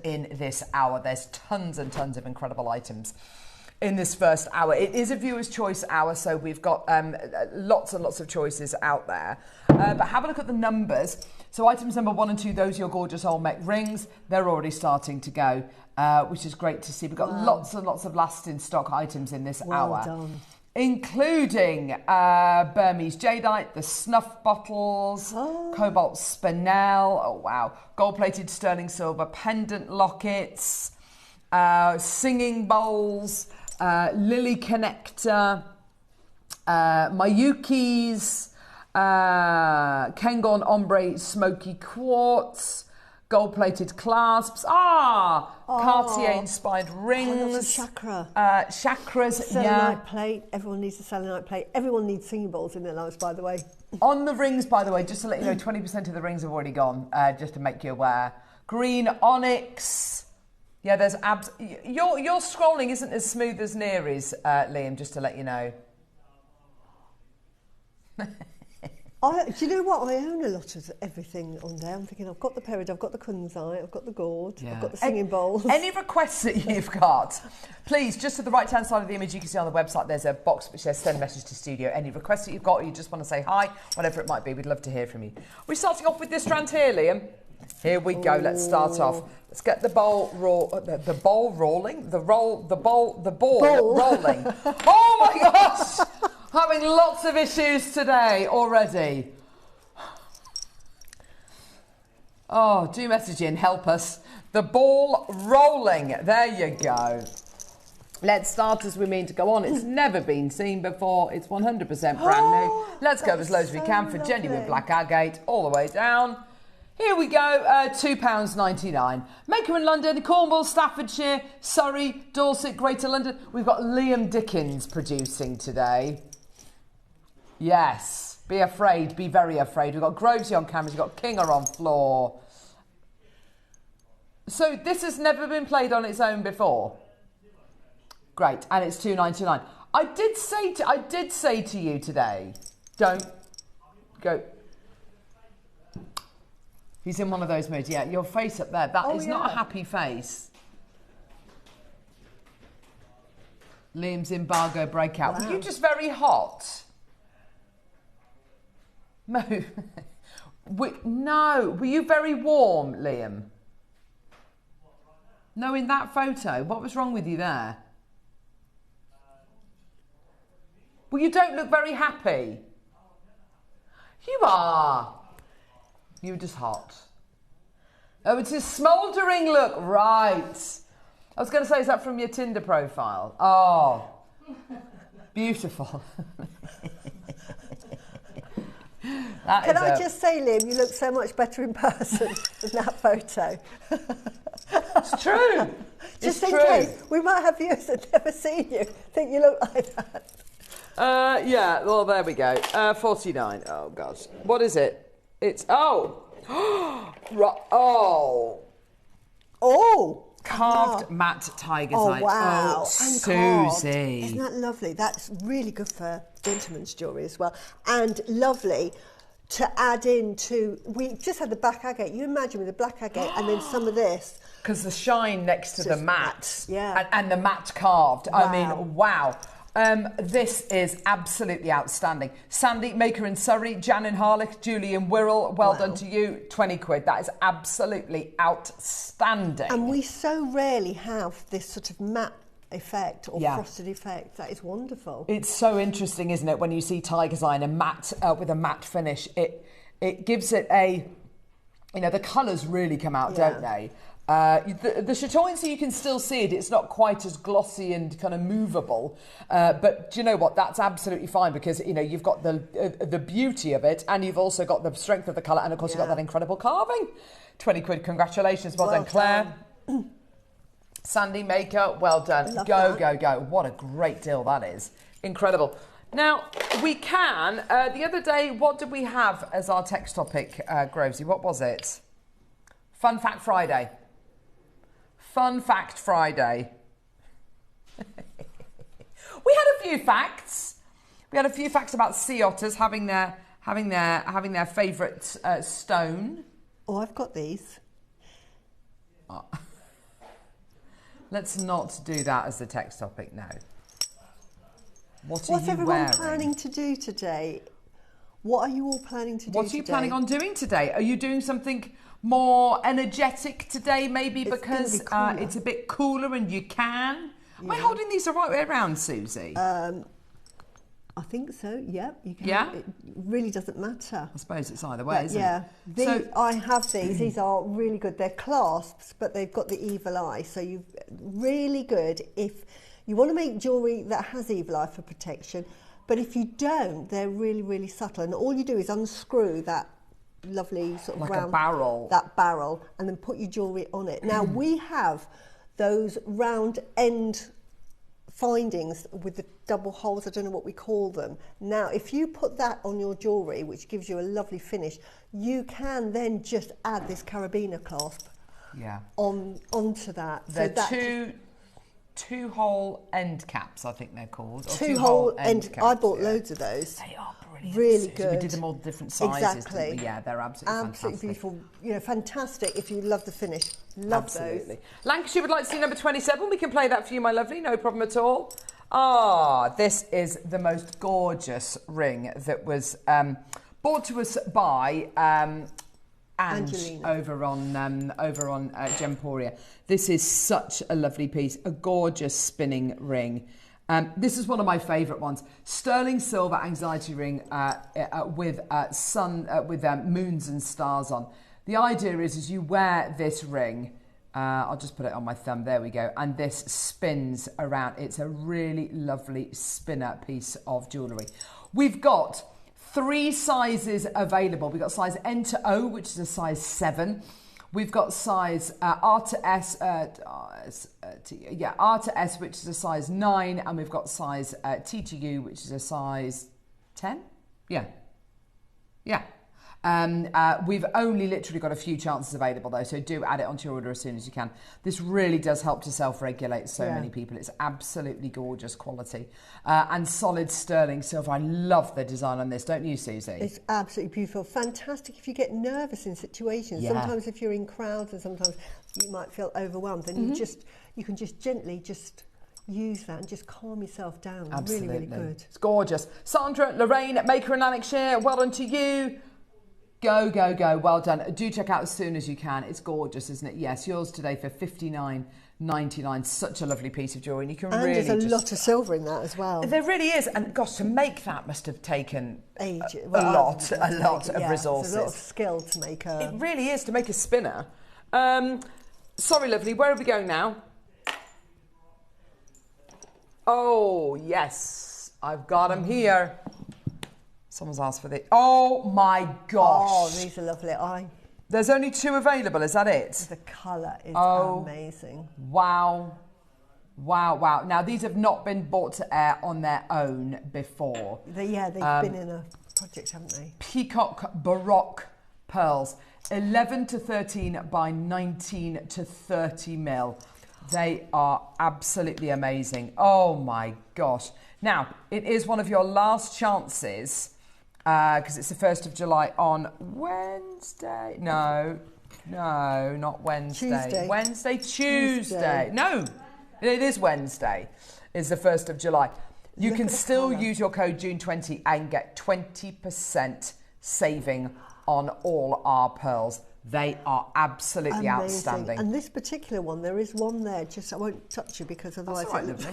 in this hour. There's tons and tons of incredible items in this first hour. It is a viewer's choice hour, so we've got lots and lots of choices out there. But have a look at the numbers. So items number 1 and 2, those are your gorgeous Olmec rings. They're already starting to go, which is great to see. We've got lots and lots of last in stock items in this hour. Well done. Including Burmese jadeite, the snuff bottles, cobalt spinel, oh wow, gold-plated sterling silver pendant lockets, singing bowls, lily connector, Mayukis, Kengon ombre smoky quartz, gold-plated clasps. Cartier-inspired rings. That's a chakra. Chakras, selenite plate. Everyone needs a selenite plate. Everyone needs singing bowls in their lives, by the way. On the rings, by the way, just to let you know, 20% of the rings have already gone, just to make you aware. Green onyx. Yeah, there's abs. Your scrolling isn't as smooth as Neary's, Liam, just to let you know. Do you know what? I own a lot of everything on there. I'm thinking I've got the peridot, I've got the kunzai, I've got the gourd, I've got the singing bowls. Any requests that you've got, please, just to the right-hand side of the image, you can see on the website, there's a box which says send a message to studio. Any requests that you've got, or you just want to say hi, whatever it might be, we'd love to hear from you. We're starting off with this strand here, Liam. Here we go. Let's start off. Let's get the ball rolling. The ball rolling. Oh my gosh! Having lots of issues today already. Oh, do message in, help us. The ball rolling. There you go. Let's start as we mean to go on. It's never been seen before. It's 100% brand new. Let's go as low as we can for genuine black agate all the way down. Here we go, £2.99. Maker in London, Cornwall, Staffordshire, Surrey, Dorset, Greater London. We've got Liam Dickens producing today. Yes, be afraid, be very afraid. We've got Grovesy on cameras, we've got Kinger on floor. So this has never been played on its own before. Great, and it's £2.99. I did say to you today, don't go. He's in one of those moods. Yeah, your face up there, that is not a happy face. Liam's embargo breakout. Wow. Were you just very hot? No. Were you very warm, Liam? No, in that photo. What was wrong with you there? Well, you don't look very happy. You are. You were just hot. Oh, it's a smouldering look. Right. I was going to say, is that from your Tinder profile? Oh, beautiful. Can I just say, Liam, you look so much better in person than that photo. It's true. Just in case, we might have viewers that have never seen you think you look like that. Yeah, well, there we go. 49. Oh, gosh. What is it? It's, carved matte tiger's eye. Wow. Oh, Susie. Isn't that lovely? That's really good for gentlemen's jewellery as well. And lovely to add into, we just had the black agate. You imagine with the black agate and then some of this. Because the shine next to the matte. Yeah. And the matte carved. Wow. I mean, wow. This is absolutely outstanding. Sandy, Maker in Surrey, Jan in Harlech, Julie in Wirral, well done to you, 20 quid. That is absolutely outstanding. And we so rarely have this sort of matte effect or frosted effect. That is wonderful. It's so interesting, isn't it, when you see tiger's eye in a matte, with a matte finish. It gives it a, the colours really come out, don't they? The chatoyan, so you can still see it. It's not quite as glossy and kind of movable, but do you know what? That's absolutely fine because you've got the beauty of it, and you've also got the strength of the colour, and of course you've got that incredible carving. 20 quid, congratulations, well done, Claire. Sandy Maker, well done. Go. What a great deal that is. Incredible. Now, we can, the other day, what did we have as our text topic, Grovesy? What was it? Fun Fact Friday. Fun Fact Friday. We had a few facts. We had a few facts about sea otters having their favourite stone. Oh, I've got these. Let's not do that as the text topic now. What's everyone wearing? planning to do today? What are you all planning to do What are today? you planning on doing today? Are you doing something more energetic today, maybe because it's a bit cooler and you can? Am I holding these the right way around, Susie? I think so, yeah. You can. Yeah? It really doesn't matter. I suppose it's either way, isn't it? So, I have these. These are really good. They're clasps, but they've got the evil eye. So you really good if you want to make jewellery that has evil eye for protection. But if you don't, they're really, really subtle. And all you do is unscrew that lovely sort of like round, a barrel. That barrel, and then put your jewellery on it. Now, we have those round end findings with the double holes, I don't know what we call them. Now, if you put that on your jewellery, which gives you a lovely finish, you can then just add this carabiner clasp onto that. They're two-hole end caps, I think they're called. Two-hole end caps. I bought loads of those. They are brilliant. Really good. We did them all different sizes. Exactly. Didn't we? Yeah, they're absolutely fantastic. Beautiful. You know, fantastic if you love the finish. Love those. Lancashire would like to see number 27. We can play that for you, my lovely. No problem at all. Ah, this is the most gorgeous ring that was brought to us by Ange over on Gemporia. This is such a lovely piece, a gorgeous spinning ring. This is one of my favourite ones. Sterling silver anxiety ring with moons and stars on. The idea is you wear this ring. I'll just put it on my thumb. There we go. And this spins around. It's a really lovely spinner piece of jewellery. We've got 3 sizes available. We've got size N to O, which is a size 7. We've got size R to S, R to S, which is a size 9, and we've got size T to U, which is a size 10. Yeah. We've only literally got a few chances available though, so do add it onto your order as soon as you can. This really does help to self-regulate so many people. It's absolutely gorgeous quality and solid sterling silver. I love the design on this, don't you, Susie? It's absolutely beautiful. Fantastic if you get nervous in situations. Yeah. Sometimes if you're in crowds and sometimes you might feel overwhelmed, then you can just gently use that and just calm yourself down. Absolutely. Really, really good. It's gorgeous. Sandra, Lorraine, Maker in Lanarkshire, well done to you. Go, go, go. Well done. Do check out as soon as you can. It's gorgeous, isn't it? Yes, yours today for $59.99. Such a lovely piece of jewellery. And you can there's a lot of silver in that as well. There really is. And gosh, to make that must have taken a lot of resources. There's a lot of skill to make a... It really is, to make a spinner. Sorry, lovely. Where are we going now? Oh, yes. I've got them here. Someone's asked for the... Oh, my gosh. Oh, these are lovely. There's only 2 available. Is that it? The colour is amazing. Wow. Wow, wow. Now, these have not been brought to air on their own before. They've been in a project, haven't they? Peacock Baroque pearls. 11 to 13 by 19 to 30 mil. They are absolutely amazing. Oh, my gosh. Now, it is one of your last chances... because it's the 1st of July on Wednesday. No, not Wednesday. Tuesday. No, it is Wednesday. It's the 1st of July. You can still use your code June20 and get 20% saving on all our pearls. They are absolutely outstanding. And this particular one, there is one there. I won't touch you because otherwise... That's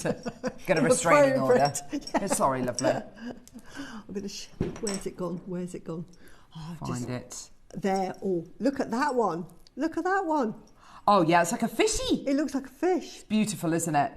all right, get a restraining order. Yeah. Sorry, lovely. I'm going to... Where's it gone? Oh, Find it. There. Oh, look at that one. Look at that one. Oh, yeah, it's like a fishy. It looks like a fish. It's beautiful, isn't it?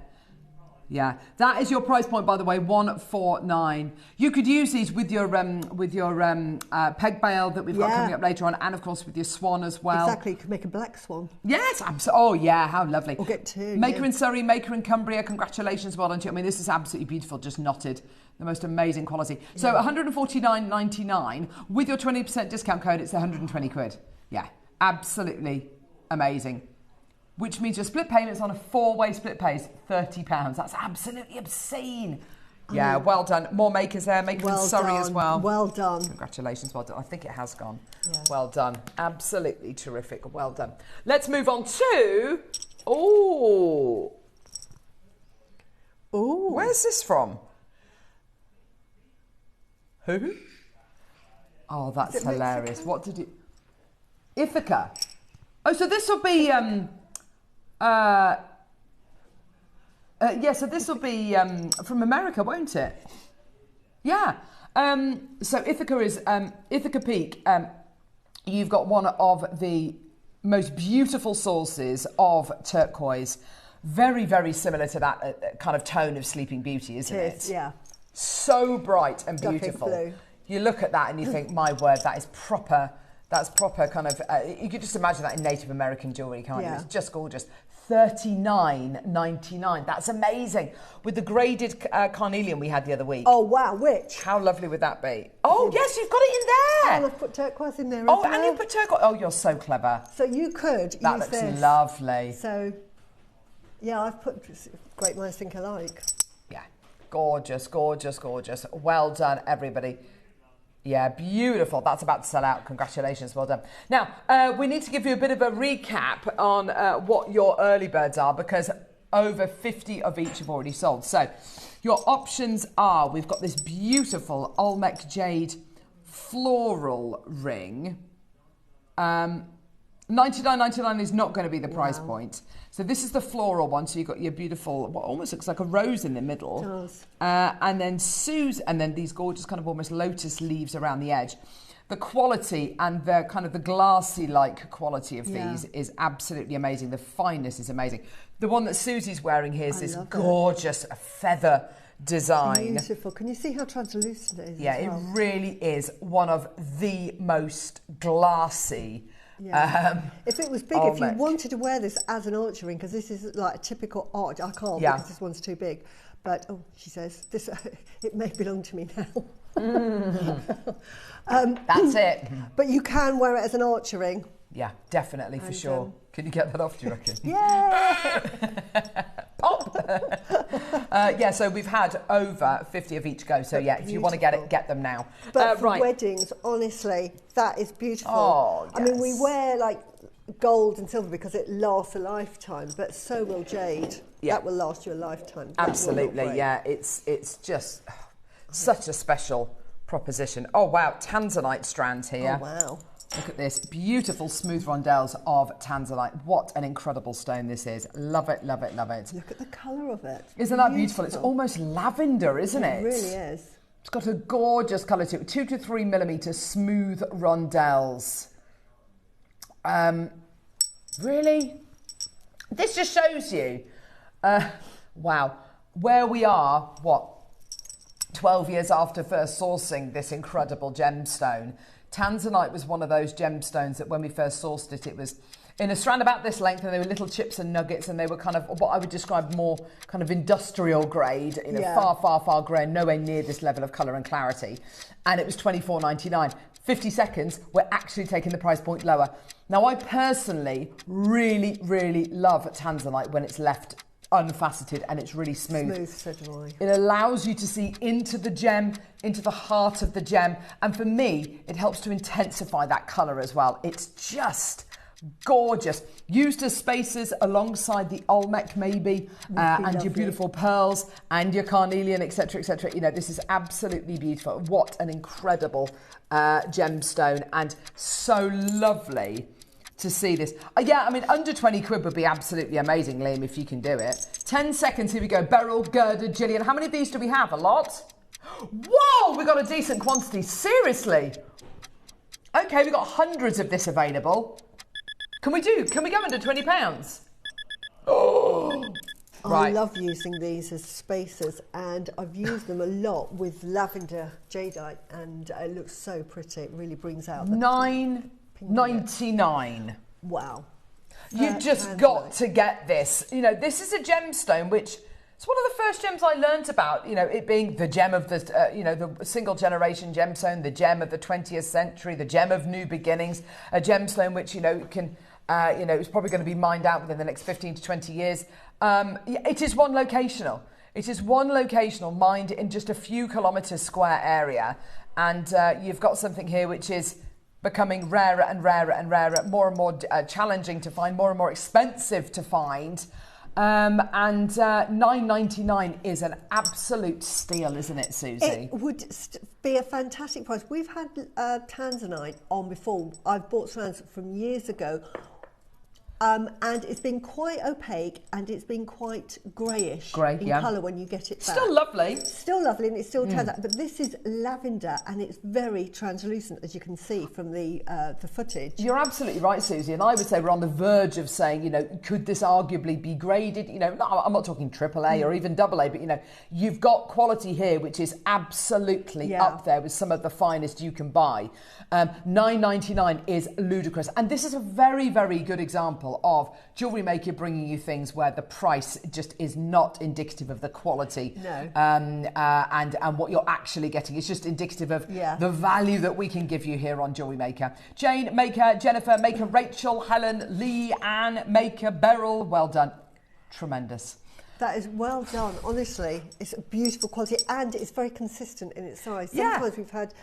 Yeah, that is your price point, by the way, $149. You could use these with your peg bail that we've got coming up later on, and of course with your swan as well. Exactly, you could make a black swan. Yes, oh yeah, how lovely. Or get 2. Maker in Surrey, Maker in Cumbria, congratulations, well done to you. I mean, this is absolutely beautiful, just knotted. The most amazing quality. So $149.99 with your 20% discount code. It's 120 quid. Yeah, absolutely amazing. Which means your split payments on a 4-way split pays £30. That's absolutely obscene. Yeah, well done. More makers there. Maker in Surrey as well. Well done. Congratulations. Well done. I think it has gone. Yeah. Well done. Absolutely terrific. Well done. Let's move on to... Oh. Ooh. Where's this from? Who? Oh, that's hilarious. Mexican? What did you... Ithaca. Oh, so this will be... so this will be from America, won't it? Yeah. So Ithaca is... Ithaca Peak, you've got one of the most beautiful sources of turquoise. Very, very similar to that kind of tone of Sleeping Beauty, isn't it? Yeah. So bright and beautiful. Blue. You look at that and you think, my word, that is proper. That's proper kind of. You could just imagine that in Native American jewellery, can't you? It's just gorgeous. $39.99. That's amazing. With the graded carnelian we had the other week. Oh wow, which? How lovely would that be? Oh yes, you've got it in there. And I've put turquoise in there. Oh, and you put turquoise. Oh, you're so clever. So you could That use looks this. lovely. So, yeah, I've put great minds think alike. Yeah, gorgeous, gorgeous, gorgeous. Well done, everybody. Yeah, beautiful. That's about to sell out. Congratulations. Well done. Now, we need to give you a bit of a recap on what your early birds are, because over 50 of each have already sold. So your options are, we've got this beautiful Olmec Jade floral ring. $99.99 is not going to be the price point. So this is the floral one. So you've got your beautiful, what almost looks like a rose in the middle. It does. And then and then these gorgeous kind of almost lotus leaves around the edge. The quality and the kind of the glassy-like quality of these is absolutely amazing. The fineness is amazing. The one that Susie's wearing here is this gorgeous feather design. Beautiful. Can you see how translucent it is? Yeah, it really is one of the most glassy. Yeah. If it was big, if you Olmec. wanted to wear this as an archer ring, because this is like a typical arch, I can't because this one's too big. But oh, she says this. It may belong to me now. That's it. But you can wear it as an archer ring. Yeah, definitely, for sure. Can you get that off, do you reckon? Yeah. Pop! So we've had over 50 of each go. So, if you want to get it, get them now. But for weddings, honestly, that is beautiful. Oh, yes. I mean, we wear like gold and silver because it lasts a lifetime, but so will jade. Yeah. That will last you a lifetime. Absolutely, yeah. It's just such a special proposition. Oh, wow. Tanzanite strands here. Oh, wow. Look at this. Beautiful smooth rondelles of tanzanite. What an incredible stone this is. Love it, love it, love it. Look at the colour of it. Isn't that beautiful? It's almost lavender, isn't it? It really is. It's got a gorgeous colour to it. 2 to 3 millimetre smooth rondelles. Really? This just shows you, wow, where we are, 12 years after first sourcing this incredible gemstone. Tanzanite was one of those gemstones that when we first sourced it, it was in a strand about this length, and they were little chips and nuggets, and they were kind of what I would describe more kind of industrial grade, far, far, far grey, nowhere near this level of colour and clarity. And it was $24.99. 50 seconds, we're actually taking the price point lower. Now, I personally really, really love tanzanite when it's left unfaceted and it's really smooth. So do I. It allows you to see into the gem, into the heart of the gem, and for me it helps to intensify that colour as well. It's just gorgeous. Used as spacers alongside the Olmec maybe, and your beautiful pearls and your carnelian, etc, etc. This is absolutely beautiful. What an incredible gemstone, and so lovely to see this. Under 20 quid would be absolutely amazing, Liam, if you can do it. 10 seconds, here we go. Beryl, Gerda, Gillian. How many of these do we have? A lot? Whoa, we got a decent quantity. Seriously? Okay, we've got hundreds of this available. Can we go under £20? Oh, right. I love using these as spacers, and I've used them a lot with lavender jadeite, and it looks so pretty. It really brings out the $9.99. Wow. You've just got to get this. This is a gemstone which it's one of the first gems I learnt about, it being the gem of the, the single generation gemstone, the gem of the 20th century, the gem of new beginnings, a gemstone which, can, is probably going to be mined out within the next 15 to 20 years. It is one locational. It is one locational mined in just a few kilometres square area. And you've got something here which is becoming rarer and rarer and rarer, more and more challenging to find, more and more expensive to find. And $9.99 is an absolute steal, isn't it, Susie? It would be a fantastic price. We've had tanzanite on before. I've bought tanzanite from years ago. And it's been quite opaque and it's been quite greyish in colour when you get it back. Still lovely. Still lovely, and it's still tanzanite. But this is lavender and it's very translucent, as you can see from the footage. You're absolutely right, Susie. And I would say we're on the verge of saying, you know, could this arguably be graded? You know, no, I'm not talking AAA or even AA, but, you know, you've got quality here which is absolutely up there with some of the finest you can buy. $9.99 is ludicrous. And this is a very, very good example of JewelleryMaker bringing you things where the price just is not indicative of the quality. No. And what you're actually getting. It's just indicative of the value that we can give you here on JewelleryMaker. Jane, Maker, Jennifer, Maker, Rachel, Helen, Lee, Anne, Maker, Beryl, well done. Tremendous. That is well done, honestly. It's a beautiful quality and it's very consistent in its size. Sometimes we've had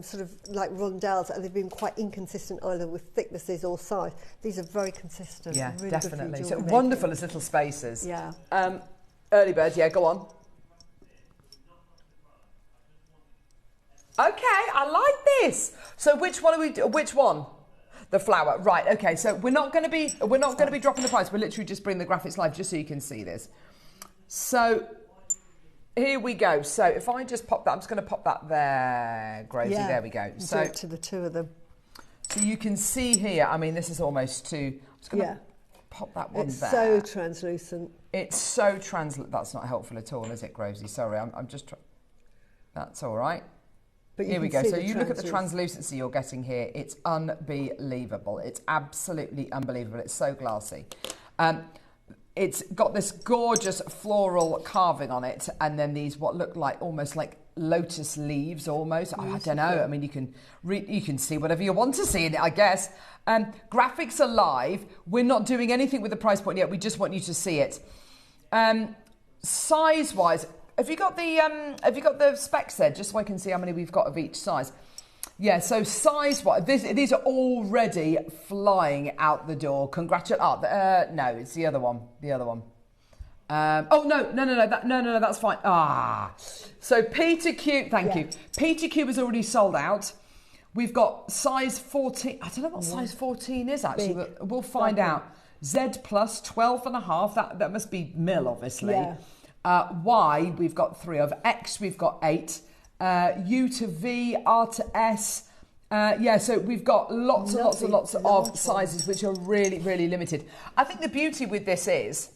sort of like rondelles and they've been quite inconsistent either with thicknesses or size. These are very consistent. Yeah, really definitely. So wonderful as little spaces. Yeah. Early birds, go on. Okay, I like this. So which one are we? Which one? The flower, right? Okay, so we're not going to be dropping the price. We're literally just bringing the graphics live just so you can see this. So here we go. So if I just pop that, I'm just going to pop that there, Grozy. There we go. So do it to the two of them. So you can see here. I mean, this is almost too. I'm just going to pop that one there. It's so translucent. It's so translucent. That's not helpful at all, is it, Grozy? Sorry, I'm just. That's all right. But here we go. So you look at the translucency you're getting here. It's unbelievable. It's absolutely unbelievable. It's so glassy. It's got this gorgeous floral carving on it, and then these what look like almost like lotus leaves, almost. Oh, I don't know. I mean, you can see whatever you want to see in it, I guess. Graphics are live. We're not doing anything with the price point yet. We just want you to see it. Size-wise. Have you got the specs there, just so I can see how many we've got of each size? Yeah, so size-wise, these are already flying out the door. Congratulations. No, it's the other one. The other one. No, that's fine. So P2Q, thank you. P2Q is already sold out. We've got size 14. I don't know what size 14 is, actually. But we'll find out. Z plus 12.5. That must be mil, obviously. Yeah. Y, we've got 3 of. X, we've got 8. U to V, R to S. So we've got lots of sizes, which are really, really limited. I think the beauty with this is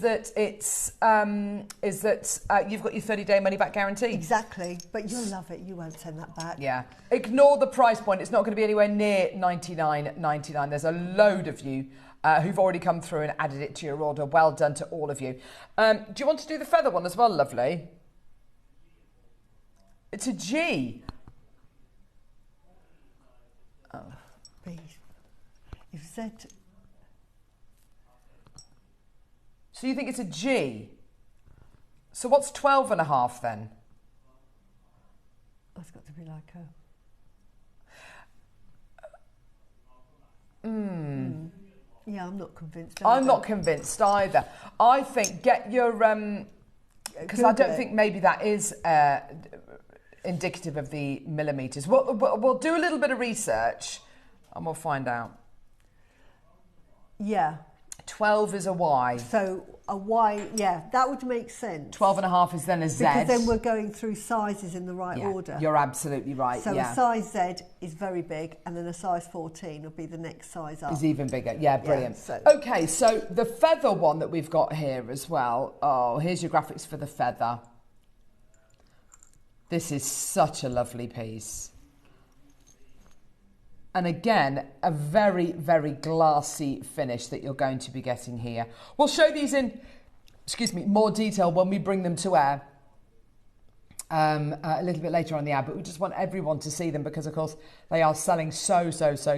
that it's you've got your 30-day money-back guarantee. Exactly, but you'll love it. You won't send that back. Yeah. Ignore the price point. It's not going to be anywhere near $99.99. There's a load of you who've already come through and added it to your order. Well done to all of you. Do you want to do the feather one as well, lovely? It's a G. Oh. B. If Z... So you think it's a G? So what's 12.5 then? That's got to be like a... Yeah, I'm not convinced either. I'm not convinced either. I think get your... Because I don't think maybe that is indicative of the millimetres. We'll do a little bit of research and we'll find out. Yeah. 12 is a Y. So a Y, yeah, that would make sense. 12.5 is then a Z. Because then we're going through sizes in the right order. You're absolutely right. So a size Z is very big, and then a size 14 would be the next size up. Is even bigger. Yeah, brilliant. Yeah, okay, so the feather one that we've got here as well. Oh, here's your graphics for the feather. This is such a lovely piece. And again, a very, very glassy finish that you're going to be getting here. We'll show these in, more detail when we bring them to air a little bit later on the ad, but we just want everyone to see them because, of course, they are selling so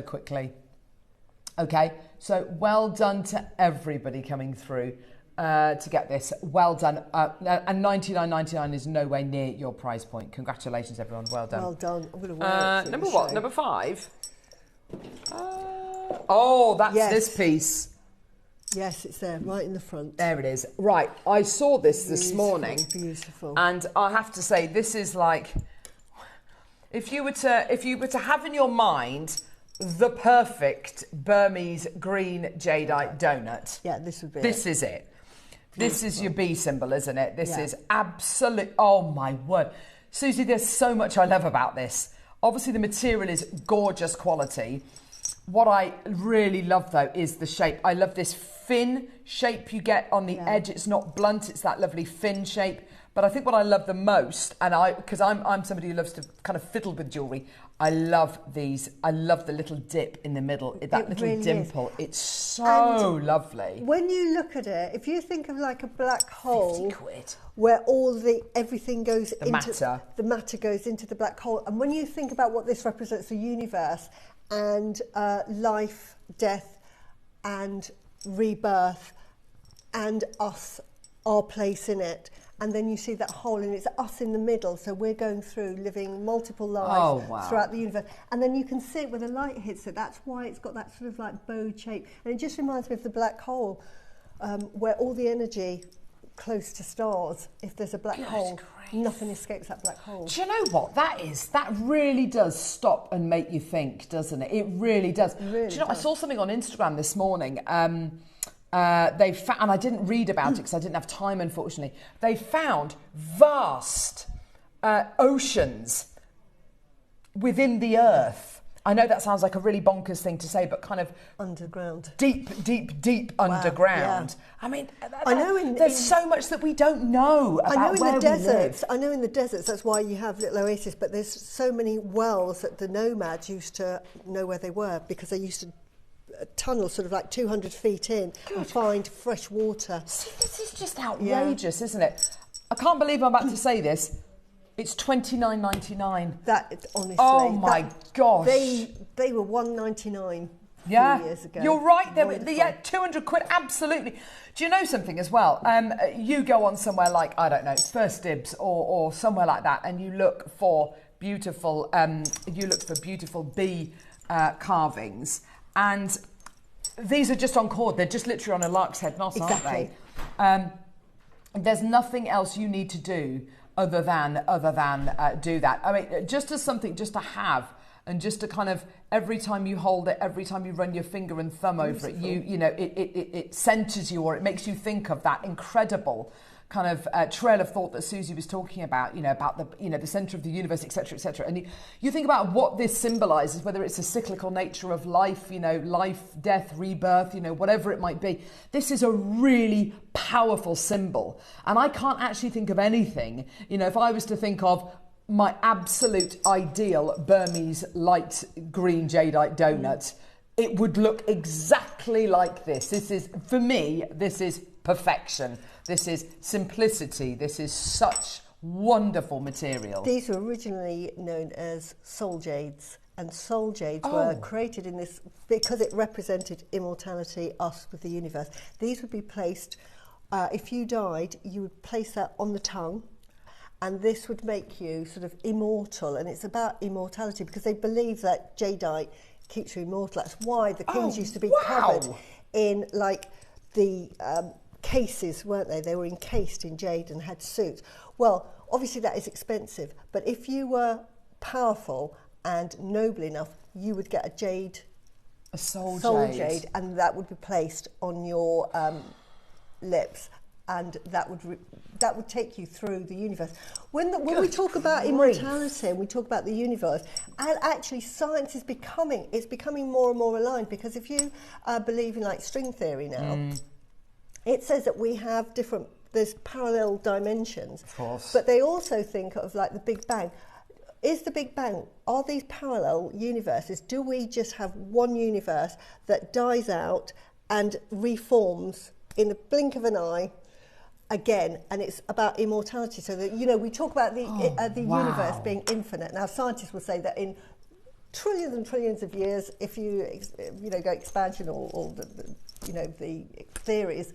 quickly. Okay, so well done to everybody coming through. to get this. Well done. And $99.99 is no way near your price point. Congratulations, everyone. Well done. Well done. I'm going to wear it. Number what? Number 5? Oh, that's this piece. Yes, it's there, right in the front. There it is. Right, I saw this morning. Beautiful. And I have to say, this is like, if you were to have in your mind the perfect Burmese green jadeite donut. Yeah, this would be This is it. This is your B symbol, isn't it? This is absolute. Oh my word. Susie, there's so much I love about this. Obviously, the material is gorgeous quality. What I really love, though, is the shape. I love this fin shape you get on the edge. It's not blunt. It's that lovely fin shape. But I think what I love the most, and because I'm somebody who loves to kind of fiddle with jewellery, I love these. I love the little dip in the middle, that little really dimple. It's so lovely. When you look at it, if you think of like a black hole, 50 quid. Where everything goes the matter goes into the black hole, and when you think about what this represents, the universe and life, death, and rebirth, and us, our place in it. And then you see that hole, and it's us in the middle. So we're going through living multiple lives throughout the universe. And then you can see it where the light hits it. That's why it's got that sort of like bowed shape. And it just reminds me of the black hole, where all the energy close to stars, if there's a black hole, nothing escapes that black hole. Do you know what that is? That really does stop and make you think, doesn't it? It really does. Really Do you know, I saw something on Instagram this morning. They found, and I didn't read about it because I didn't have time, unfortunately. They found vast oceans within the earth. I know that sounds like a really bonkers thing to say, but kind of underground, deep underground. Yeah. I mean, there's so much that we don't know about where we live. I know in the deserts, that's why you have little oases, but there's so many wells that the nomads used to know where they were, because they used to tunnel sort of like 200 feet in and find fresh water. See, this is just outrageous, isn't it? I can't believe I'm about to say this. It's $29.99. That, honestly. Oh my gosh. They were $1.99 years ago. You're right. Yeah, 200 quid, absolutely. Do you know something as well? You go on somewhere like, I don't know, First Dibs or somewhere like that, and you look for beautiful bee carvings, and these are just on cord. They're just literally on a lark's head knot, aren't they? There's nothing else you need to do other than do that. I mean, just as something just to have, and just to kind of, every time you hold it, every time you run your finger and thumb over it, you know, it centers you, or it makes you think of that incredible kind of trail of thought that Susie was talking about, about the center of the universe, etc., etc. And you think about what this symbolizes, whether it's a cyclical nature of life, life, death, rebirth, whatever it might be. This is a really powerful symbol. And I can't actually think of anything, if I was to think of my absolute ideal Burmese light green jadeite donut, it would look exactly like this. This is, for me, this is perfection. This is simplicity. This is such wonderful material. These were originally known as soul jades, and soul jades were created in this because it represented immortality, us with the universe. These would be placed, if you died, you would place that on the tongue, and this would make you sort of immortal. And it's about immortality because they believe that jadeite keeps you immortal. That's why the kings used to be covered in like the cases, weren't they? They were encased in jade and had suits. Well, obviously that is expensive, but if you were powerful and noble enough, you would get a soul jade, and that would be placed on your lips, and that would take you through the universe. When we talk about immortality and we talk about the universe, and actually science is becoming more and more aligned, because if you believe in like string theory now, it says that we have there's parallel dimensions. Of course. But they also think of like the Big Bang. Is the Big Bang, are these parallel universes? Do we just have one universe that dies out and reforms in the blink of an eye again? And it's about immortality. So that, we talk about the universe being infinite. Now, scientists will say that in trillions and trillions of years, if you go expansion or the theories,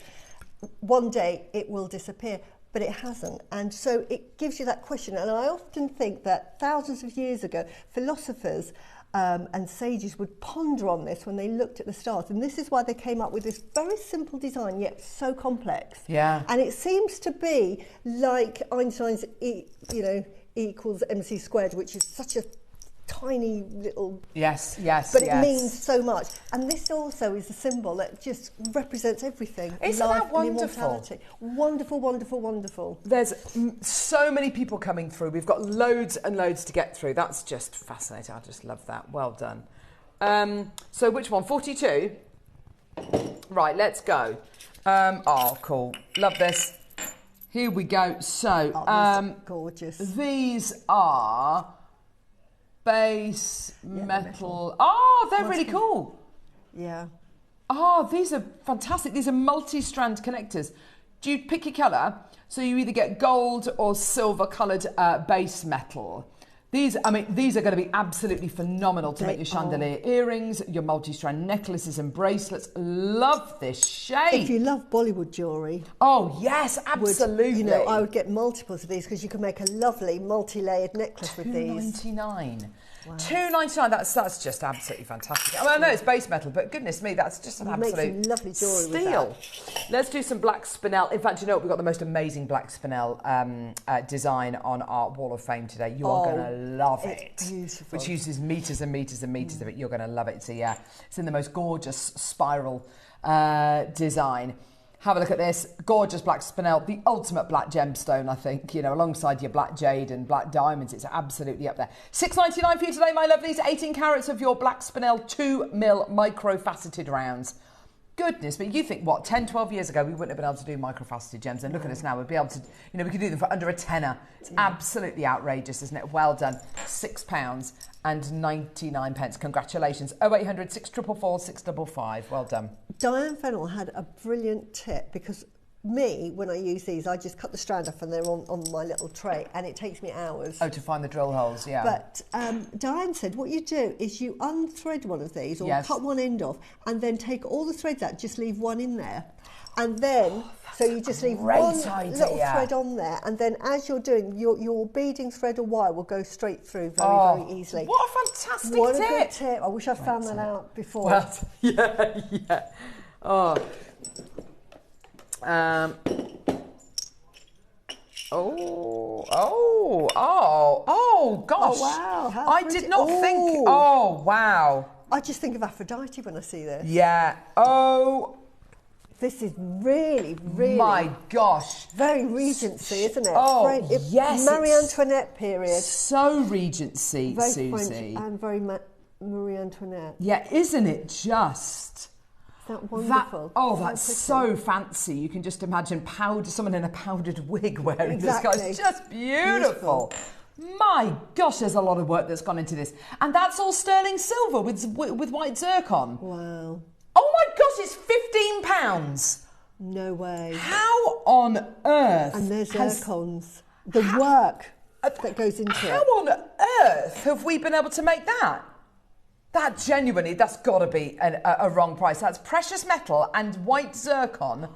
one day it will disappear. But it hasn't. And so it gives you that question. And I often think that thousands of years ago, philosophers and sages would ponder on this when they looked at the stars. And this is why they came up with this very simple design, yet so complex. Yeah. And it seems to be like Einstein's, E equals mc squared, which is such a tiny little... Yes. But it means so much. And this also is a symbol that just represents everything. Isn't life that wonderful? And immortality. Wonderful, wonderful, wonderful. There's so many people coming through. We've got loads and loads to get through. That's just fascinating. I just love that. Well done. So which one? 42? Right, let's go. Oh, cool. Love this. Here we go. So, these are gorgeous. These are... base metal. Oh, they're really cool. Yeah. Oh, these are fantastic. These are multi-strand connectors. Do you pick your colour? So you either get gold or silver coloured base metal. These are going to be absolutely phenomenal to make your chandelier earrings, your multi-strand necklaces and bracelets. Love this shape. If you love Bollywood jewellery. Oh, yes, absolutely. I would get multiples of these because you can make a lovely multi-layered necklace with these. $2.99. Wow. $2.99. That's just absolutely fantastic. I mean, I know it's base metal, but goodness me, that's just an absolute make some lovely jewellery steal. with that. Let's do some black spinel. In fact, you know what? We've got the most amazing black spinel design on our wall of fame today. You are going to love it. Beautiful. Which uses meters and meters and meters of it. You're going to love it. So yeah, it's in the most gorgeous spiral design. Have a look at this. Gorgeous black spinel, the ultimate black gemstone, I think, alongside your black jade and black diamonds. It's absolutely up there. $6.99 for you today, my lovelies. 18 carats of your black spinel 2mm micro-faceted rounds. Goodness me, you think, 10, 12 years ago, we wouldn't have been able to do micro-faceted gems. And look at us now, we'd be able to, we could do them for under a tenner. It's absolutely outrageous, isn't it? Well done. £6.99. Congratulations. 0800 644 655. Well done. Diane Fennell had a brilliant tip because when I use these, I just cut the strand off and they're on my little tray and it takes me hours. Oh, to find the drill holes, yeah. But Diane said what you do is you unthread one of these or cut one end off and then take all the threads out, just leave one in there. And then, so you just leave one little thread on there and then as you're doing, your beading thread or wire will go straight through very easily. What a fantastic tip. What a good tip. I wish I'd found that out before. Well, yeah. Oh. Gosh. Oh, wow. I did not think. Oh, wow. I just think of Aphrodite when I see this. Yeah. Oh. This is really, really... My gosh. Very Regency, isn't it? Oh, yes. Marie Antoinette period. So Regency, very Susie. French and very Marie Antoinette. Yeah, isn't it just... Isn't that wonderful? That's so fancy. You can just imagine someone in a powdered wig wearing this. It's just beautiful. My gosh, there's a lot of work that's gone into this. And that's all sterling silver with white zircon. Wow. Oh my gosh, it's £15. No way. How on earth? And there's zircons. The work that goes into it. How on earth have we been able to make that? That genuinely, that's got to be a wrong price. That's precious metal and white zircon.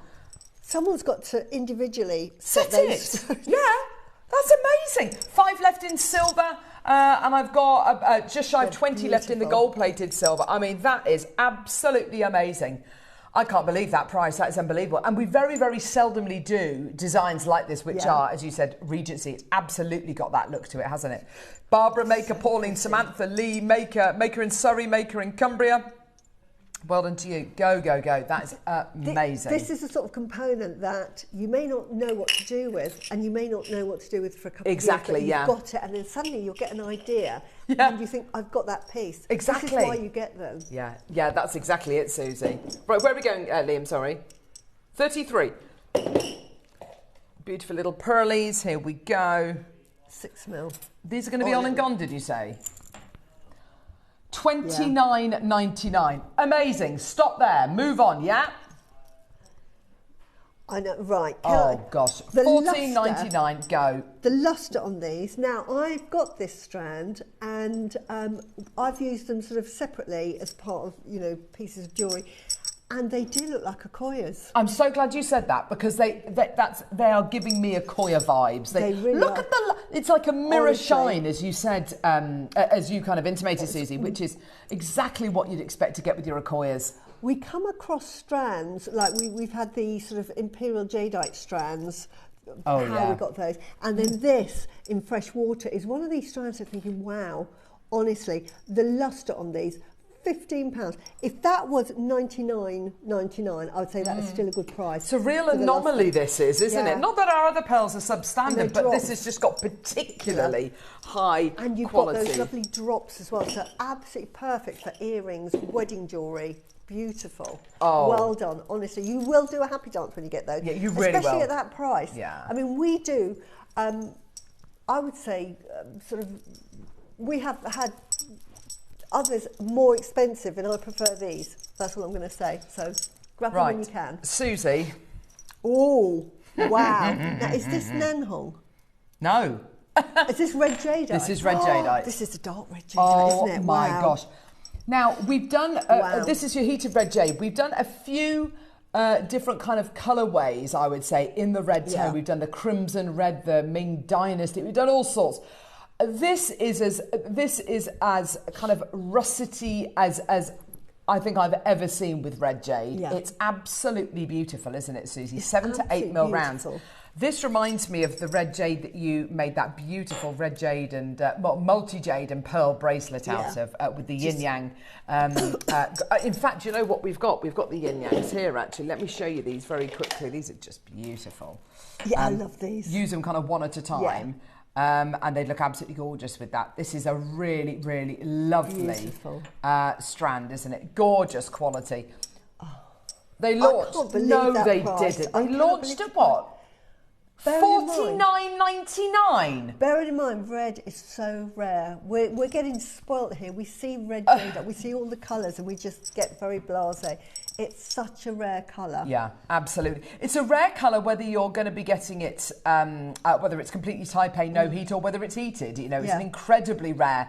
Someone's got to individually set it. Yeah, that's amazing. 5 left in silver, and I've got just shy of 20 left in the gold-plated silver. I mean, that is absolutely amazing. I can't believe that price. That is unbelievable. And we very, very seldomly do designs like this, which are, as you said, Regency. It's absolutely got that look to it, hasn't it? Barbara Maker, Pauline, Samantha, Lee Maker, Maker in Surrey, Maker in Cumbria. Well done to you. Go, go, go. That is amazing. This is the sort of component that you may not know what to do with, and you may not know what to do with for a couple of years. But you've got it, and then suddenly you'll get an idea, and you think, I've got that piece. Exactly. This is why you get them. Yeah, that's exactly it, Susie. Right, where are we going, Liam? Sorry. 33. Beautiful little pearlies. Here we go. 6 mil. These are going to be on and gone, did you say? $29.99. Amazing. Stop there. Move on, yeah? I know, right. Gosh. $14.99. Go. The luster on these. Now, I've got this strand and I've used them sort of separately as part of, pieces of jewellery. And they do look like Akoyas. I'm so glad you said that, because they are giving me Akoya vibes. They really look are. at it's like a mirror Honestly. shine, as you said, as you kind of intimated, Susie, which is exactly what you'd expect to get with your Akoyas. We come across strands, like we've had the sort of imperial jadeite strands, Oh, how yeah. we got those. And then this, in fresh water, is one of these strands I'm thinking, wow, honestly, the lustre on these, £15. If that was $99.99, I would say that is still a good price. It's a real for the anomaly, lustre. this is, isn't Yeah. it? Not that our other pearls are substandard, but this drops. has just got particularly high And you've quality. got those lovely drops as well, so absolutely perfect for earrings, wedding jewellery. Beautiful. Oh. Well done, honestly. You will do a happy dance when you get those. Yeah, you really Especially will. at that price. Yeah. I mean, we do, I would say, we have had others more expensive, and I prefer these. That's what I'm going to say. So grab them when you can. Susie. Oh, wow. Now, is this Nanhong? No. Is this red jadeite? This is red jadeite. This is the dark red jadeite, isn't it? My Wow. gosh. Now, we've done, Wow. this is your heated red jade. We've done a few different kind of colourways, I would say, in the red tone. Yeah. We've done the crimson red, the Ming Dynasty. We've done all sorts. This is as kind of russety as I think I've ever seen with red jade. Yeah. It's absolutely beautiful, isn't it, Susie? It's 7 to 8 absolutely mil rounds. beautiful. This reminds me of the red jade that you made that beautiful red jade and multi-jade and pearl bracelet out of with the yin-yang. In fact, you know what we've got? We've got the yin-yangs here, actually. Let me show you these very quickly. These are just beautiful. Yeah, I love these. Use them kind of one at a time. And they look absolutely gorgeous with that. This is a really, really lovely strand, isn't it? Gorgeous quality. They launched. can't believe No, that they price. didn't. I They can't launched believe at what? $49.99. $49.99. Bearing in mind, red is so rare. We're getting spoilt here. We see red jade, we see all the colours, and we just get very blasé. It's such a rare colour. Yeah, absolutely. It's a rare colour whether you're going to be getting it, whether it's completely Taipei, no heat, or whether it's heated. You know, it's an incredibly rare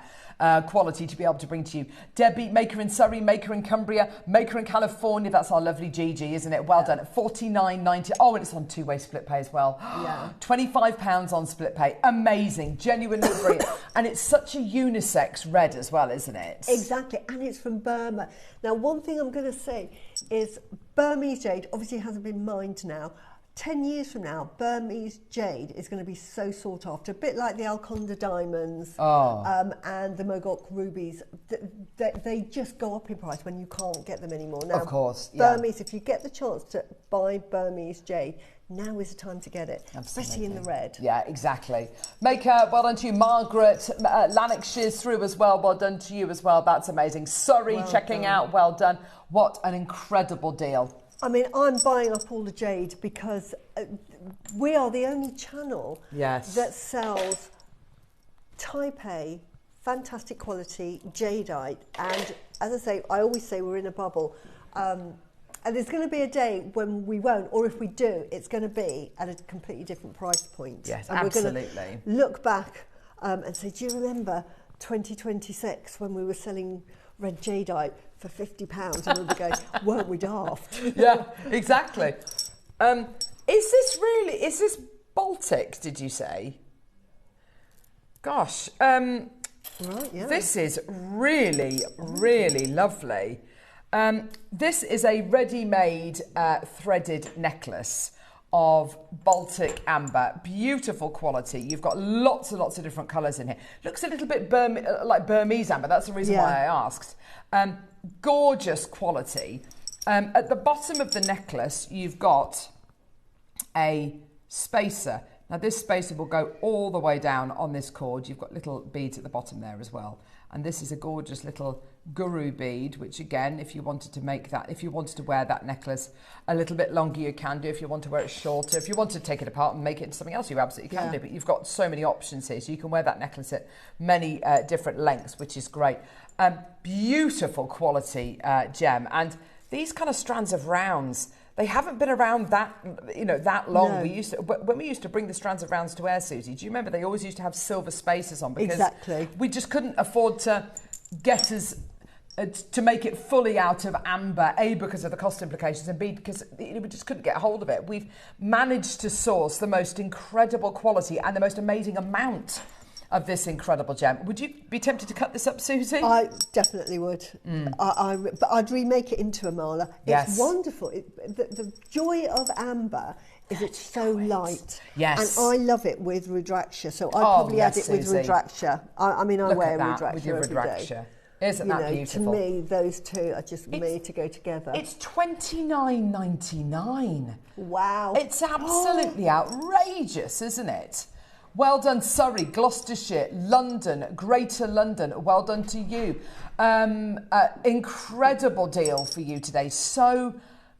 quality to be able to bring to you. Debbie, maker in Surrey, maker in Cumbria, maker in California. That's our lovely Gigi, isn't it? Well done. At $49.90. Oh, and it's on two-way split pay as well. Yeah. £25 on split pay. Amazing. Genuinely brilliant. And it's such a unisex red as well, isn't it? Exactly, and it's from Burma. Now, one thing I'm going to say is Burmese jade obviously hasn't been mined now. 10 years from now, Burmese jade is going to be so sought after, a bit like the Alconda diamonds and the Mogok rubies. They just go up in price when you can't get them anymore. Now, of course, yeah. Burmese, if you get the chance to buy Burmese jade, now is the time to get it, especially in the red. Yeah, exactly. Maker, well done to you. Margaret, Lanarkshire's through as well. Well done to you as well. That's amazing. Surrey checking out. Well done. What an incredible deal. I mean, I'm buying up all the jade because we are the only channel that sells Taipei, fantastic quality, jadeite. And as I say, I always say we're in a bubble. And there's going to be a day when we won't, or if we do, it's going to be at a completely different price point. Yes, and absolutely. We're going to look back and say, do you remember 2026 when we were selling red jadeite for £50? And we'll be going, weren't we daft? Yeah, exactly. Is this Baltic, did you say? Gosh, Right, yeah. this is really, really lovely. This is a ready-made threaded necklace of Baltic amber, beautiful quality. You've got lots and lots of different colours in here. Looks a little bit like Burmese amber. That's the reason why I asked. Gorgeous quality. At the bottom of the necklace, you've got a spacer. Now, this spacer will go all the way down on this cord. You've got little beads at the bottom there as well. And this is a gorgeous little guru bead, which again, if you wanted to make that, if you wanted to wear that necklace a little bit longer, you can do. If you want to wear it shorter, if you want to take it apart and make it into something else, you absolutely can do. But you've got so many options here. So you can wear that necklace at many different lengths, which is great. Beautiful quality gem. And these kind of strands of rounds, they haven't been around that long. No. When we used to bring the strands of rounds to air, Susie, do you remember they always used to have silver spacers on because Exactly. we just couldn't afford to get as to make it fully out of amber, A, because of the cost implications, and B, because we just couldn't get a hold of it. We've managed to source the most incredible quality and the most amazing amount of this incredible gem. Would you be tempted to cut this up, Susie? I definitely would. But I'd remake it into a mala. It's wonderful. The joy of amber is it's so light. Yes. And I love it with Rudraksha, so I'd probably add it with Rudraksha. I mean, I wear Rudraksha with your every Rudraksha. day. Isn't that beautiful? To me, those two are just made to go together. It's $29.99. Wow. It's absolutely outrageous, isn't it? Well done, Surrey, Gloucestershire, London, Greater London. Well done to you. Incredible deal for you today. So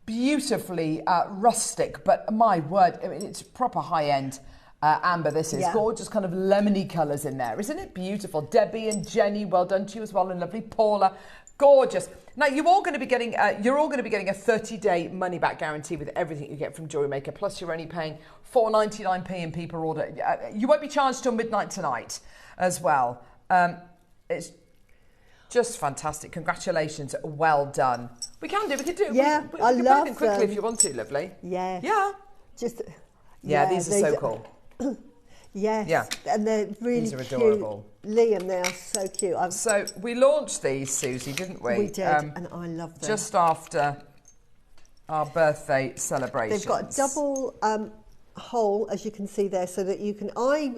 beautifully rustic, but my word, I mean, it's proper high-end amber. This is gorgeous, kind of lemony colours in there. Isn't it beautiful? Debbie and Jenny, well done to you as well, and lovely Paula. Gorgeous. Now you're all going to be getting a 30-day money-back guarantee with everything you get from JewelleryMaker. Plus, you're only paying $4.99p in per order. You won't be charged till midnight tonight, as well. It's just fantastic. Congratulations. Well done. We can do it. Yeah, we I can love them quickly them. if you want to. Lovely. Yeah. Yeah. Just. Yeah, these are so cool. Yes. Yeah. And they're really These are adorable. Cute. Liam, they are so cute. So we launched these, Susie, didn't we? We did, and I love them. Just after our birthday celebrations. They've got a double hole, as you can see there, so that you can. When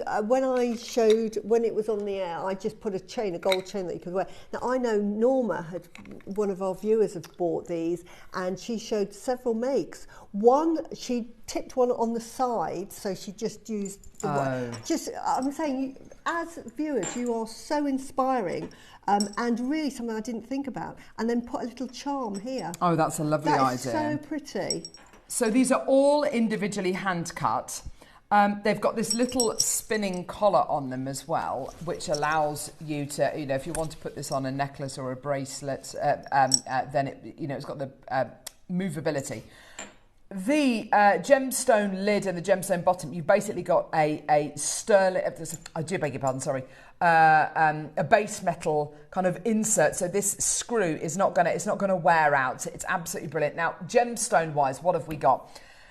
it was on the air, I just put a gold chain that you could wear. Now I know Norma one of our viewers had bought these, and she showed several makes. One, she tipped one on the side, so she just used the one. I'm saying, as viewers, you are so inspiring. And really something I didn't think about. And then put a little charm here. Oh, that's a lovely idea. That is so pretty. So these are all individually hand cut. They've got this little spinning collar on them as well, which allows you to, if you want to put this on a necklace or a bracelet, then it's got the movability. The gemstone lid and the gemstone bottom, you've basically got a sterling, I do beg your pardon, sorry, a base metal kind of insert. So this screw is not gonna wear out. It's absolutely brilliant. Now, gemstone wise, what have we got?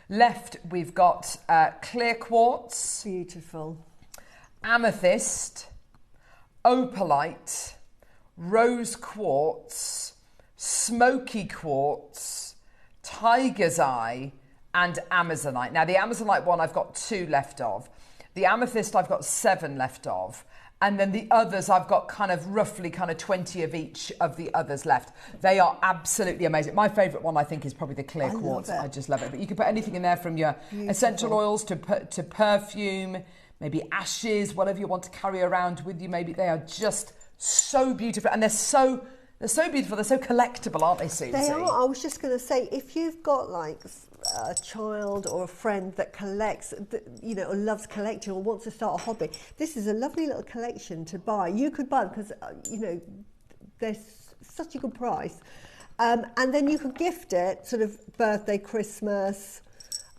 Left, we've got clear quartz. Beautiful. Amethyst, opalite, rose quartz, smoky quartz, tiger's eye, and amazonite. Now, the amazonite one I've got 2 left of. The amethyst I've got 7 left of. And then the others I've got roughly 20 of each of the others left. They are absolutely amazing. My favourite one, I think, is probably the clear quartz. I just love it. But you can put anything in there, from your essential oils to perfume, maybe ashes, whatever you want to carry around with you. Maybe they are just so beautiful, and they're so beautiful. They're so collectible, aren't they, Susie? They are. I was just going to say, if you've got a child or a friend that collects, or loves collecting or wants to start a hobby, this is a lovely little collection to buy. You could buy them because, they're such a good price. And then you could gift it, sort of birthday, Christmas,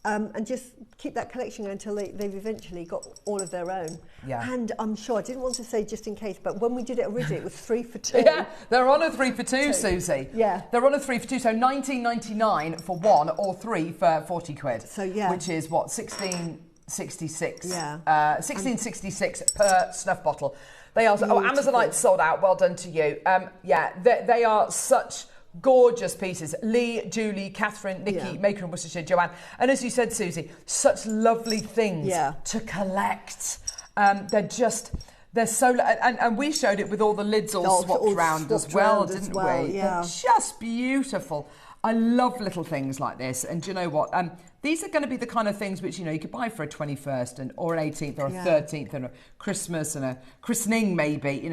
and just keep that collection going until they've eventually got all of their own. Yeah. And I'm sure, I didn't want to say just in case, but when we did it originally, it was 3 for 2. Yeah, they're on a 3 for 2, Susie. Yeah. They're on a 3 for 2, so $19.99 for 1, or 3 for 40 quid. So, yeah. Which is, what, $16.66? Yeah. $16.66 per snuff bottle. They are, Amazonite sold out. Well done to you. They are such gorgeous pieces. So Julie, Catherine, Nikki, Maker in Worcestershire, Joanne. And as you said, Susie, such lovely things to collect. They're so, and we showed it with all the lids all swapped round as well, didn't we? Yeah. They're just beautiful. I love little things like this. And do you know what? These are going to be the kind of things which, you could buy for a 21st or an 18th or a 13th and a Christmas and a christening maybe.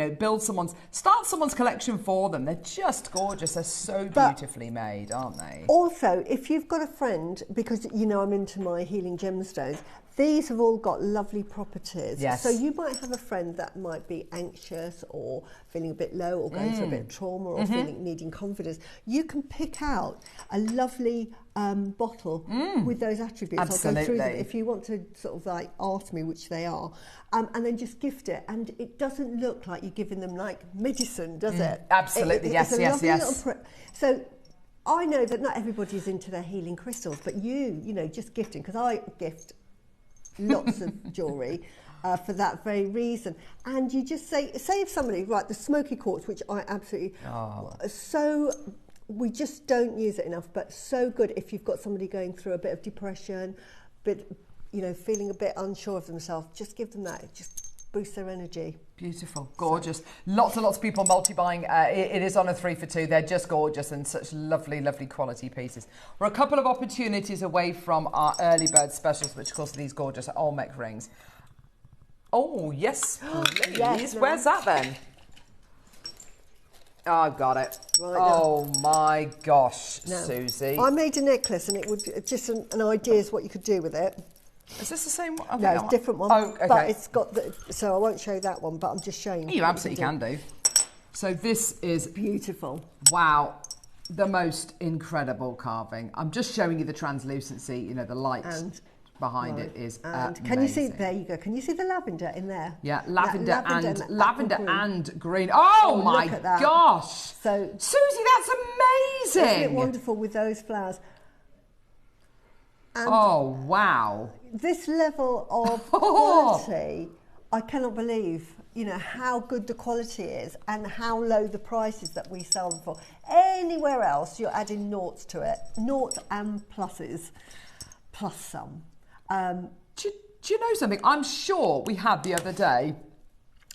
Start someone's collection for them. They're just gorgeous. They're so beautifully made, aren't they? Also, if you've got a friend, because I'm into my healing gemstones, these have all got lovely properties. Yes. So you might have a friend that might be anxious or feeling a bit low or going through a bit of trauma or needing confidence. You can pick out a lovely bottle with those attributes. Absolutely. I'll go through them if you want to sort of like ask me, which they are, and then just gift it. And it doesn't look like you're giving them like medicine, does it? Absolutely, yes. So I know that not everybody's into their healing crystals, but you know, just gifting, because I gift lots of jewellery for that very reason. And you just say if somebody, right, the smoky quartz, which I absolutely, we just don't use it enough, but so good if you've got somebody going through a bit of depression, you know, feeling a bit unsure of themselves, just give them that. It just boosts their energy. Beautiful, gorgeous. Lots and lots of people multi-buying. It is on a 3 for 2. They're just gorgeous and such lovely, lovely quality pieces. We're a couple of opportunities away from our early bird specials, which of course are these gorgeous Olmec rings. Oh, yes, please. Yes, where's that then? Oh, I've got it. Right, oh my gosh, Susie. I made a necklace and it would just an idea is what you could do with it. Is this the same one? No, it's a different one. Oh, okay. But it's got so I won't show you that one, but I'm just showing you. You absolutely can do. So this is beautiful. Wow. The most incredible carving. I'm just showing you the translucency, you know, the light behind it is amazing. Can you see, there you go, can you see the lavender in there? Yeah, lavender and green. Oh my gosh. So Susie, that's amazing. Isn't it wonderful with those flowers? And oh wow. This level of quality, I cannot believe, you know, how good the quality is and how low the prices that we sell them for. Anywhere else, you're adding noughts to it. Noughts and pluses, plus some. Do you know something? I'm sure we had the other day,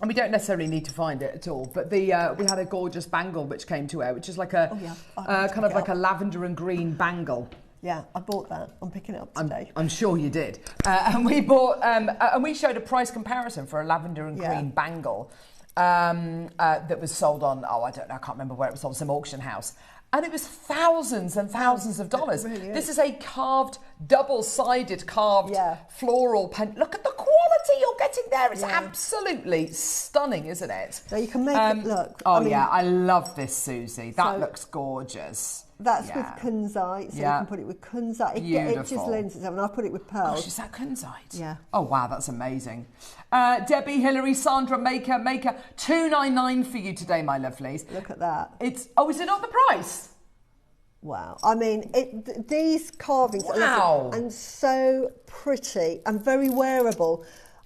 and we don't necessarily need to find it at all, but we had a gorgeous bangle which came to air, which is like a kind of like a lavender and green bangle. Yeah, I bought that. I'm picking it up today. I'm sure you did. And we bought, and we showed a price comparison for a lavender and green bangle that was sold on, I don't know, I can't remember where it was sold, some auction house. And it was thousands and thousands of dollars. Really this is a carved, double-sided carved floral pen. Look at the quality you're getting there. It's absolutely stunning, isn't it? So you can make it look. Oh, I love this, Susie. That looks gorgeous. That's with kunzite, so you can put it with kunzite. It just lends itself, and I put it with pearls. Gosh, is that kunzite? Yeah. Oh wow, that's amazing. Debbie, Hillary, Sandra, Maker, $2.99 for you today, my lovelies. Look at that. Is it not the price? Wow. I mean, these carvings are lovely and so pretty and very wearable.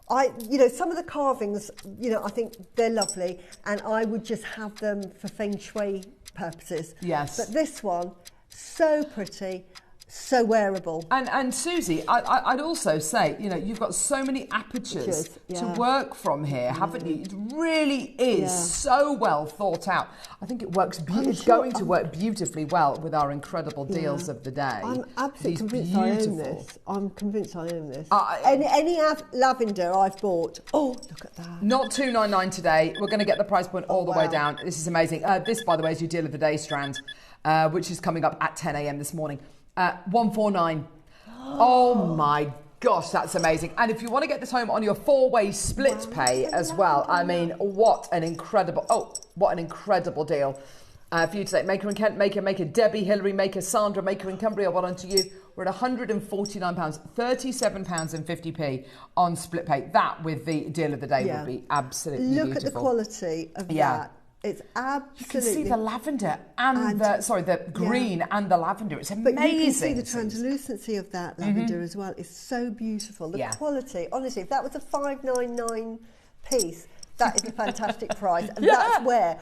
Some of the carvings, I think they're lovely, and I would just have them for feng shui purposes. Yes. But this one, so pretty, so wearable. And Susie, I'd also say, you've got so many apertures to work from here, haven't you? It really is so well thought out. I think it works. It's going to work beautifully well with our incredible deals of the day. I'm absolutely convinced I own this. I'm convinced I own this. Any lavender I've bought. Oh, look at that. Not $2.99 today. We're going to get the price point all the way down. This is amazing. This, by the way, is your deal of the day strand, which is coming up at 10 a.m. this morning. $149. Oh my gosh, that's amazing. And if you want to get this home on your 4-way split pay as well, I mean, what an incredible deal for you today. Maker and Kent, Maker, Debbie, Hillary, Maker, Sandra, Maker in Cumbria, well done to you. We're at £149, £37.50 on split pay. That with the deal of the day would be absolutely beautiful. Look at the quality of that. It's absolutely... You can see the lavender and the green and the lavender. It's amazing. But you can see the translucency of that lavender as well. It's so beautiful. The quality, honestly, if that was a $5.99 piece, that is a fantastic price. And that's where,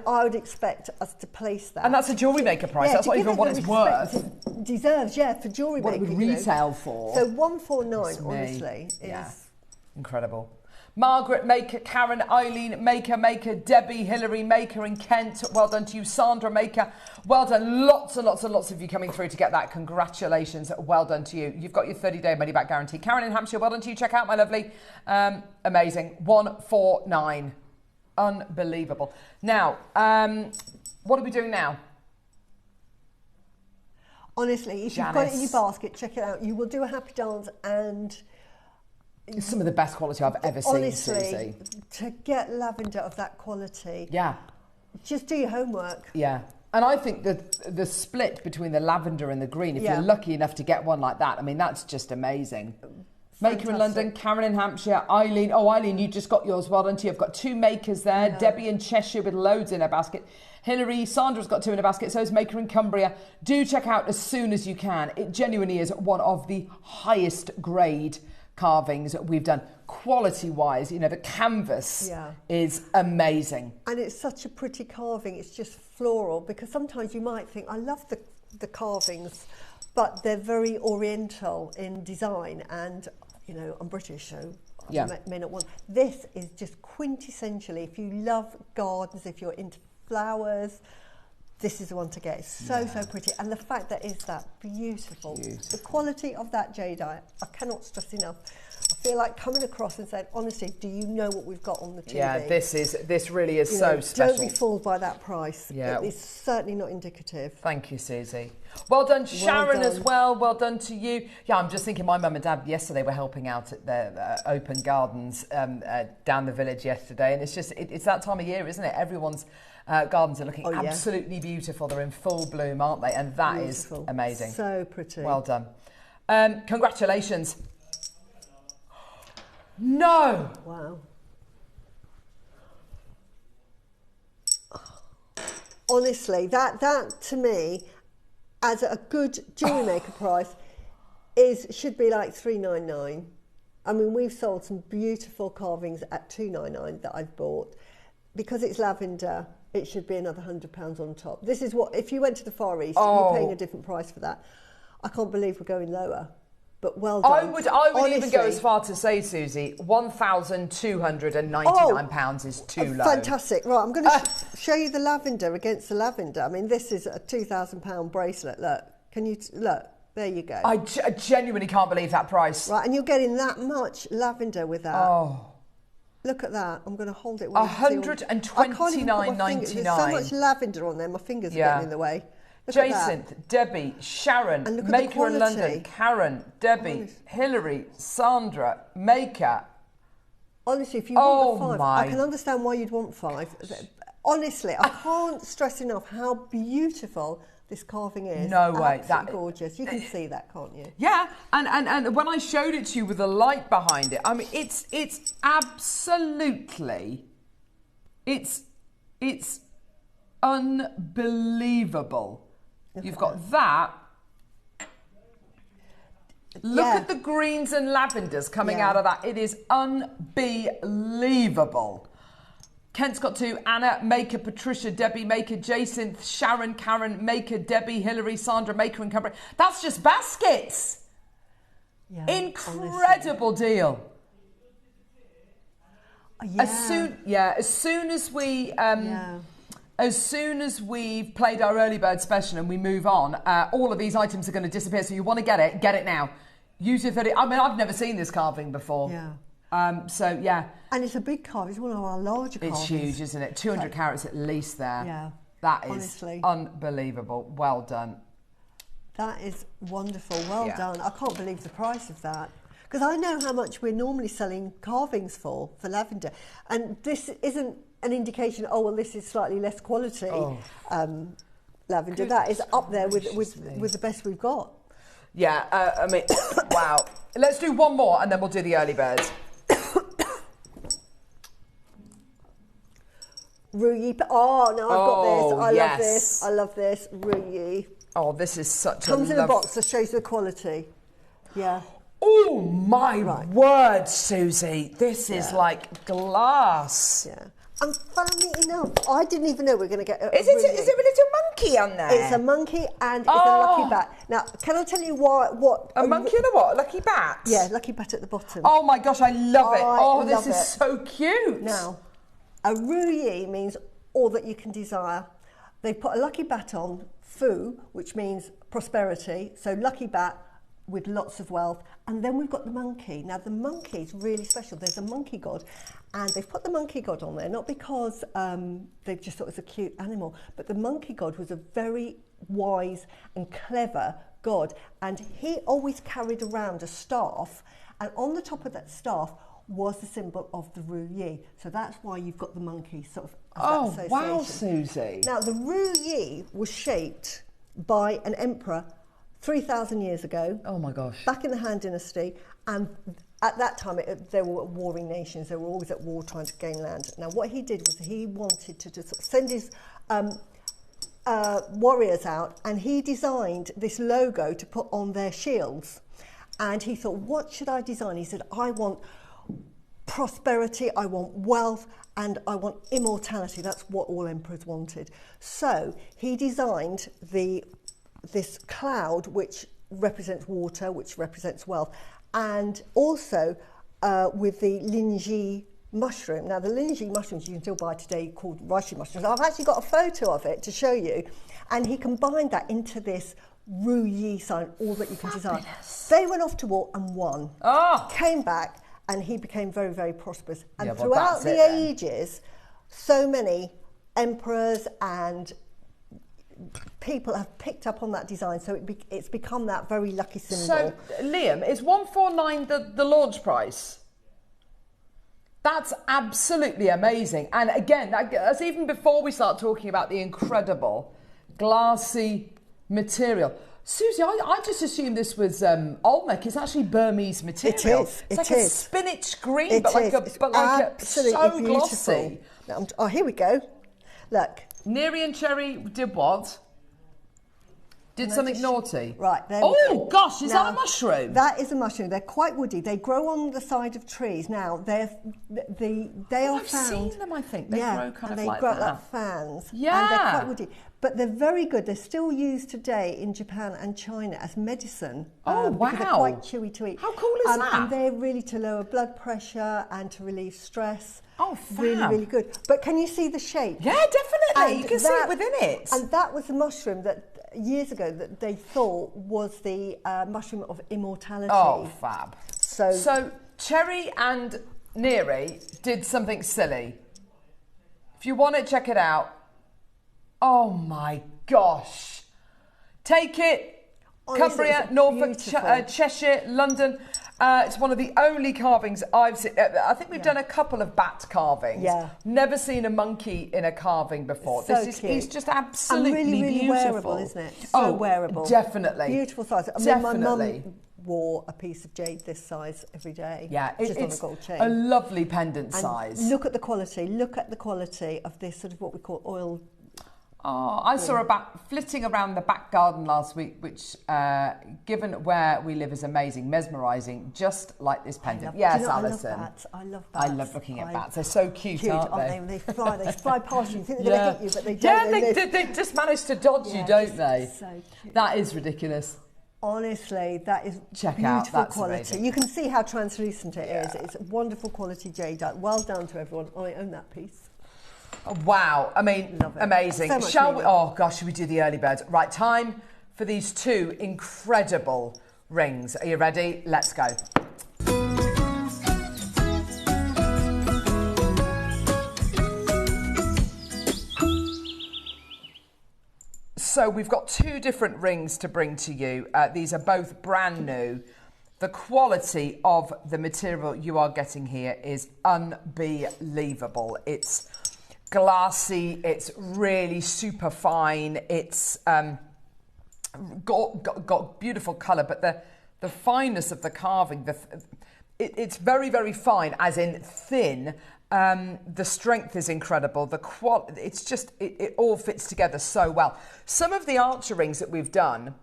I would expect us to place that. And that's a jewellery maker price. That's not even what it's worth. It deserves, for jewellery maker. What it would retail for. So $149, honestly, is... incredible. Margaret, Maker, Karen, Eileen, Maker, Debbie, Hillary, Maker in Kent. Well done to you. Sandra, Maker. Well done. Lots and lots and lots of you coming through to get that. Congratulations. Well done to you. You've got your 30-day money-back guarantee. Karen in Hampshire, well done to you. Check out, my lovely. Amazing. 149. Unbelievable. Now, what are we doing now? Honestly, if you've got it in your basket, check it out. You will do a happy dance and... It's some of the best quality I've ever seen, Susie. Honestly, to get lavender of that quality, just do your homework. Yeah, And I think that the split between the lavender and the green, if you're lucky enough to get one like that, I mean, that's just amazing. Maker in London, Karen in Hampshire, Eileen. Oh, Eileen, you just got yours. Well done to you. I've got 2 makers there. Yeah. Debbie in Cheshire with loads in her basket. Hilary, Sandra's got 2 in a basket. So is Maker in Cumbria. Do check out as soon as you can. It genuinely is one of the highest grade carvings we've done. Quality-wise, you know, the canvas is amazing. And it's such a pretty carving. It's just floral, because sometimes you might think, I love the carvings, but they're very oriental in design, and you know, I'm British, so I may not want. This is just quintessentially, if you love gardens, if you're into flowers, this is the one to get. It's so pretty, and the fact that it's that beautiful. The quality of that jadeite, I cannot stress enough. I feel like coming across and saying, honestly, do you know what we've got on the TV? Yeah, this really is so special. Don't be fooled by that price. Yeah. It's certainly not indicative. Thank you, Susie. Well done, Sharon, as well. Well done to you. Yeah, I'm just thinking, my mum and dad yesterday were helping out at their open gardens down the village yesterday, and it's just, it's that time of year, isn't it? Everyone's gardens are looking absolutely beautiful. They're in full bloom, aren't they? And that is amazing. So pretty. Well done. Congratulations. No. Wow. Honestly, that to me, as a good jewellery maker price, should be like $399. I mean, we've sold some beautiful carvings at $299 that I've bought. Because it's lavender, it should be another £100 on top. This is what, if you went to the Far East, you're paying a different price for that. I can't believe we're going lower. But well done. I would honestly, even go as far to say, Susie, £1,299 is too low. Fantastic. Right, I'm going to show you the lavender against the lavender. I mean, this is a £2,000 bracelet. Look, can you look? There you go. I genuinely can't believe that price. Right, and you're getting that much lavender with that. Oh. Look at that. I'm going to hold it. £129.99. There's so much lavender on there. My fingers are getting in the way. Jacinth, Debbie, Sharon, Maker in London, Karen, Debbie, Hilary, Sandra, Maker. Honestly, if you want the 5, I can understand why you'd want 5. Honestly, I can't stress enough how beautiful this carving is. No way. Absolutely gorgeous. You can see that, can't you? Yeah, and when I showed it to you with the light behind it, I mean, it's absolutely, it's unbelievable. You've got that. Look at the greens and lavenders coming out of that. It is unbelievable. Kent's got 2. Anna, Maker, Patricia, Debbie, Maker, Jacinth, Sharon, Karen, Maker, Debbie, Hilary, Sandra, Maker and Cumbria. That's just baskets. Yeah, incredible deal. Yeah. As soon as we've played our early bird special and we move on, all of these items are going to disappear. So you want to get it now. Use your 30. I mean, I've never seen this carving before. Yeah. So yeah. And it's a big carve. It's one of our larger carvings. It's huge, isn't it? 200 carats at least there. Yeah. That is unbelievable. Well done. That is wonderful. Well done. I can't believe the price of that. Because I know how much we're normally selling carvings for lavender. And this isn't an indication, oh, well, this is slightly less quality lavender. That is up there with the best we've got. Yeah, I mean, wow. Let's do one more and then we'll do the early birds. Ruyi. Oh, no, I've got this. I love this. I love this. Ruyi. Oh, this is such Comes in a box that shows the quality. Yeah. Oh, my word, Susie. This is like glass. Yeah. And funny enough, I didn't even know we were going to get Is it a little monkey on there? It's a monkey and it's a lucky bat. Now, can I tell you what? A monkey and a what? A lucky bat? Yeah, lucky bat at the bottom. Oh, my gosh, I love it. This is so cute. Now, a ruyi means all that you can desire. They put a lucky bat on, fu, which means prosperity. So lucky bat with lots of wealth. And then we've got the monkey. Now, the monkey is really special. There's a monkey god. And they've put the monkey god on there, not because they've just thought it was a cute animal, but the monkey god was a very wise and clever god. And he always carried around a staff. And on the top of that staff was the symbol of the Ru Yi. So that's why you've got the monkey sort of as Oh, that wow, association. Susie. Now, the Ru Yi was shaped by an emperor 3,000 years ago. Oh, my gosh. Back in the Han Dynasty. And at that time, they were warring nations. They were always at war trying to gain land. Now, what he did was he wanted to just send his warriors out, and he designed this logo to put on their shields. And he thought, what should I design? He said, I want prosperity, I want wealth, and I want immortality. That's what all emperors wanted. So he designed this cloud, which represents water, which represents wealth, and also with the Linji mushroom. Now, the Linji mushrooms you can still buy today called reishi mushrooms. I've actually got a photo of it to show you. And he combined that into this Ru Yi sign, all that you can design. They went off to war and won. Came back, and he became very, very prosperous. And throughout the ages, so many emperors and people have picked up on that design, so it's become that very lucky symbol. So, Liam, is 149 the launch price? That's absolutely amazing. And again, that's even before we start talking about the incredible glassy material. Susie, I just assumed this was Olmec. It's actually Burmese material. It is. It's like a spinach green, but like so glossy. Oh, here we go. Look. Neri and Cherry did what? Did something naughty. Right, there we go. Oh gosh, is that a mushroom? That is a mushroom. They're quite woody. They grow on the side of trees. Now, they are I've found... seen them, I think. They grow kind of they like grow that. like fans. Yeah. And they're quite woody. But they're very good. They're still used today in Japan and China as medicine. Oh, wow. Because they're quite chewy to eat. How cool is that? And they're really to lower blood pressure and to relieve stress. Oh, fab. Really, really good. But can you see the shape? Yeah, definitely. And you can see it within it. And that was the mushroom that years ago that they thought was the mushroom of immortality. Oh, fab. So Cherry and Neri did something silly. If you want it, check it out. Oh my gosh. Take it. Honestly, Cumbria, it's Norfolk, Cheshire, London. It's one of the only carvings I've seen. I think we've done a couple of bat carvings. Yeah. Never seen a monkey in a carving before. So This is cute. it's just absolutely and really, really beautiful. wearable, isn't it? So wearable. Definitely. Beautiful size. I mean, my mum wore a piece of jade this size every day. Yeah, just it's on a gold chain. a lovely pendant And size. look at the quality. Look at the quality of this sort of what we call oil. Oh, I saw a bat flitting around the back garden last week, which, given where we live, is amazing, mesmerising, just like this pendant. Yes, Alison. I love bats. I love looking at bats. They're so cute, aren't they? They fly past you. You think they're going to hit you, but they don't. Yeah, they just manage to dodge you, don't they? So cute. That is ridiculous. Honestly, that is Check beautiful out, that's quality. amazing. You can see how translucent it is. It's wonderful quality jade. Well done to everyone. I own that piece. Oh, wow. I mean, amazing. So much Shall we? meaning. Oh, gosh, should we do the early birds? Right, time for these two incredible rings. Are you ready? Let's go. So we've got two different rings to bring to you. These are both brand new. The quality of the material you are getting here is unbelievable. It's glassy, it's really super fine, it's got beautiful colour, but the fineness of the carving, it's very, very fine, as in thin. The strength is incredible. It's just, it all fits together so well. Some of the archer rings that we've done,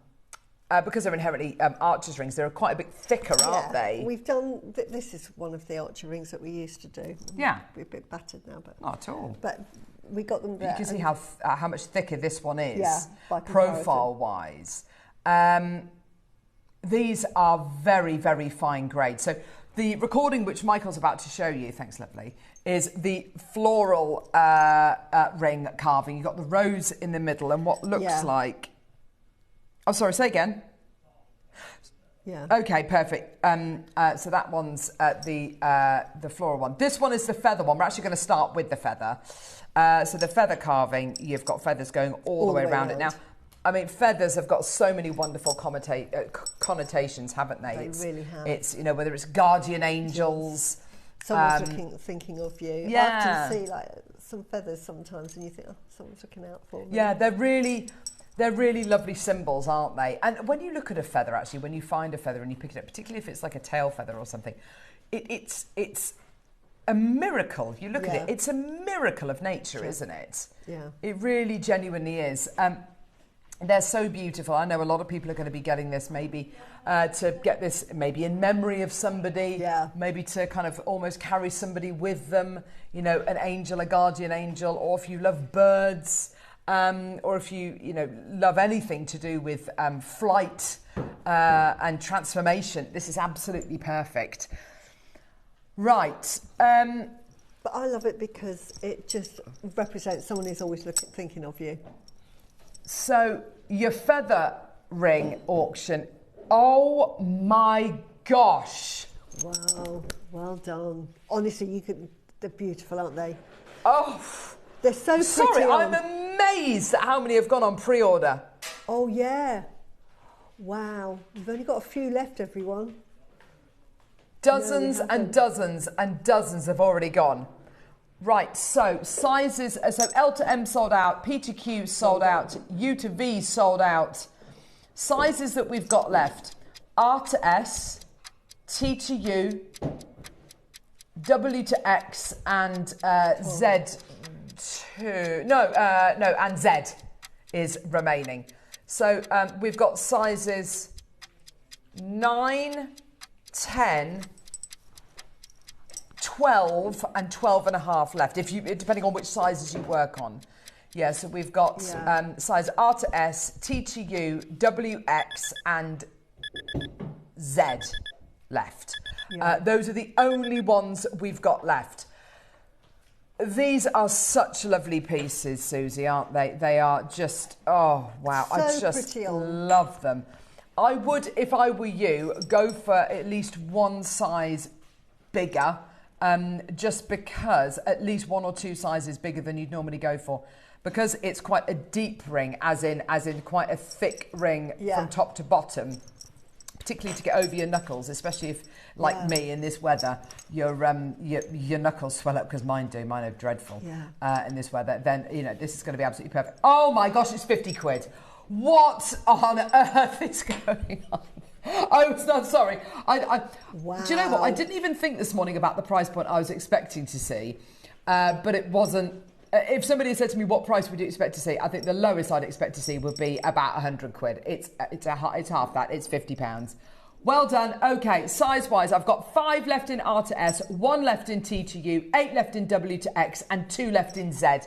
because they're inherently archer's rings, they're quite a bit thicker, aren't they? We've done, this is one of the archer rings that we used to do. Yeah. We're a bit battered now, but... Not at all. But we got them there. You can see how much thicker this one is, by comparison. profile-wise. These are very, very fine grade. So the recording which Michael's about to show you, thanks lovely, is the floral ring carving. You've got the rose in the middle and what looks like... Oh, sorry, say again. Yeah. Okay, perfect. So that one's the floral one. This one is the feather one. We're actually going to start with the feather. So the feather carving, you've got feathers going all the way around it. Now, I mean, feathers have got so many wonderful connotations, haven't they? They really have. It's, you know, whether it's guardian angels, Someone's thinking of you. Yeah. I can see like some feathers sometimes, and you think, oh, someone's looking out for me. Yeah, they're really lovely symbols, aren't they? And when you look at a feather, actually, when you find a feather and you pick it up, particularly if it's like a tail feather or something, it's a miracle. You look at it, it's a miracle of nature, isn't it? Yeah. It really genuinely is. They're so beautiful. I know a lot of people are going to be getting this maybe to get this maybe in memory of somebody, maybe to kind of almost carry somebody with them, you know, an angel, a guardian angel, or if you love birds, or if you love anything to do with flight and transformation, this is absolutely perfect. Right. But I love it because it just represents someone who's always thinking of you. So your feather ring auction, oh my gosh. Wow, well done. Honestly, they're beautiful, aren't they? Oh. They're so pretty. Sorry, I'm amazed at how many have gone on pre-order. Oh yeah. Wow. We've only got a few left, everyone. Dozens and dozens and dozens have already gone. Right, so sizes, so L to M sold out, P to Q sold out, U to V sold out. Sizes that we've got left, R to S, T to U, W to X, and Z to, and Z is remaining. So we've got sizes 9, 10, 12 and 12 and a half left, depending on which sizes you work on. Yeah, so we've got size R to S, T to U, WX and Z left. Those are the only ones we've got left. These are such lovely pieces, Susie, aren't they? They are just, oh, wow. So I just love them. I would, if I were you, go for at least one size bigger, just because at least one or two sizes bigger than you'd normally go for, because it's quite a deep ring, as in quite a thick ring from top to bottom, particularly to get over your knuckles, especially if, like me, in this weather, your knuckles swell up, because mine do. Mine are dreadful in this weather. Then, this is going to be absolutely perfect. Oh my gosh, it's 50 quid. What on earth is going on? Oh, no, sorry. Wow. Do you know what? I didn't even think this morning about the price point I was expecting to see, but it wasn't. If somebody said to me, what price would you expect to see? I think the lowest I'd expect to see would be about 100 quid. It's half that. It's £50. Well done. Okay, size-wise, I've got 5 left in R to S, 1 left in T to U, 8 left in W to X, and 2 left in Z.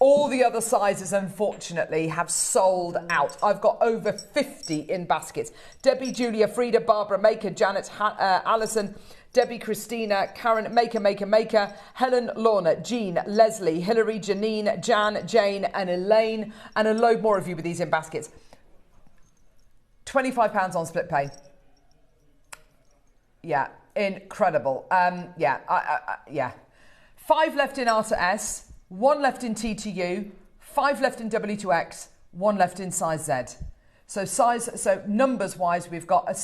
All the other sizes, unfortunately, have sold out. I've got over 50 in baskets. Debbie, Julia, Frida, Barbara, Maker, Janet, Alison, Debbie, Christina, Karen, Maker, Helen, Lorna, Jean, Leslie, Hilary, Janine, Jan, Jane, and Elaine, and a load more of you with these in baskets. £25 on split pay. Yeah, incredible. 5 left in R to S. 1 left in T to U, 5 left in W to X, 1 left in size Z. So numbers wise, we've got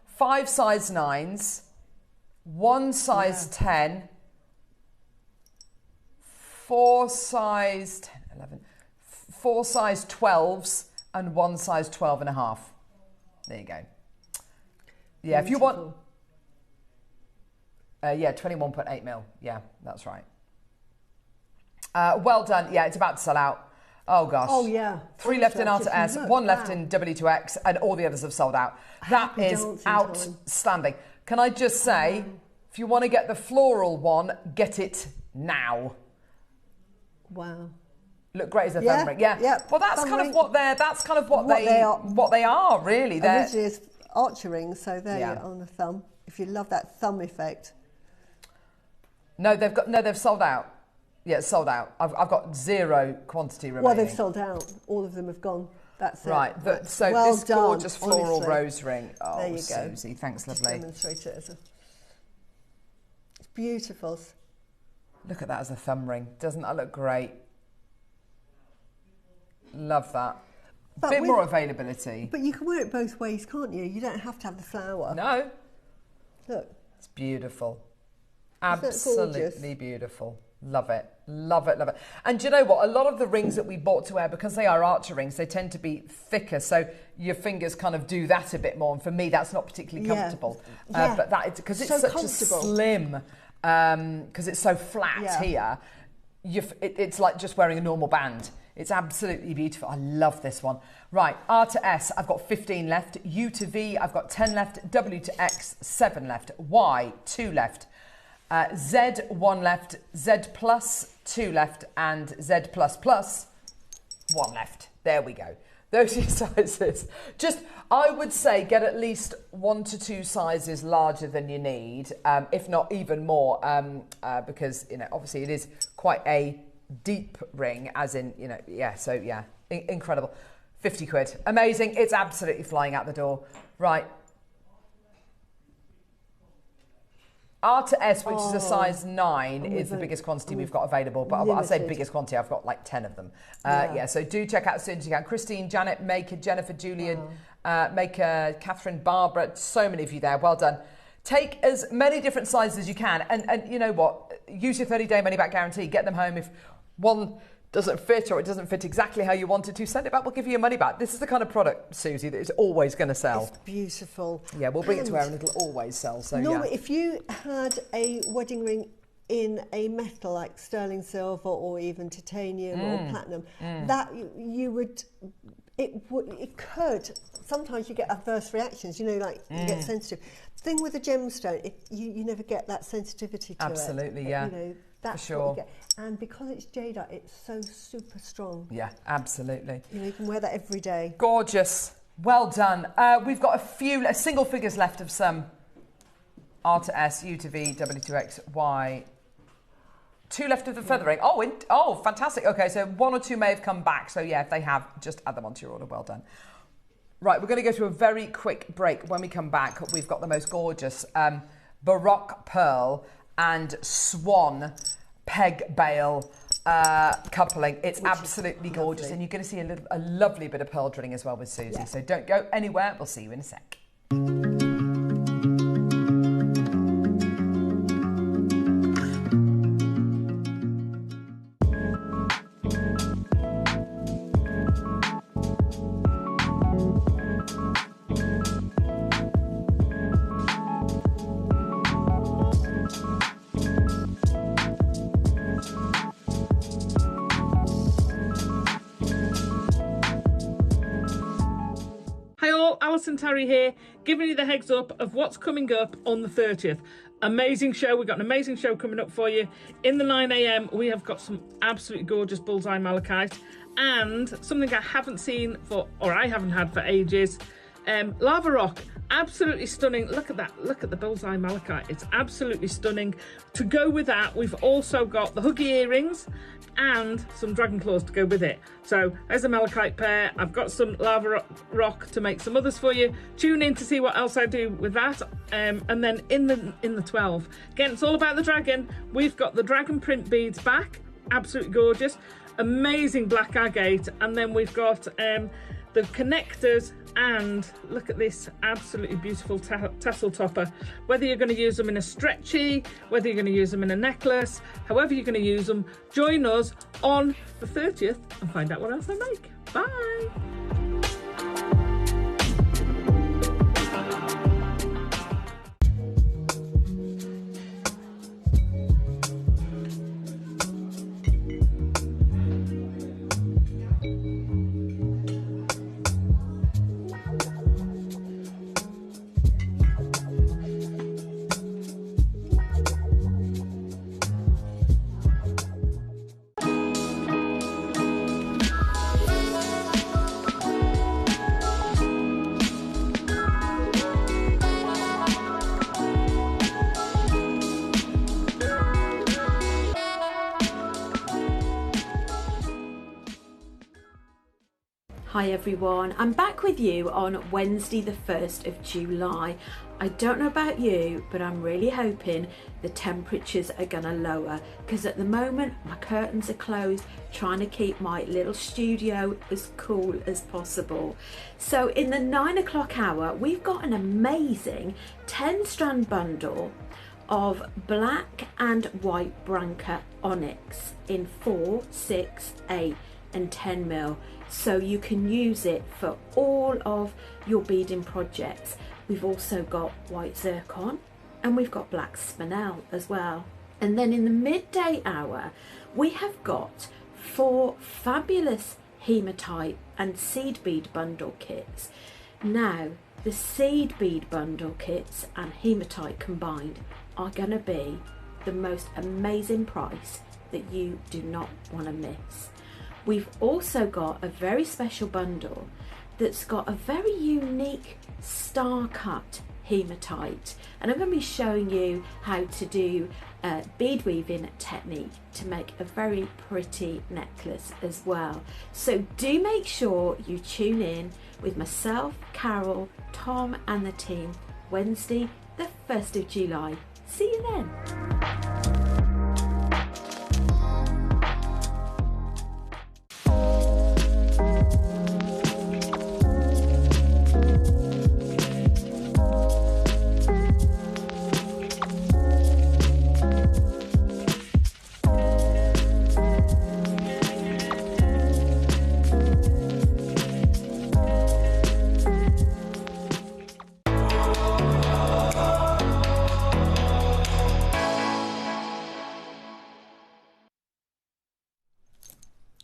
5 size 9s, 1 size 10, 4 size 10, 11, 4 size 12s, and 1 size 12 and a half. There you go. Yeah, if you want, 21.8 mil. Yeah, that's right. Well done. Yeah, it's about to sell out. Oh, gosh. Oh, yeah. 3 left in R to S, 1 left in W to X, and all the others have sold out. That is outstanding. Can I just say, if you want to get the floral one, get it now. Wow. Look great as a thumb ring. Yeah. Well, that's kind of what they are, really. Originally it's archer rings, so they're on the thumb. If you love that thumb effect. No, they've sold out. Yeah, it's sold out. I've got 0 quantity remaining. Well, they've sold out. All of them have gone. That's it. Right. So well this done, gorgeous floral honestly. rose ring. Oh, there you go. Susie, thanks, Just lovely. demonstrate it as it's beautiful. Look at that as a thumb ring. Doesn't that look great? Love that. A bit more availability. But you can wear it both ways, can't you? You don't have to have the flower. No. Look. It's beautiful. Absolutely beautiful. Love it. Love it, love it. And do you know what? A lot of the rings that we bought to wear, because they are archer rings, they tend to be thicker, so your fingers kind of do that a bit more. And for me, that's not particularly comfortable. But that, because it's such a slim, because it's so flat here, it's like just wearing a normal band. It's absolutely beautiful. I love this one. Right, R to S, I've got 15 left. U to V, I've got 10 left. W to X, 7 left. Y, 2 left. Z, 1 left. Z plus, 2 left. And Z plus plus, 1 left. There we go. Those are your sizes. Just, I would say, get at least 1 to 2 sizes larger than you need, if not even more, because, you know, obviously it is quite a deep ring, as in, you know, incredible. 50 quid. Amazing. It's absolutely flying out the door. Right. R to S, which is a size 9, is the biggest quantity we've got available. But I say biggest quantity, I've got like 10 of them. So do check out as soon as you can. Christine, Janet, Maker, Jennifer, Julian, Maker, Catherine, Barbara, so many of you there. Well done. Take as many different sizes as you can. And you know what? Use your 30-day money-back guarantee. Get them home. If one doesn't fit or it doesn't fit exactly how you want it to, send it back. We'll give you your money back. This is the kind of product, Susie, that is always going to sell. It's beautiful. Yeah, we'll bring it to her and it'll always sell. So normally, if you had a wedding ring in a metal like sterling silver or even titanium or platinum, that you would, it could. Sometimes you get adverse reactions. You know, like you get sensitive. Thing with a gemstone, you never get that sensitivity to it. Absolutely, yeah. You know, that's for sure. what you get. And because it's jadeite, it's so super strong. Yeah, absolutely. You know, you can wear that every day. Gorgeous. Well done. We've got a single figures left of some R to S, U to V, W to X, Y. 2 left of the feathering. Oh, fantastic. Okay, so 1 or 2 may have come back. So yeah, if they have, just add them onto your order. Well done. Right, we're going to go to a very quick break. When we come back, we've got the most gorgeous Baroque pearl and swan peg bail coupling. It's absolutely gorgeous. Lovely. And you're going to see a lovely bit of pearl drilling as well with Susie. Yeah. So don't go anywhere. We'll see you in a sec. Alison Terry here, giving you the heads up of what's coming up on the 30th. Amazing show. We've got an amazing show coming up for you. In the 9 a.m, we have got some absolutely gorgeous bullseye malachite and something I haven't seen I haven't had for ages. Lava rock. Absolutely stunning. Look at that. Look at the bullseye malachite. It's absolutely stunning. To go with that, we've also got the huggy earrings and some dragon claws to go with it. So there's a malachite pair. I've got some lava rock to make some others for you. Tune in to see what else I do with that. And then in the 12, again, it's all about the dragon. We've got the dragon print beads back. Absolutely gorgeous. Amazing black agate. And then we've got the connectors, and look at this absolutely beautiful tassel topper. Whether you're going to use them in a stretchy, whether you're going to use them in a necklace, however you're going to use them, join us on the 30th and find out what else I make. Bye. Hi everyone, I'm back with you on Wednesday the 1st of July. I don't know about you, but I'm really hoping the temperatures are gonna lower, because at the moment my curtains are closed, trying to keep my little studio as cool as possible. So in the 9 o'clock hour, we've got an amazing 10 strand bundle of black and white Branca onyx in 4, 6, 8 and 10 mil, so you can use it for all of your beading projects. We've also got white zircon and we've got black spinel as well. And then in the midday hour we have got 4 fabulous hematite and seed bead bundle kits. Now the seed bead bundle kits and hematite combined are going to be the most amazing price that you do not want to miss. We've also got a very special bundle that's got a very unique star cut hematite, and I'm going to be showing you how to do bead weaving technique to make a very pretty necklace as well. So do make sure you tune in with myself, Carol, Tom and the team Wednesday the 1st of July. See you then.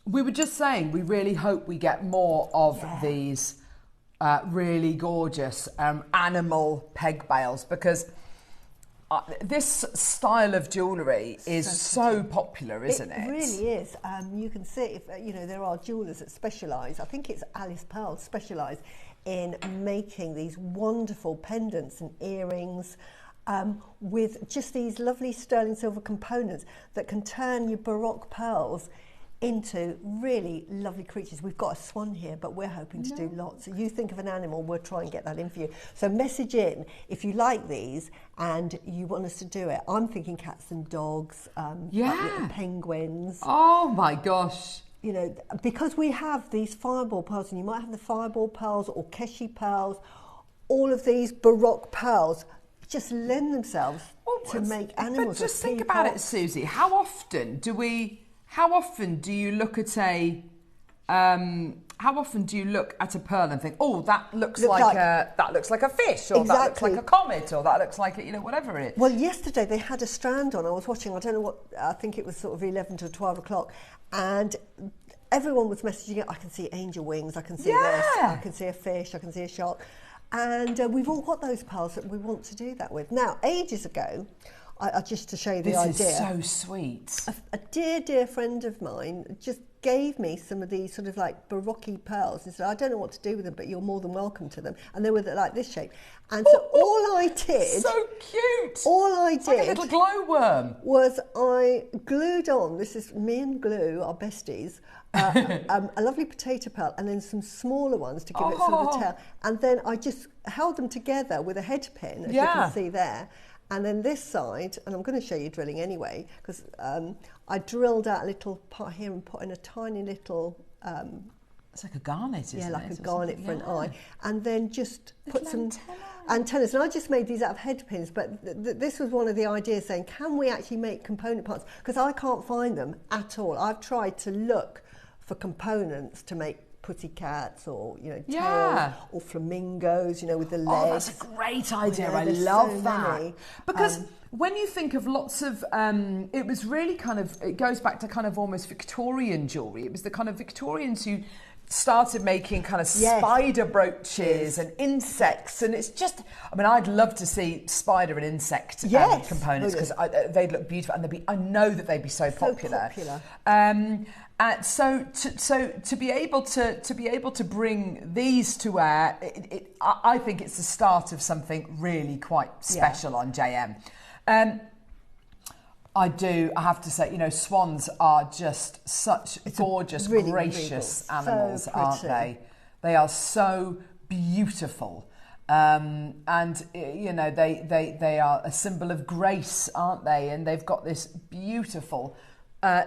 We were just saying, we really hope we get more of these really gorgeous animal peg bales, because this style of jewellery is so popular, isn't it? It really is. You can see, if there are jewellers that specialise. I think it's Alice Pearl specialise in making these wonderful pendants and earrings with just these lovely sterling silver components that can turn your Baroque pearls into really lovely creatures. We've got a swan here, but we're hoping to do lots. So you think of an animal, we'll try and get that in for you. So message in if you like these and you want us to do it. I'm thinking cats and dogs, like little penguins. Oh my gosh. Because we have these fireball pearls, and you might have the fireball pearls or Keshi pearls, all of these Baroque pearls just lend themselves to make animals. But just think about it, Susie. How often do you look at a pearl and think, oh, that looks like a fish, or that looks like a comet, or that looks like whatever it is. Well, yesterday they had a strand on. I was watching. I don't know what. I think it was sort of 11 to 12 o'clock, and everyone was messaging it. I can see angel wings. I can see this. I can see a fish. I can see a shark, and we've all got those pearls that we want to do that with. Now, ages ago, just to show you the idea. This is so sweet. A dear friend of mine just gave me some of these sort of like Baroque pearls and said, I don't know what to do with them, but you're more than welcome to them. And they were like this shape. And so all I did... So cute! All I did... like a little glowworm. ...was I glued on, this is me and glue, our besties, a lovely potato pearl and then some smaller ones to give it sort of a tail. And then I just held them together with a head pin, as you can see there. And then this side, and I'm going to show you drilling anyway, because I drilled out a little part here and put in a tiny little... it's like a garnet, isn't it? Yeah, like a garnet for an eye. And then just put some antennas. And I just made these out of head pins, but this was one of the ideas, saying, can we actually make component parts? Because I can't find them at all. I've tried to look for components to make pussycats or tails or flamingos, with the legs. Oh, that's a great idea. I love that. Because when you think of lots of, it was really it goes back to kind of almost Victorian jewellery. It was the kind of Victorians who started making kind of spider brooches and insects, and it's just, I'd love to see spider and insect components, because they'd look beautiful, and I know that they'd be so popular. So to be able to bring these to air, I think it's the start of something really quite special on JM. I have to say, swans are just such gorgeous, really gracious animals, aren't they? They are so beautiful. And they are a symbol of grace, aren't they? And they've got this beautiful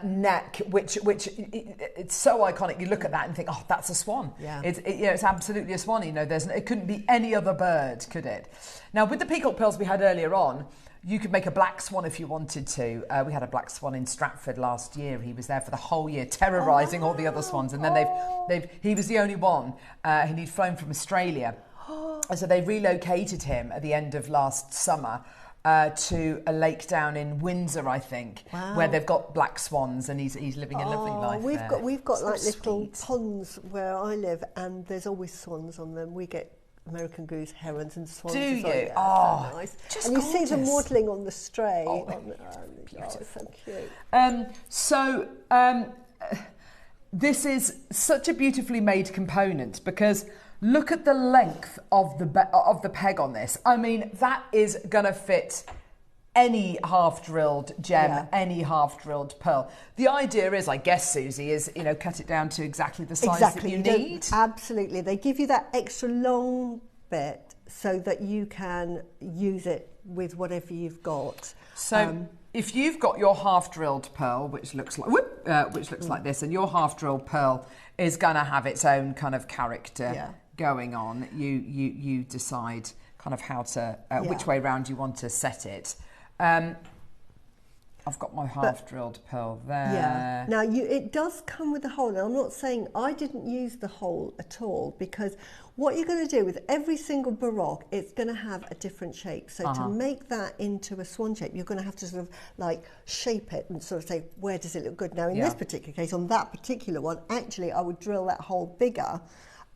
neck, which it's so iconic. You look at that and think, oh, that's a swan. Yeah. It's absolutely a swan. You know, it couldn't be any other bird, could it? Now, with the peacock pearls we had earlier on, you could make a black swan if you wanted to. We had a black swan in Stratford last year. He was there for the whole year, terrorising all the other swans. And then he was the only one, and he'd flown from Australia. So they relocated him at the end of last summer to a lake down in Windsor, I think, where they've got black swans, and he's living a lovely life there. We've got So like little sweet. ponds where I live, and there's always swans on them. We get American goose, herons, and swans. Do as well. you? Yeah, Oh, so nice. just and you see them gorgeous. waddling on the stray. Oh, It's so cute. This is such a beautifully made component, because look at the length of the peg on this. I mean, that is gonna fit any half-drilled gem, any half-drilled pearl. The idea is, I guess, Susie, is, you know, cut it down to exactly the size that you need. Absolutely. They give you that extra long bit so that you can use it with whatever you've got. So if you've got your half-drilled pearl, which looks like like this, and your half-drilled pearl is going to have its own kind of character going on, you decide kind of how to which way round you want to set it. I've got my half-drilled pearl there. Yeah. Now, it does come with a hole. Now, I'm not saying I didn't use the hole at all, because what you're going to do with every single baroque, it's going to have a different shape. So to make that into a swan shape, you're going to have to sort of like shape it and sort of say, where does it look good? Now, in this particular case, on that particular one, actually, I would drill that hole bigger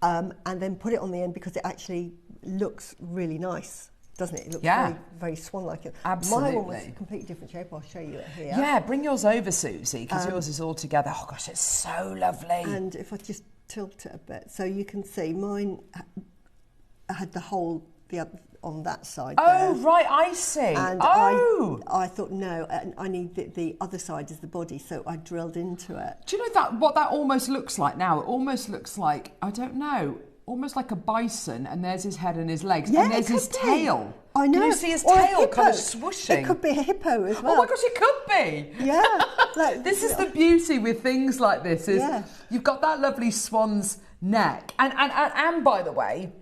and then put it on the end, because it actually looks really nice. Doesn't it? It looks very, very swan-like. Absolutely. My one was a completely different shape. I'll show you it here. Yeah, bring yours over, Susie, because yours is all together. Oh gosh, it's so lovely. And if I just tilt it a bit, so you can see mine had the hole on that side. Oh, there. right, I see. And I thought, no, I need the other side is the body, so I drilled into it. Do you know what that almost looks like now? It almost looks like, I don't know, almost like a bison, and there's his head and his legs, and there's his tail. I know. Can you see his Or a tail hippo. kind of swooshing? It could be a hippo as well. Oh my gosh, it could be. Yeah. Like, this is the beauty with things like this, is you've got that lovely swan's neck. And by the way,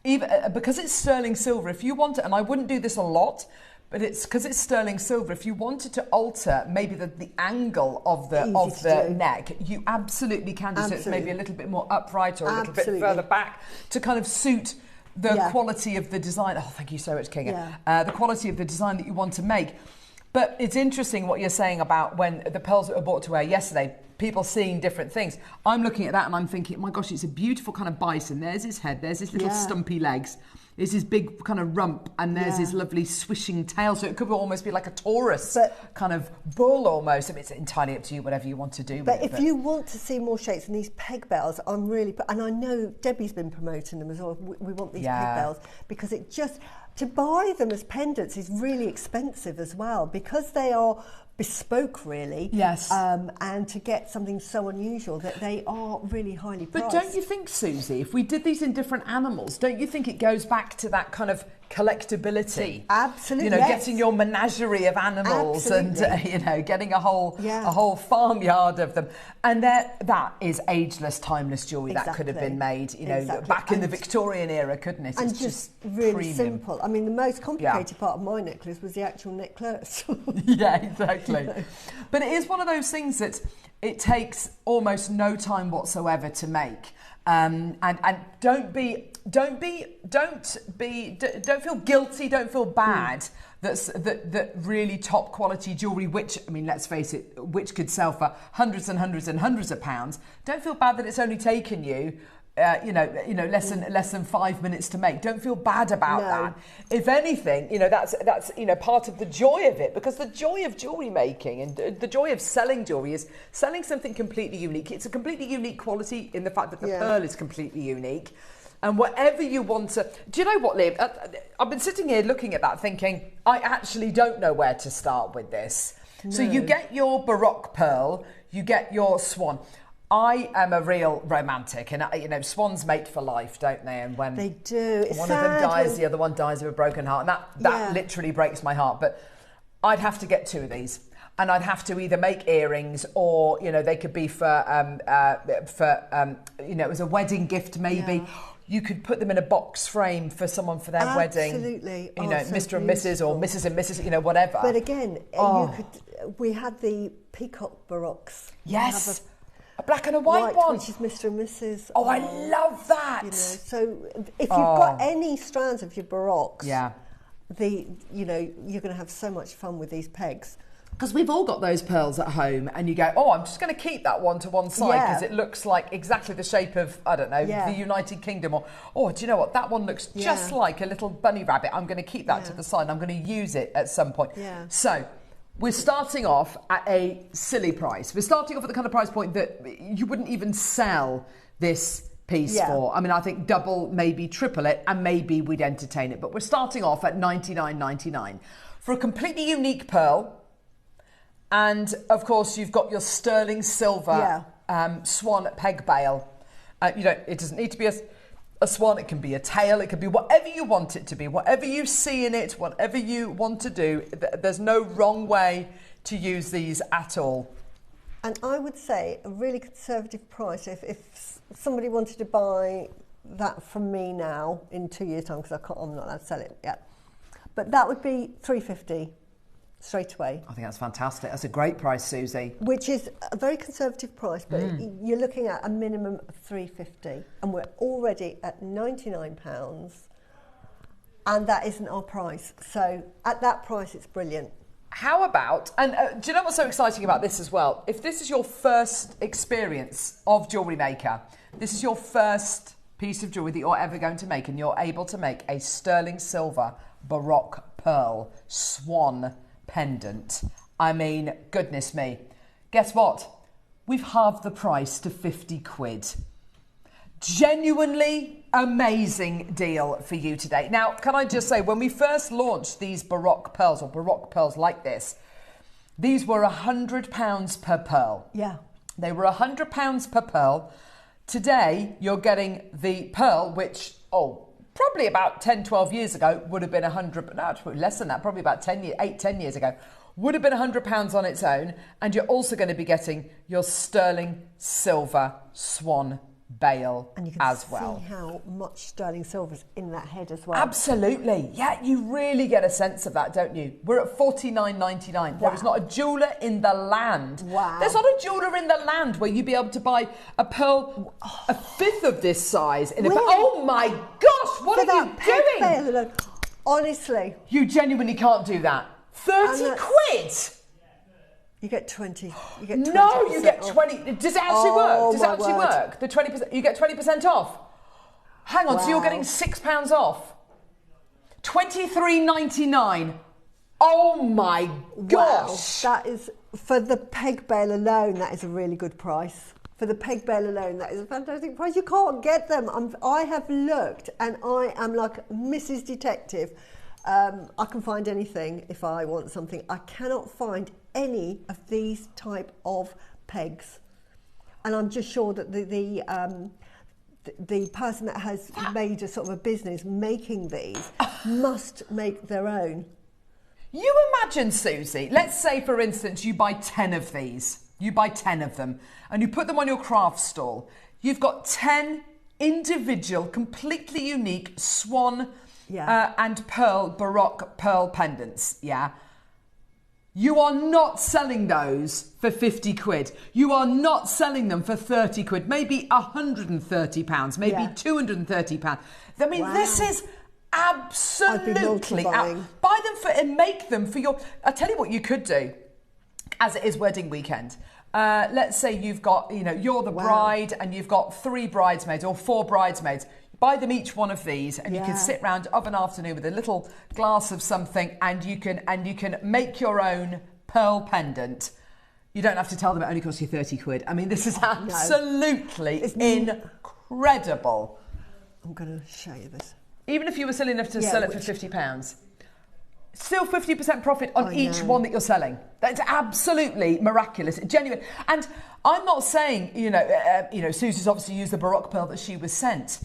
even because it's sterling silver, if you want it, and I wouldn't do this a lot, but it's because it's sterling silver, if you wanted to alter maybe the angle of the neck, you absolutely can do. So it's maybe a little bit more upright or a little bit further back to kind of suit the quality of the design. Oh, thank you so much, Kinga. The quality of the design that you want to make. But it's interesting what you're saying about when the pearls that were brought to wear yesterday, people seeing different things. I'm looking at that and I'm thinking, oh my gosh, it's a beautiful kind of bison. There's his head, there's his little stumpy legs. There's his big kind of rump, and there's his lovely swishing tail. So it could almost be like a Taurus kind of bull almost. I mean, it's entirely up to you, whatever you want to do. But if you want to see more shapes, and these peg bells, and I know Debbie's been promoting them as well. We want these peg bells, because it just, to buy them as pendants is really expensive as well, because they are bespoke, really. Yes. And to get something so unusual, that they are really highly priced. But don't you think, Susie, if we did these in different animals, don't you think it goes back to that kind of collectability? Absolutely. You know, getting your menagerie of animals and you know, getting a whole farmyard of them, and that is ageless, timeless jewellery that could have been made, you know, back in the Victorian era, couldn't it? And it's just really premium. simple. I mean, the most complicated part of my necklace was the actual necklace. Yeah, exactly. But it is one of those things that it takes almost no time whatsoever to make. And don't feel guilty, don't feel bad that really top quality jewellery, which, I mean, let's face it, which could sell for hundreds and hundreds and hundreds of pounds. Don't feel bad that it's only taken you less than 5 minutes to make. Don't feel bad about that. If anything, you know, that's part of the joy of it, because the joy of jewellery making and the joy of selling jewellery is selling something completely unique. It's a completely unique quality in the fact that the pearl is completely unique. And whatever you want to... Do you know what, Liv? I've been sitting here looking at that thinking, I actually don't know where to start with this. No. So you get your Baroque pearl, you get your swan. I am a real romantic, and you know, swans mate for life, don't they? And when they do, one of them dies, the other one dies of a broken heart, and that literally breaks my heart. But I'd have to get two of these. and I'd have to either make earrings or, you know, they could be for you know, it was a wedding gift maybe. Yeah. You could put them in a box frame for someone for their wedding. Absolutely. You know, so Mr. and Mrs. or Mrs. and Mrs., you know, whatever. But again, we had the peacock baroques. Yes. A black and a white one. Which is Mr. and Mrs. Oh, I love that. You know, so if you've got any strands of your baroques, you know, you're going to have so much fun with these pegs. Because we've all got those pearls at home and you go, oh, I'm just going to keep that one to one side because it looks like exactly the shape of, I don't know, the United Kingdom. Or, oh, do you know what? That one looks just like a little bunny rabbit. I'm going to keep that to the side. I'm going to use it at some point. Yeah. So we're starting off at a silly price. We're starting off at the kind of price point that you wouldn't even sell this piece for. I mean, I think double, maybe triple it, and maybe we'd entertain it. But we're starting off at $99.99 for a completely unique pearl. And of course, you've got your sterling silver swan peg bail. You know, it doesn't need to be a swan. It can be a tail. It can be whatever you want it to be. Whatever you see in it, whatever you want to do. There's no wrong way to use these at all. And I would say a really conservative price. If somebody wanted to buy that from me now in 2 years' time, because I'm not allowed to sell it yet, but that would be $350. Straight away. I think that's fantastic. That's a great price, Susie. Which is a very conservative price, but you're looking at a minimum of $350, and we're already at £99, and that isn't our price. So at that price, it's brilliant. How about, and do you know what's so exciting about this as well? If this is your first experience of JewelleryMaker, this is your first piece of jewellery that you're ever going to make, and you're able to make a sterling silver baroque pearl swan pendant. I mean, goodness me. Guess what? We've halved the price to 50 quid. Genuinely amazing deal for you today. Now, can I just say, when we first launched these baroque pearls, or baroque pearls like this, these were £100 per pearl. Yeah. They were £100 per pearl. Today, you're getting the pearl, which, probably about 10, 12 years ago would have been 100, but no, probably less than that, probably about 10 years ago, would have been £100 on its own. And you're also going to be getting your sterling silver swan bail and you can as well. See how much sterling silver's in that head as well. Absolutely. Yeah, you really get a sense of that, don't you? We're at $49.99. Wow. There is not a jeweller in the land. Wow. There's not a jeweller in the land where you'd be able to buy a pearl a fifth of this size in oh my gosh, what are you doing? Honestly. You genuinely can't do that. 30 quid? You get 20. You get 20%. No, you get 20. Does it actually work? Does it actually word. work? The 20%. You get 20% off. Hang on, so you're getting £6 off. $23.99. Oh my gosh! Wow. That is, for the peg bail alone, that is a really good price. For the peg bail alone, that is a fantastic price. You can't get them. I have looked, and I am like Mrs. Detective. I can find anything if I want something. I cannot find any of these type of pegs, and I'm just sure that the person that has made a sort of a business making these must make their own. You imagine, Susie, let's say for instance you buy 10 of these, you buy 10 of them and you put them on your craft stall. You've got 10 individual, completely unique swan and pearl, baroque pearl pendants, You are not selling those for 50 quid. You are not selling them for 30 quid, maybe £130, maybe £230. I mean, this is absolutely buy them for and make them for your. I'll tell you what you could do, as it is wedding weekend. Let's say you've got, you're the bride and you've got 3 bridesmaids or 4 bridesmaids. Buy them each one of these, and you can sit round of an afternoon with a little glass of something, and you can make your own pearl pendant. You don't have to tell them it only costs you 30 quid. I mean, this is absolutely incredible. I'm going to show you this. Even if you were silly enough to sell it for £50, still 50% profit on each one that you're selling. That's absolutely miraculous, genuine. And I'm not saying, Susie's obviously used the baroque pearl that she was sent.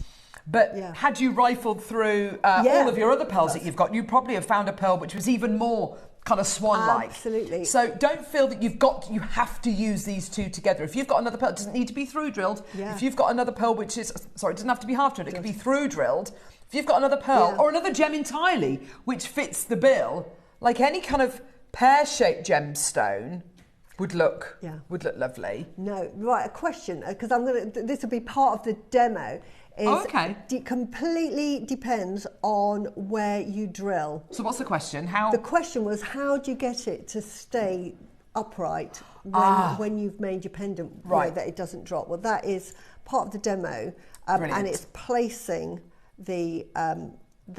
But had you rifled through all of your other pearls that you've got, you probably have found a pearl which was even more kind of swan-like. Absolutely. So don't feel that you have to use these two together. If you've got another pearl, it doesn't need to be through drilled. Yeah. If you've got another pearl which is, sorry, it doesn't have to be half drilled, it could be through drilled. If you've got another pearl or another gem entirely which fits the bill, like any kind of pear-shaped gemstone would look lovely. No, right, a question, because this will be part of the demo. Completely depends on where you drill. So what's the question? The question was, how do you get it to stay upright when you've made your pendant that it doesn't drop? Well, that is part of the demo, and it's placing the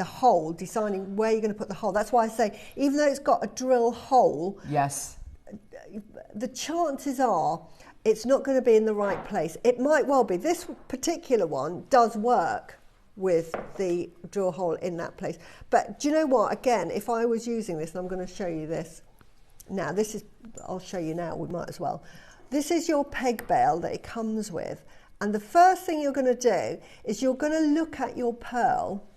hole, deciding where you're going to put the hole. That's why I say, even though it's got a drill hole, yes, the chances are it's not going to be in the right place. It might well be. This particular one does work with the drill hole in that place. But do you know what? Again, if I was using this, and I'm going to show you this now, I'll show you now, we might as well. This is your peg bail that it comes with. And the first thing you're going to do is you're going to look at your pearl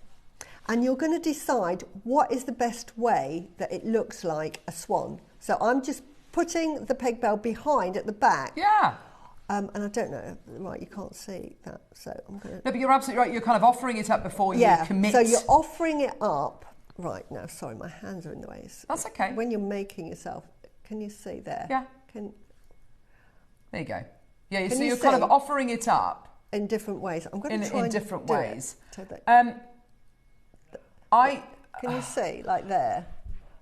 and you're going to decide what is the best way that it looks like a swan. So I'm just putting the peg bail behind at the back. Yeah. And I don't know, right, you can't see that, so I'm going to... No, but you're absolutely right, you're kind of offering it up before you commit. So you're offering it up. Right, now, sorry, my hands are in the way. That's okay. When you're making yourself, can you see there? Yeah. There you go. Yeah, so you're kind of offering it up. In different ways. I'm going to try in different ways. Can you see, like there?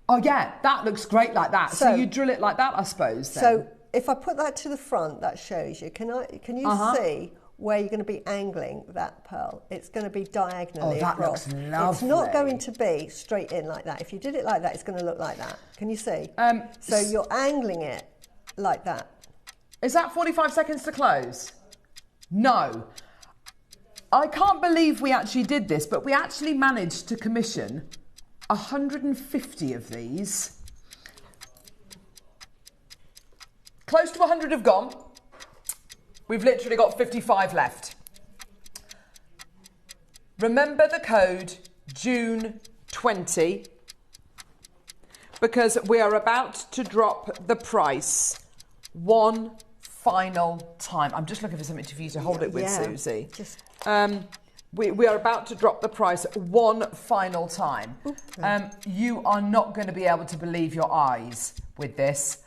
Oh yeah, that looks great like that. So you drill it like that, I suppose. Then. So if I put that to the front, that shows you. Can you see where you're going to be angling that pearl? It's going to be diagonally across. Looks lovely. It's not going to be straight in like that. If you did it like that, it's going to look like that. Can you see? So you're angling it like that. Is that 45 seconds to close? No. I can't believe we actually did this, but we actually managed to commission 150 of these. Close to 100 have gone. We've literally got 55 left. Remember the code June 20 because we are about to drop the price one final time. I'm just looking for something for you to hold it with, Susie. We are about to drop the price one final time. You are not going to be able to believe your eyes with this.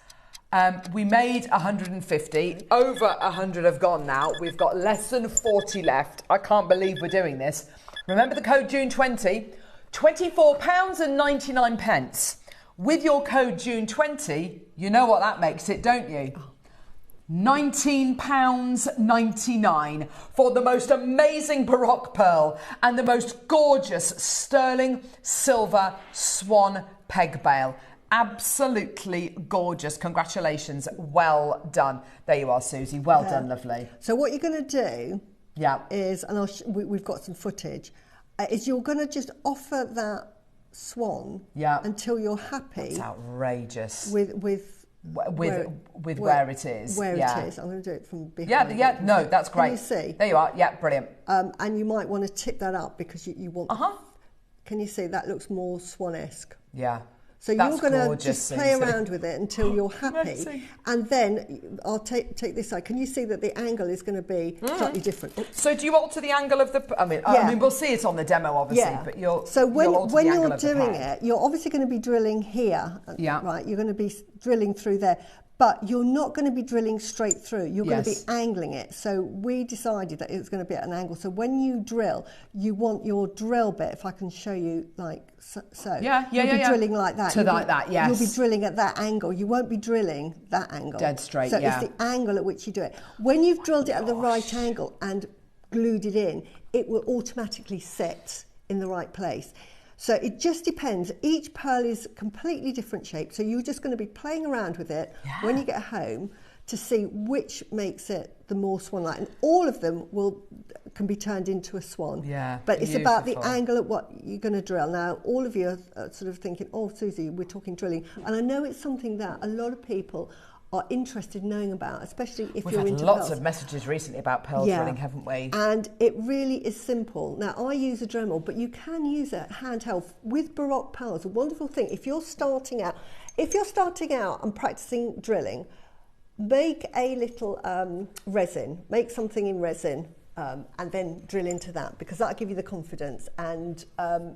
We made 150. Over 100 have gone now. We've got less than 40 left. I can't believe we're doing this. Remember the code June 20? £24.99. With your code June 20, you know what that makes it, don't you? £19.99 for the most amazing Baroque pearl and the most gorgeous sterling silver swan peg bail. Absolutely gorgeous. Congratulations. Well done. There you are, Susie. Well done, lovely. So what you're going to do is, and we've got some footage, is you're going to just offer that swan until you're happy. That's outrageous. With where it is. Where it is. I'm going to do it from behind. Yeah, no, that's great. Can you see? There you are. Yeah, brilliant. And you might want to tip that up because you want... Can you see? That looks more swan-esque. Yeah. So you're going to just play around with it until you're happy. And then I'll take this side. Can you see that the angle is going to be slightly different? So do you alter the angle of the... I mean, we'll see it on the demo, obviously, but you'll... So when you're doing it, you're obviously going to be drilling here, right? You're going to be drilling through there. But you're not going to be drilling straight through. You're going to be angling it. So we decided that it was going to be at an angle. So when you drill, you want your drill bit, if I can show you, like so. You'll be drilling like that. You'll be drilling at that angle. You won't be drilling that angle. Dead straight, So it's the angle at which you do it. When you've drilled it at the right angle and glued it in, it will automatically sit in the right place. So it just depends. Each pearl is completely different shape. So you're just going to be playing around with it when you get home to see which makes it the more swan-like. And all of them can be turned into a swan. Yeah, but it's about the angle at what you're going to drill. Now, all of you are sort of thinking, oh, Susie, we're talking drilling. And I know it's something that a lot of people are interested in knowing about, especially if We've you're had into lots pearls. of messages recently about pearl drilling, haven't we? And it really is simple. Now, I use a Dremel, but you can use a handheld with Baroque pearls. A wonderful thing, if you're starting out and practicing drilling, make a little resin, make something in resin, and then drill into that, because that'll give you the confidence, and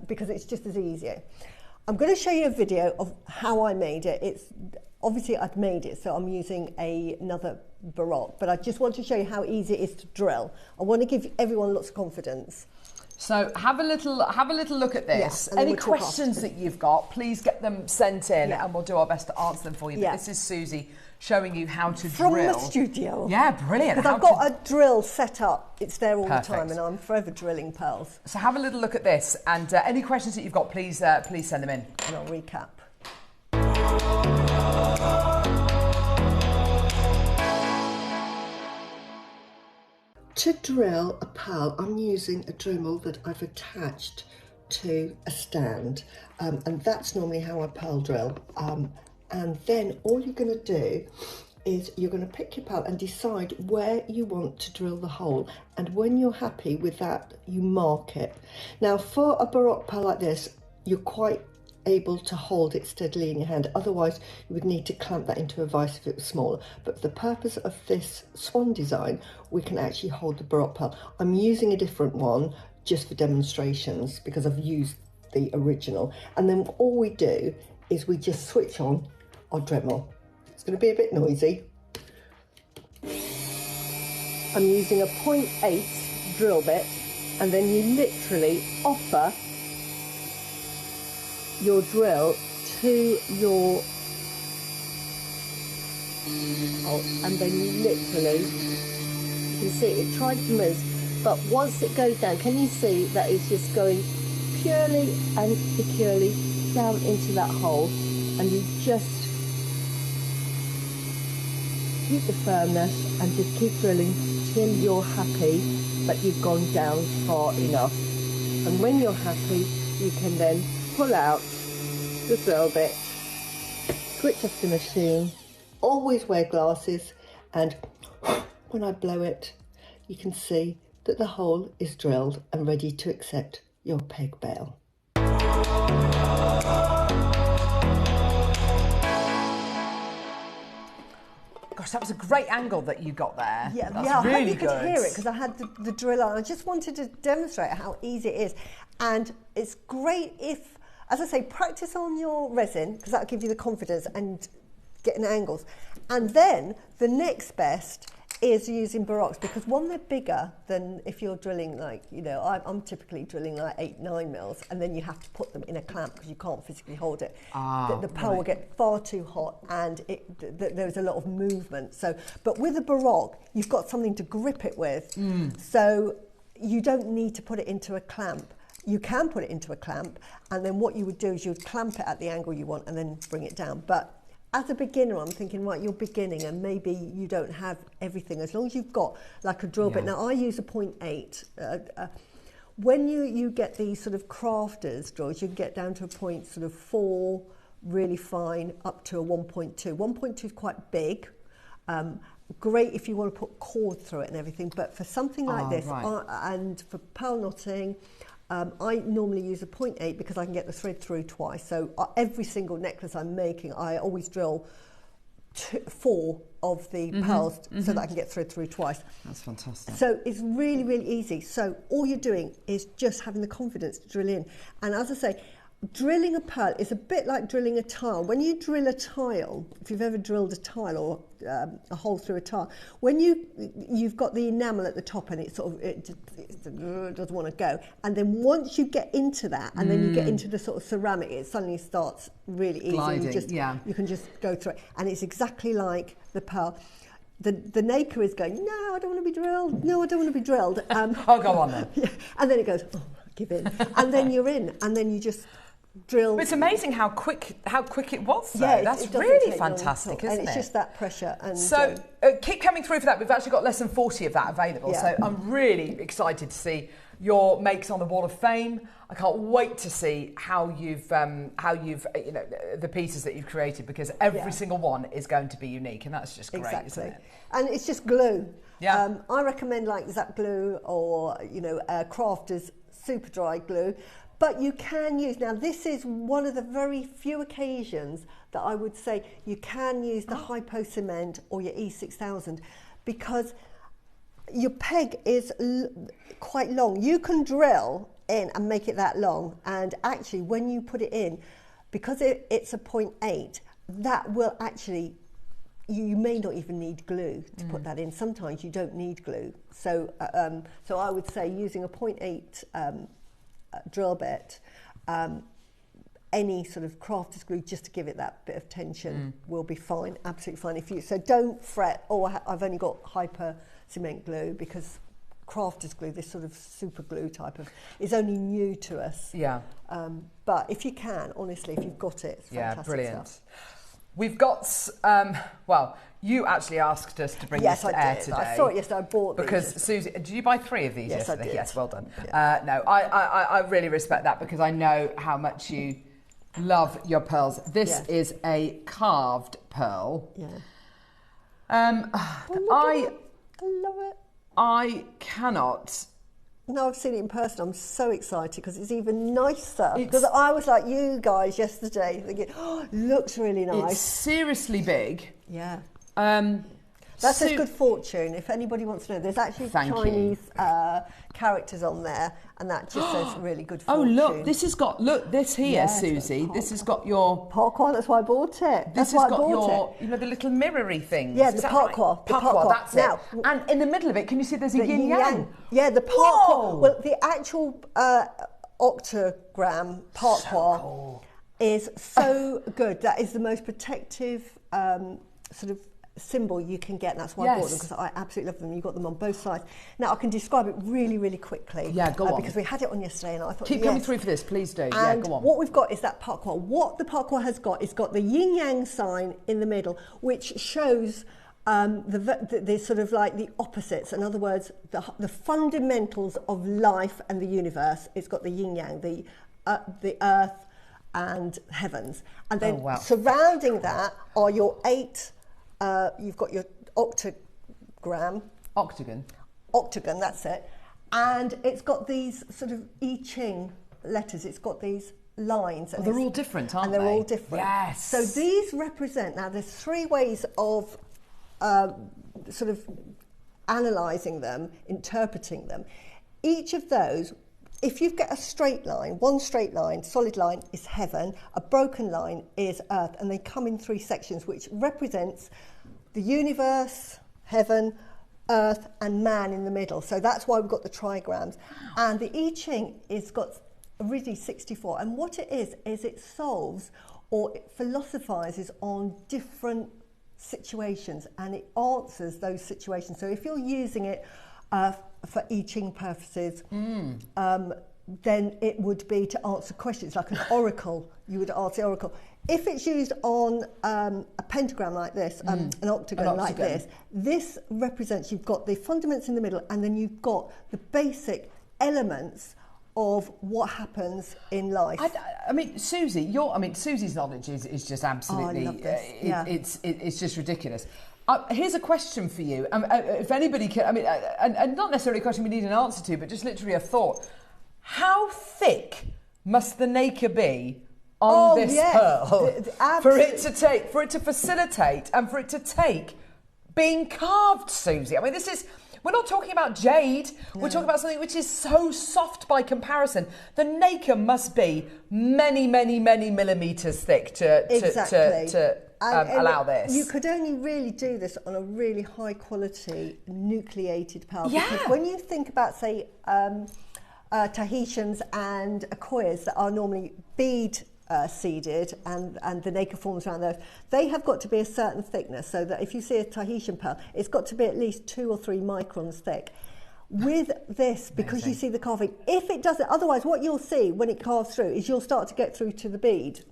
because it's just as easy. I'm going to show you a video of how I made it. It's obviously I'd made it, so I'm using another Baroque, but I just want to show you how easy it is to drill. I want to give everyone lots of confidence. So have a little look at this. Yeah, any questions that you've got, please get them sent in, and we'll do our best to answer them for you. Yeah. But this is Susie showing you how to From drill. the studio. Yeah, brilliant. Because I've got a drill set up. It's there all Perfect. the time, and I'm forever drilling pearls. So have a little look at this, and any questions that you've got, please send them in. And I'll recap. To drill a pearl, I'm using a Dremel that I've attached to a stand, and that's normally how I pearl drill. And then all you're going to do is you're going to pick your pearl and decide where you want to drill the hole, and when you're happy with that, you mark it. Now, for a Baroque pearl like this, you're quite able to hold it steadily in your hand, otherwise you would need to clamp that into a vise if it was smaller. But for the purpose of this swan design, we can actually hold the Baroque pearl. I'm using a different one just for demonstrations because I've used the original, and then all we do is we just switch on our Dremel. It's going to be a bit noisy. I'm using a 0.8 drill bit, and then you literally offer your drill to your and then you literally, you can see it tried to move, but once it goes down, can you see that it's just going purely and securely down into that hole, and you just keep the firmness and just keep drilling till you're happy that you've gone down far enough. And when you're happy, you can then pull out the drill bit, switch off the machine, always wear glasses, and when I blow it, you can see that the hole is drilled and ready to accept your peg bale. Gosh, that was a great angle that you got there. Yeah, That's I really hope you good. could hear it because I had the drill on. I just wanted to demonstrate how easy it is. And it's great if, as I say, practice on your resin, because that'll give you the confidence and getting angles. And then the next best is using Baroques, because one, they're bigger than if you're drilling like, you know, I'm typically drilling like 8-9 mils, and then you have to put them in a clamp because you can't physically hold it. The pearl will get far too hot, and there's a lot of movement. So, but with a Baroque, you've got something to grip it with, so you don't need to put it into a clamp. You can put it into a clamp, and then what you would do is you would clamp it at the angle you want and then bring it down. But as a beginner, I'm thinking, right, you're beginning and maybe you don't have everything. As long as you've got like a drill bit. Now, I use a 0.8. When you get these sort of crafters drills, you can get down to a point sort of 4, really fine, up to a 1.2. 1.2 is quite big. Great if you want to put cord through it and everything. But for something like this, and for pearl knotting, I normally use a 0.8 because I can get the thread through twice. So every single necklace I'm making, I always drill 4 of the pearls so that I can get thread through twice. That's fantastic. So it's really, really easy. So all you're doing is just having the confidence to drill in. And as I say, drilling a pearl is a bit like drilling a tile. When you drill a tile, if you've ever drilled a tile or a hole through a tile, when you've got the enamel at the top and it doesn't want to go, and then once you get into that and then you get into the sort of ceramic, it suddenly starts really easy. Gliding, you can just go through it, and it's exactly like the pearl. The nacre is going, no, I don't want to be drilled. No, I don't want to be drilled. Oh, go on then. Yeah. And then it goes, oh, give in, and then you're in, and then you just drill. But it's amazing how quick it was, though. Yeah, that's it really fantastic, isn't it? And it's just that pressure. And so keep coming through for that. We've actually got less than 40 of that available. Yeah. So I'm really excited to see your makes on the Wall of Fame. I can't wait to see how you've the pieces that you've created, because every single one is going to be unique, and that's just great, isn't it? And it's just glue. Yeah. I recommend like Zap Glue or Crafter's super dry glue. But you can use, now this is one of the very few occasions that I would say you can use the Hypo Cement or your E6000, because your peg is quite long. You can drill in and make it that long, and actually when you put it in, because it's a 0.8, that will actually, you may not even need glue to put that in. Sometimes you don't need glue. So so I would say using a 0.8 drill bit, any sort of crafter's glue just to give it that bit of tension will be fine, absolutely fine. So don't fret, I've only got Hyper Cement glue, because crafter's glue, this sort of super glue type of, is only new to us. Yeah. But if you can, honestly, if you've got it, it's fantastic brilliant stuff. We've got, well, you actually asked us to bring this to air today. I saw it yesterday, I bought these. Because, Susie, did you buy 3 of these yesterday? I did. Yes, well done. Yeah. No, I really respect that, because I know how much you love your pearls. This is a carved pearl. Yeah. I love it. I cannot. No, I've seen it in person. I'm so excited because it's even nicer. Because I was like you guys yesterday, thinking, oh, looks really nice. It's seriously big. Yeah. That's a good fortune. If anybody wants to know, there's actually Chinese characters on there, and that just says really good fortune. Oh, look, this has got, this here, Susie. This has got your... Parquois, that's why I bought it. This has got your, the little mirrory things. Yeah, the parquois. Right? Parquois, that's it. And in the middle of it, can you see there's a yin-yang? Yeah, the parquois. Well, the actual octagram parquois is so good. That is the most protective sort of symbol you can get, and that's why I bought them, because I absolutely love them. You've got them on both sides. Now I can describe it really, really quickly. Yeah, go on. Because we had it on yesterday, and I thought, keep coming through for this, please do. Yeah, go on. What we've got is that parquois. What the parquois has got is got the yin yang sign in the middle, which shows the sort of like the opposites. In other words, the fundamentals of life and the universe. It's got the yin yang, the earth and heavens, and then surrounding that are your 8. You've got your octagon, that's it. And it's got these sort of I Ching letters. It's got these lines. And they're all different, aren't they? And they're all different. Yes. So these represent, now there's 3 ways of sort of analysing them, interpreting them. Each of those, if you get a straight line, one straight line, solid line is heaven, a broken line is earth, and they come in 3 sections, which represents the universe, heaven, earth, and man in the middle. So that's why we've got the trigrams. And the I Ching is got originally 64. And what it is it solves or it philosophizes on different situations, and it answers those situations. So if you're using it for I Ching purposes, then it would be to answer questions like an oracle. You would answer the oracle. If it's used on a pentagram like this, an octagon like this, this represents, you've got the fundaments in the middle, and then you've got the basic elements of what happens in life. I mean, Susie, Susie's knowledge is just absolutely, I love this. It's just ridiculous. Here's a question for you. If anybody can, and not necessarily a question we need an answer to, but just literally a thought. How thick must the nacre be on this pearl for it to facilitate and for it to take being carved, Susie? I mean, we're not talking about jade. No. We're talking about something which is so soft by comparison. The nacre must be many, many, many millimetres thick to allow this. You could only really do this on a really high quality nucleated pearl. Yeah. Because when you think about, say, Tahitians and Akoyas that are normally bead seeded and the nacre forms around those, they have got to be a certain thickness, so that if you see a Tahitian pearl, it's got to be at least 2 or 3 microns thick. With this, because you see the carving, if it doesn't, otherwise what you'll see when it carves through is you'll start to get through to the bead.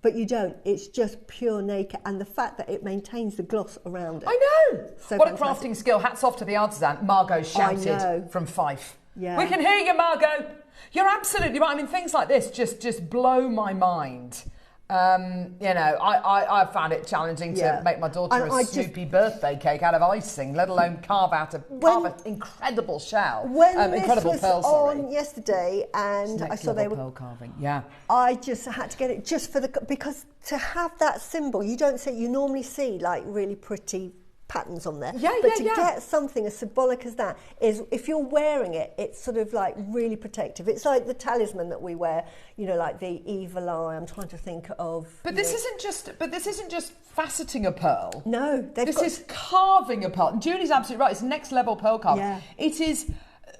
But you don't. It's just pure nacre, and the fact that it maintains the gloss around it. I know. So what fantastic. A crafting skill. Hats off to the artisan. Margot shouted from Fife. Yeah. We can hear you, Margot. You're absolutely right. I mean, things like this just blow my mind. I found it challenging to make my daughter a Snoopy birthday cake out of icing, let alone carve an incredible shell. Incredible this pearl, was on yesterday, and I saw they were pearl carving. Yeah, I just had to get it just because to have that symbol, you don't see. You normally see like really pretty patterns on there. But to get something as symbolic as that is, if you're wearing it, it's sort of like really protective. It's like the talisman that we wear, like the evil eye. I'm trying to think of. But this isn't just faceting a pearl. No, this is carving a pearl. And Julie's absolutely right. It's next level pearl carving. Yeah. It is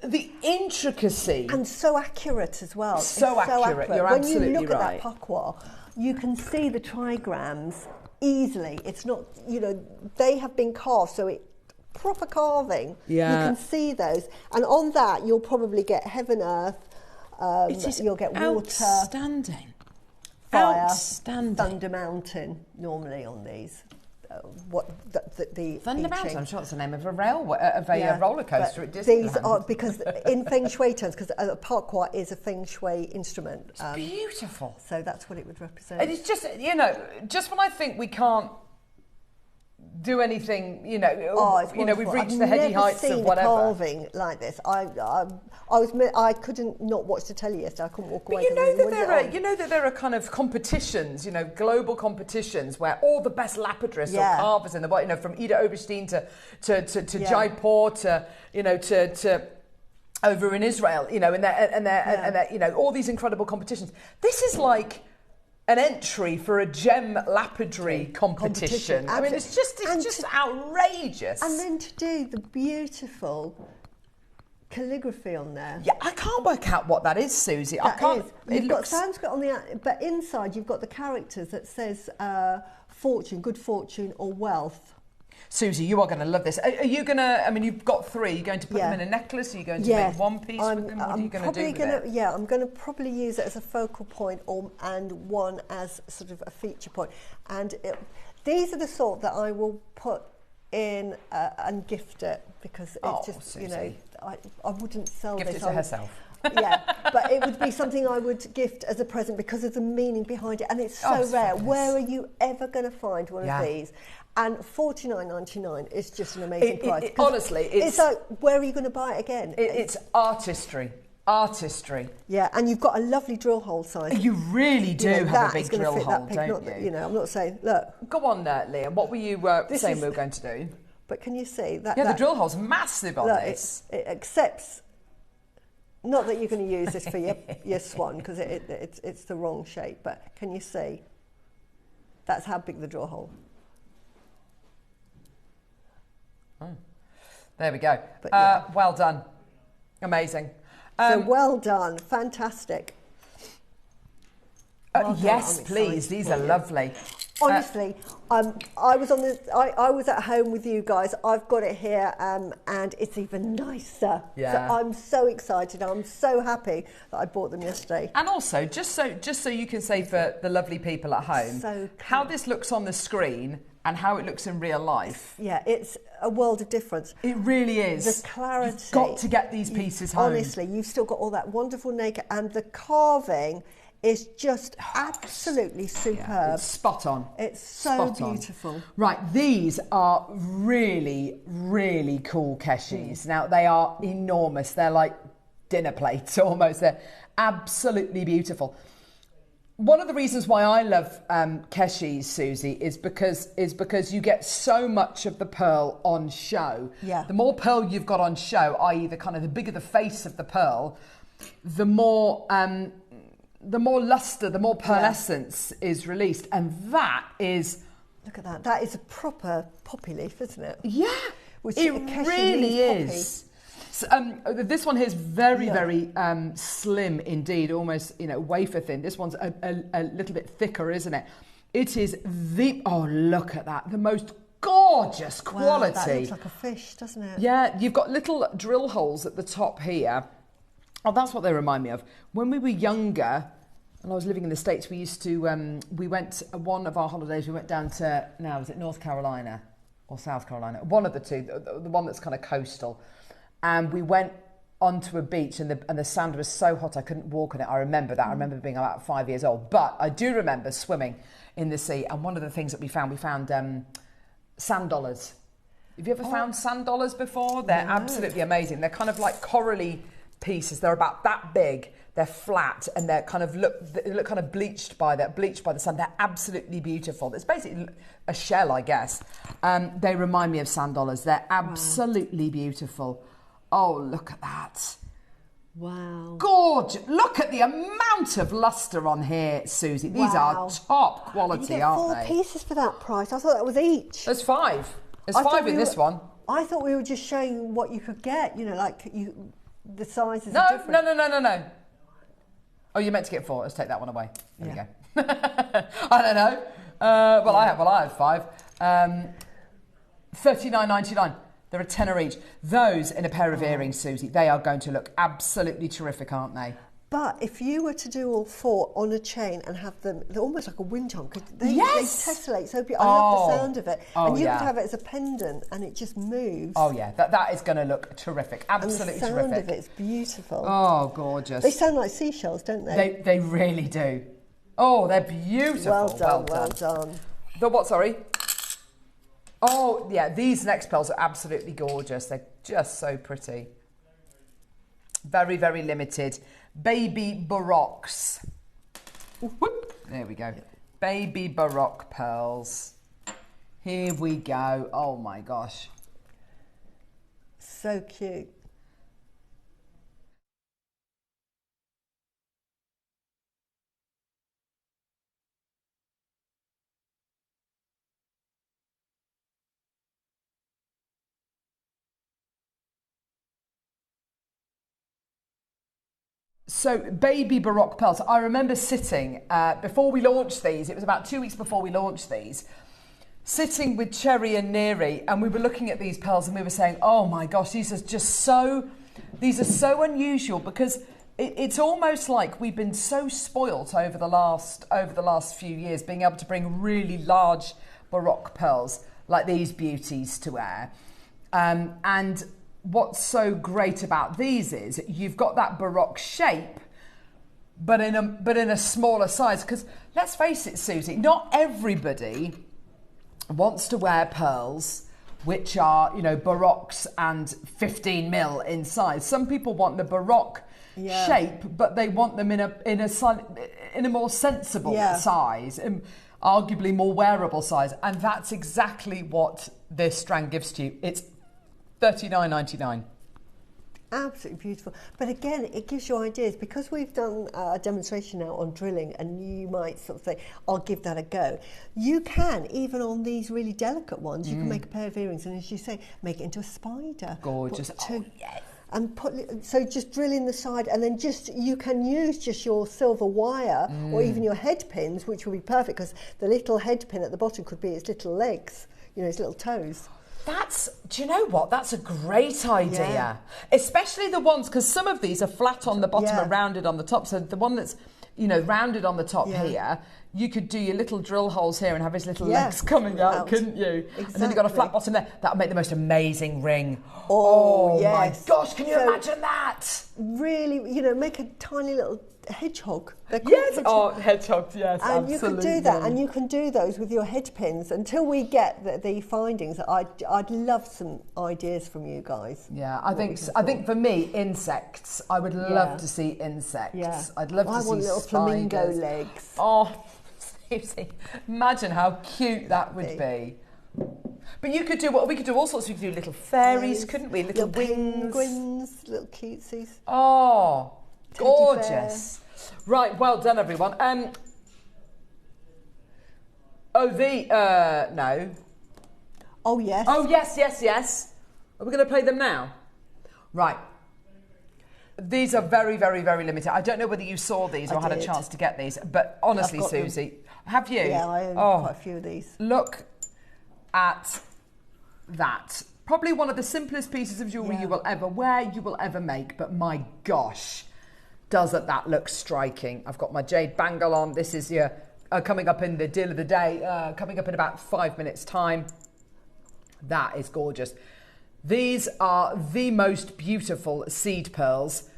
the intricacy and so accurate as well. So accurate. You're when absolutely right. When you look at that pakwa, you can see the trigrams easily. It's not, they have been carved, so it proper carving. Yeah. You can see those, and on that you'll probably get heaven, earth. You'll get water, outstanding, fire, outstanding, thunder, mountain. Normally on these, the Thunder Mountain. I'm sure it's the name of a roller coaster at Disneyland. These are because in Feng Shui terms, because a pakwa is a Feng Shui instrument. It's beautiful. So that's what it would represent. And it's just just when I think we can't do anything, we've reached the heady heights of whatever. Carving like this. I couldn't not watch the telly yesterday. I couldn't walk away. But you know that there are kind of competitions, global competitions where all the best lapidarists or carvers in the world, from Ida Oberstein to Jaipur to over in Israel, and all these incredible competitions. This is like an entry for a gem lapidary competition. I mean, it's just outrageous. And then to do the beautiful calligraphy on there. Yeah, I can't work out what that is, Susie. I can't. You've got Sanskrit on the, but inside you've got the characters that says fortune, good fortune, or wealth. Susie, you are going to love this. Are you going to, you've got three. You're going to put them in a necklace? Are you going to make one piece with them? What are you going to do with it? Yeah, I'm going to probably use it as a focal point and one as sort of a feature point. And these are the sort that I will put in and gift it, because it's just, Susie. I wouldn't sell gift this. Gift it to herself. Yeah, but it would be something I would gift as a present because of the meaning behind it. And it's so rare. Fabulous. Where are you ever going to find one of these? And $49.99 is just an amazing price. Honestly, it's like, where are you going to buy it again? It's artistry. Artistry. Yeah, and you've got a lovely drill hole size. You really do have a big drill hole, don't you? I'm not saying, look. Go on, Liam. What were you saying we were going to do? But can you see that? Yeah, the drill hole's massive on this. It accepts. Not that you're going to use this for your swan, because it's the wrong shape. But can you see? That's how big the drill hole. Oh. There we go. But, well done. Amazing. So well done. Fantastic. Yes, please. These are lovely. Honestly, I was at home with you guys. I've got it here, and it's even nicer. Yeah. So I'm so excited. I'm so happy that I bought them yesterday. And also, just so you can say for the lovely people at home, how this looks on the screen and how it looks in real life. Yeah, it's a world of difference. It really is. The clarity. You've got to get these pieces home. Honestly, you've still got all that wonderful naked, and the carving is just absolutely superb. Yeah, it's spot on. It's so beautiful. Right, these are really, really cool keshis. Now, they are enormous. They're like dinner plates almost. They're absolutely beautiful. One of the reasons why I love keshis, Susie, is because you get so much of the pearl on show. Yeah. The more pearl you've got on show, i.e. the bigger the face of the pearl, the more luster, the more pearlescence is released, and that is. Look at that. That is a proper poppy leaf, isn't it? Yeah, it really is. So, this one here is very slim indeed, almost wafer thin. This one's a little bit thicker, isn't it? It is look at that, the most gorgeous quality. Wow, that looks like a fish, doesn't it? Yeah, you've got little drill holes at the top here. Oh, that's what they remind me of. When we were younger, and I was living in the States, we used to, we went, one of our holidays, we went down to, now, was it North Carolina or South Carolina? One of the two, the one that's kind of coastal. And we went onto a beach and the sand was so hot I couldn't walk on it. I remember that. I remember being about 5 years old. But I do remember swimming in the sea, and one of the things that we found sand dollars. Have you ever found sand dollars before? They're absolutely amazing. They're kind of like corally pieces. They're about that big. They're flat, and they're kind of they look kind of bleached by the sun. They're absolutely beautiful. It's basically a shell, I guess. They remind me of sand dollars. They're absolutely beautiful. Oh, look at that. Wow. Gorgeous. Look at the amount of luster on here, Susie. These are top quality, aren't they? You get 4 pieces for that price. I thought that was each. There's 5. There's 5 in this one. I thought we were just showing what you could get, the sizes are different. No. Oh, you meant to get 4. Let's take that one away. There we go. I don't know. I had 5. $39.99. They're a tenner each. Those in a pair of earrings, Susie, they are going to look absolutely terrific, aren't they? But if you were to do all 4 on a chain and have them, they're almost like a wind charm, because they tessellate so beautifully. I love the sound of it. And you could have it as a pendant and it just moves. Oh yeah, that is going to look terrific. Absolutely terrific. And the sound of it's beautiful. Oh, gorgeous. They sound like seashells, don't they? They really do. Oh, they're beautiful. Well done. The what, sorry? Oh, yeah, these next pearls are absolutely gorgeous. They're just so pretty. Very, very limited. Baby Baroques. Whoop. There we go. Baby Baroque pearls. Here we go. Oh, my gosh. So cute. So, baby Baroque pearls. I remember sitting, before we launched these, it was about 2 weeks before we launched these, sitting with Cherry and Neri, and we were looking at these pearls and we were saying, oh my gosh, these are so unusual, because it's almost like we've been so spoilt over the last few years, being able to bring really large Baroque pearls like these beauties to wear. And what's so great about these is you've got that Baroque shape, but in a smaller size. Because let's face it, Susie, not everybody wants to wear pearls which are, Baroques and 15 mil in size. Some people want the Baroque shape, but they want them in a more sensible size, and arguably more wearable size. And that's exactly what this strand gives to you. It's $39.99. Absolutely beautiful. But again, it gives you ideas, because we've done a demonstration now on drilling, and you might sort of say, I'll give that a go. You can, even on these really delicate ones, you can make a pair of earrings, and as you say, make it into a spider. Gorgeous. Yes. And so just drill in the side, and then you can use just your silver wire or even your head pins, which will be perfect, because the little head pin at the bottom could be its little legs, its little toes. Do you know what? That's a great idea. Yeah. Especially the ones, because some of these are flat on the bottom and rounded on the top. So the one that's, rounded on the top here, you could do your little drill holes here and have his little legs coming out, couldn't you? Exactly. And then you've got a flat bottom there. That would make the most amazing ring. Oh yes. My gosh, can you imagine that? Really, make a tiny little hedgehog. Hedgehogs, yes, and absolutely. You can do that, and you can do those with your head pins until we get the findings. I'd love some ideas from you guys. Yeah, I think for me, insects. I would love to see insects. Yeah. I'd love to see spiders. I want little flamingo legs. Oh, Susie, imagine how cute that would be. But we could do all sorts. We could do little fairies, couldn't we? Little wings, penguins, little cutesies. Oh, gorgeous. Right, well done, everyone. No. Oh, yes. Oh, yes. Are we going to play them now? Right. These are very, very, very limited. I don't know whether you saw these or had a chance to get these, but honestly, Susie, have you? Yeah, I own quite a few of these. Look at that. Probably one of the simplest pieces of jewellery you will ever wear, you will ever make, but my gosh, doesn't that look striking? I've got my jade bangle on. This is your coming up in the deal of the day, coming up in about 5 minutes' time. That is gorgeous. These are the most beautiful seed pearls.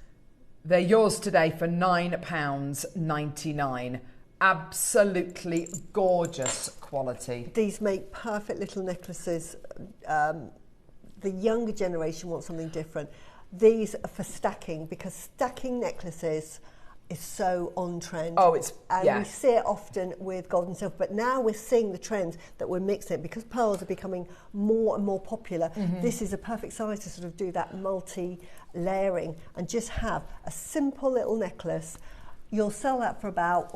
They're yours today for £9.99. Absolutely gorgeous quality. These make perfect little necklaces. The younger generation wants something different. These are for stacking, because stacking necklaces is so on trend. Oh, it's, and yeah. we see it often with gold and silver, but now we're seeing the trend that we're mixing it because pearls are becoming more and more popular. This is a perfect size to sort of do that multi-layering and just have a simple little necklace. You'll sell that for about,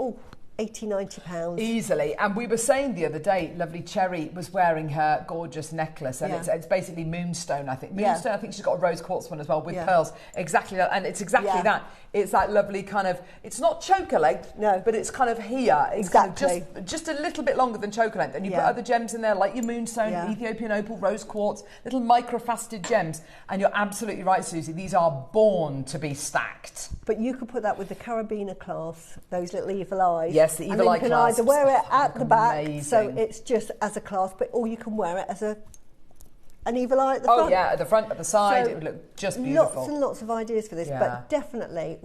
£80–90 easily. And we were saying the other day, lovely Cherry was wearing her gorgeous necklace, and it's basically moonstone, I think. Moonstone, I think she's got a rose quartz one as well with pearls. Exactly that, and it's exactly that. It's that lovely kind of, it's not choker length, but it's kind of here. It's exactly. Kind of just a little bit longer than choker length. And you put other gems in there like your moonstone, Ethiopian opal, rose quartz, little microfaceted gems. And you're absolutely right, Susie, these are born to be stacked. But you could put that with the carabiner clasp, those little evil eyes. Yes, the evil eye clasps. And then you can either wear it at the back, amazing. so it's just as a clasp, or you can wear it as an evil eye at the front. Oh yeah, at the front, at the side, it would look just beautiful. Lots and lots of ideas for this, but definitely,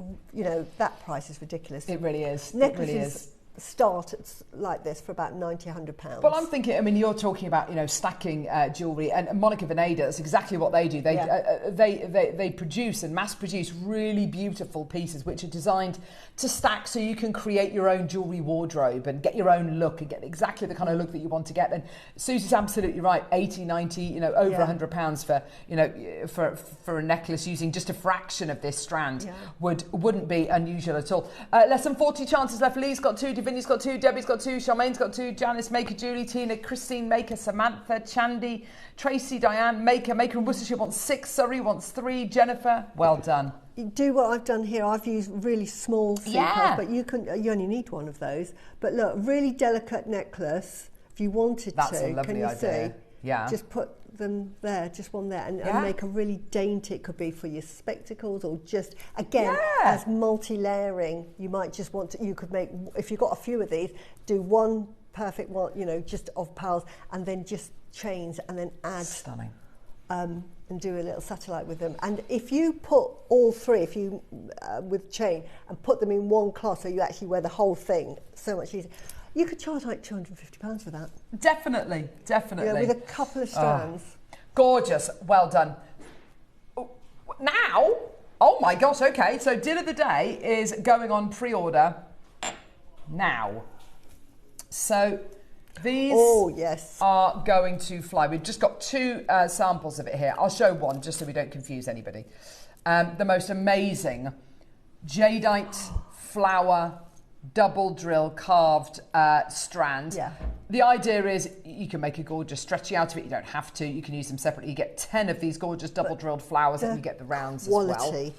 that price is ridiculous. It really is. Necklaces it really is. Start like this for about £90–100. Well, I'm thinking, I mean, you're talking about, stacking jewellery, and Monica Veneda, that's exactly what they do. They produce and mass produce really beautiful pieces which are designed to stack so you can create your own jewellery wardrobe and get your own look and get exactly the kind of look that you want to get. And Susie's absolutely right, 80, 90, over £100 for a necklace using just a fraction of this strand wouldn't be unusual at all. Less than 40 chances left. Lee's got 2, Vinny's got 2, Debbie's got 2, Charmaine's got 2, Janice Maker, Julie, Tina, Christine Maker, Samantha, Chandy, Tracy, Diane, Maker in Worcestershire wants 6, Surrey wants 3, Jennifer, well done. You do what I've done here. I've used really small sequins, but you only need one of those. But look, really delicate necklace, if you wanted That's to. a lovely idea. See? Yeah. Just put them there, just one there, and make a really dainty. It could be for your spectacles, or just, again, as multi-layering. You might just want to, you could make, if you've got a few of these, do one perfect one, just of pearls, and then just chains, and then add. Stunning. And do a little satellite with them. And if you put all three, with chain, and put them in one cloth, so you actually wear the whole thing, so much easier. You could charge like £250 for that. Definitely. With a couple of strands. Gorgeous, well done. Now, oh my gosh, okay, so deal of the day is going on pre-order now. So these are going to fly. We've just got 2 samples of it here. I'll show one just so we don't confuse anybody. The most amazing jadeite flower double drill carved strand. The idea is you can make a gorgeous stretchy out of it. You don't have to. You can use them separately. You get 10 of these gorgeous double drilled flowers, and you get the rounds as well.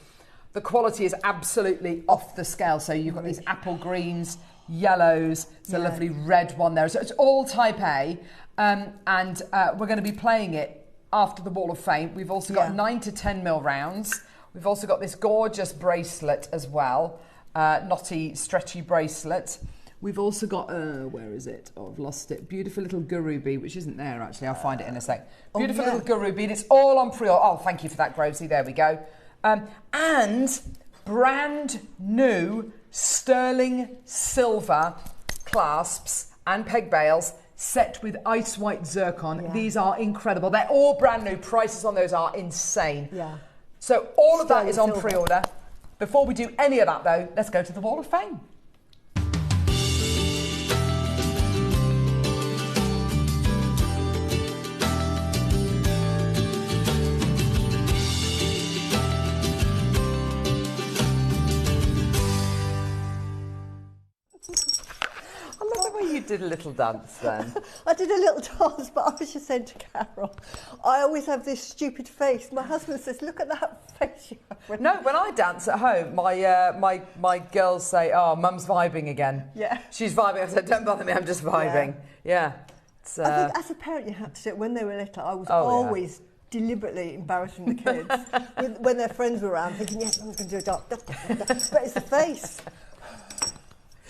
The quality is absolutely off the scale. So you've got these apple greens, yellows. It's a lovely red one there. So it's all type A, and we're going to be playing it after the Wall of Fame. We've also got 9 to 10 mil rounds. We've also got this gorgeous bracelet as well. Knotty, stretchy bracelet. We've also got, where is it? Oh, I've lost it. Beautiful little gurubi, which isn't there actually. I'll find it in a sec. Beautiful little gurubi, and it's all on pre-order. Oh, thank you for that, Grovesy. There we go. And brand new sterling silver clasps and peg bails set with ice white zircon. These are incredible. They're all brand new. Prices on those are insane. So all of that is on pre-order. Before we do any of that, though, let's go to the Wall of Fame. You did a little dance then. I did a little dance, but I was just saying to Carol, I always have this stupid face. My husband says, look at that face you have. No, when I dance at home, my girls say, oh, Mum's vibing again. She's vibing. I said, don't bother me, I'm just vibing. I think as a parent you have to do it. When they were little, I was always deliberately embarrassing the kids when their friends were around, thinking, yes, I'm going to do a dance. But it's the face.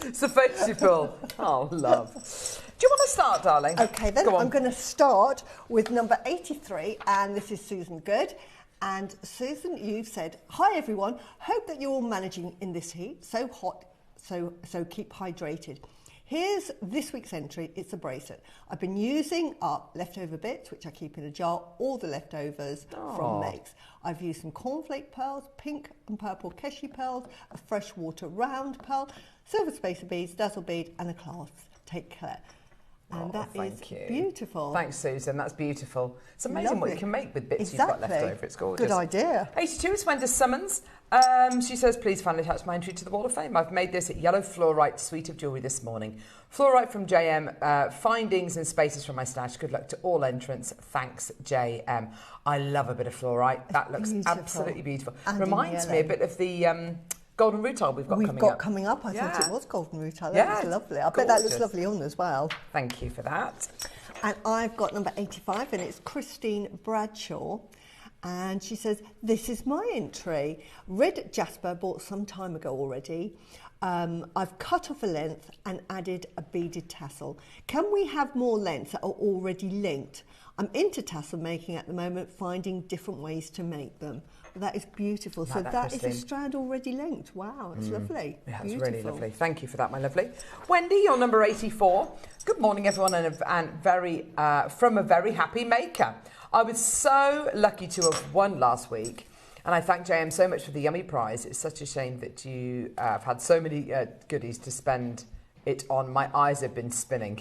It's the face you pull. Oh, love. Do you want to start, darling? Okay, then I'm going to start with number 83, and this is Susan Good. And Susan, you've said, "Hi everyone, hope that you're all managing in this heat. So hot, so keep hydrated. Here's this week's entry. It's a bracelet. I've been using up leftover bits, which I keep in a jar, all the leftovers from makes. I've used some cornflake pearls, pink and purple keshi pearls, a freshwater round pearl, silver spacer beads, dazzle bead, and a clasp. Take care." And that is beautiful. Thanks, Susan. That's beautiful. It's amazing what you can make with bits you've got left over. It's gorgeous. Good idea. 82 is Wendy Summons. She says, "Please finally attach my entry to the Wall of Fame. I've made this yellow fluorite suite of jewellery this morning. Fluorite from JM, findings and spaces from my stash. Good luck to all entrants. Thanks, JM." I love a bit of fluorite. That looks absolutely beautiful. And reminds me a bit of the golden rutile we've got coming up. I thought it was golden rutile. That was lovely. I bet that looks lovely on as well. Thank you for that. And I've got number 85, and it's Christine Bradshaw. And she says, "This is my entry. Red jasper, bought some time ago already. I've cut off a length and added a beaded tassel. Can we have more lengths that are already linked? I'm into tassel making at the moment, finding different ways to make them." That is beautiful. So that is a strand already linked. Wow, it's lovely. Yeah, it's really lovely. Thank you for that, my lovely. Wendy, you're number 84. Good morning, everyone, and very from a very happy maker. I was so lucky to have won last week, and I thank JM so much for the yummy prize. It's such a shame that you have had so many goodies to spend it on. My eyes have been spinning.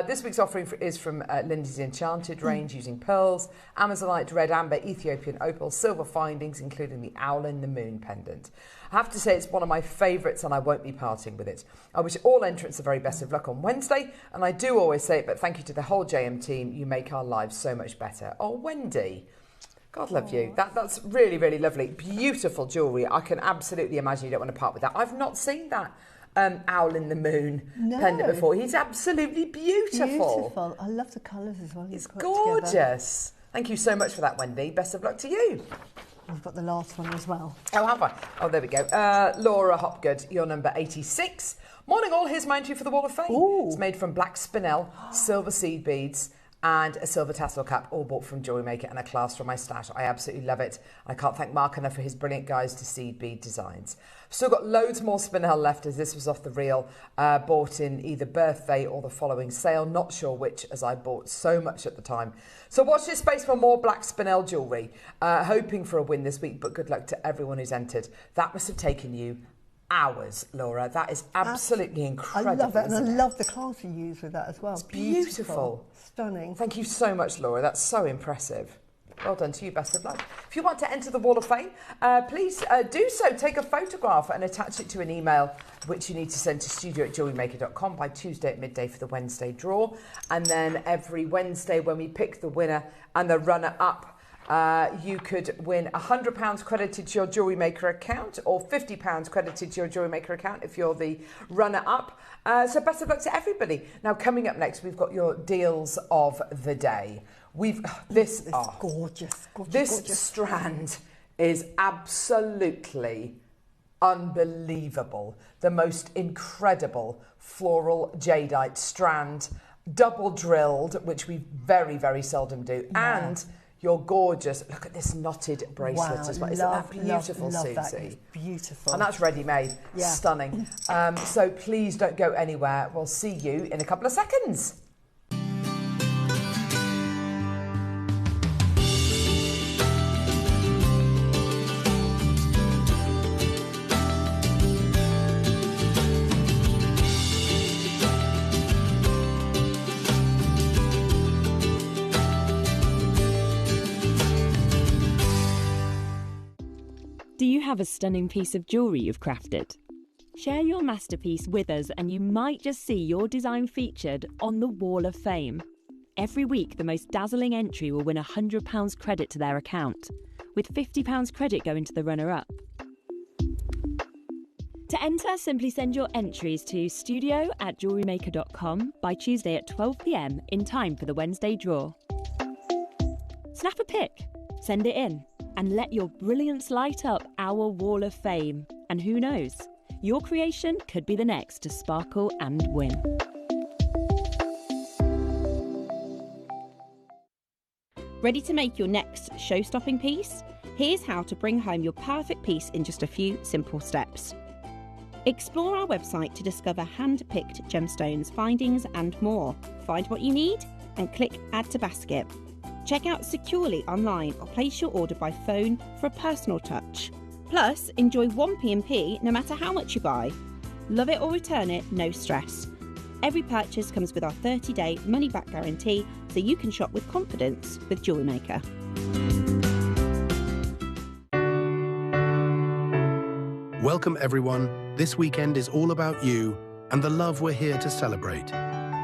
This week's offering is from Lindy's Enchanted range, using pearls, Amazonite, red amber, Ethiopian opal, silver findings, including the owl in the moon pendant. I have to say it's one of my favourites, and I won't be parting with it. I wish all entrants the very best of luck on Wednesday, and I do always say it, but thank you to the whole JM team. You make our lives so much better. Oh, Wendy. God love you. That's really, really lovely. Beautiful jewellery. I can absolutely imagine you don't want to part with that. I've not seen that owl in the moon pendant before. He's absolutely beautiful. Beautiful. I love the colours as well. It's gorgeous. Thank you so much for that, Wendy. Best of luck to you. I've got the last one as well. Oh, have I? Oh, there we go. Laura Hopgood, you're number 86. Morning all, here's my entry for the Wall of Fame. Ooh. It's made from black spinel, silver seed beads, and a silver tassel cap, all bought from JewelleryMaker, and a clasp from my stash. I absolutely love it. I can't thank Mark enough for his brilliant guides to seed bead designs. Still got loads more spinel left, as this was off the reel, bought in either birthday or the following sale. Not sure which, as I bought so much at the time. So watch this space for more black spinel jewellery. Hoping for a win this week, but good luck to everyone who's entered. That must have taken you hours, Laura. That is absolutely incredible. I love it, and I love the cloth you use with that as well. It's beautiful. Stunning. Thank you so much, Laura. That's so impressive. Well done to you. Best of luck. If you want to enter the Wall of Fame, please do so. Take a photograph and attach it to an email, which you need to send to studio@jewellerymaker.com by Tuesday at midday for the Wednesday draw. And then every Wednesday, when we pick the winner and the runner-up, you could win £100 credited to your JewelleryMaker account, or £50 credited to your JewelleryMaker account if you're the runner-up. So best of luck to everybody. Now, coming up next, we've got your deals of the day. This is gorgeous. This strand is absolutely unbelievable. The most incredible floral jadeite strand, double drilled, which we very, very seldom do, and you're gorgeous. Look at this knotted bracelet as well. Isn't that beautiful, love Susie? That is beautiful. And that's ready-made. Yeah. Stunning. So please don't go anywhere. We'll see you in a couple of seconds. Do you have a stunning piece of jewellery you've crafted? Share your masterpiece with us and you might just see your design featured on the Wall of Fame. Every week, the most dazzling entry will win £100 credit to their account, with £50 credit going to the runner-up. To enter, simply send your entries to studio@jewellerymaker.com by Tuesday at 12 p.m. in time for the Wednesday draw. Snap a pic, send it in, and let your brilliance light up our Wall of Fame. And who knows, Your creation could be the next to sparkle and win. Ready to make your next show-stopping piece? Here's how to bring home your perfect piece in just a few simple steps. Explore our website to discover hand-picked gemstones, findings and more. Find what you need and click Add to Basket. Check out securely online or place your order by phone for a personal touch. Plus, enjoy one P&P no matter how much you buy. Love it or return it, no stress. Every purchase comes with our 30-day money-back guarantee, so you can shop with confidence with JewelleryMaker. Welcome everyone. This weekend is all about you and the love we're here to celebrate.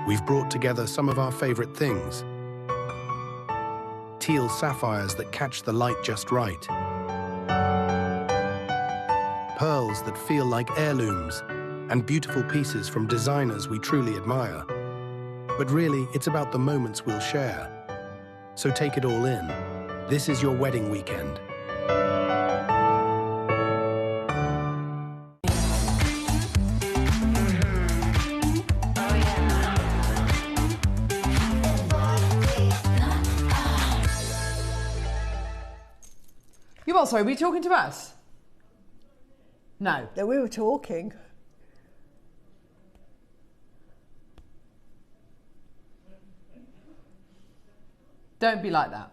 We've brought together some of our favourite things. Teal sapphires that catch the light just right. Pearls that feel like heirlooms, and beautiful pieces from designers we truly admire. But really, it's about the moments we'll share. So take it all in. This is your wedding weekend. You what, sorry, were you talking to us? No. No, we were talking. Don't be like that.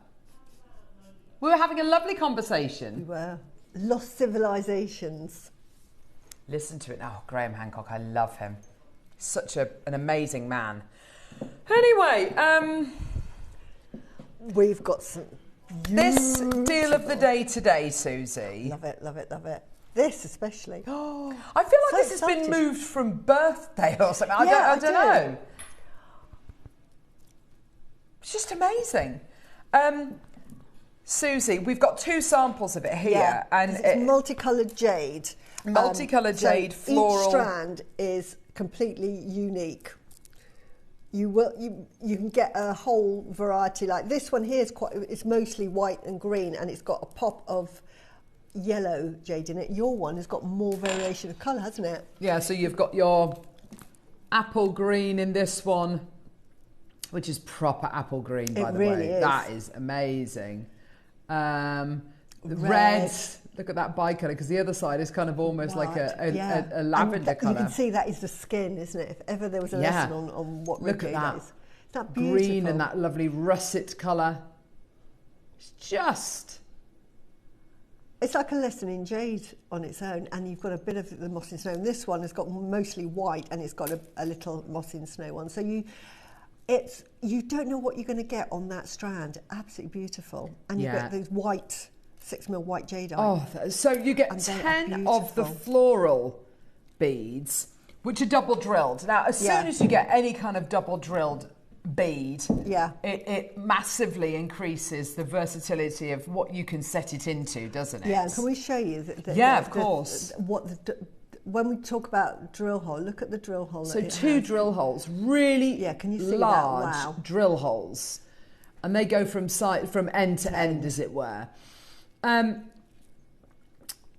We were having a lovely conversation. We were. Lost civilizations. Listen to it now. Graham Hancock, I love him. Such an amazing man. Anyway, We've got some... this deal of the day today, Susie. Love it, love it, love it. This especially. I feel like So this has been excited. moved from birthday or something. I Yeah, don't I know. It's just amazing. Susie, we've got two samples of it here. Yeah, And it's multicoloured jade. Multicoloured jade, floral. Each strand is completely unique. You can get a whole variety. Like this one here it's mostly white and green, and it's got a pop of yellow jade in it. Your one has got more variation of colour, hasn't it? Yeah, so you've got your apple green in this one, which is proper apple green, by the really way. is. That is amazing. Red. Look at that bicolour, because the other side is kind of almost like a lavender colour. You can see that is the skin, isn't it? If ever there was a lesson on what red jade is. Is that beautiful? Green and that lovely russet colour. It's just... It's like a lesson in jade on its own, and you've got a bit of the moss and snow. And this one has got mostly white, and it's got a little moss and snow one. So you don't know what you're going to get on that strand. Absolutely beautiful, and you get those white 6mm white jadeite. Oh, so you get 10 of the floral beads, which are double drilled. Now, as soon as you get any kind of double drilled bead, it massively increases the versatility of what you can set it into, doesn't it? Yeah, and can we show you? Of course. When we talk about drill hole, look at the drill hole. So two drill holes, really can you see large that? Wow. drill holes, and they go from end to end, as it were.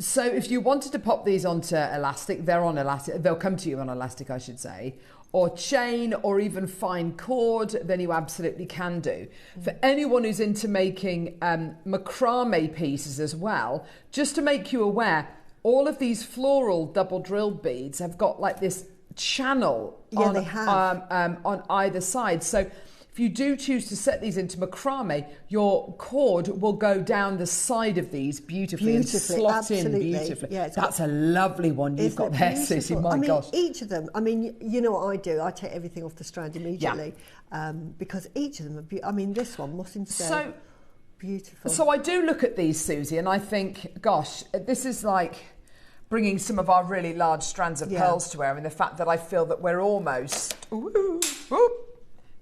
So if you wanted to pop these onto elastic, they'll come to you on elastic, I should say, or chain, or even fine cord, then you absolutely can do. For anyone who's into making macrame pieces as well, just to make you aware, all of these floral double drilled beads have got like this channel on either side. So if you do choose to set these into macrame, your cord will go down the side of these beautifully and slot in beautifully. Yeah, that's a lovely one you've got there, Susie. My gosh. Each of them, you know what I do? I take everything off the strand immediately because each of them are beautiful. This one, moss and snow, beautiful. So I do look at these, Susie, and I think, gosh, this is like bringing some of our really large strands of pearls to wear, and the fact that I feel that we're almost...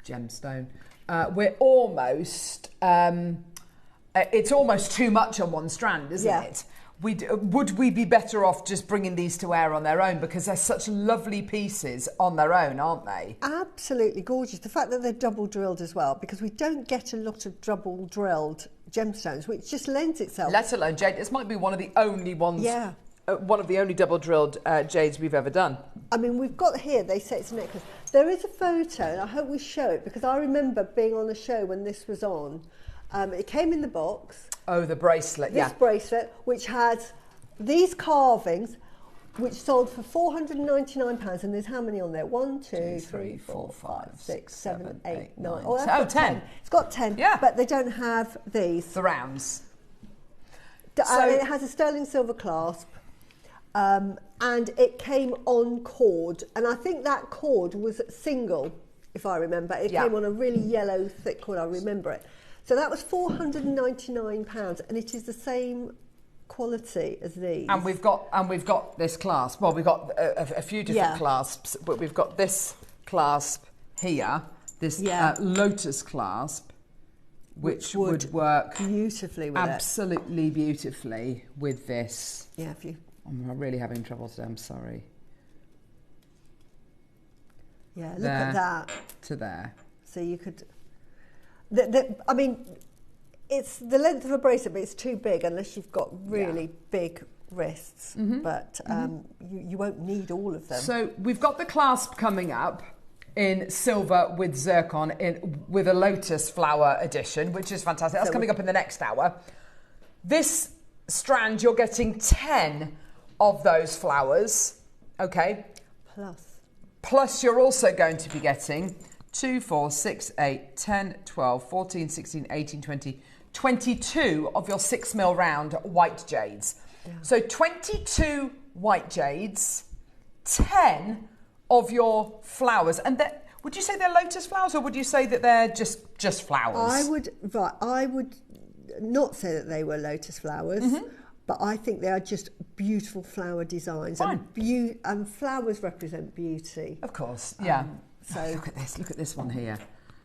gemstone. We're almost... it's almost too much on one strand, isn't it? Would we be better off just bringing these to wear on their own, because they're such lovely pieces on their own, aren't they? Absolutely gorgeous. The fact that they're double drilled as well, because we don't get a lot of double drilled gemstones, which just lends itself. Let alone jade. This might be one of the only ones one of the only double drilled jades we've ever done. I mean, we've got here, they say it's a necklace. There is a photo, and I hope we show it, because I remember being on a show when this was on. It came in the box. Oh, the bracelet, This bracelet, which has these carvings, which sold for £499, and there's how many on there? 1, 2, 3, 4, 5, 6, 7, 8, 9. Oh, that's got 10. It's got 10, but they don't have these. The rounds. So it has a sterling silver clasp, and it came on cord, and I think that cord was single, if I remember. It came on a really yellow, thick cord, I remember it. So that was £499, and it is the same quality as these. And we've got this clasp. Well, we've got a few different clasps, but we've got this clasp here, this lotus clasp, which would work beautifully with absolutely beautifully with this. Yeah, if you. I'm really having trouble today. I'm sorry. Yeah, look at that. To there. So you could. I mean, it's the length of a bracelet, but it's too big unless you've got really big wrists. But you won't need all of them. So we've got the clasp coming up in silver with zircon with a lotus flower edition, which is fantastic. That's coming up in the next hour. This strand, you're getting 10 of those flowers, okay? Plus you're also going to be getting 2, 4, 6, 8, 10, 12, 14, 16, 18, 20, 22 of your 6mm round white jades. Yeah. So 22 white jades, 10 of your flowers. And would you say they're lotus flowers, or would you say that they're just flowers? I would not say that they were lotus flowers, but I think they are just beautiful flower designs. Fine. And flowers represent beauty. Of course, yeah. So look at this one here.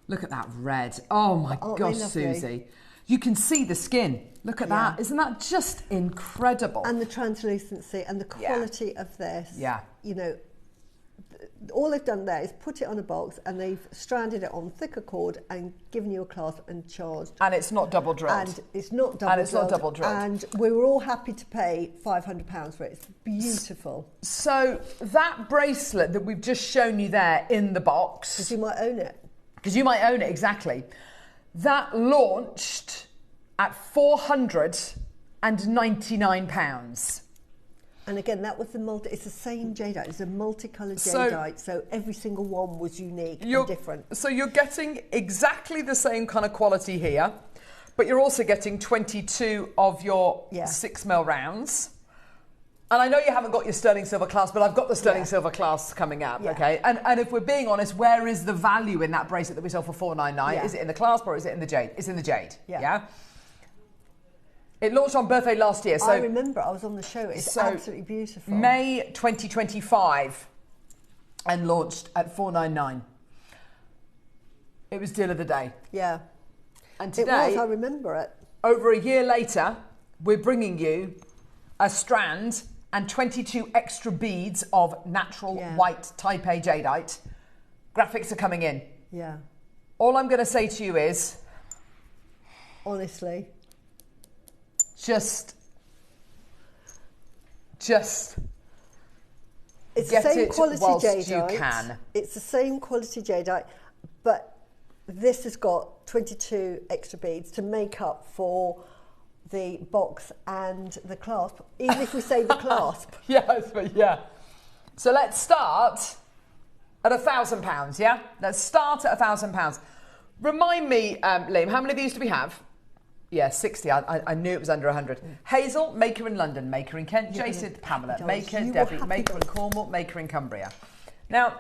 Look at that red. Oh my gosh, Susie. You can see the skin. Look at that. Isn't that just incredible? And the translucency and the quality of this. Yeah. You know, all they've done there is put it on a box, and they've stranded it on thicker cord and given you a clasp and charged. And it's not double drilled. And it's not double drilled. And we were all happy to pay £500 for it. It's beautiful. So that bracelet that we've just shown you there in the box. Because you might own it. Because you might own it, exactly. That launched at £499. And again, that was it's the same jadeite. It's a multicoloured jadeite, so every single one was unique and different. So you're getting exactly the same kind of quality here, but you're also getting 22 of your 6mm rounds. And I know you haven't got your sterling silver clasp, but I've got the sterling silver clasp coming up, okay? And if we're being honest, where is the value in that bracelet that we sell for £499? Is it in the clasp or is it in the jade? It's in the jade, yeah? It launched on birthday last year. So I remember, I was on the show. It's absolutely beautiful. May 2025 and launched at £499. It was deal of the day. Yeah. And today, it was, I remember it. Over a year later, we're bringing you a strand and 22 extra beads of natural white Type A jadeite. Graphics are coming in. Yeah. All I'm going to say to you is... Honestly... Just it's the same quality jadeite. You can. It's the same quality jadeite, but this has got 22 extra beads to make up for the box and the clasp, even if we say the clasp. Yes, but yeah. So let's start at £1,000, yeah? Let's start at £1,000. Remind me, Liam, how many of these do we have? Yeah, 60. I knew it was under 100. Hazel, maker in London, maker in Kent, Jason, Pamela, maker, Debbie, maker in Cornwall, maker in Cumbria. Now,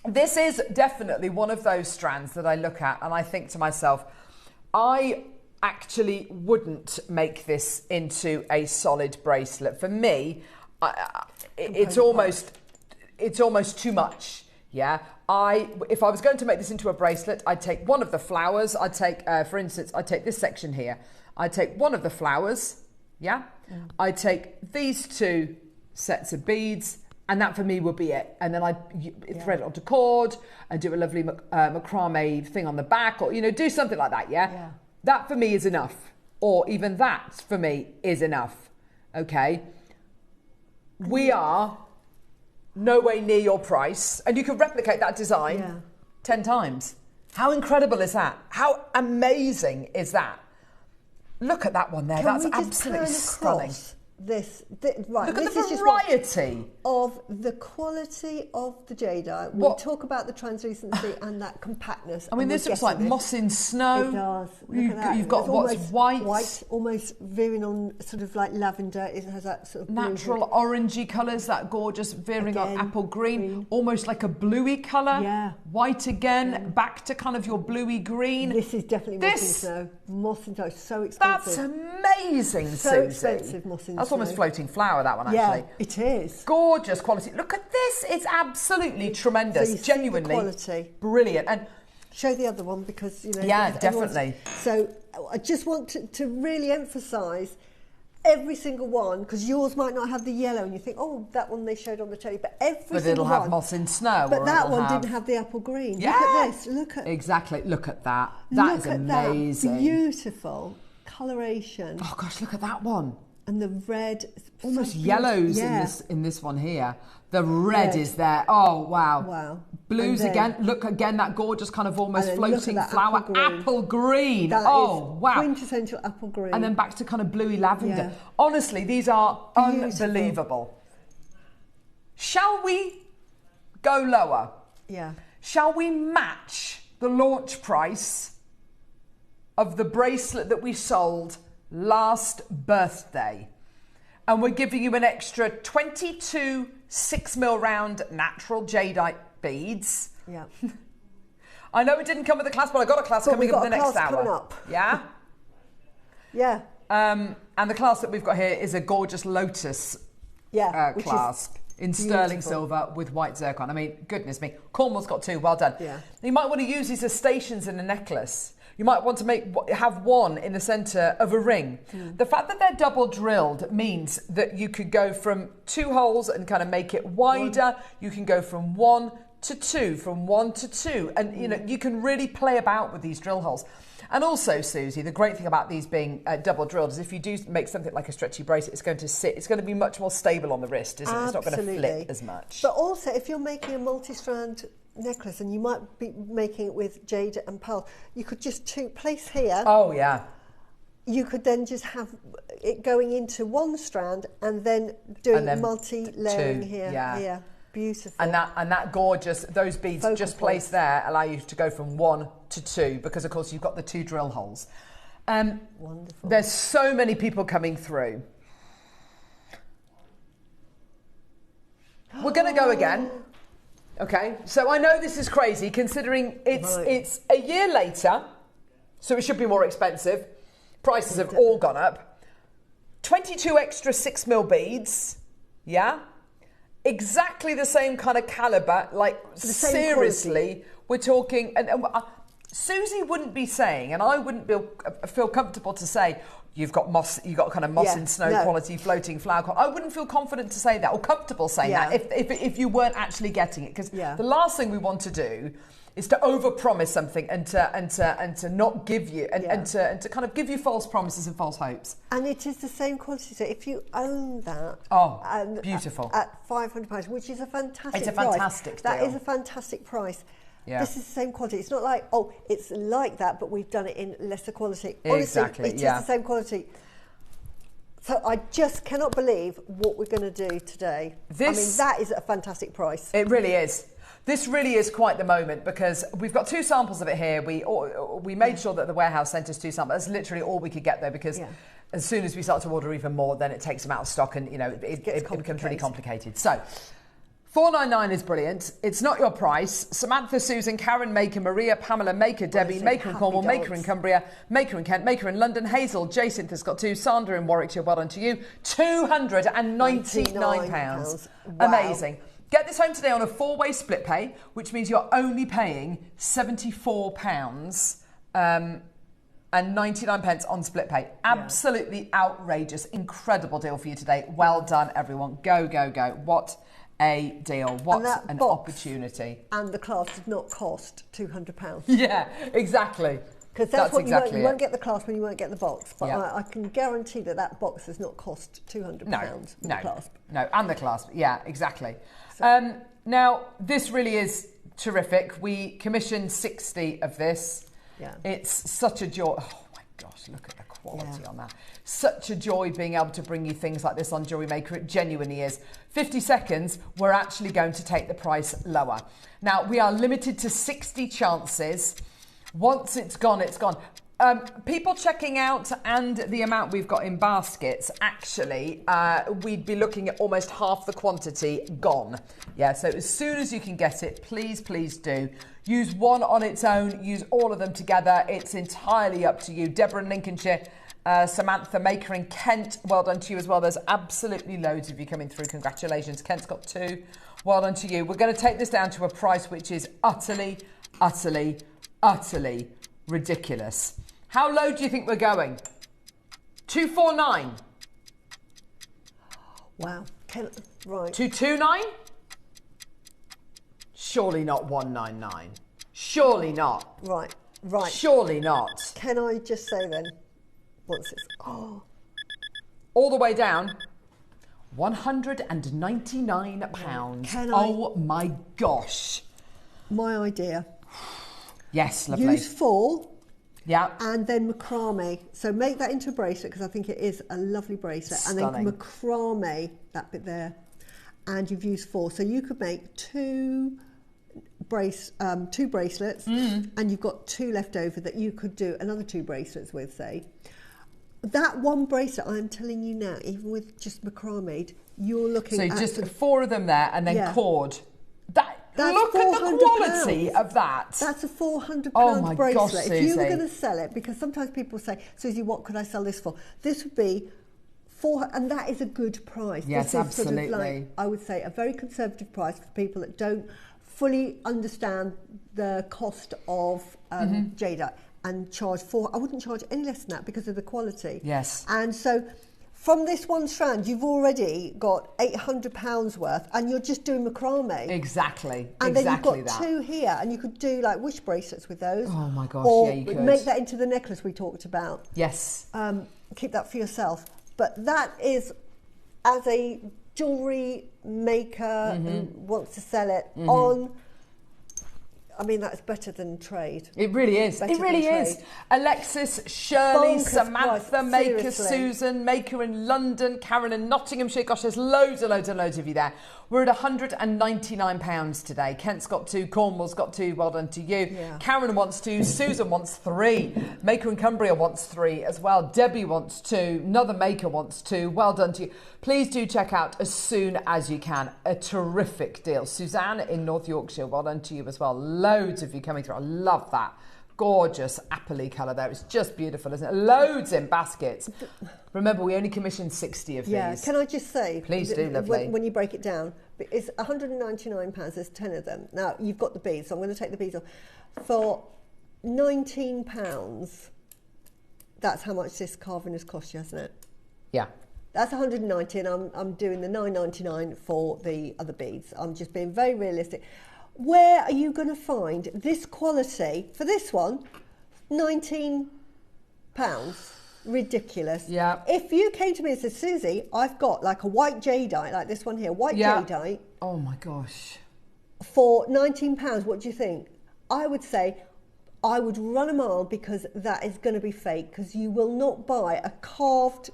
this is definitely one of those strands that I look at and I think to myself, I actually wouldn't make this into a solid bracelet. For me, it's almost too much. Yeah, if I was going to make this into a bracelet, I'd take one of the flowers. I'd take, for instance, I'd take this section here. I'd take one of the flowers, yeah? I'd take these 2 sets of beads, and that for me would be it. And then I'd thread it onto cord and do a lovely macrame thing on the back, or, do something like that, yeah? That for me is enough. Or even that for me is enough, okay? we are no way near your price, and you can replicate that design 10 times. How incredible is that? How amazing is that? Look at that one there. That's absolutely stunning. Right, look at this the variety of the quality of the jadeite. We'll talk about the translucency and that compactness. I mean, this looks like moss in snow. It does. Look at that. You've got what's white, almost veering on sort of like lavender. It has that sort of natural orangey colours. That gorgeous veering on apple green, almost like a bluey colour. Yeah. White again, back to kind of your bluey green. This is definitely moss in snow. Moss in snow, so expensive. That's amazing, so Susie. Expensive moss in That's almost floating flower, that one, actually. Yeah, it is. Gorgeous quality. Look at this. It's absolutely tremendous. So you genuinely. see the quality. Brilliant. And show the other one because, you know. Yeah, definitely. So I just want to really emphasise every single one, because yours might not have the yellow and you think, oh, that one they showed on the telly, but it'll have moss in snow. But that one didn't have the apple green. Yeah. Look at this. Look at exactly. Look at that. That is amazing. That beautiful coloration. Oh gosh, look at that one. And the red, almost yellows in this one here. The red is there. Oh wow. Wow. Blues again. Look again, that gorgeous kind of almost floating flower. Apple green. That oh wow. Quintessential apple green. And then back to kind of bluey lavender. Yeah. Honestly, these are unbelievable. Shall we go lower? Yeah. Shall we match the launch price of the bracelet that we sold last birthday? And we're giving you an extra 22 6mm round natural jadeite beads. Yeah. I know it didn't come with a clasp, but I got a clasp coming up in the next hour. Coming up. Yeah? Yeah. And the clasp that we've got here is a gorgeous lotus clasp in sterling silver with white zircon. I mean, goodness me. Cornwall's got two. Well done. Yeah. You might want to use these as stations in a necklace. You might want to have one in the centre of a ring. The fact that they're double drilled means that you could go from 2 holes and kind of make it wider. You can go from 1 to 2, from 1 to 2. And, you know, you can really play about with these drill holes. And also, Susie, the great thing about these being double drilled is if you do make something like a stretchy bracelet, it's going to sit, it's going to be much more stable on the wrist, isn't it? It's not going to flip as much. But also, if you're making a multi-strand necklace and you might be making it with jade and pearl, you could just place here. Oh yeah. You could then just have it going into one strand and then doing multi-layering here. Here. Beautiful. And that gorgeous, those beads just placed there allow you to go from 1 to 2 because of course you've got the 2 drill holes. Wonderful. There's so many people coming through. We're going to go again. Okay, so I know this is crazy considering it's a year later, so it should be more expensive. Prices have all gone up. 22 extra 6mm beads, yeah? Exactly the same kind of calibre, like seriously, we're talking, and Susie wouldn't be saying, and I wouldn't feel comfortable to say, you've got kind of moss in snow quality, floating flower quality. I wouldn't feel confident to say that or comfortable saying that if you weren't actually getting it, because the last thing we want to do is to overpromise something and to not give you and to kind of give you false promises and false hopes. And it is the same quality. So if you own that, beautiful at £500, which is a fantastic. It's a fantastic deal. That is a fantastic price. Yeah. This is the same quality. It's not like, oh, it's like that, but we've done it in lesser quality. Exactly, Honestly, it's the same quality. So I just cannot believe what we're going to do today. I mean, that is a fantastic price. It really is. This really is quite the moment because we've got 2 samples of it here. We made sure that the warehouse sent us 2 samples. That's literally all we could get though because as soon as we start to order even more, then it takes them out of stock and, you know, it becomes really complicated. So, $4.99 is brilliant. It's not your price. Samantha, Susan, Karen, Maker, Maria, Pamela, Maker, Debbie, Maker in Cornwall, Maker in Cumbria, Maker in Kent, Maker in London, Hazel, Jacinth has got 2, Sandra in Warwickshire, well done to you. £299. Wow. Amazing. Get this home today on a 4-way split pay, which means you're only paying £74 and 99 pence on split pay. Absolutely outrageous, incredible deal for you today. Well done, everyone. Go, go, go. What a deal. What an opportunity. And the class did not cost £200. Yeah, exactly. Because that's what exactly you won't get the clasp and you won't get the box. But Yeah. I can guarantee that box does not cost £200 with the clasp. No, and the clasp. Yeah, exactly. Now, this really is terrific. We commissioned 60 of this. Yeah. It's such a joy. Oh my gosh, look at the quality on that. Such a joy being able to bring you things like this on JewelleryMaker. It genuinely is. 50 seconds, we're actually going to take the price lower. Now, we are limited to 60 chances. Once it's gone, it's gone. People checking out and the amount we've got in baskets, actually, we'd be looking at almost half the quantity gone. Yeah, so as soon as you can get it, please, please do. Use one on its own, use all of them together. It's entirely up to you. Deborah in Lincolnshire, Samantha Maker in Kent, well done to you as well. There's absolutely loads of you coming through. Congratulations. Kent's got 2. Well done to you. We're going to take this down to a price which is utterly, utterly, utterly ridiculous. How low do you think we're going? 249. Wow. Right. 229? Surely not 199. Surely not. Right. Surely not. Can I just say then, once it's all the way down, £199. Oh my gosh. My idea. Yes, lovely. Use 4. Yeah. And then macrame. So make that into a bracelet because I think it is a lovely bracelet. Stunning. And then macrame that bit there. And you've used 4. So you could make 2 bracelets and you've got 2 left over that you could do another 2 bracelets with, say. That one bracelet, I'm telling you now, even with just macrame, you're looking at... So just 4 of them there and then cord. Look at the quality of that. That's a £400 gosh, bracelet. Susie. If you were going to sell it, because sometimes people say, Susie, what could I sell this for? This would be and that is a good price. Yes, this is absolutely. Sort of like, I would say, a very conservative price for people that don't fully understand the cost of jadeite and charge 4. I wouldn't charge any less than that because of the quality. Yes. And so from this one strand, you've already got £800 worth, and you're just doing macrame. Exactly. And then you've got that. 2 here, and you could do like wish bracelets with those. Oh my gosh, or yeah, you could. make that into the necklace we talked about. Yes. Keep that for yourself. But that is, as a jewellery maker who wants to sell it on, I mean, that's better than trade. It really is. Better It really than is. trade. Alexis, Shirley, Bonkers Samantha, price, Maker, seriously. Susan, Maker in London, Karen in Nottinghamshire. Gosh, there's loads and loads and loads of you there. We're at £199 today. Kent's got 2, Cornwall's got 2. Well done to you. Yeah. Karen wants 2, Susan wants 3. Maker in Cumbria wants 3 as well. Debbie wants 2. Another Maker wants 2. Well done to you. Please do check out as soon as you can. A terrific deal. Suzanne in North Yorkshire, well done to you as well. Loads of you coming through. I love that. Gorgeous apple-y colour there. It's just beautiful, isn't it? Loads in baskets. Remember, we only commissioned 60 of Yeah, these. can I just say... Please do, lovely. When you break it down, it's £199, there's 10 of them. Now, you've got the beads, so I'm going to take the beads off. For £19, that's how much this carving has cost you, hasn't it? Yeah. That's 190, and I'm doing the £9.99 for the other beads. I'm just being very realistic. Where are you going to find this quality for this one? £19. Ridiculous. Yeah. If you came to me and said, Susie, I've got like a white jadeite, like this one here, white jadeite. Oh my gosh. For £19, what do you think? I would say I would run a mile because that is going to be fake, because you will not buy a carved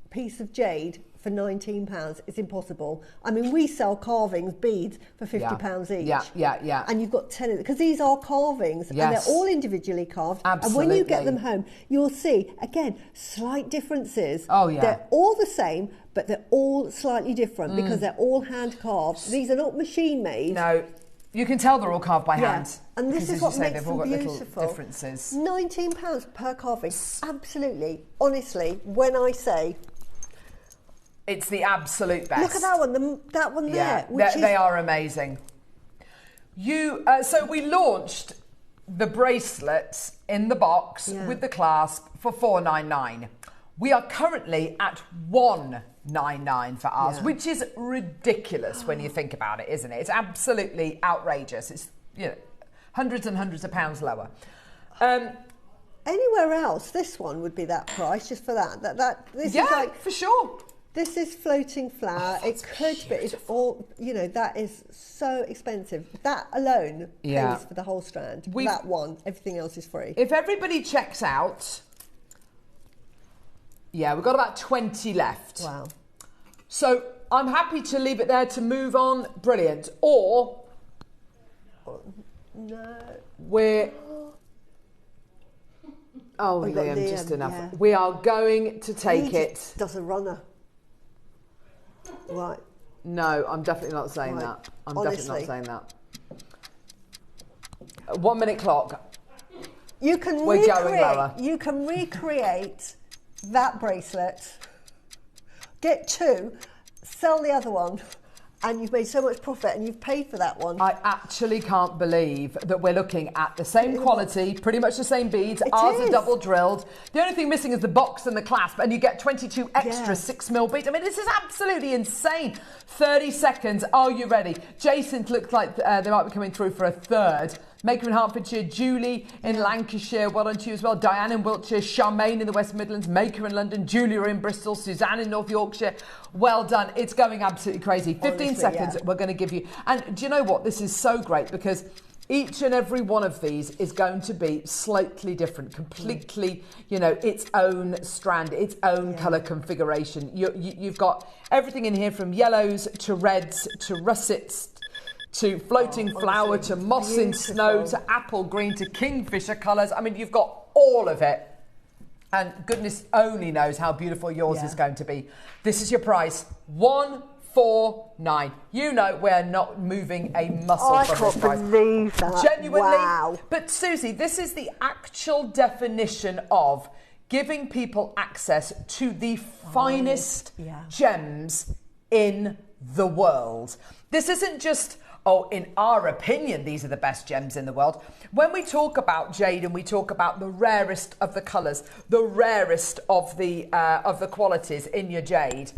piece of jade for £19. It's impossible. I mean, we sell carvings, beads, for £50 each. Yeah. And you've got 10 of them, because these are carvings, and they're all individually carved. Absolutely. And when you get them home, you'll see, again, slight differences. Oh, yeah. They're all the same, but they're all slightly different because they're all hand carved. These are not machine made. No, you can tell they're all carved by hand. And this because, is what as you say, makes they've all them got beautiful. little differences. £19 per carving. Absolutely. Honestly, when I say... It's the absolute best. Look at that one, that one there. Yeah, they are amazing. So we launched the bracelets in the box with the clasp for $499. We are currently at $199 for ours, which is ridiculous when you think about it, isn't it? It's absolutely outrageous. It's hundreds and hundreds of pounds lower. Anywhere else, this one would be that price just for that. This yeah, is like, for sure. This is floating flower. It could be. It's all, you know, that is so expensive. That alone pays for the whole strand. That one, everything else is free. If everybody checks out, yeah, we've got about 20 left. Wow. So I'm happy to leave it there to move on. Brilliant. Or no, we're. Oh, Liam, just enough. Yeah. We are going to take it. Does a runner. Right. No, I'm definitely not saying that. I'm definitely not saying that. 1 minute clock. You can You can recreate that bracelet. Get 2, sell the other one, and you've made so much profit and you've paid for that one. I actually can't believe that we're looking at the same quality, pretty much the same beads. Ours are double drilled. The only thing missing is the box and the clasp, and you get 22 extra 6mm beads. I mean, this is absolutely insane. 30 seconds. Are you ready? Jason looks like they might be coming through for a third. Maker in Hertfordshire, Julie in Lancashire, well done to you as well. Diane in Wiltshire, Charmaine in the West Midlands, Maker in London, Julia in Bristol, Suzanne in North Yorkshire. Well done. It's going absolutely crazy. 15 seconds we're going to give you. And do you know what? This is so great because each and every one of these is going to be slightly different, completely, you know, its own strand, its own colour configuration. You've got everything in here from yellows to reds to russets, to floating flower, to moss in snow, to apple green, to kingfisher colours. I mean, you've got all of it. And goodness only knows how beautiful yours is going to be. This is your price, 149. You know we're not moving a muscle from this price. I can't believe that. Genuinely. Wow. But Susie, this is the actual definition of giving people access to the finest gems in the world. This isn't just, oh, in our opinion, these are the best gems in the world. When we talk about jade and we talk about the rarest of the colours, the rarest of the qualities in your jade,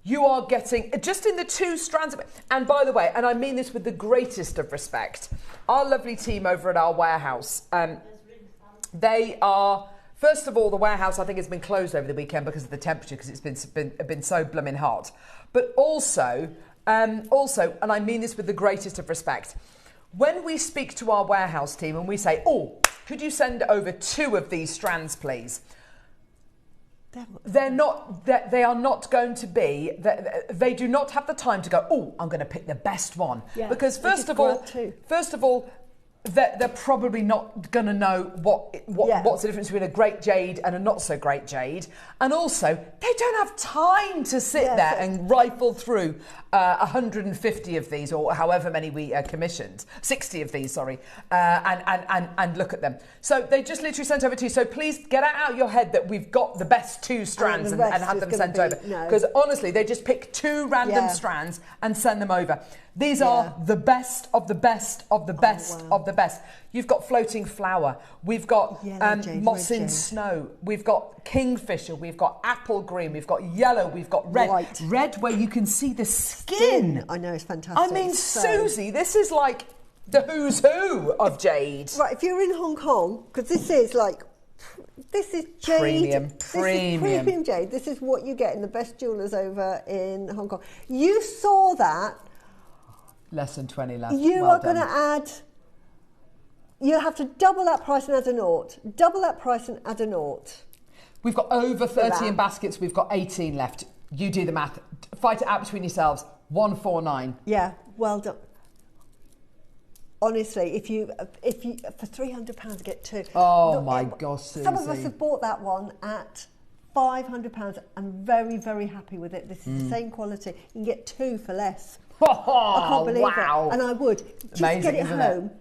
you are getting, just in the 2 strands of it. And by the way, and I mean this with the greatest of respect, our lovely team over at our warehouse, they are, first of all, the warehouse I think has been closed over the weekend because of the temperature, because it's been so blooming hot. But also, and I mean this with the greatest of respect, when we speak to our warehouse team and we say, oh, could you send over 2 of these strands, please? They are not going to be, they do not have the time to go, oh, I'm going to pick the best one. Yeah, because first of all, they're probably not going to know what's the difference between a great jade and a not so great jade. And also, they don't have time to sit there and rifle through 150 of these, or however many we commissioned, 60 of these, sorry, and look at them. So they just literally sent over 2. So please get out of your head that we've got the best 2 strands and have them sent over. Because honestly, they just pick 2 random strands and send them over. These are the best of the best of the best of the best. You've got floating flower. We've got moss in snow. We've got kingfisher. We've got apple green. We've got yellow. We've got red. White. Red where you can see the skin. I know, it's fantastic. I mean, Susie, this is like the who's who of jade. Right, if you're in Hong Kong, because this is jade. Premium. This is premium jade. This is what you get in the best jewellers over in Hong Kong. You saw that. Less than 20 left. You are going to add, you have to double that price and add a nought. Double that price and add a nought. We've got over 30 in baskets. We've got 18 left. You do the math. Fight it out between yourselves. 149. Yeah, well done. Honestly, if you for £300 get 2. Oh my gosh, Susie. Some of us have bought that one at £500. I'm very, very happy with it. This is the same quality. You can get 2 for less. I can't believe it. And I would. Just amazing, get it home.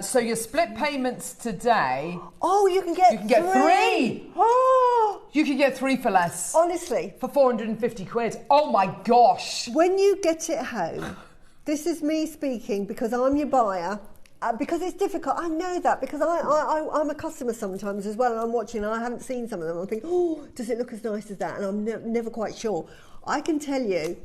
So your split payments today. Oh, you can get 3. Oh, you can get 3 for less. Honestly. For 450 quid. Oh my gosh. When you get it home, this is me speaking because I'm your buyer. Because it's difficult. I know that because I'm a customer sometimes as well, and I'm watching and I haven't seen some of them. I'm thinking, oh, does it look as nice as that? And I'm never quite sure. I can tell you,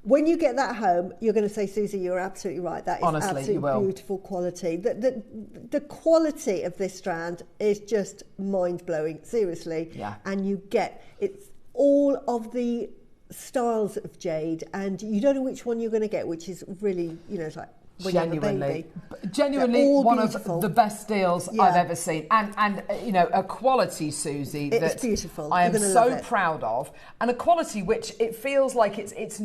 when you get that home, you're going to say, Susie, you're absolutely right. That is Honestly, absolutely you will. beautiful quality. The quality of this strand is just mind-blowing, seriously. Yeah. And you get, it's all of the styles of jade, and you don't know which one you're going to get, which is really, you know, it's like when you have a baby. Genuinely They're all one beautiful. of the best deals Yeah. I've ever seen, and you know, a quality, Susie, It's that beautiful. I am You're gonna so love it. proud of, and a quality which it feels like it's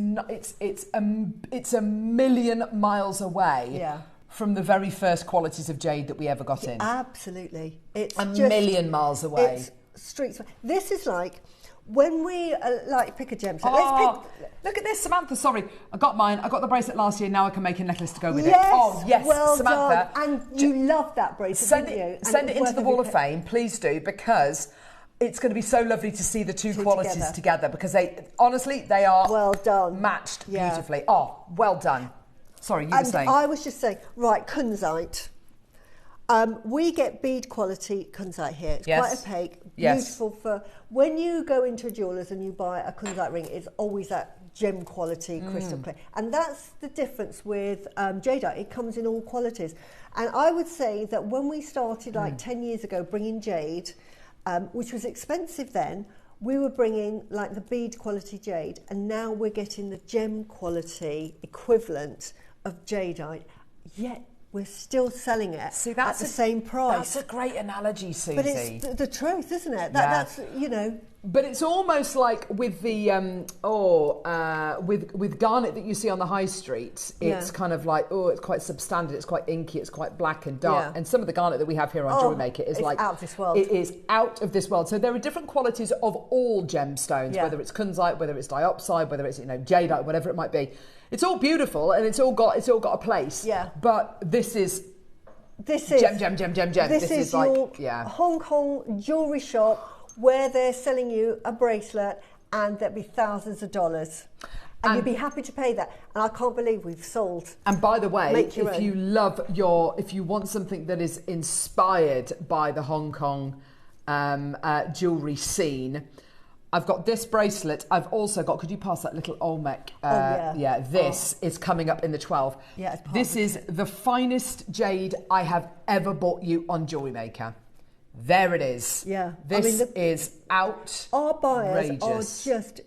a million miles away. Yeah. From the very first qualities of jade that we ever got in. Absolutely. It's A just, million miles away. It's streets. This is like when we like pick a gemstone. Oh, look at this, Samantha. Sorry, I got mine. I got the bracelet last year. Now I can make a necklace to go with Yes, it. Oh, yes, well Samantha. done. And you love that bracelet, didn't you? And Send it was into the worth Wall every of Fame, please do, because it's going to be so lovely to see the two qualities together, because they, honestly, they are well done, matched Yeah. beautifully. Oh, well done. Sorry, you were And saying. I was just saying, right, kunzite. We get bead quality kunzite here. It's Yes. quite opaque, Yes. beautiful for when you go into a jeweller's and you buy a kunzite ring. It's always that gem quality, crystal clear, and that's the difference with jadeite. It comes in all qualities, and I would say that when we started like 10 years ago bringing jade, which was expensive then. We were bringing like the bead quality jade, and now we're getting the gem quality equivalent of jadeite, yet we're still selling it at the same price. That's a great analogy, Susie. But it's the truth, isn't it? That's, you know. But it's almost like with the with garnet that you see on the high street, it's kind of like, it's quite substandard, it's quite inky, it's quite black and dark. Yeah. And some of the garnet that we have here on JewelleryMaker is like out of this world. It is out of this world. So there are different qualities of all gemstones, whether it's kunzite, whether it's diopside, whether it's jadeite, whatever it might be. It's all beautiful and it's all got a place. Yeah. But this is gem. This is like your Hong Kong jewellery shop where they're selling you a bracelet and there'd be thousands of dollars. And you'd be happy to pay that. And I can't believe we've sold. And by the way, if own. if you want something that is inspired by the Hong Kong jewellery scene, I've got this bracelet. I've also got, could you pass that little Olmec? This is coming up in the 12. Yeah, it's this is the finest jade I have ever bought you on JewelleryMaker. There it is. Yeah. This is outrageous. Our buyers are just,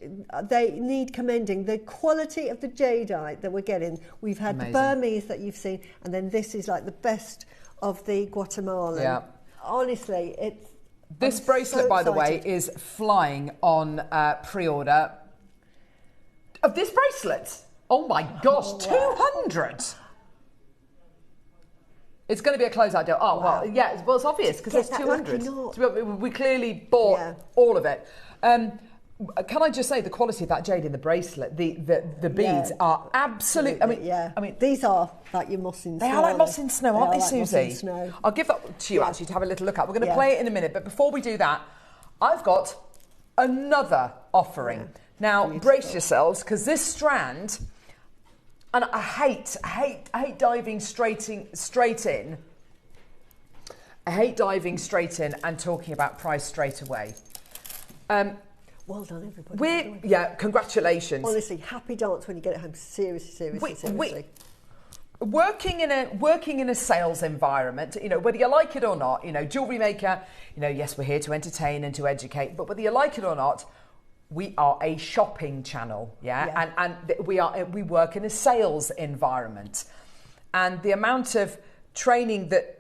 they need commending. The quality of the jadeite that we're getting. We've had the Burmese that you've seen, and then this is like the best of the Guatemalan. Yeah. Honestly, it's... This bracelet, by the way, is flying on pre-order of this bracelet. Oh my gosh, 200! It's going to be a closeout deal. Oh, wow. Well, yeah, well, it's obvious because there's 200. We clearly bought all of it. Can I just say the quality of that jade in the bracelet, the beads are absolute. I mean, these are like your moss in snow. They are like moss in snow, aren't they, Susie? Snow. I'll give that to you actually to have a little look at. We're going to play it in a minute, but before we do that, I've got another offering. Yeah. Now, brace yourselves because this strand. And I hate diving straight in. I hate diving straight in and talking about price straight away. Well done, everybody. Congratulations. Honestly, happy dance when you get it home. Seriously. Working in a sales environment, whether you like it or not, JewelleryMaker, yes, we're here to entertain and to educate, but whether you like it or not, we are a shopping channel, and we work in a sales environment, and the amount of training that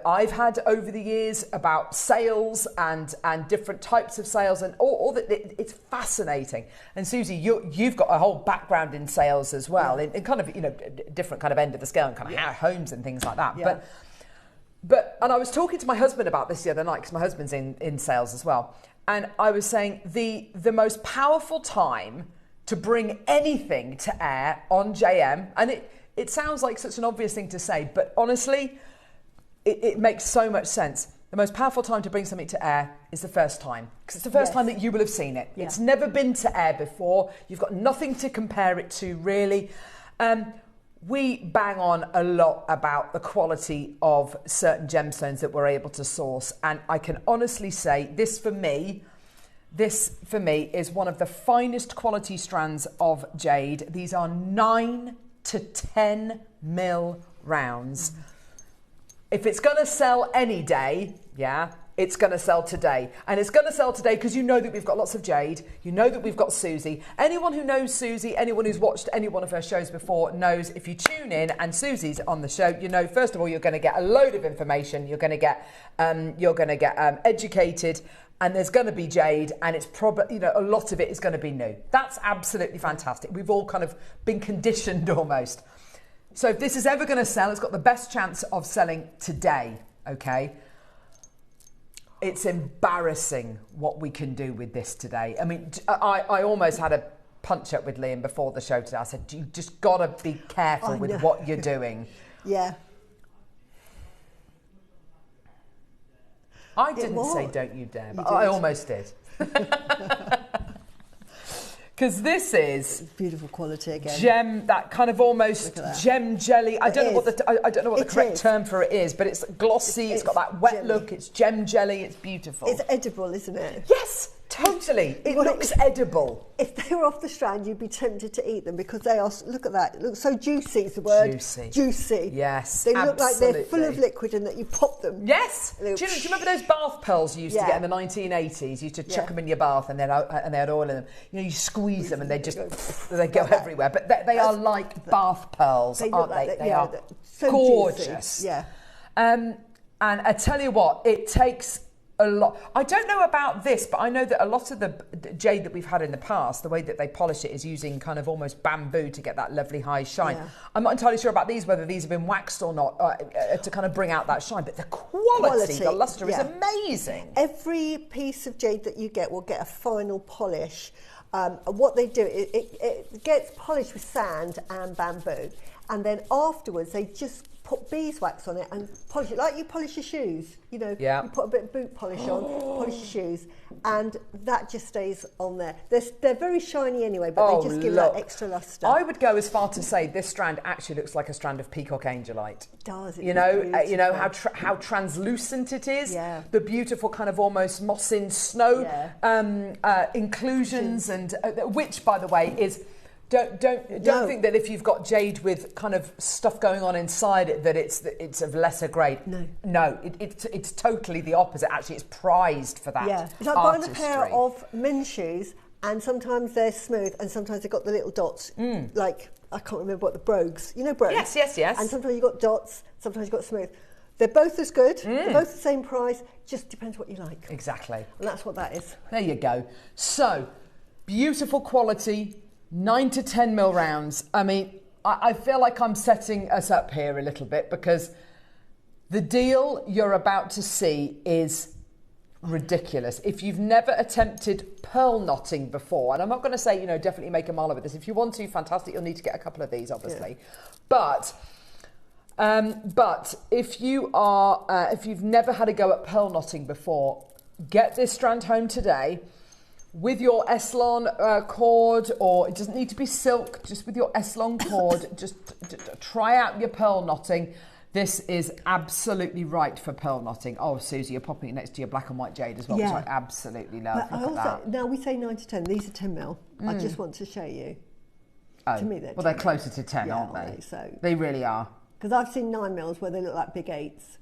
I've had over the years about sales and different types of sales and all that, it's fascinating. And Susie, you've got a whole background in sales as well, in kind of different kind of end of the scale, and kind of homes and things like that. Yeah. But I was talking to my husband about this the other night because my husband's in sales as well. And I was saying the most powerful time to bring anything to air on JM, and it sounds like such an obvious thing to say, but honestly, it makes so much sense. The most powerful time to bring something to air is the first time, because it's the first time that you will have seen it. Yeah. It's never been to air before. You've got nothing to compare it to, really. We bang on a lot about the quality of certain gemstones that we're able to source. And I can honestly say this for me, This, for me, is one of the finest quality strands of jade. These are 9 to 10 mil rounds. If it's going to sell any day, yeah, it's going to sell today. And it's going to sell today because you know that we've got lots of jade. You know that we've got Susie. Anyone who knows Susie, anyone who's watched any one of her shows before knows if you tune in and Susie's on the show, you know, first of all, you're going to get a load of information. You're going to get educated. And there's going to be jade, and it's probably, you know, a lot of it is going to be new. That's absolutely fantastic. We've all kind of been conditioned almost. So if this is ever going to sell, it's got the best chance of selling today, okay? It's embarrassing what we can do with this today. I mean, I almost had a punch-up with Liam before the show today. I said, you just got to be careful with what you're doing. Yeah. I didn't say don't you dare, but I almost did. Because this is beautiful quality again. Gem, that kind of almost gem jelly. I don't know what the correct term for it is, but it's glossy. It's got that wet jelly look. It's gem jelly. It's beautiful. It's edible, isn't it? Yes, totally. It looks edible. If they were off the strand, you'd be tempted to eat them because they are. Look at that. It looks so juicy. Is the word juicy? Juicy. Yes, they look like they're full of liquid, and that you pop them. Yes. Do you remember those bath pearls you used to get in the 1980s? You used to chuck them in your bath, and they had oil in them. You know, you squeeze them, and they go everywhere. But they are like bath pearls, aren't they? They are so gorgeous. Juicy. Yeah. And I tell you what, it takes a lot. I don't know about this, but I know that a lot of the jade that we've had in the past, the way that they polish it is using kind of almost bamboo to get that lovely high shine. Yeah. I'm not entirely sure about these, whether these have been waxed or not, to kind of bring out that shine. But the quality. The lustre is amazing. Every piece of jade that you get will get a final polish. What they do, it gets polished with sand and bamboo, and then afterwards they just put beeswax on it and polish it like you polish your shoes. You know, you put a bit of boot polish on, polish your shoes, and that just stays on there. They're very shiny anyway, but they just give that extra lustre. I would go as far to say this strand actually looks like a strand of peacock angelite. It does. You know how translucent it is. Yeah. The beautiful kind of almost moss in snow inclusions, and which, by the way, is. Don't think that if you've got jade with kind of stuff going on inside it that it's of lesser grade. No, it's totally the opposite. Actually, it's prized for that. Yeah, it's like buying a pair of men's shoes, and sometimes they're smooth, and sometimes they've got the little dots. Like I can't remember what the brogues. You know brogues. Yes. And sometimes you've got dots. Sometimes you've got smooth. They're both as good. They're both the same price. Just depends what you like. Exactly. And that's what that is. There you go. So beautiful quality. 9 to 10 mil rounds. I mean, I feel like I'm setting us up here a little bit because the deal you're about to see is ridiculous. If you've never attempted pearl knotting before, and I'm not going to say, you know, definitely make a mile of this. If you want to, fantastic. You'll need to get a couple of these, obviously. Yeah. But if you've never had a go at pearl knotting before, get this strand home today. With your Eslon cord, or it doesn't need to be silk, just with your Eslon cord, just try out your pearl knotting. This is absolutely right for pearl knotting. Oh, Susie, you're popping it next to your black and white jade as well, which I absolutely love. But Look at that. Now we say 9 to 10, these are 10 mil. I just want to show you. Oh, to me, they're closer to 10, aren't they? So they really are. Because I've seen 9 mils where they look like big 8s.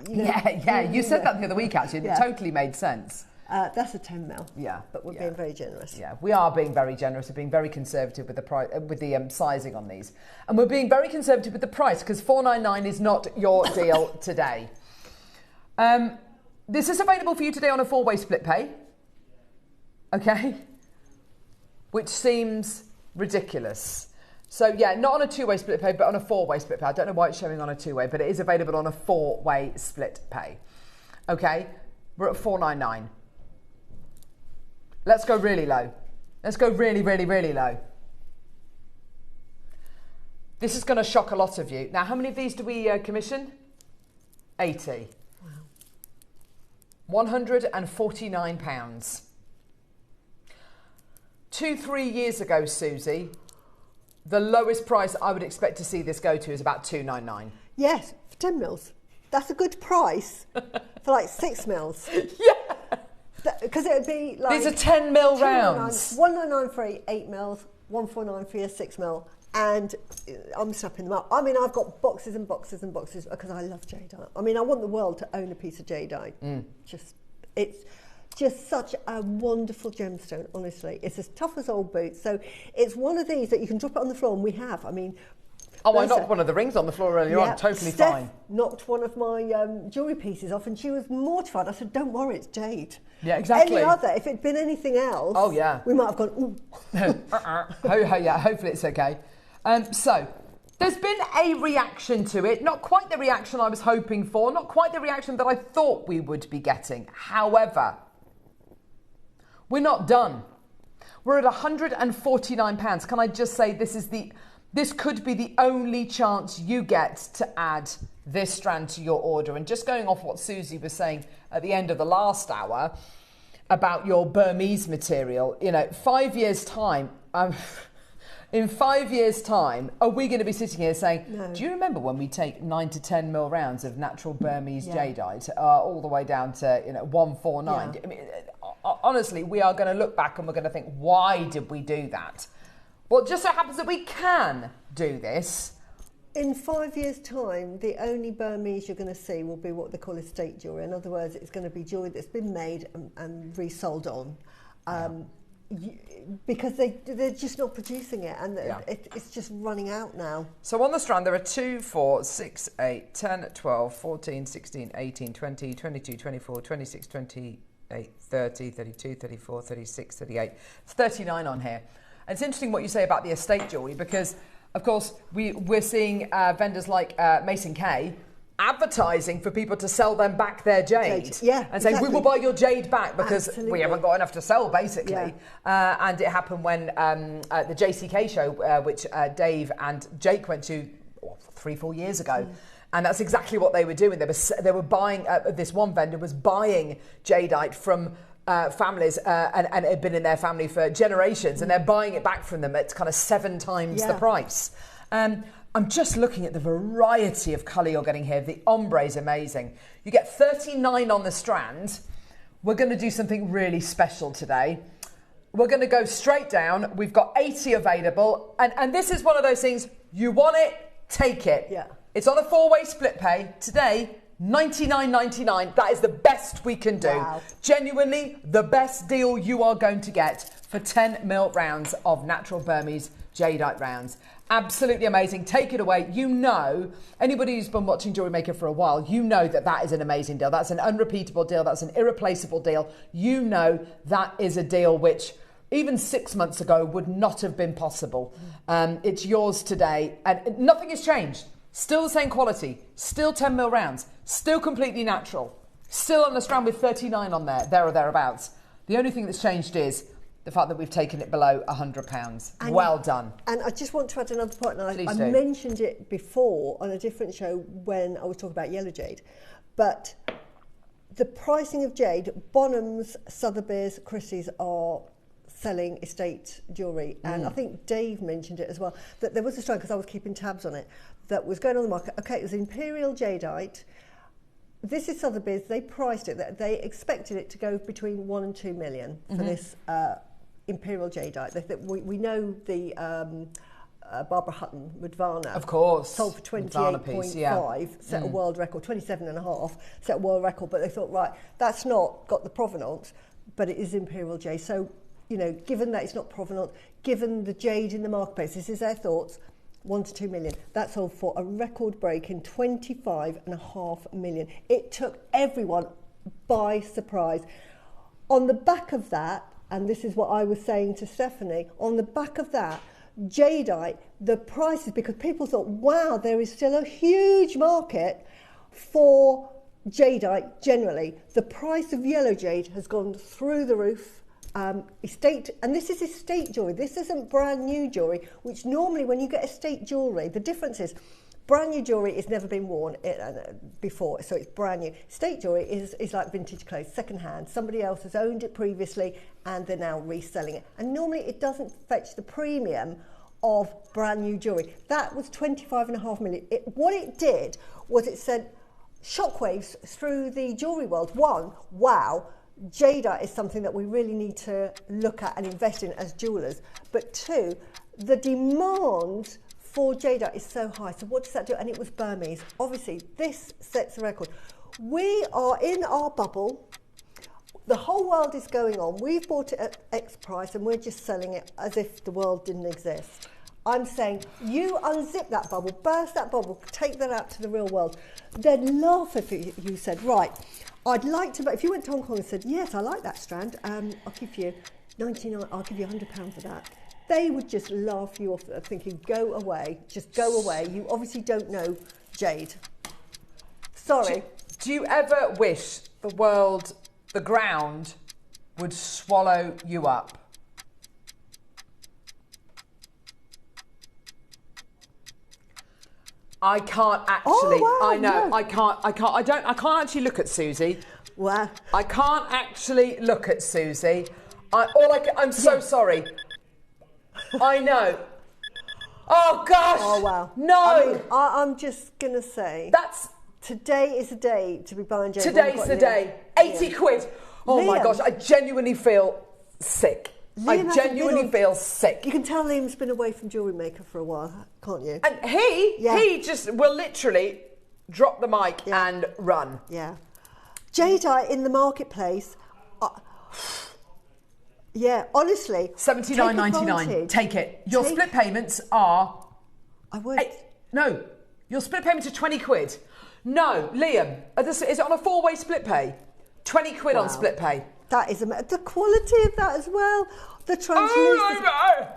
You know, you said that the other week, actually. It totally made sense. That's a 10 mil. Yeah, but we're being very generous. Yeah, we are being very generous. We're being very conservative with the sizing on these, and we're being very conservative with the price because $4.99 is not your deal today. This is available for you today on a 4-way split pay. Okay, which seems ridiculous. So yeah, not on a 2-way split pay, but on a 4-way split pay. I don't know why it's showing on a 2-way, but it is available on a 4-way split pay. Okay, we're at $4.99. Let's go really low. Let's go really, really, really low. This is going to shock a lot of you. Now, how many of these do we commission? 80. Wow. £149. 2-3 years ago, Susie, the lowest price I would expect to see this go to is about $2.99. Yes, for 10 mils. That's a good price for like 6 mils. Yeah. Because it would be like... These are 10 mil rounds. 1993, 8 mils, 149 for 6 mil. And I'm snapping them up. I mean, I've got boxes and boxes and boxes because I love jadeite. I mean, I want the world to own a piece of jadeite. It's just such a wonderful gemstone, honestly. It's as tough as old boots. So it's one of these that you can drop it on the floor, and we have. I mean... Oh, I knocked one of the rings on the floor earlier on. Totally Steph fine. Knocked one of my jewellery pieces off, and she was mortified. I said, "Don't worry, it's jade." Yeah, exactly. Any other, if it'd been anything else, oh yeah, we might have gone. Ooh. Yeah, hopefully it's okay. So there's been a reaction to it. Not quite the reaction I was hoping for. Not quite the reaction that I thought we would be getting. However, we're not done. We're at £149. Can I just say this could be the only chance you get to add this strand to your order. And just going off what Susie was saying at the end of the last hour about your Burmese material, 5 years' time, in 5 years' time, are we going to be sitting here saying, no. Do you remember when we take 9 to 10 mil rounds of natural Burmese jadeite all the way down to 149? Yeah. I mean, honestly, we are going to look back and we're going to think, why did we do that? Well, it just so happens that we can do this. In 5 years' time, the only Burmese you're going to see will be what they call estate jewellery. In other words, it's going to be jewellery that's been made and resold on. Because they're just not producing it, and it's just running out now. So on the strand there are 2, 4, 6, 8, 10, 12, 14, 16, 18, 20, 22, 24, 26, 28, 30, 32, 34, 36, 38. It's 39 on here. And it's interesting what you say about the estate jewellery, because, of course, we're seeing vendors like Mason Kay advertising for people to sell them back their jade. Yeah, and saying, we will buy your jade back because we haven't got enough to sell, basically. Yeah. And it happened when the JCK show, which Dave and Jake went to 3-4 years ago. And that's exactly what they were doing. They were buying, this one vendor was buying jadeite from families, and it had been in their family for generations, and they're buying it back from them at kind of 7 times the price. I'm just looking at the variety of colour you're getting here. The ombre is amazing. You get 39 on the strand. We're going to do something really special today. We're going to go straight down. We've got 80 available, and this is one of those things, you want it, take it. Yeah. It's on a 4-way split pay. Today, $99.99. That is the best we can do. Wow. Genuinely, the best deal you are going to get for 10 mil rounds of natural Burmese jadeite rounds. Absolutely amazing. Take it away. Anybody who's been watching JewelleryMaker for a while, that is an amazing deal. That's an unrepeatable deal. That's an irreplaceable deal. That is a deal which even 6 months ago would not have been possible. It's yours today, and nothing has changed. Still the same quality, still 10 mil rounds, still completely natural, still on the strand with 39 on there or thereabouts. The only thing that's changed is the fact that we've taken it below £100. Well done. And I just want to add another point. And I do. mentioned it before on a different show when I was talking about yellow jade. But the pricing of jade, Bonhams, Sotheby's, Christie's are selling estate jewellery. And I think Dave mentioned it as well, that there was a strand, because I was keeping tabs on it, that was going on the market. Okay, it was imperial jadeite. This is Sotheby's. They priced it. They expected it to go between 1 and 2 million for this imperial jadeite. We know the Barbara Hutton Mudvana, of course, sold for 28.5, set a world record. 27.5 set a world record. But they thought, right, that's not got the provenance, but it is imperial jade. So, given that it's not provenance, given the jade in the marketplace, this is their thoughts. 1 to 2 million. That sold for a record break in 25.5 million. It took everyone by surprise. On the back of that, and this is what I was saying to Stephanie, on the back of that, jadeite, the prices, because people thought, wow, there is still a huge market for jadeite generally. The price of yellow jade has gone through the roof. Estate, and this is estate jewellery. This isn't brand new jewellery, which normally when you get estate jewellery, the difference is brand new jewellery has never been worn before, so it's brand new. Estate jewellery is like vintage clothes, second hand. Somebody else has owned it previously and they're now reselling it. And normally it doesn't fetch the premium of brand new jewellery. That was 25.5 million. What it did was it sent shockwaves through the jewellery world. One, wow, jadeite is something that we really need to look at and invest in as jewellers. But two, the demand for jadeite is so high. So what does that do? And it was Burmese. Obviously, this sets the record. We are in our bubble. The whole world is going on. We've bought it at X price and we're just selling it as if the world didn't exist. I'm saying you unzip that bubble, burst that bubble, take that out to the real world. They'd laugh if you said, right, I'd like to, but if you went to Hong Kong and said, yes, I like that strand, I'll give you 99, I'll give you £100 for that. They would just laugh you off, thinking, go away, just go away. You obviously don't know jade. Sorry. Do you ever wish the world, the ground, would swallow you up? I can't actually. Oh, wow, I know. no. I can't actually look at Susie. Wow. I can't actually look at Susie. I'm so sorry. I know. Oh gosh. Oh wow. No. I mean, I'm just gonna say today is a day to be buying jade. Today's the day. 80 quid. Oh my gosh. I genuinely feel sick. Liam I genuinely feel sick. You can tell Liam's been away from JewelleryMaker for a while, can't you? And he just will literally drop the mic and run. Yeah. Jadeite in the marketplace. Yeah, honestly. $79.99. Take it. Your split payments are. I would. No, your split payments are 20 quid. No, Liam, is it on a 4-way split pay? 20 quid on split pay. That is the quality of that as well. The translucency.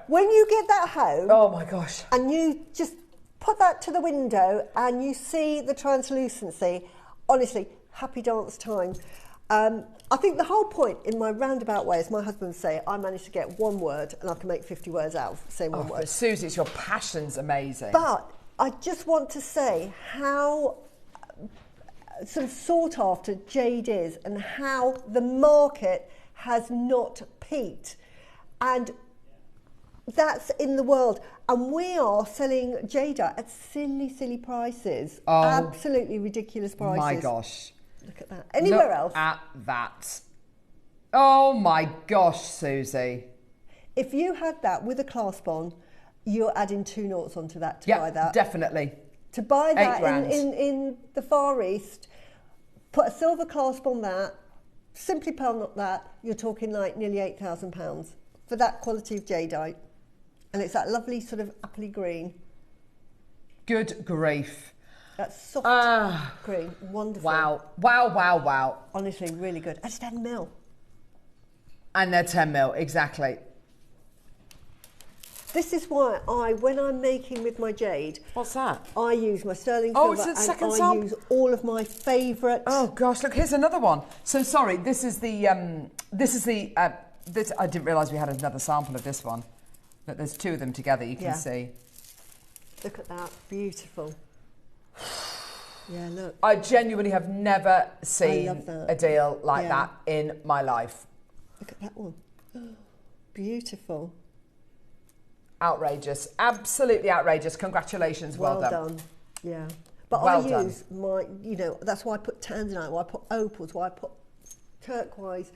When you get that home. Oh my gosh. And you just put that to the window and you see the translucency. Honestly, happy dance time. I think the whole point, in my roundabout way, as my husband would say, I managed to get one word and I can make 50 words out of the same one word. Susie, your passion's amazing. But I just want to say how sort of sought after jade is and how the market has not peaked. And that's in the world. And we are selling jadeite at silly, silly prices. Oh, absolutely ridiculous prices. My gosh. Look at that. Anywhere else? Look at that. Oh my gosh, Susie. If you had that with a clasp on, you're adding 2 noughts onto that to buy that. Definitely. To buy that in the Far East, put a silver clasp on that, simply pearl knot that, you're talking like nearly £8,000 for that quality of jadeite. And it's that lovely sort of appley green. Good grief. That soft green, wonderful. Wow, wow, wow, wow. Honestly, really good. That's 10 mil. And they're 10 mil, exactly. This is why when I'm making with my jade... What's that? I use my sterling silver it's a second and I sample? use all of my favourite... Oh gosh, look, here's another one. So sorry, this is the, I didn't realise we had another sample of this one. But there's 2 of them together, you can see. Look at that, beautiful. Yeah, look. I genuinely have never seen a deal like that in my life. Look at that one. Beautiful. Outrageous. Absolutely outrageous. Congratulations. Well done. Yeah. But I use my, that's why I put tanzanite, why I put opals, why I put turquoise,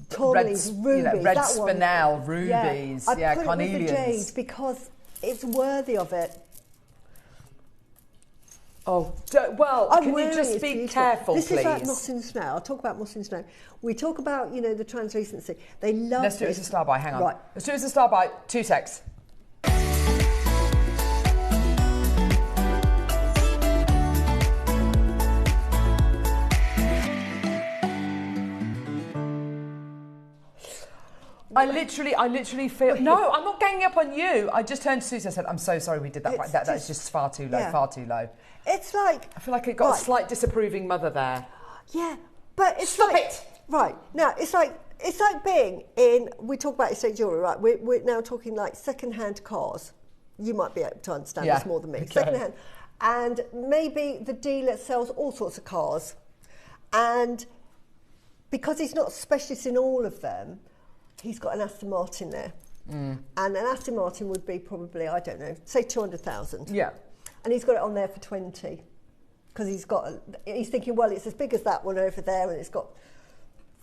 tourmalines, rubies. Red spinel, rubies, I put carnelians. it with the jade because it's worthy of it. Oh, well, can you just be careful, please? This is like moss in the snow. I'll talk about moss in the snow. We talk about, the translucency. They love Let's do it as a star by. Hang on. Right. Let's do it as a star by. 2 secs. I literally feel... No, I'm not ganging up on you. I just turned to Susie and said, I'm so sorry we did that. That is just far too low, far too low. It's like... I feel like it got a slight disapproving mother there. Yeah, but it's Stop like... it! Right, now, it's like being in... We talk about estate jewellery, right? We're now talking like second-hand cars. You might be able to understand this more than me. Okay. Second-hand. And maybe the dealer sells all sorts of cars. And because he's not a specialist in all of them... He's got an Aston Martin there. And an Aston Martin would be probably, I don't know, say 200,000. Yeah. And he's got it on there for 20. Because he's thinking, well, it's as big as that one over there and it's got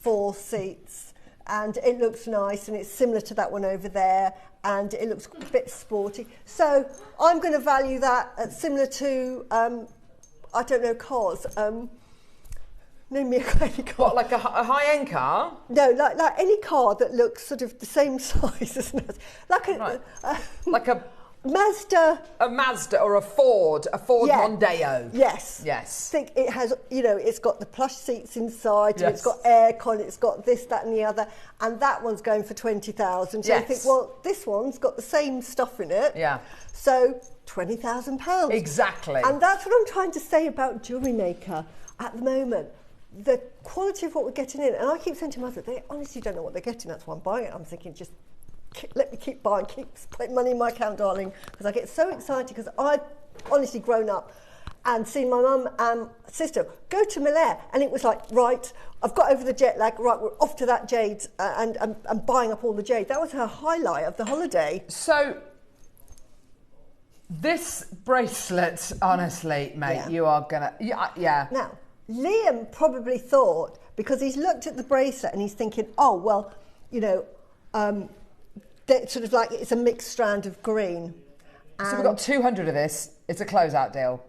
4 seats, and it looks nice, and it's similar to that one over there, and it looks a bit sporty. So I'm going to value that at similar to, I don't know, cars. Name me any car. What, like a high-end car? No, like any car that looks sort of the same size as us. Like a Mazda. A Mazda or a Ford Mondeo. Yes. Yes. I think it has, it's got the plush seats inside, Yes. and it's got aircon, it's got this, that and the other, and that one's going for 20,000. So Yes. you think, well, this one's got the same stuff in it. Yeah. So £20,000. Exactly. And that's what I'm trying to say about JewelleryMaker at the moment. The quality of what we're getting in, and I keep saying to my husband, they honestly don't know what they're getting, that's why I'm buying it. I'm thinking, just let me keep buying, keep putting money in my account, darling, because I get so excited, because I've honestly grown up and seen my mum and sister go to Malaire, and it was like, right, I've got over the jet lag, right, we're off to that jade, and buying up all the jade. That was her highlight of the holiday. So, this bracelet, honestly, mate, Yeah. you are gonna, yeah. Now, Liam probably thought, because he's looked at the bracelet and he's thinking, oh, well, sort of like it's a mixed strand of green. So we've got 200 of this. It's a closeout deal.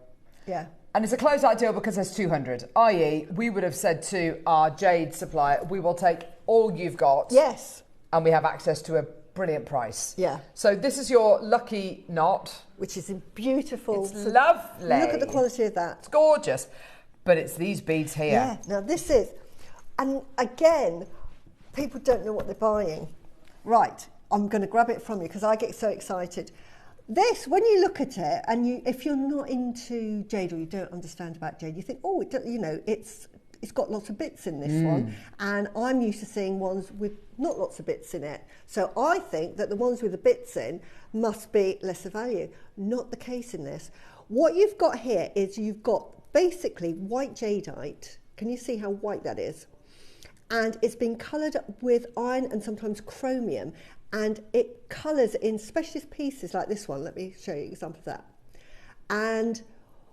Yeah. And it's a closeout deal because there's 200, i.e. we would have said to our jade supplier, we will take all you've got. Yes. And we have access to a brilliant price. Yeah. So this is your lucky knot. Which is beautiful. It's lovely. Look at the quality of that. It's gorgeous. But it's these beads here. Yeah. Now this is, and again, people don't know what they're buying. Right. I'm going to grab it from you because I get so excited. This, when you look at it, and if you're not into jade or you don't understand about jade, you think, oh, it's got lots of bits in this one. And I'm used to seeing ones with not lots of bits in it. So I think that the ones with the bits in must be lesser value. Not the case in this. What you've got here is you've got basically white jadeite. Can you see how white that is? And it's been coloured with iron and sometimes chromium. And it colours in specialist pieces like this one. Let me show you an example of that. And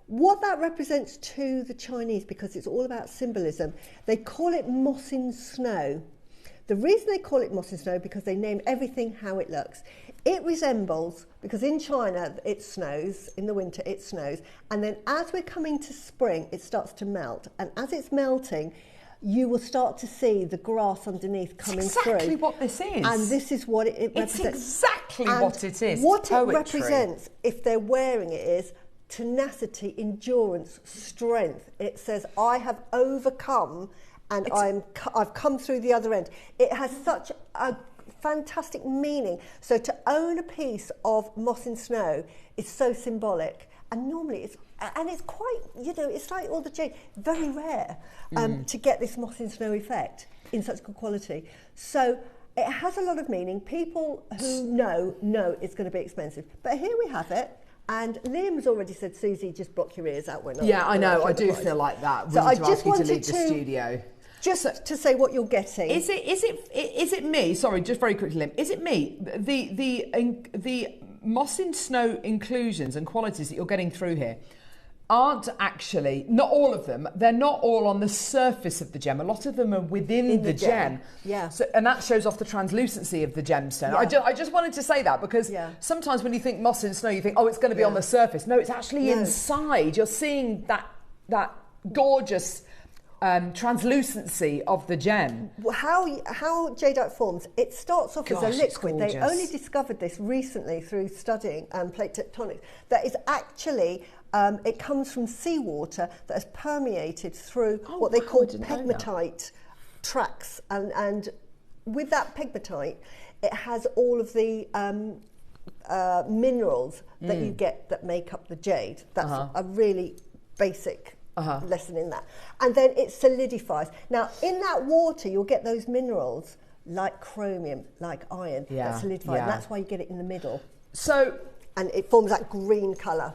what that represents to the Chinese, because it's all about symbolism, they call it moss in snow. The reason they call it moss in snow, because they name everything how it looks. It resembles, because in China it snows, in the winter it snows, and then as we're coming to spring it starts to melt, and as it's melting you will start to see the grass underneath coming through. Exactly what this is. And this is what it represents. It's exactly what it is. What Poetry. it represents, if they're wearing it, is tenacity, endurance, strength. It says, I have overcome and I've come through the other end. It has such a fantastic meaning. So to own a piece of moss in snow is so symbolic. And normally it's quite, it's like all the jade, very rare to get this moss in snow effect in such good quality. So it has a lot of meaning. People who know it's going to be expensive. But here we have it. And Liam has already said, Susie, just block your ears out. I know. I do feel like that. So I to just ask you to wanted leave the studio. Just to say what you're getting. Is it me? Sorry, just very quickly, Liam. Is it me? The moss in snow inclusions and qualities that you're getting through here aren't actually, not all of them, they're not all on the surface of the gem. A lot of them are within the gem. Yeah. So, and that shows off the translucency of the gemstone. Yeah. I just wanted to say that because sometimes when you think moss in snow, you think, oh, it's going to be on the surface. No, it's actually inside. You're seeing that gorgeous translucency of the gem. How jadeite forms, it starts off as a liquid. They only discovered this recently through studying plate tectonics. That is actually, it comes from seawater that has permeated through what they call pegmatite tracks. And with that pegmatite, it has all of the minerals that you get that make up the jade. That's a really basic lesson in that. And then it solidifies. Now, in that water, you'll get those minerals like chromium, like iron, that solidify. And that's why you get it in the middle. So, and it forms that green colour.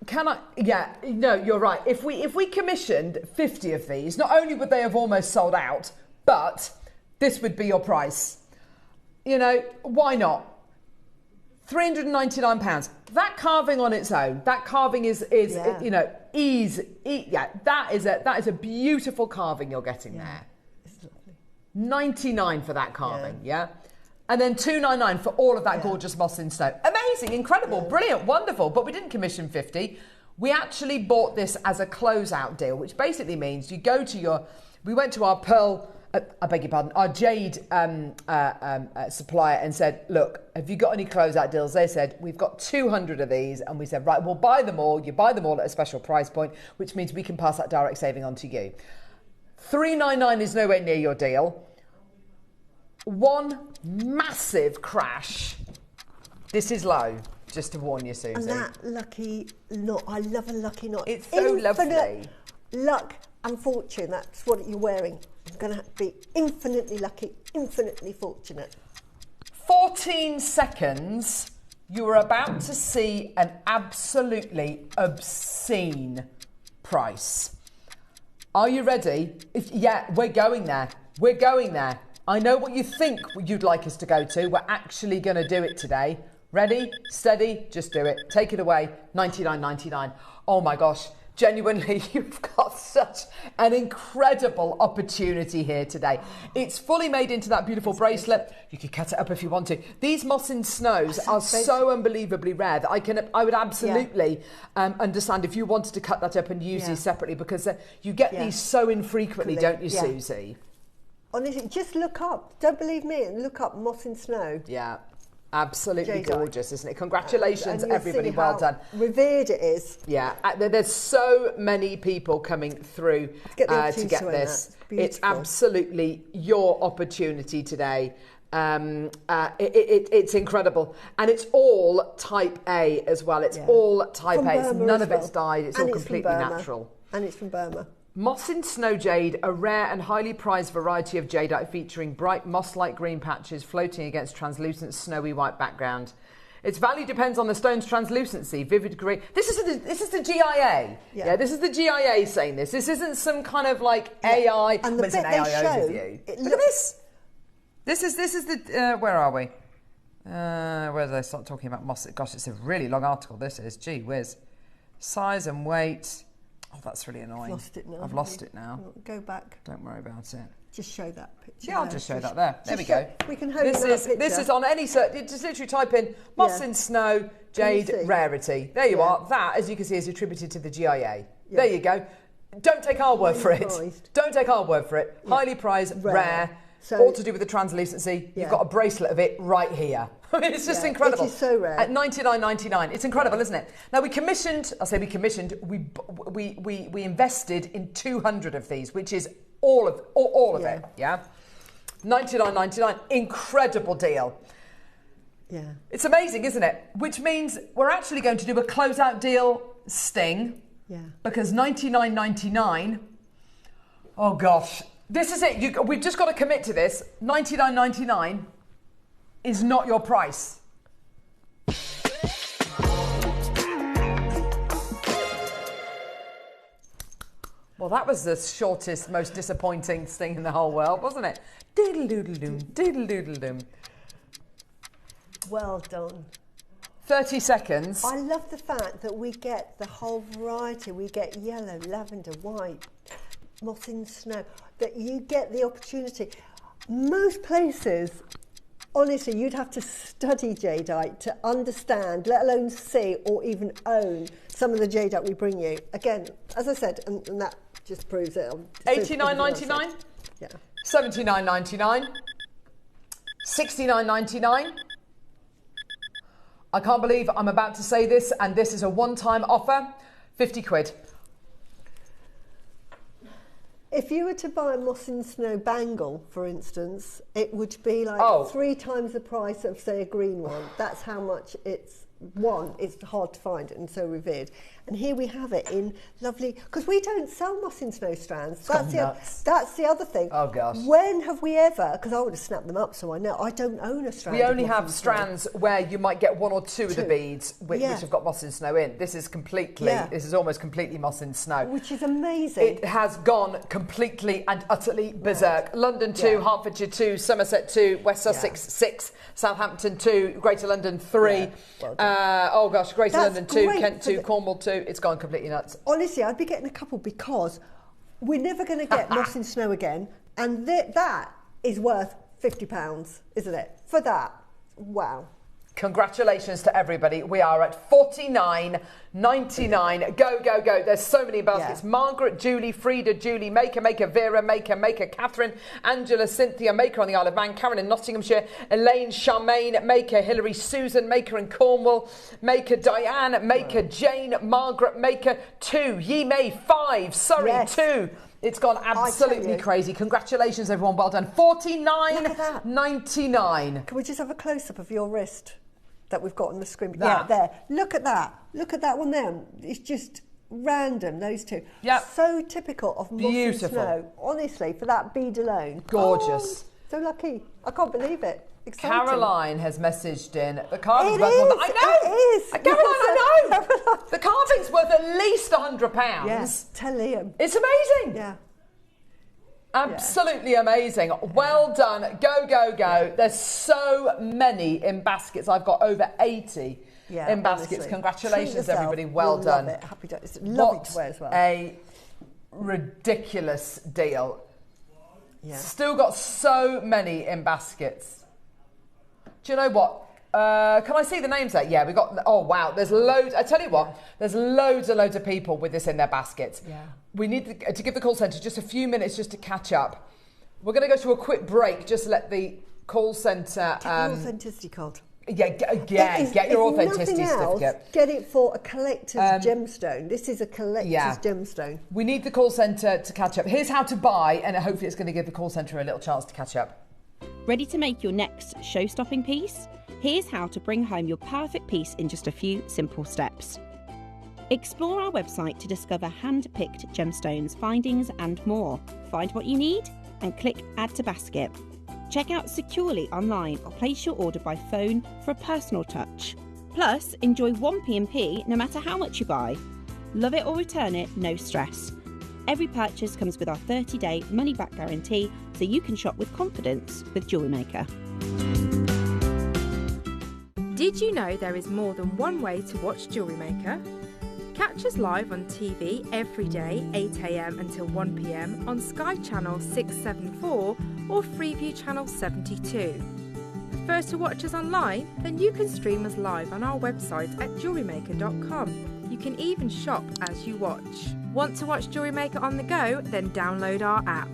Can I? Yeah, no, you're right. If we commissioned 50 of these, not only would they have almost sold out, but this would be your price. Why not? £399. That carving on its own, that carving is easy. That is a beautiful carving you're getting there. $99 for that carving, yeah? And then $299 for all of that gorgeous moss in snow. Amazing, incredible, brilliant, wonderful. But we didn't commission 50. We actually bought this as a closeout deal, which basically means you go to we went to our pearl, I beg your pardon, our jade supplier and said, look, have you got any closeout deals? They said, we've got 200 of these. And we said, right, we'll buy them all. You buy them all at a special price point, which means we can pass that direct saving on to you. $399 is nowhere near your deal. One massive crash. This is low, just to warn you, Susie. And that lucky knot, I love a lucky knot. It's so lovely. Luck and fortune, that's what you're wearing. I'm going to be infinitely lucky, infinitely fortunate. 14 seconds, you are about to see an absolutely obscene price. Are you ready? Yeah, we're going there. We're going there. I know what you think you'd like us to go to. We're actually going to do it today. Ready, steady, just do it. Take it away. $99.99. Oh my gosh. Genuinely, you've got such an incredible opportunity here today. It's fully made into that beautiful bracelet. You could cut it up if you want to. These moss in snows are so unbelievably rare that I would absolutely understand if you wanted to cut that up and use these separately, because you get these so infrequently, don't you, Susie? Honestly, just look up. Don't believe me, and look up moss in snow. Yeah. Absolutely gorgeous, isn't it? Congratulations, everybody. Well done. Revered it is. Yeah, there's so many people coming through to get this. It's absolutely your opportunity today. It's incredible. And it's all type A as well. It's all type A. It's none of it's dyed. It's all completely natural. And it's from Burma. Moss in Snow Jade, a rare and highly prized variety of jadeite featuring bright moss-like green patches floating against translucent snowy white background. Its value depends on the stone's translucency, vivid green. This is the GIA. Yeah, this is the GIA saying this. This isn't some kind of like AI. And the bit they show, look at this. This is the where are we? Where did I start talking about moss? Gosh, it's a really long article. This is. Gee whiz. Size and weight. Oh, that's really annoying. I've lost it now. Go back. Don't worry about it. Just show that picture. Yeah, I'll just show that there. There we go. We can hold this is on any search. Just literally type in moss in snow jade rarity. There you are. That, as you can see, is attributed to the GIA. There you go. Don't take our word for it. Don't take our word for it. Highly prized, rare. So, all to do with the translucency. You've got a bracelet of it right here. I mean, it's just incredible. It is so rare. At $99.99. It's incredible, isn't it? Now, we commissioned, we invested in 200 of these, which is all of it, yeah? $99.99. Incredible deal. Yeah. It's amazing, isn't it? Which means we're actually going to do a closeout deal sting. Yeah. Because $99.99, oh gosh. This is it. We've just got to commit to this. $99.99 is not your price. Well, that was the shortest, most disappointing thing in the whole world, wasn't it? Doodle-doodle-doom, doodle-doodle-doom. Well done. 30 seconds. I love the fact that we get the whole variety. We get yellow, lavender, white, moss in snow, that you get the opportunity. Most places, honestly, you'd have to study jadeite to understand, let alone see or even own some of the jadeite we bring you. Again, as I said, and that just proves it. $89.99? Yeah. $79.99? $69.99? I can't believe I'm about to say this, and this is a one-time offer, 50 quid. If you were to buy a moss in snow bangle, for instance, it would be like 3 times the price of, say, a green one. That's how much it's hard to find and so revered. And here we have it in lovely, because we don't sell moss in snow strands. That's the other thing. Oh gosh. When have we ever, because I would have snapped them up so I know, I don't own a strand. We only have strands where you might get 1 or 2 of the beads which have got moss in snow in. This is this is almost completely moss in snow. Which is amazing. It has gone completely and utterly berserk. London 2, Hertfordshire 2, Somerset 2, West Sussex 6, Southampton 2, Greater London 3. Well Greater London 2, Kent 2, Cornwall 2. It's gone completely nuts. Honestly, I'd be getting a couple because we're never going to get moss in snow again. And that is worth £50, isn't it? For that. Wow. Congratulations to everybody. We are at $49.99. Go, go, go. There's so many baskets. Yeah. Margaret, Julie, Frida, Julie, Maker, Vera, Maker, Catherine, Angela, Cynthia, Maker on the Isle of Man, Karen in Nottinghamshire, Elaine, Charmaine, Maker, Hilary, Susan, Maker in Cornwall, Maker, Diane, Maker, Jane, Margaret, Maker, 2, Yi Mei, 5, sorry, 2. It's gone absolutely crazy. Congratulations, everyone. Well done. $49.99. Can we just have a close-up of your wrist that we've got on the screen? Yeah, there. Look at that. Look at that one there. It's just random, those two. Yep. So typical of moss and snow. Honestly, for that bead alone. Gorgeous. Oh, so lucky. I can't believe it. Exciting. Caroline has messaged in the carving's worth more than I know. It is. Caroline, I know. The carving's worth at least £100. Yes. Tell Liam. It's amazing. Yeah. Absolutely amazing. Well done. Go, go, go. There's so many in baskets. I've got over 80 in baskets. Honestly. Congratulations, everybody. Well done. Love it. Happy days. It's lovely to wear as well. A ridiculous deal. Yeah. Still got so many in baskets. Do you know what? Can I see the names there? Yeah, we got. Oh wow, there's loads. I tell you what, there's loads of people with this in their baskets. Yeah. We need to give the call centre just a few minutes just to catch up. We're going to go to a quick break. Just let the call centre. Take your authenticity card. Get your authenticity certificate. Get it for a collector's gemstone. This is a collector's gemstone. We need the call centre to catch up. Here's how to buy, and hopefully it's going to give the call centre a little chance to catch up. Ready to make your next show-stopping piece? Here's how to bring home your perfect piece in just a few simple steps. Explore our website to discover hand-picked gemstones, findings and more. Find what you need and click Add to Basket. Check out securely online or place your order by phone for a personal touch. Plus, enjoy 1P&P no matter how much you buy. Love it or return it, no stress. Every purchase comes with our 30-day money-back guarantee, so you can shop with confidence with JewelleryMaker. Did you know there is more than one way to watch JewelleryMaker? Catch us live on TV every day, 8 AM until 1 PM on Sky Channel 674 or Freeview Channel 72. Prefer to watch us online? Then you can stream us live on our website at JewelleryMaker.com. You can even shop as you watch. Want to watch JewelleryMaker on the go? Then download our app.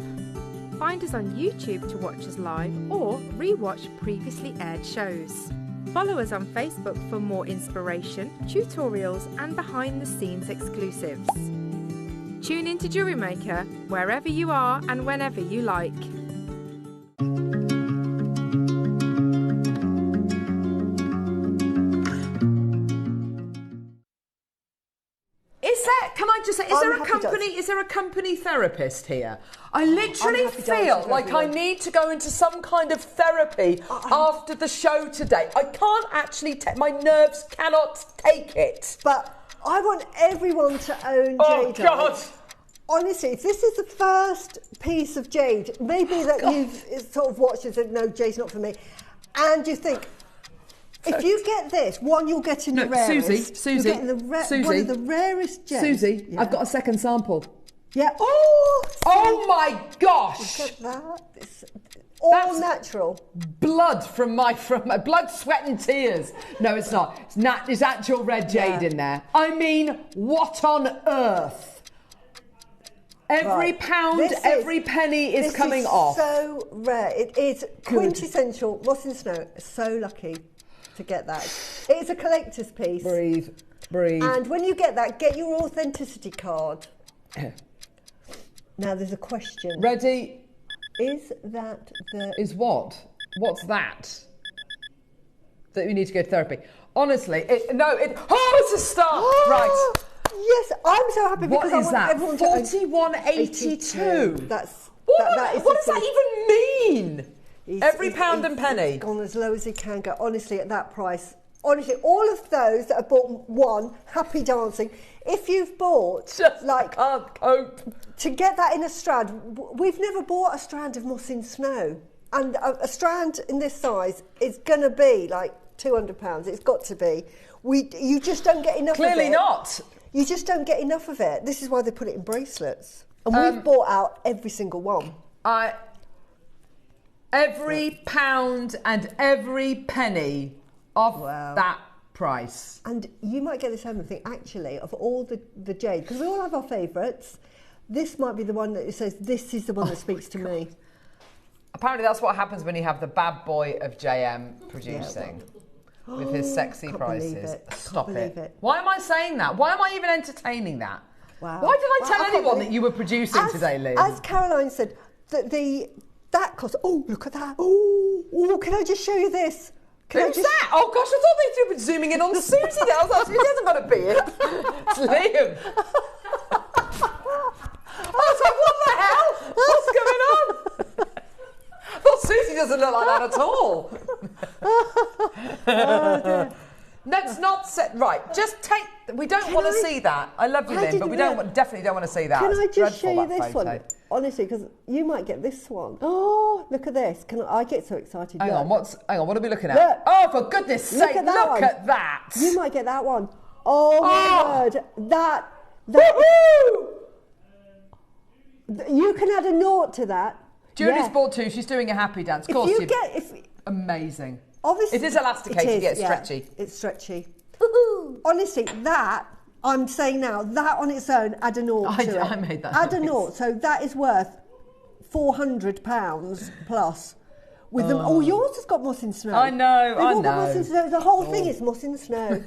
Find us on YouTube to watch us live or re-watch previously aired shows. Follow us on Facebook for more inspiration, tutorials and behind-the-scenes exclusives. Tune in to JewelleryMaker wherever you are and whenever you like. Can I just say, is there a company therapist here? I literally feel like I need to go into some kind of therapy after the show today. I can't actually my nerves cannot take it. But I want everyone to own jade. Oh God. Honestly, if this is the first piece of jade, maybe that you've sort of watched and said, no, jade's not for me, and you think, if you get this, one, you'll get in the rarest. Susie, one of the rarest gems. Susie, I've got a second sample. Yeah. Oh my gosh! Look at that. It's all natural. Blood from my blood, sweat and tears. No, it's not. It's actual red jade in there. I mean, what on earth? Every pound, every penny is coming off. So rare. It is quintessential moss and snow. So lucky to get that. It's a collector's piece. Breathe. And when you get that, get your authenticity card. Now there's a question. Ready? Is that the... Is what? What's that? That you need to go to therapy. Honestly, it's a start. Right. Yes, I'm so happy because I want everyone to... 41.82. What does that even mean? Every pound and penny. He's gone as low as he can go. Honestly, at that price. Honestly, all of those that have bought one, happy dancing. If you've bought, can't cope. To get that in a strand, we've never bought a strand of moss in snow. And a strand in this size is going to be like £200. It's got to be. You just don't get enough of it. Clearly not. You just don't get enough of it. This is why they put it in bracelets. And we've bought out every single one. Every pound and every penny of that price. And you might get this home and think, actually, of all the jade, because we all have our favourites, this might be the one that says, this is the one that speaks to me. Apparently that's what happens when you have the bad boy of JM producing with his sexy prices. Stop it. Why am I saying that? Why am I even entertaining that? Wow. Why did I tell anyone that you were producing today, Liz? As Caroline said, that cost, oh, look at that. Oh, can I just show you this? Who's that? Oh gosh, I thought they were zooming in on Susie there. I was like, Susie hasn't got a beard. It's Liam. I was like, what the hell? What's going on? I thought Susie doesn't look like that at all. Oh, dear. Let's not set right. Just take. We don't want to see that. I love you, Lynn, but we definitely don't want to see that. Can I It's just dreadful, show you that this photo. one? Honestly, because you might get this one. Oh, look at this! I get so excited. Hang on, what are we looking at? Look. Oh, for goodness sake! Look at that! You might get that one. Oh my word! That. You can add a nought to that. Julie's bought two. She's doing a happy dance. Of course, amazing. Obviously, it is elasticated. It's stretchy. It's stretchy. Honestly, that I'm saying now, that on its own, add a nought to it. I made that. Add a nought, so that is worth £400 plus. With them, yours has got moss in snow. I know. They've all got moss in snow. The whole thing is moss in snow.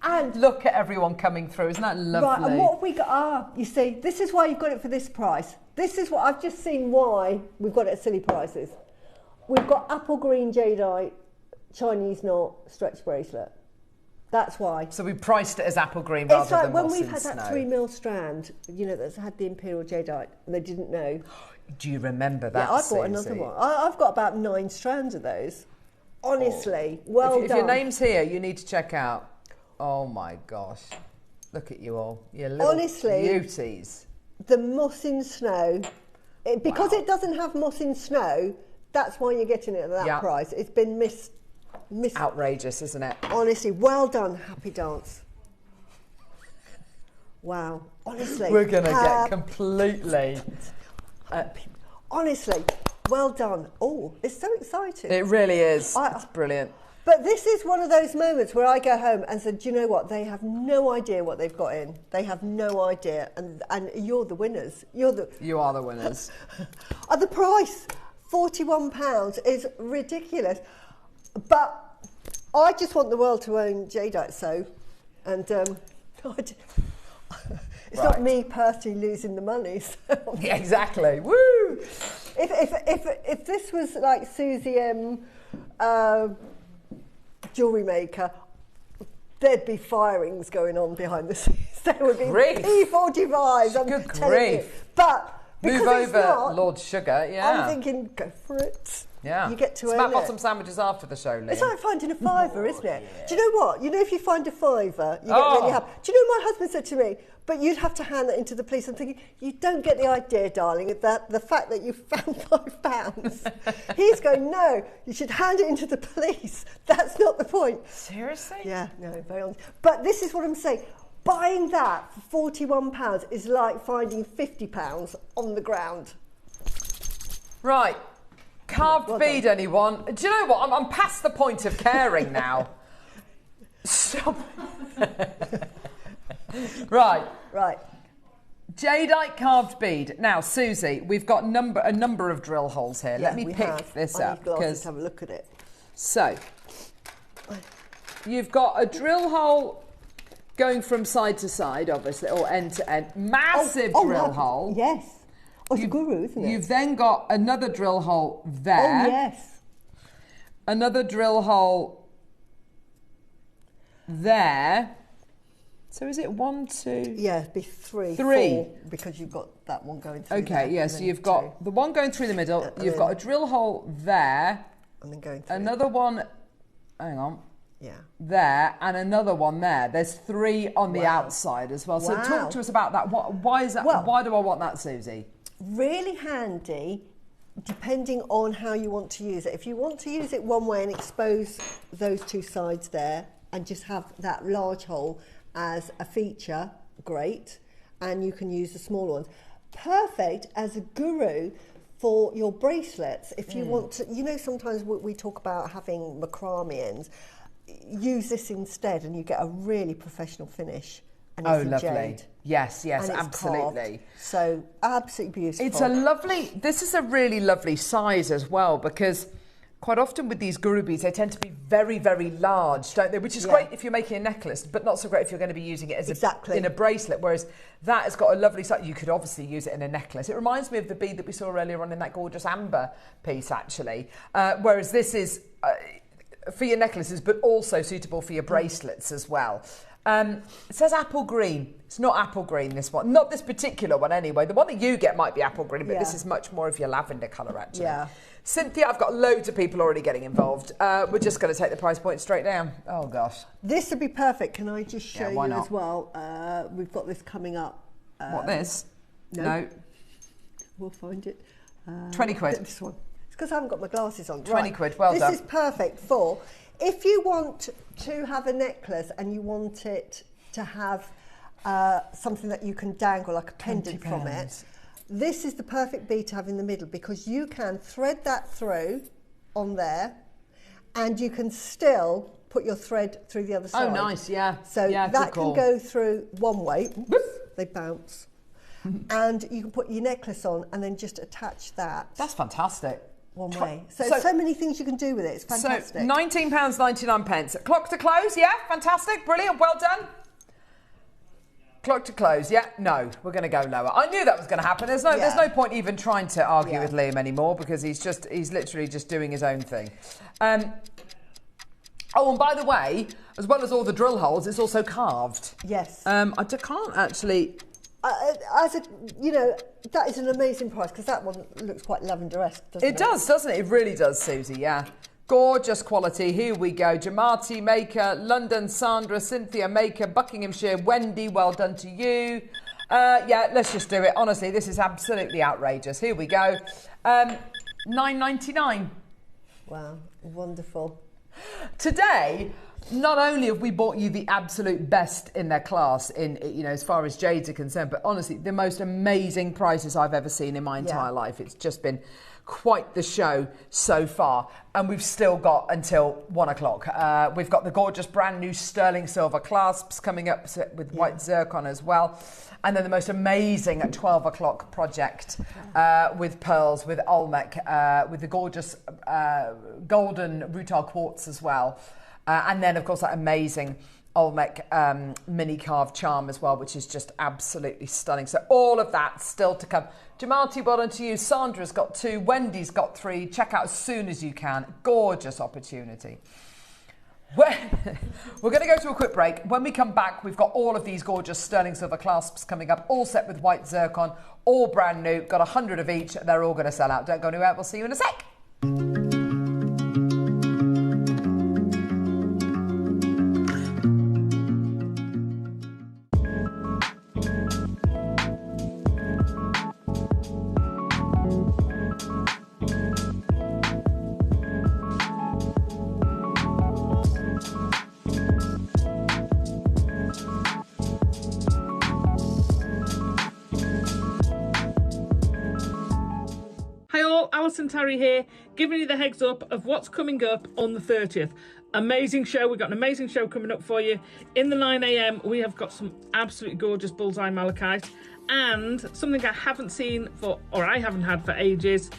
and look at everyone coming through. Isn't that lovely? Right, and what have we got? You see, this is why you've got it for this price. This is what I've just seen why we've got it at silly prices. We've got apple green jadeite Chinese knot stretch bracelet. That's why. So we priced it as apple green rather than moss in snow. It's like when we've had that 3 mil strand, that's had the imperial jadeite, and they didn't know. Do you remember that? Yeah, I bought another one. I've got about 9 strands of those. Honestly, well done. If your name's here, you need to check out. Oh my gosh. Look at you all. You little beauties. The moss in snow, because it doesn't have moss in snow, that's why you're getting it at that price. It's been outrageous, isn't it? Honestly, well done, Happy Dance. Wow, honestly. We're going to get completely... honestly, well done. Oh, it's so exciting. It really is. It's brilliant. But this is one of those moments where I go home and say, do you know what? They have no idea what they've got in. They have no idea. And you're the winners. You are the winners. At the price, £41 is ridiculous. But I just want the world to own jadeite so. And it's not me personally losing the money. So. Yeah, exactly. Woo! If this was like Susie M... JewelleryMaker, there'd be firings going on behind the scenes. There would be P45s. I'm telling you. But move over, Lord Sugar. Yeah, I'm thinking, go for it. Yeah, you get to smack bottom sandwiches after the show, Liam. It's like finding a fiver, isn't it? Yeah. Do you know what? You know, if you find a fiver, you get really happy. Do you know what my husband said to me? But you'd have to hand that into the police. I'm thinking, you don't get the idea, darling, that the fact that you found £5. He's going, no, you should hand it into the police. That's not the point. Seriously? Yeah, no, very honest. But this is what I'm saying. Buying that for £41 is like finding £50 on the ground. Right. Carved bead, anyone? Do you know what? I'm past the point of caring now. Stop. Right. Jadeite carved bead. Now, Susie, we've got a number of drill holes here. Yeah, Let me pick this up. Because have a look at it. So, you've got a drill hole going from side to side, obviously, or end to end. Massive drill hole. Yes. Oh, it's a guru, isn't it? You've then got another drill hole there. Oh, yes. Another drill hole there. So is it 1, 2? Yeah, it'd be 3. 4, because you've got that one going through. Okay, yeah, so you've got the one going through the middle, you've got a drill hole there. And then going through. Another one, hang on. Yeah. There, and another one there. There's 3 on the outside as well. So talk to us about that. Why is that? Well, why do I want that, Susie? Really handy, depending on how you want to use it. If you want to use it one way and expose those 2 sides there and just have that large hole as a feature, great. And you can use the small ones. Perfect as a guru for your bracelets, if you want to, you know, sometimes we talk about having macrame ends. Use this instead, and you get a really professional finish. And it's lovely. Jade. Yes, And it's absolutely. carved. So absolutely beautiful. It's a lovely, this is a really lovely size as well, because quite often with these gurubis, they tend to be very, very large, don't they? Which is great if you're making a necklace, but not so great if you're going to be using it as in a bracelet. Whereas that has got a lovely size. You could obviously use it in a necklace. It reminds me of the bead that we saw earlier on in that gorgeous amber piece, actually. Whereas this is for your necklaces, but also suitable for your bracelets as well. It says apple green. It's not apple green, this one. Not this particular one, anyway. The one that you get might be apple green, but this is much more of your lavender colour, actually. Yeah. Cynthia, I've got loads of people already getting involved. We're just going to take the price point straight down. Oh, gosh. This would be perfect. Can I just show you not? as well? We've got this coming up. What, this? No. We'll find it. 20 quid. This one. It's because I haven't got my glasses on. 20 quid, well done. This is perfect for, if you want to have a necklace and you want it to have something that you can dangle, like a pendant from it, this is the perfect bead to have in the middle, because you can thread that through on there and you can still put your thread through the other side. Oh, nice, yeah. So yeah, that can go through one way. They bounce. And you can put your necklace on and then just attach that. That's fantastic. One way. So many things you can do with it. It's fantastic. So £19.99. Clock to close, yeah, fantastic, brilliant, well done. Clock to close, yeah, no, we're going to go lower. I knew that was going to happen. There's no point even trying to argue with Liam anymore, because he's literally just doing his own thing. Oh, and by the way, as well as all the drill holes, it's also carved. Yes. I can't actually. You know, that is an amazing price, because that one looks quite lavender-esque, doesn't it? It does, doesn't it? It really does, Susie, yeah. Gorgeous quality. Here we go. JewelleryMaker, London, Sandra, Cynthia Maker, Buckinghamshire, Wendy, well done to you. Yeah, let's just do it. Honestly, this is absolutely outrageous. Here we go. £9.99. Wow, wonderful. Today, not only have we bought you the absolute best in their class, in, you know, as far as jades are concerned, but honestly, the most amazing prices I've ever seen in my entire life. It's just been quite the show so far, and we've still got until 1 o'clock. We've got the gorgeous brand new sterling silver clasps coming up with white zircon as well, and then the most amazing 12 o'clock project with pearls, with Olmec, with the gorgeous golden rutile quartz as well, and then of course that amazing Olmec mini carved charm as well, which is just absolutely stunning. So all of that still to come. Jamarti, well done to you. Sandra's got 2. Wendy's got 3. Check out as soon as you can. Gorgeous opportunity. We're going to go to a quick break. When we come back, we've got all of these gorgeous sterling silver clasps coming up, all set with white zircon, all brand new. Got 100 of each. They're all going to sell out. Don't go anywhere. We'll see you in a sec. Alison Terry here, giving you the heads up of what's coming up on the 30th. Amazing show. We've got an amazing show coming up for you. In the 9 a.m, we have got some absolutely gorgeous bullseye malachite, and something I haven't seen I haven't had for ages.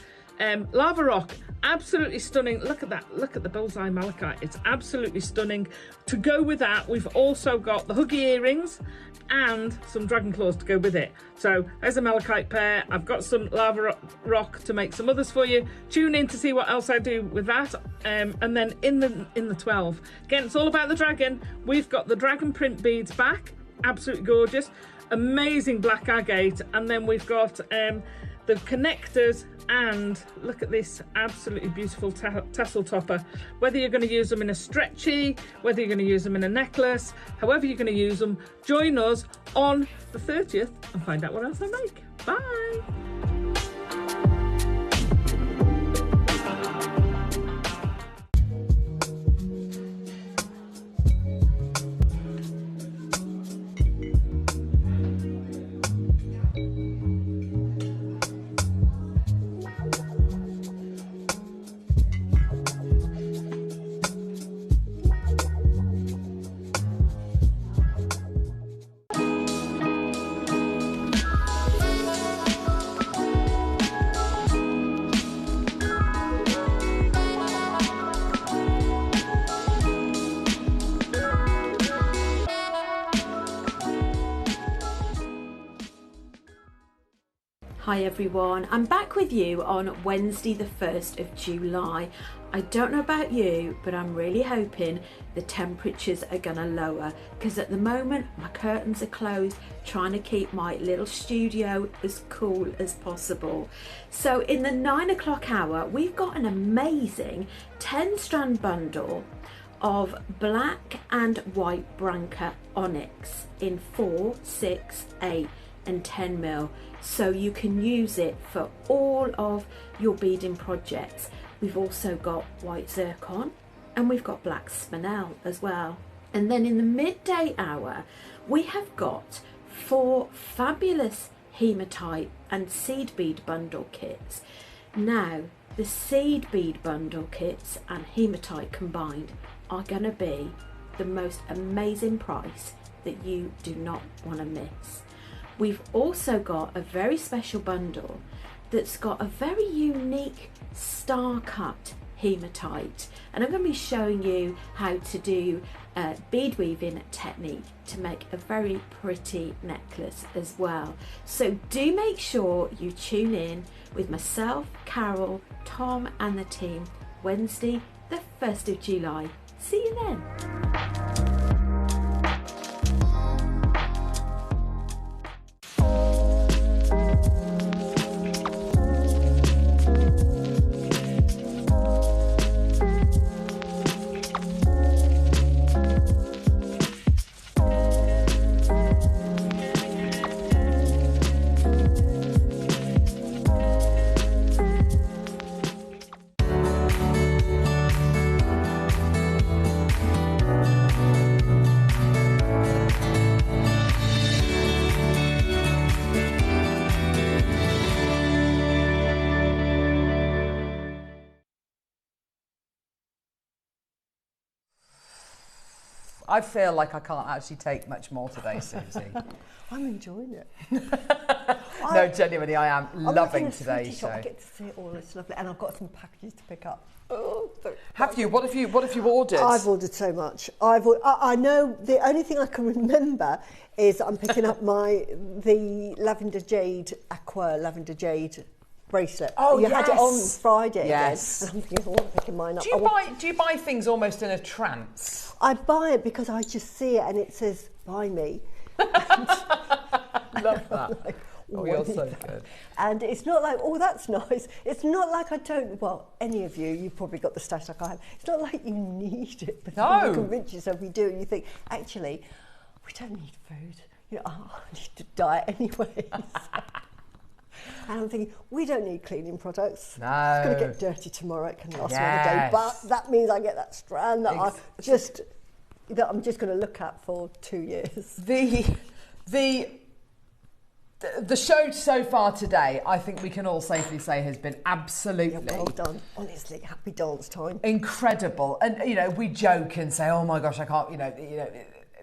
Lava rock, absolutely stunning. Look at that. Look at the bullseye malachite. It's absolutely stunning. To go with that, we've also got the huggy earrings and some dragon claws to go with it. So there's a malachite pair. I've got some lava rock to make some others for you. Tune in to see what else I do with that. And then in the 12, again, it's all about the dragon. We've got the dragon print beads back, absolutely gorgeous, amazing black agate, and then we've got the connectors, and look at this absolutely beautiful tassel topper. Whether you're going to use them in a stretchy, whether you're going to use them in a necklace, however you're going to use them, join us on the 30th and find out what else I make. Bye. Hi everyone, I'm back with you on Wednesday the 1st of July. I don't know about you, but I'm really hoping the temperatures are gonna lower, because at the moment my curtains are closed, trying to keep my little studio as cool as possible. So in the 9 o'clock hour, we've got an amazing 10 strand bundle of black and white Branca onyx in 4, 6, 8 and 10 mil, so you can use it for all of your beading projects. We've also got white zircon and we've got black spinel as well. And then in the midday hour, we have got 4 fabulous hematite and seed bead bundle kits. Now, the seed bead bundle kits and hematite combined are going to be the most amazing price that you do not want to miss. We've also got a very special bundle that's got a very unique star cut hematite, and I'm going to be showing you how to do bead weaving technique to make a very pretty necklace as well. So do make sure you tune in with myself, Carol, Tom and the team Wednesday the 1st of July. See you then. I feel like I can't actually take much more today, Susie. I'm enjoying it. No, genuinely, I am loving today's show. I get to see it all. It's lovely, and I've got some packages to pick up. Oh, have you? What have you ordered? I've ordered so much. I know the only thing I can remember is I'm picking up the lavender jade bracelet. Oh, you had it on Friday. Yes. Again, and I'm thinking, I'm picking mine up. Do you buy things almost in a trance? I buy it because I just see it and it says "Buy me." Love that. Like, oh, you're so good. And it's not like, oh, that's nice. It's not like I don't. Well, any of you've probably got the stash like I have. It's not like you need it, but no. You convince yourself you do, and you think, actually, we don't need food. You know, I need to diet anyway. And I'm thinking, we don't need cleaning products. No. It's going to get dirty tomorrow. It can last another day. But that means I get that strand that I'm just going to look at for 2 years. The show so far today, I think we can all safely say, has been absolutely well done. Honestly, happy dance time. Incredible. And we joke and say, oh my gosh, I can't.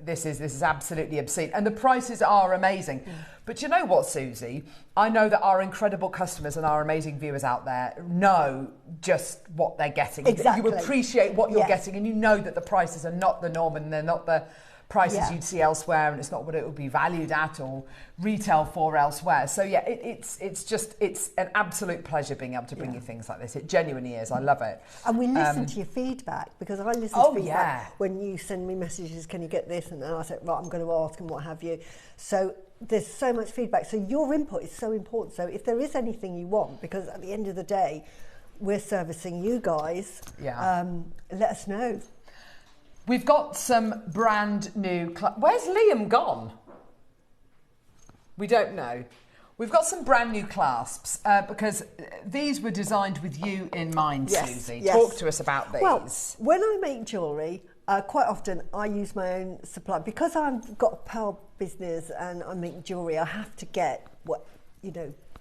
This is absolutely obscene, and the prices are amazing. Mm. But you know what, Susie? I know that our incredible customers and our amazing viewers out there know just what they're getting. Exactly. You appreciate what you're getting, and you know that the prices are not the norm, and they're not the prices you'd see elsewhere, and it's not what it would be valued at or retail for elsewhere. So yeah, it's an absolute pleasure being able to bring you things like this. It genuinely is. I love it. And we listen to your feedback, because I listen to feedback when you send me messages, can you get this? And then I say, right, I'm going to ask and what have you. So there's so much feedback. So your input is so important. So if there is anything you want, because at the end of the day, we're servicing you guys, let us know. We've got some brand new... Where's Liam gone? We don't know. We've got some brand new clasps because these were designed with you in mind, Susie. Yes. Talk to us about these. Well, when I make jewellery, quite often I use my own supply. Because I've got a pearl business and I make jewellery, I have to get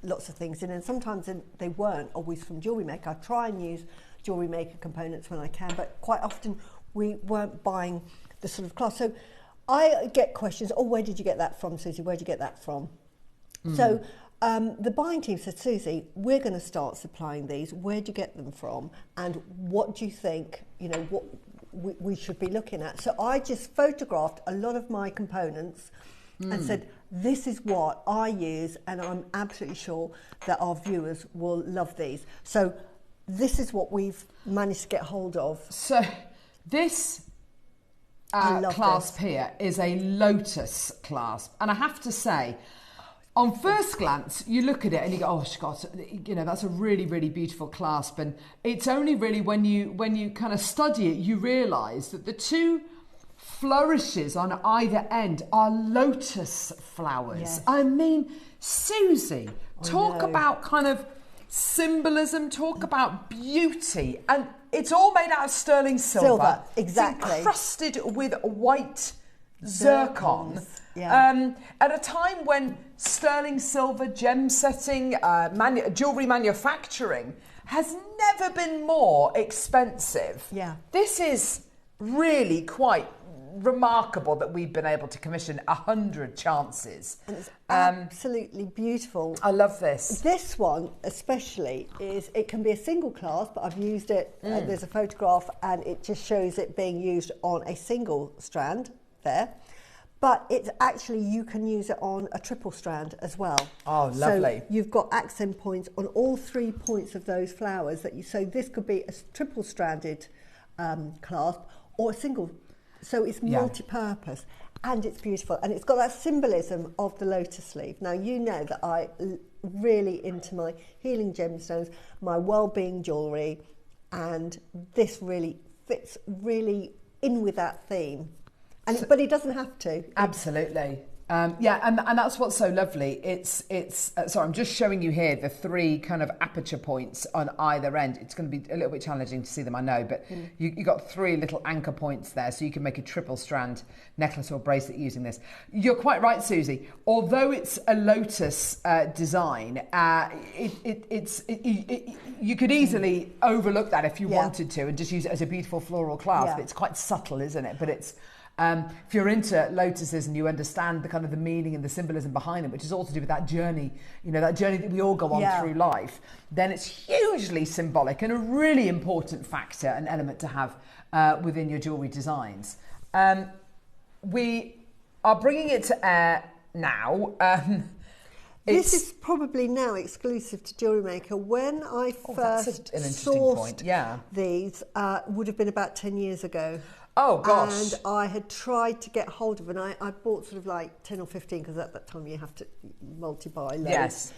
lots of things in, and sometimes they weren't always from JewelleryMaker. I try and use JewelleryMaker components when I can, but quite often we weren't buying the sort of cloth. So I get questions, where did you get that from, Susie? Where did you get that from? Mm. So the buying team said, Susie, we're going to start supplying these. Where do you get them from? And what do you think, what we should be looking at? So I just photographed a lot of my components and said, This is what I use, and I'm absolutely sure that our viewers will love these. So this is what we've managed to get hold of. So this clasp here is a lotus clasp, and I have to say, on first glance, you look at it and you go, "Oh, Scott, you know, that's a really, really beautiful clasp." And it's only really when you kind of study it, you realise that the two flourishes on either end are lotus flowers. Yes. I mean, Susie, talk about kind of symbolism, talk about beauty, and it's all made out of sterling silver. Exactly. It's encrusted with white zircon. Yeah. At a time when sterling silver, gem setting, jewellery manufacturing has never been more expensive. Yeah. This is really quite remarkable that we've been able to commission 100 chances. And it's absolutely beautiful. I love this. This one especially it can be a single clasp, but I've used it, there's a photograph and it just shows it being used on a single strand there. But it's actually, you can use it on a triple strand as well. Oh, lovely. So you've got accent points on all 3 points of those flowers so this could be a triple stranded clasp or a single. So it's multi-purpose and it's beautiful. And it's got that symbolism of the lotus leaf. Now, you know that I really into my healing gemstones, my well-being jewellery, and this really fits really in with that theme. But it doesn't have to. Absolutely. And that's what's so lovely. It's sorry, I'm just showing you here the 3 kind of aperture points on either end. It's going to be a little bit challenging to see them, I know, but you got 3 little anchor points there, so you can make a triple strand necklace or bracelet using this. You're quite right, Susie. Although it's a lotus design, you could easily overlook that if you wanted to and just use it as a beautiful floral clasp. It's quite subtle, isn't it? But it's if you're into lotuses and you understand the kind of the meaning and the symbolism behind it, which is all to do with that journey, you know, that journey that we all go on through life, then it's hugely symbolic and a really important factor and element to have within your jewellery designs. We are bringing it to air now. This is probably now exclusive to JewelleryMaker. When I first sourced these, would have been about 10 years ago. Oh, gosh. And I had tried to get hold of it, and I bought sort of like 10 or 15, because at that time you have to multi-buy loads. Yes.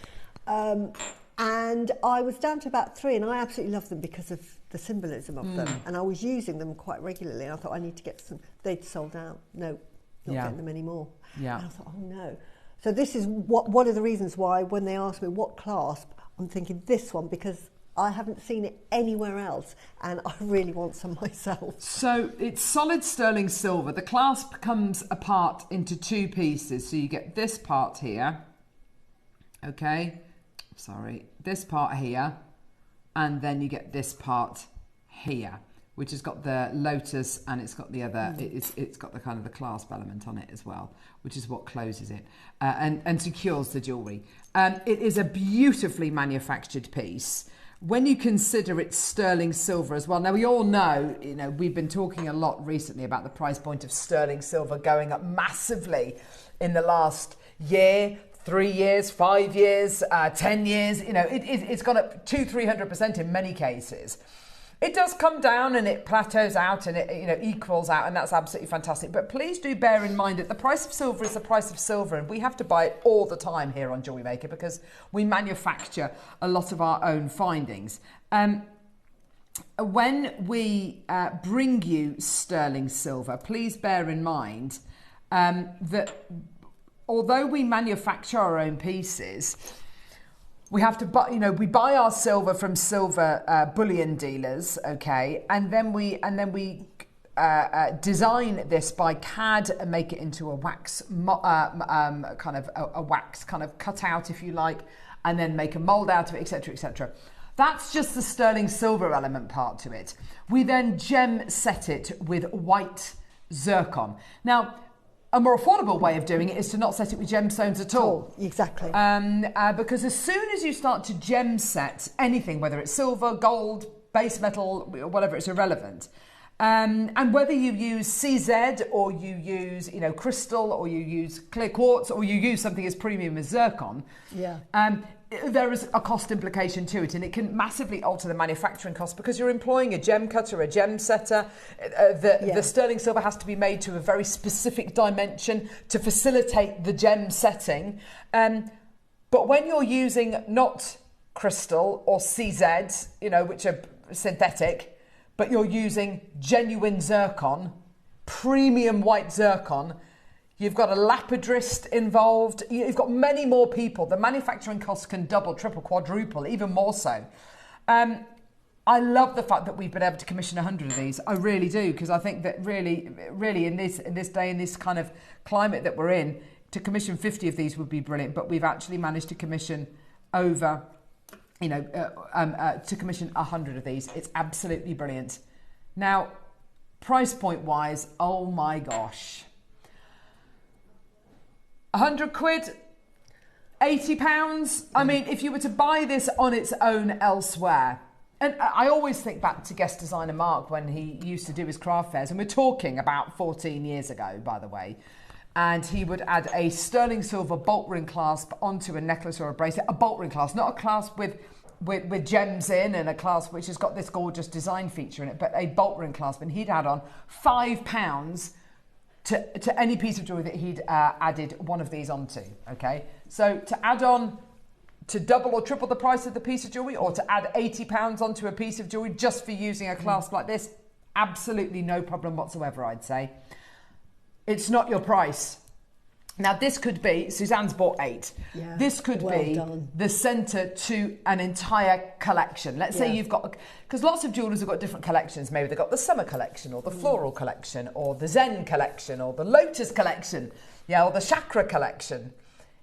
And I was down to about 3, and I absolutely loved them because of the symbolism of them. And I was using them quite regularly, and I thought I need to get some. They'd sold out. No, not getting them anymore. Yeah. And I thought, oh no. So this is one of the reasons why when they asked me what clasp, I'm thinking this one, because I haven't seen it anywhere else, and I really want some myself. So it's solid sterling silver. The clasp comes apart into 2 pieces. So you get this part here, okay, this part here, and then you get this part here, which has got the lotus and it's got the other, it's got the kind of the clasp element on it as well, which is what closes it and secures the jewellery. It is a beautifully manufactured piece. When you consider it's sterling silver as well. Now, we all know, you know, we've been talking a lot recently about the price point of sterling silver going up massively in the last year, 3 years, 5 years, 10 years. You know, it's gone up 200-300% in many cases. It does come down and it plateaus out and it, you know, equals out, and that's absolutely fantastic. But please do bear in mind that the price of silver is the price of silver, and we have to buy it all the time here on JewelleryMaker because we manufacture a lot of our own findings. When we bring you sterling silver, please bear in mind that although we manufacture our own pieces, we have to buy, you know, we buy our silver from silver bullion dealers, okay, and then we design this by CAD and make it into a wax kind of cutout, if you like, and then make a mold out of it, etc., etc. That's just the sterling silver element part to it. We then gem set it with white zircon. Now, a more affordable way of doing it is to not set it with gemstones at all. Exactly. Because as soon as you start to gem set anything, whether it's silver, gold, base metal, whatever, it's irrelevant. And whether you use CZ or you use, crystal, or you use clear quartz, or you use something as premium as zircon, there is a cost implication to it, and it can massively alter the manufacturing cost because you're employing a gem cutter, a gem setter. The sterling silver has to be made to a very specific dimension to facilitate the gem setting. But when you're using not crystal or CZ, which are synthetic, but you're using genuine zircon, premium white zircon, you've got a lapidrist involved, you've got many more people. The manufacturing costs can double, triple, quadruple, even more so. I love the fact that we've been able to commission 100 of these. I really do, because I think that really in this day, in this kind of climate that we're in, to commission 50 of these would be brilliant. But we've actually managed to commission over, to commission 100 of these. It's absolutely brilliant. Now, price point wise, oh my gosh. 100 quid, £80. I mean, if you were to buy this on its own elsewhere, and I always think back to guest designer Mark when he used to do his craft fairs, and we're talking about 14 years ago, by the way, and he would add a sterling silver bolt ring clasp onto a necklace or a bracelet, a bolt ring clasp, not a clasp with gems in and a clasp which has got this gorgeous design feature in it, but a bolt ring clasp, and he'd add on £5 to any piece of jewellery that he'd added one of these onto, okay? So to add on to double or triple the price of the piece of jewellery, or to add £80 onto a piece of jewellery just for using a clasp like this, absolutely no problem whatsoever, I'd say. It's not your price. Now, this could be, Suzanne's bought 8. Yeah, this could be the centre to an entire collection. Let's say you've got, because lots of jewellers have got different collections. Maybe they've got the summer collection, or the floral collection, or the Zen collection, or the lotus collection, or the chakra collection.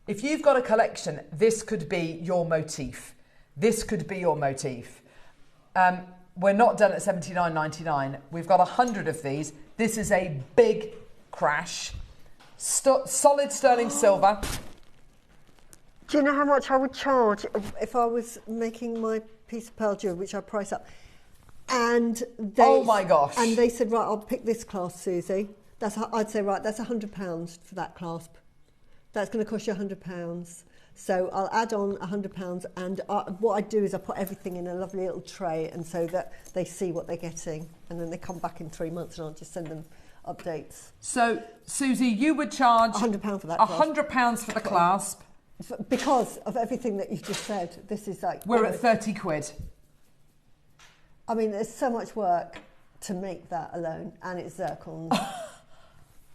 If you've got a collection, this could be your motif. This could be your motif. We're not done at $79.99. We've got 100 of these. This is a big crash. Solid sterling silver. Do you know how much I would charge if I was making my piece of pearl jewellery, which I price up? And they, oh my gosh! And they said, right, I'll pick this clasp, Susie. I'd say, right, that's £100 for that clasp. That's going to cost you £100. So I'll add on £100, and what I do is I put everything in a lovely little tray, and so that they see what they're getting, and then they come back in 3 months, and I'll just send them updates. So, Susie, you would charge £100 for that. £100 for the clasp, because of everything that you've just said. This is like we're at 30 quid. I mean, there's so much work to make that alone, and it's zircon.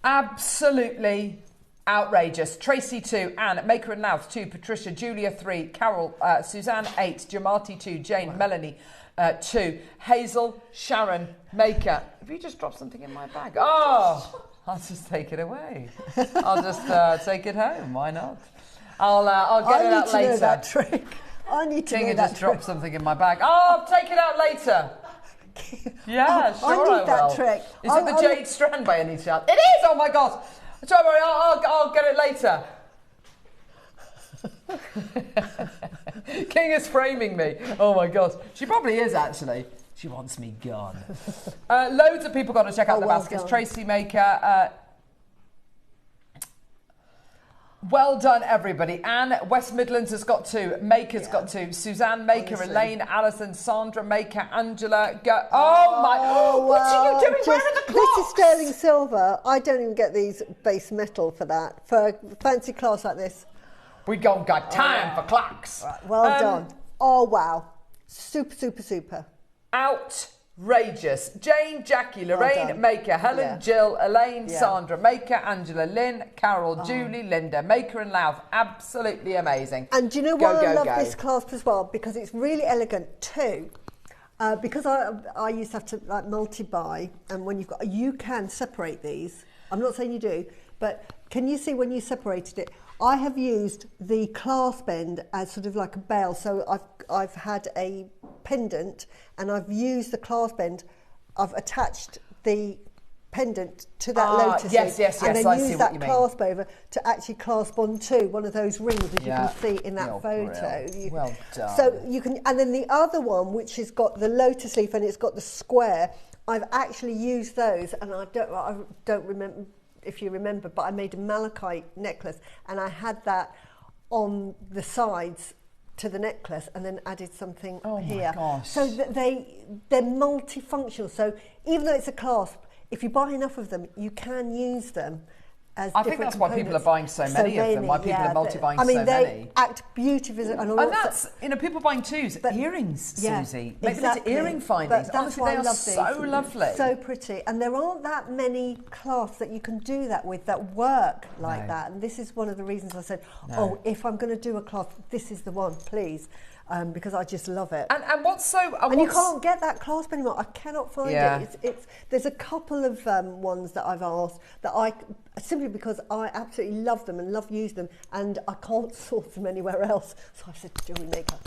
Absolutely outrageous. Tracy 2, Anne, Maker and Louth 2, Patricia, Julia 3, Carol, Suzanne 8, Jamati 2, Jane, Melanie 2, Hazel, Sharon, Maker. Have you just dropped something in my bag? Oh, I'll just take it away. I'll just take it home. Why not? I'll get it out later. I need to know that trick. I need to know that trick. Just dropped something in my bag. Oh, I'll take it out later. Yeah, sure I need that trick. Is it the jade strand by any chance? It is! Oh my God! Don't worry, I'll get it later. King is framing me. Oh my God. She probably is, actually. She wants me gone. Loads of people got to check out the baskets. Done. Tracy Maker. Well done, everybody. Anne, West Midlands has got 2. Maker's got 2. Suzanne Maker, honestly. Elaine, Alison, Sandra Maker, Angela. Oh my! What are you doing? Where are the clocks? This is sterling silver. I don't even get these base metal for that. For a fancy class like this, we don't got time for clocks. Right, well done. Oh wow, super, super, super. Outrageous. Jane, Jackie, Lorraine, Maker, Helen, Jill, Elaine, Sandra, Maker, Angela, Lynn, Carol, Julie, Linda, Maker and Louth. Absolutely amazing. And do you know why I love this clasp as well? Because it's really elegant too. Because I used to have to like multi-buy, and when you can separate these. I'm not saying you do, but can you see when you separated it? I have used the clasp end as sort of like a bell. So I've had a pendant, and I've used the clasp end. I've attached the pendant to that lotus yes, and then I use see that what you mean. clasp over to actually clasp onto one of those rings, as you can see in that photo. Well done. So you can, and then the other one, which has got the lotus leaf and it's got the square, I've actually used those, and I don't remember if you remember, but I made a malachite necklace, and I had that on the sides to the necklace, and then added something here. Oh my gosh! So that they're multifunctional. So even though it's a clasp, if you buy enough of them, you can use them. I think that's why people are buying so many of them. Why people are multi-buying so many. They act beautifully, and that's people buying earrings, Susie. Maybe exactly. it's earring findings. But that's why I love these. So lovely, so pretty, and there aren't that many clasps that you can do that with that work like that. And this is one of the reasons I said, if I'm going to do a clasp, this is the one, please. Because I just love it. And what's so... And you can't get that clasp anymore. I cannot find it. There's a couple of ones that I've asked that simply because I absolutely love them and love using them, and I can't source them anywhere else. So I said, JewelleryMaker.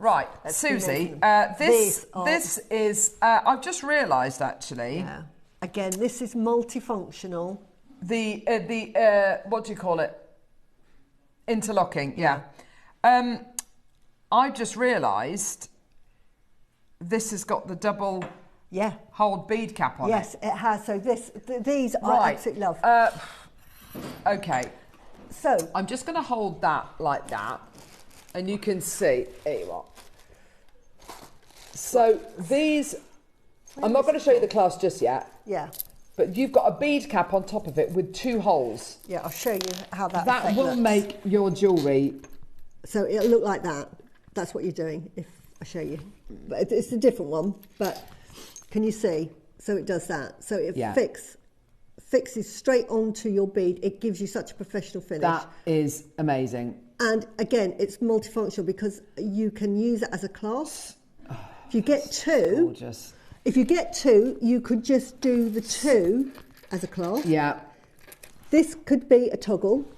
Right, Susie, this is... I've just realised, actually... Yeah. Again, this is multifunctional. The what do you call it? Interlocking, yeah. I've just realised this has got the double hold bead cap on it. Yes, it has. So these I absolutely love. Okay. So I'm just going to hold that like that, and you can see. Here you are. So these, I'm not going to show you the clasp just yet. Yeah. But you've got a bead cap on top of it with 2 holes. Yeah, I'll show you how that That will looks. make your jewellery. So it'll look like that. That's what you're doing, if I show you. But it's a different one, but can you see? So it does that. So it fixes straight onto your bead. It gives you such a professional finish. That is amazing. And again, it's multifunctional because you can use it as a clasp. If you get 2, gorgeous. If you get 2, you could just do the 2 as a clasp. Yeah. This could be a toggle.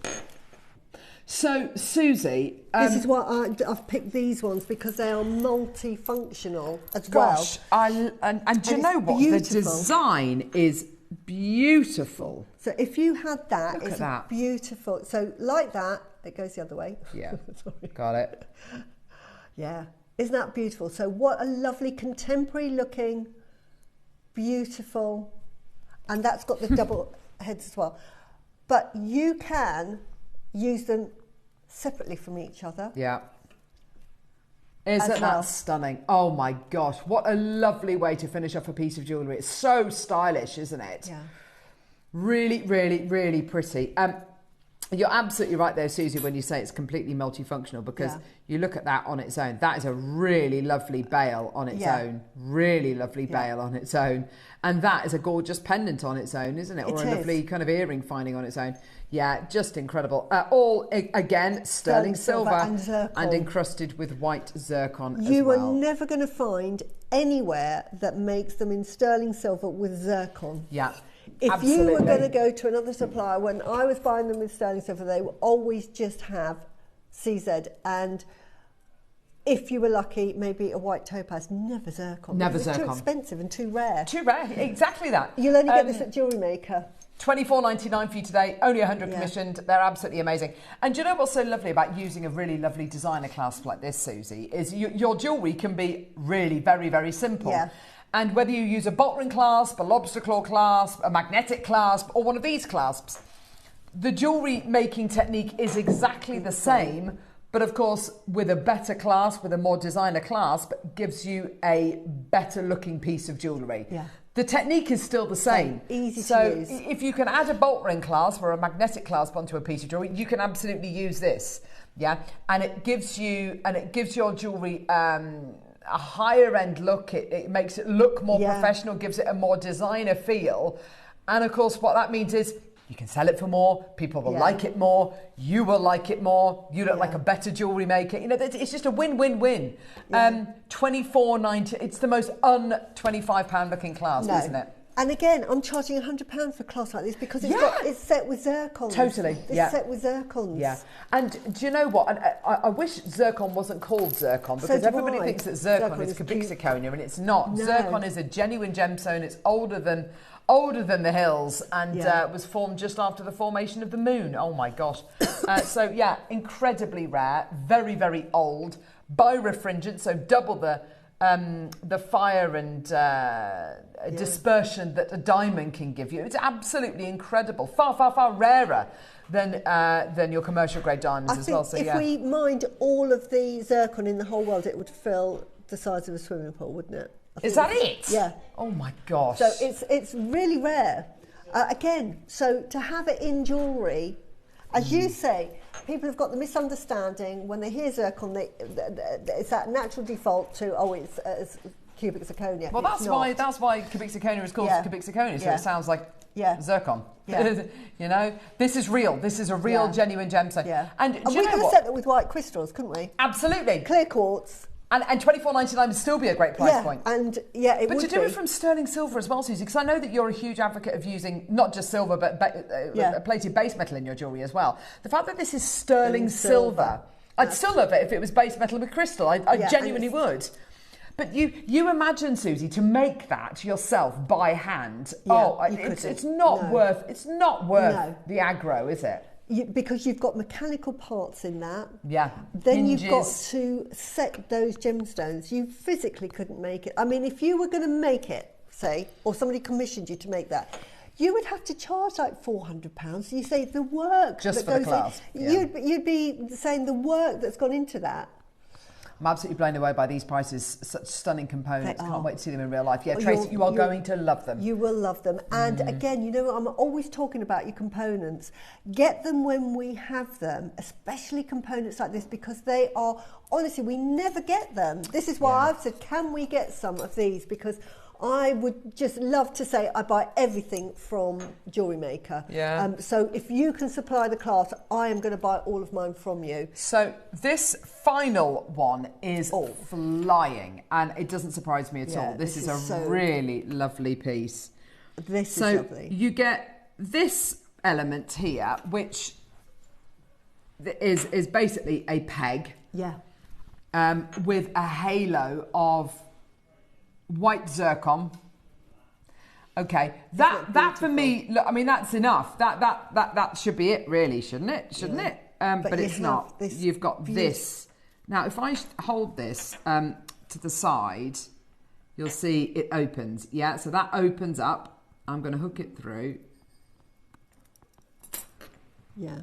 So, Susie... this is why I've picked these ones, because they are multifunctional as well. Gosh, and do you know what? Beautiful. The design is beautiful. So if you had that, Look it's at that. beautiful. So like that, it goes the other way. Yeah, Sorry. got it. Yeah, isn't that beautiful? So what a lovely contemporary looking, beautiful, and that's got the double heads as well. But you can use them separately from each other. Yeah. Isn't that stunning? Oh my gosh, what a lovely way to finish off a piece of jewellery. It's so stylish, isn't it? Yeah. Really, really, really pretty. You're absolutely right there, Susie, when you say it's completely multifunctional, because you look at that on its own. That is a really lovely bail on its own. Really lovely bail on its own. And that is a gorgeous pendant on its own, isn't it? Or a lovely kind of earring finding on its own. Yeah, just incredible. All, again, sterling silver and encrusted with white zircon as well. You are never going to find anywhere that makes them in sterling silver with zircon. Yeah. If you were going to go to another supplier, when I was buying them with sterling silver, they would always just have CZ, and if you were lucky, maybe a white topaz, never zircon. Never zircon. It's too expensive and too rare. Too rare, exactly that. You'll only get this at JewelleryMaker. $24.99 for you today, only 100 commissioned. They're absolutely amazing. And do you know what's so lovely about using a really lovely designer clasp like this, Susie, is your jewellery can be really very, very simple. Yeah. And whether you use a bolt ring clasp, a lobster claw clasp, a magnetic clasp, or one of these clasps, the jewellery making technique is exactly the same, but of course, with a better clasp, with a more designer clasp, gives you a better looking piece of jewellery. Yeah. The technique is still the same. Easy to use. If you can add a bolt ring clasp or a magnetic clasp onto a piece of jewellery, you can absolutely use this. Yeah, and it gives your jewellery a higher end look. It makes it look more professional, gives it a more designer feel. And of course, what that means is you can sell it for more, people will like it more, you will like it more, you look like a better jewellery maker. You know, it's just a win-win-win. $24.90, it's the most un-£25 looking clasp, isn't it? And again, I'm charging £100 for a class like this because it's set with zircons. Totally, It's set with zircons. Yeah. And do you know what? I wish zircon wasn't called zircon, because everybody thinks that zircon is cubic zirconia, and it's not. No. Zircon is a genuine gemstone. It's older than the hills, and was formed just after the formation of the moon. Oh my gosh. So yeah, incredibly rare, very, very old, birefringent, so double the the fire and dispersion that a diamond can give you. It's absolutely incredible. Far, far, far rarer than your commercial grade diamonds as well. So if we mined all of the zircon in the whole world, it would fill the size of a swimming pool, wouldn't it? Is that it? Yeah. Oh my gosh. So it's really rare. Again, so to have it in jewellery, as you say, people have got the misunderstanding when they hear zircon, it's that natural default to, it's cubic zirconia. Well, that's why cubic zirconia is called cubic zirconia, so it sounds like zircon. Yeah. You know, this is real. This is a real, genuine gemstone. Yeah. And we could have set that with white crystals, couldn't we? Absolutely. Clear quartz. And $24.99 would still be a great price point. And it would be. But to do it from sterling silver as well, Susie, because I know that you're a huge advocate of using not just silver, but plated base metal in your jewellery as well. The fact that this is sterling silver, I'd still love it if it was base metal with crystal. I genuinely would. But you imagine, Susie, to make that yourself by hand. It's not worth the aggro, is it? Because you've got mechanical parts in that. Yeah. Then hinges. You've got to set those gemstones. You physically couldn't make it. I mean, if you were going to make it, say, or somebody commissioned you to make that, you would have to charge like £400. You say the work just that for goes the class. In, you'd be saying the work that's gone into that. I'm absolutely blown away by these prices. Such stunning components. Can't wait to see them in real life. Yeah, Tracy, you are going to love them. You will love them. And again, you know, I'm always talking about your components. Get them when we have them, especially components like this, because they are, honestly, we never get them. This is why I've said, can we get some of these? Because I would just love to say I buy everything from JewelleryMaker. Yeah. So if you can supply the class, I am going to buy all of mine from you. So this final one is flying, and it doesn't surprise me at all. This is a really lovely piece. This is lovely. You get this element here, which is basically a peg. Yeah. With a halo of white zircon. Okay, that for me, look, I mean, that's enough. That should be it, really, shouldn't it? Shouldn't it? But it's not. You've got this. Now, if I hold this to the side, you'll see it opens. Yeah, so that opens up. I'm going to hook it through. Yeah.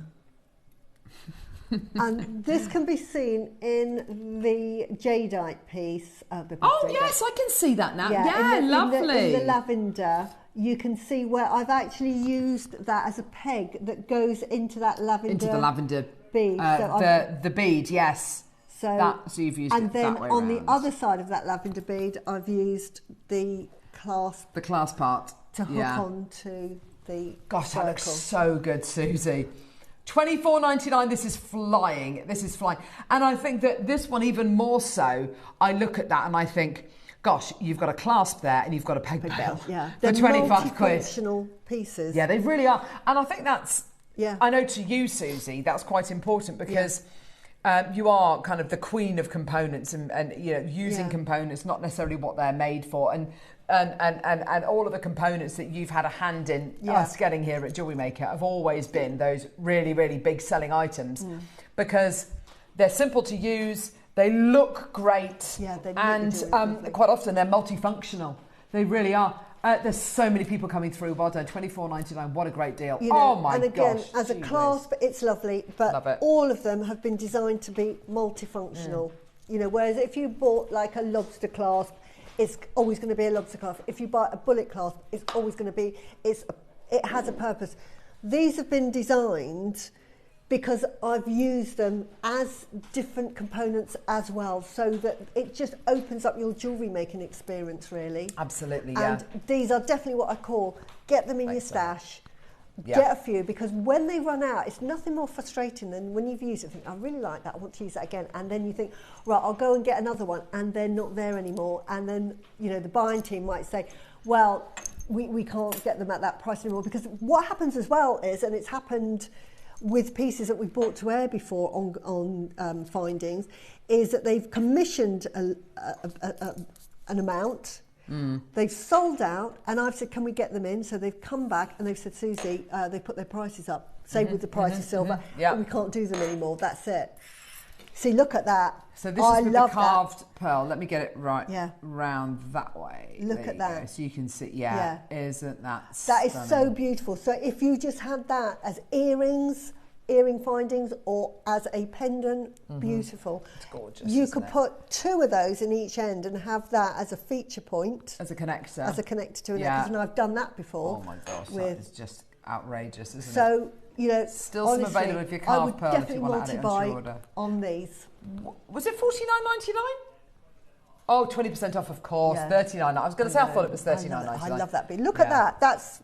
And this can be seen in the jadeite piece. Yes, I can see that now. Yeah, lovely. In the lavender, you can see where I've actually used that as a peg that goes into that lavender. Into the lavender bead. The bead, yes. So you've used and it then that way on around. the other side of that lavender bead, I've used the clasp. The clasp part. To hook onto the Gosh, circle. that looks so good, Susie. $24.99, this is flying. This is flying. And I think that this one even more so, I look at that and I think, gosh, you've got a clasp there and you've got a peg belt. Yeah. For They're 25 quid. multifunctional pieces. Yeah, they really are. And I think that's, Yeah. I know to you, Susie, that's quite important because you are kind of the queen of components and you know, using components, not necessarily what they're made for. And all of the components that you've had a hand in us getting here at JewelleryMaker have always been those really, really big selling items because they're simple to use, they look great, and quite often they're multifunctional. They really are. There's so many people coming through. Well done, $24.99. What a great deal. You know, oh my gosh. And again, as a clasp, it's lovely, but all of them have been designed to be multifunctional. You know, whereas if you bought like a lobster clasp, it's always going to be a lobster clasp. If you buy a bullet clasp, it's always going to be, it has a purpose. These have been designed because I've used them as different components as well, so that it just opens up your jewellery making experience, really. Absolutely, yeah. And these are definitely what I call, get them in your stash, get a few, because when they run out, it's nothing more frustrating than when you've used it, think, I really like that, I want to use that again, and then you think, right, I'll go and get another one, and they're not there anymore, and then, you know, the buying team might say, well, we can't get them at that price anymore, because what happens as well is, and it's happened with pieces that we've brought to air before on findings, is that they've commissioned an amount, they've sold out, and I've said, can we get them in? So they've come back and they've said, Susie, they put their prices up, same with the price of silver, we can't do them anymore, that's it. See, look at that. So this is with the carved pearl. Let me get it right round that way. Look at that. Go. So you can see, isn't that stunning? That is so beautiful. So if you just had that as earrings, earring findings, or as a pendant, beautiful. It's gorgeous. You could put 2 of those in each end and have that as a feature point. As a connector. As a connector to a necklace. And I've done that before. Oh my gosh, that is just outrageous, isn't it? So, you know, still honestly, some available if you carved pearl if you want to add it onto your order. On these. Was it $49.99? Oh, 20% off, of course. $39. I was going to say I thought it was $39.99. I love that bit. Look at that.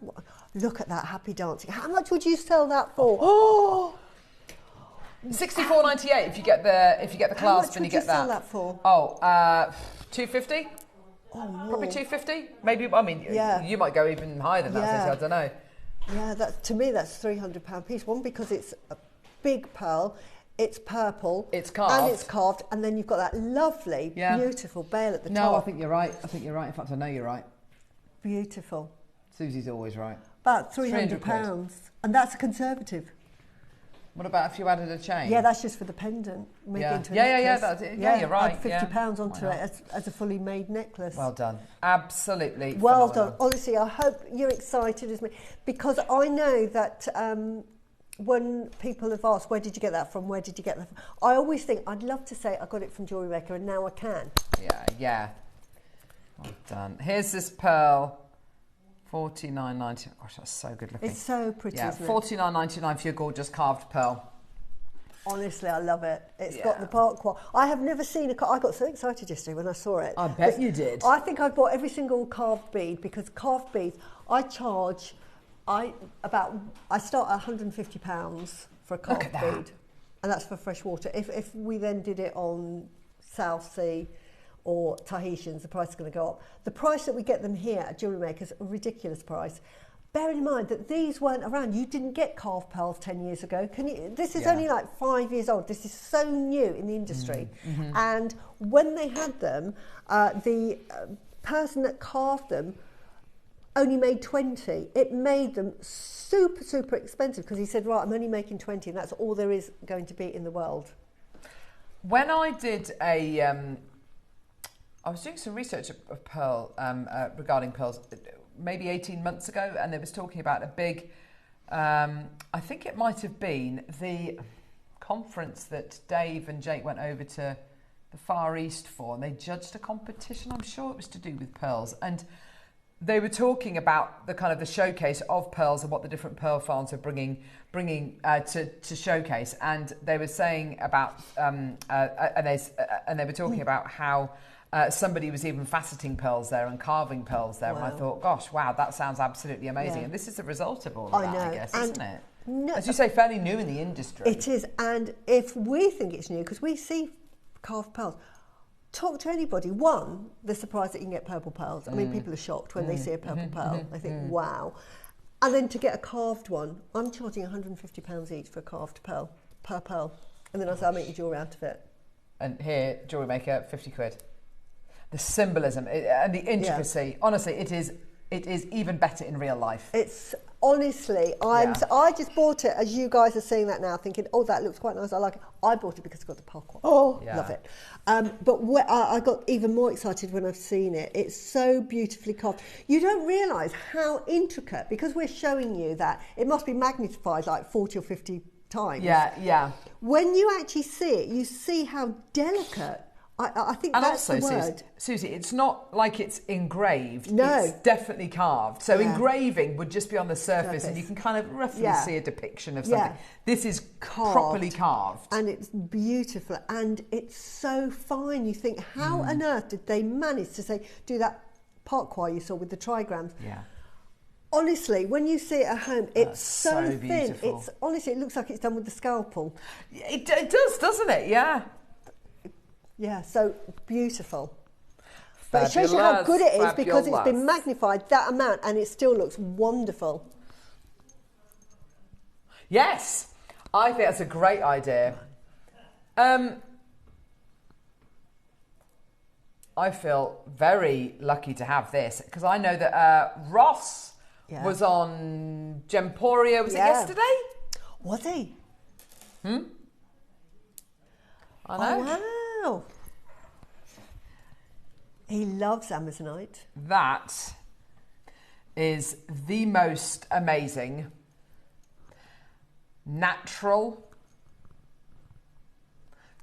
Look at that happy dancing. How much would you sell that for? Oh, $64.98 if you get the clasp and you get that. How much would you sell that for? Oh, $250. Oh, no. Probably $250. Maybe. I mean, you might go even higher than that. I don't know. Yeah, to me that's £300 piece. One, because it's a big pearl, it's purple, it's carved, and then you've got that lovely, beautiful bail at the top. No, I think you're right. In fact, I know you're right. Beautiful. Susie's always right. About £300, and that's a conservative. What about if you added a chain? Yeah, that's just for the pendant. Make it into a necklace. You're right. Add £50 onto it as a fully made necklace. Well done. Absolutely. Well done. Honestly, I hope you're excited as me, because I know that when people have asked, where did you get that from? Where did you get that from? I always think, I'd love to say I got it from JewelleryMaker, and now I can. Yeah. Well done. Here's this pearl. $49.99. Gosh, that's so good looking. It's so pretty. Yeah, $49.99 for your gorgeous carved pearl. Honestly, I love it. It's got the part quality. I have never seen a. I got so excited yesterday when I saw it. I bet you did. I think I've bought every single carved bead, because carved beads I charge. I start at £150 for a carved bead, and that's for fresh water. If we then did it on South Sea or Tahitians, the price is going to go up. The price that we get them here at JewelleryMaker is a ridiculous price. Bearing in mind that these weren't around. You didn't get carved pearls 10 years ago. This is only like 5 years old. This is so new in the industry. And when they had them, the person that carved them only made 20. It made them super, super expensive, because he said, right, I'm only making 20, and that's all there is going to be in the world. When I did I was doing some research of pearl, regarding pearls, maybe 18 months ago, and they was talking about a big, I think it might have been the conference that Dave and Jake went over to the Far East for, and they judged a competition. I'm sure it was to do with pearls, and they were talking about the kind of the showcase of pearls and what the different pearl farms are bringing to showcase, and they were saying about and they were talking about how somebody was even faceting pearls there and carving pearls there, and I thought, gosh, wow, that sounds absolutely amazing. And this is a result of all of that, I guess, isn't it? No, as you say, fairly new in the industry. It is, and if we think it's new, because we see carved pearls, talk to anybody. One, they're surprised that you can get purple pearls. I mean, people are shocked when they see a purple pearl. They think, wow. And then to get a carved one, I'm charging £150 each for a carved pearl, per pearl. And then I say, I'll make you jewellery out of it. And here, JewelleryMaker, 50 quid. The symbolism and the intricacy, honestly, it is even better in real life. It's honestly, I just bought it as you guys are seeing that now, thinking, oh, that looks quite nice, I like it. I bought it because it's got the parquet. Oh, love it. But I got even more excited when I've seen it. It's so beautifully carved. You don't realise how intricate, because we're showing you that it must be magnified like 40 or 50 times. Yeah. When you actually see it, you see how delicate. I think and that's also, the word. Susie, it's not like it's engraved. No. It's definitely carved. So engraving would just be on the surface and you can kind of roughly see a depiction of something. This is properly carved. And it's beautiful. And it's so fine. You think, how on earth did they manage to do that parquet you saw with the trigrams? Yeah. Honestly, when you see it at home, it's so thin. Beautiful. It's honestly, it looks like it's done with the scalpel. It does, doesn't it? Yeah. Yeah, so beautiful. But it shows you how good it is, because it's been magnified that amount and it still looks wonderful. Yes, I think that's a great idea. I feel very lucky to have this, because I know that Ross was on Gemporia, was it yesterday? Was he? I know. Oh, wow. He loves Amazonite. That is the most amazing natural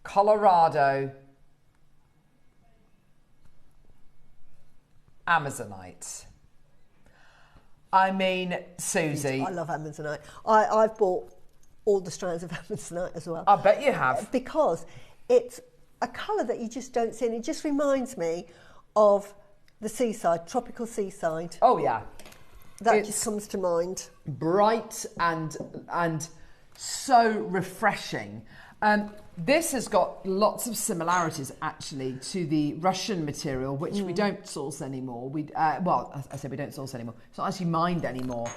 Colorado Amazonite. I mean, Susie. I love Amazonite. I've bought all the strands of Amazonite as well. I bet you have. Because it's a colour that you just don't see, and it just reminds me of the seaside, tropical seaside. Oh yeah. That just comes to mind. Bright and so refreshing. This has got lots of similarities actually to the Russian material, which we don't source anymore. Well, I said we don't source anymore. It's not actually mined anymore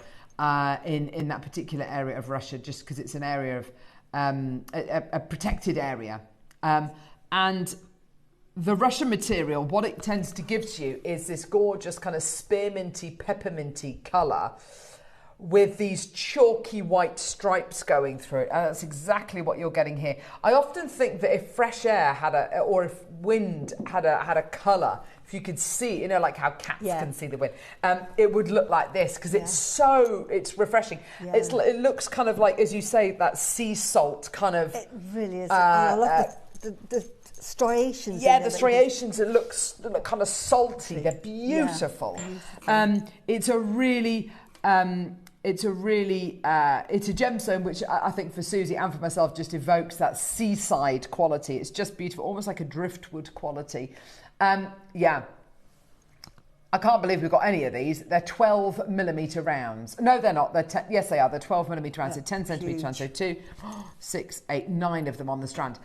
in that particular area of Russia, just because it's an area of a protected area. And the Russian material, what it tends to give to you is this gorgeous kind of spearminty, pepperminty colour with these chalky white stripes going through it. And that's exactly what you're getting here. I often think that if fresh air or if wind had a colour, if you could see, like how cats can see the wind, it would look like this, because it's refreshing. Yeah. It looks kind of like, as you say, that sea salt kind of. It really is. I love the striations. Yeah, the striations. It look kind of salty. They're beautiful. Yeah, it's a gemstone which I think for Susie and for myself just evokes that seaside quality. It's just beautiful, almost like a driftwood quality. Yeah, I can't believe we've got any of these. They're 12mm rounds. No, they're not. Yes, they are. They're 12mm rounds. So 10cm strands. So 2, 6, 8, 9 of them on the strand.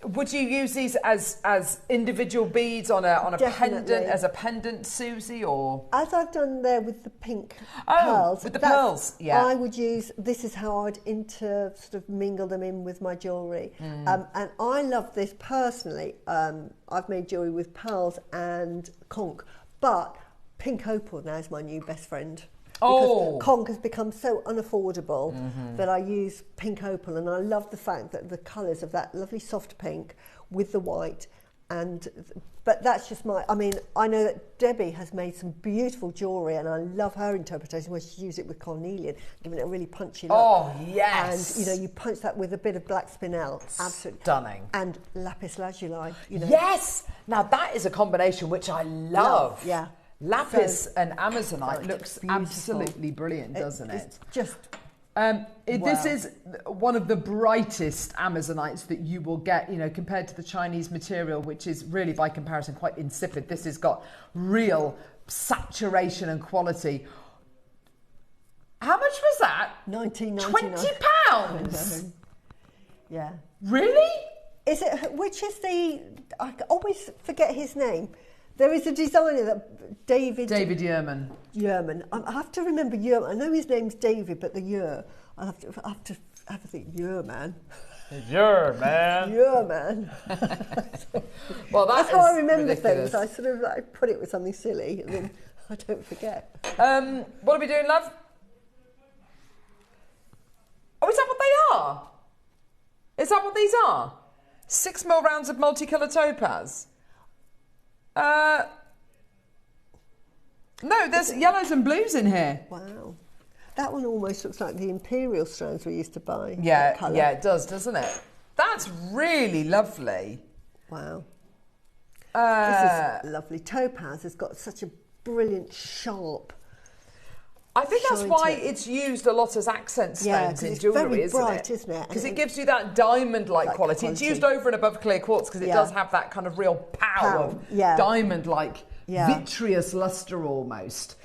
Would you use these as individual beads on a pendant, as a pendant, Susie, or? As I've done there with the pink pearls. With the pearls, yeah. I would use, this is how I'd sort of mingle them in with my jewellery. And I love this personally. I've made jewellery with pearls and conch, but pink opal now is my new best friend. Because conch has become so unaffordable that I use pink opal, and I love the fact that the colours of that lovely soft pink with the white, but that's just I know that Debbie has made some beautiful jewellery, and I love her interpretation where she used it with cornelian, giving it a really punchy look. Oh, yes. And, you punch that with a bit of black spinel. Absolutely. Stunning. And lapis lazuli, Yes! Now that is a combination which I love. Yeah. Lapis and Amazonite looks absolutely brilliant, doesn't it? It's just... This is one of the brightest Amazonites that you will get, compared to the Chinese material, which is really, by comparison, quite insipid. This has got real saturation and quality. How much was that? £19.99. £20? Yeah. Really? Which is I always forget his name. There is a designer that David Yerman. Yerman. I have to remember Yerman. I know his name's David, but the Yer. I have to think Yerman. Yerman. Well, that's how I remember ridiculous. things. I sort of put it with something silly, and then I don't forget. What are we doing, love? Oh, is that what they are? Is that what these are? 6mm rounds of multicoloured topaz. No, there's yellows and blues in here. Wow. That one almost looks like the imperial strands we used to buy. Yeah, it does, doesn't it? That's really lovely. Wow. This is lovely. Topaz has got such a brilliant, sharp... I think that's why it's used a lot as accent stones in jewellery, isn't it? Isn't it? Because it gives you that diamond-like quality. It's used over and above clear quartz because it does have that kind of real power of diamond-like, vitreous lustre almost.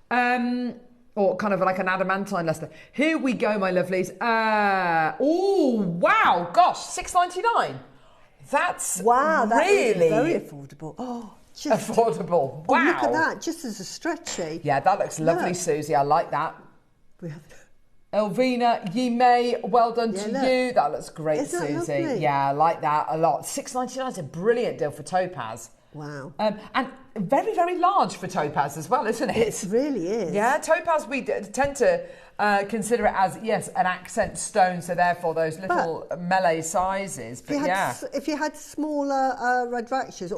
Or kind of like an adamantine lustre. Here we go, my lovelies. Oh, wow, gosh, $6.99. That's really very affordable. Oh. Affordable. Wow. Oh, look at that, just as a stretchy. Yeah, that looks lovely, Susie. I like that. Elvina, ye may, well done to you. That looks great, Isn't that Susie. lovely? Yeah, I like that a lot. $6.99 is a brilliant deal for topaz. Wow. And very, very large for topaz as well, isn't it? It really is. Yeah, topaz we tend to consider it as, yes, an accent stone, so therefore those little melee sizes. But if you had smaller Rudraksas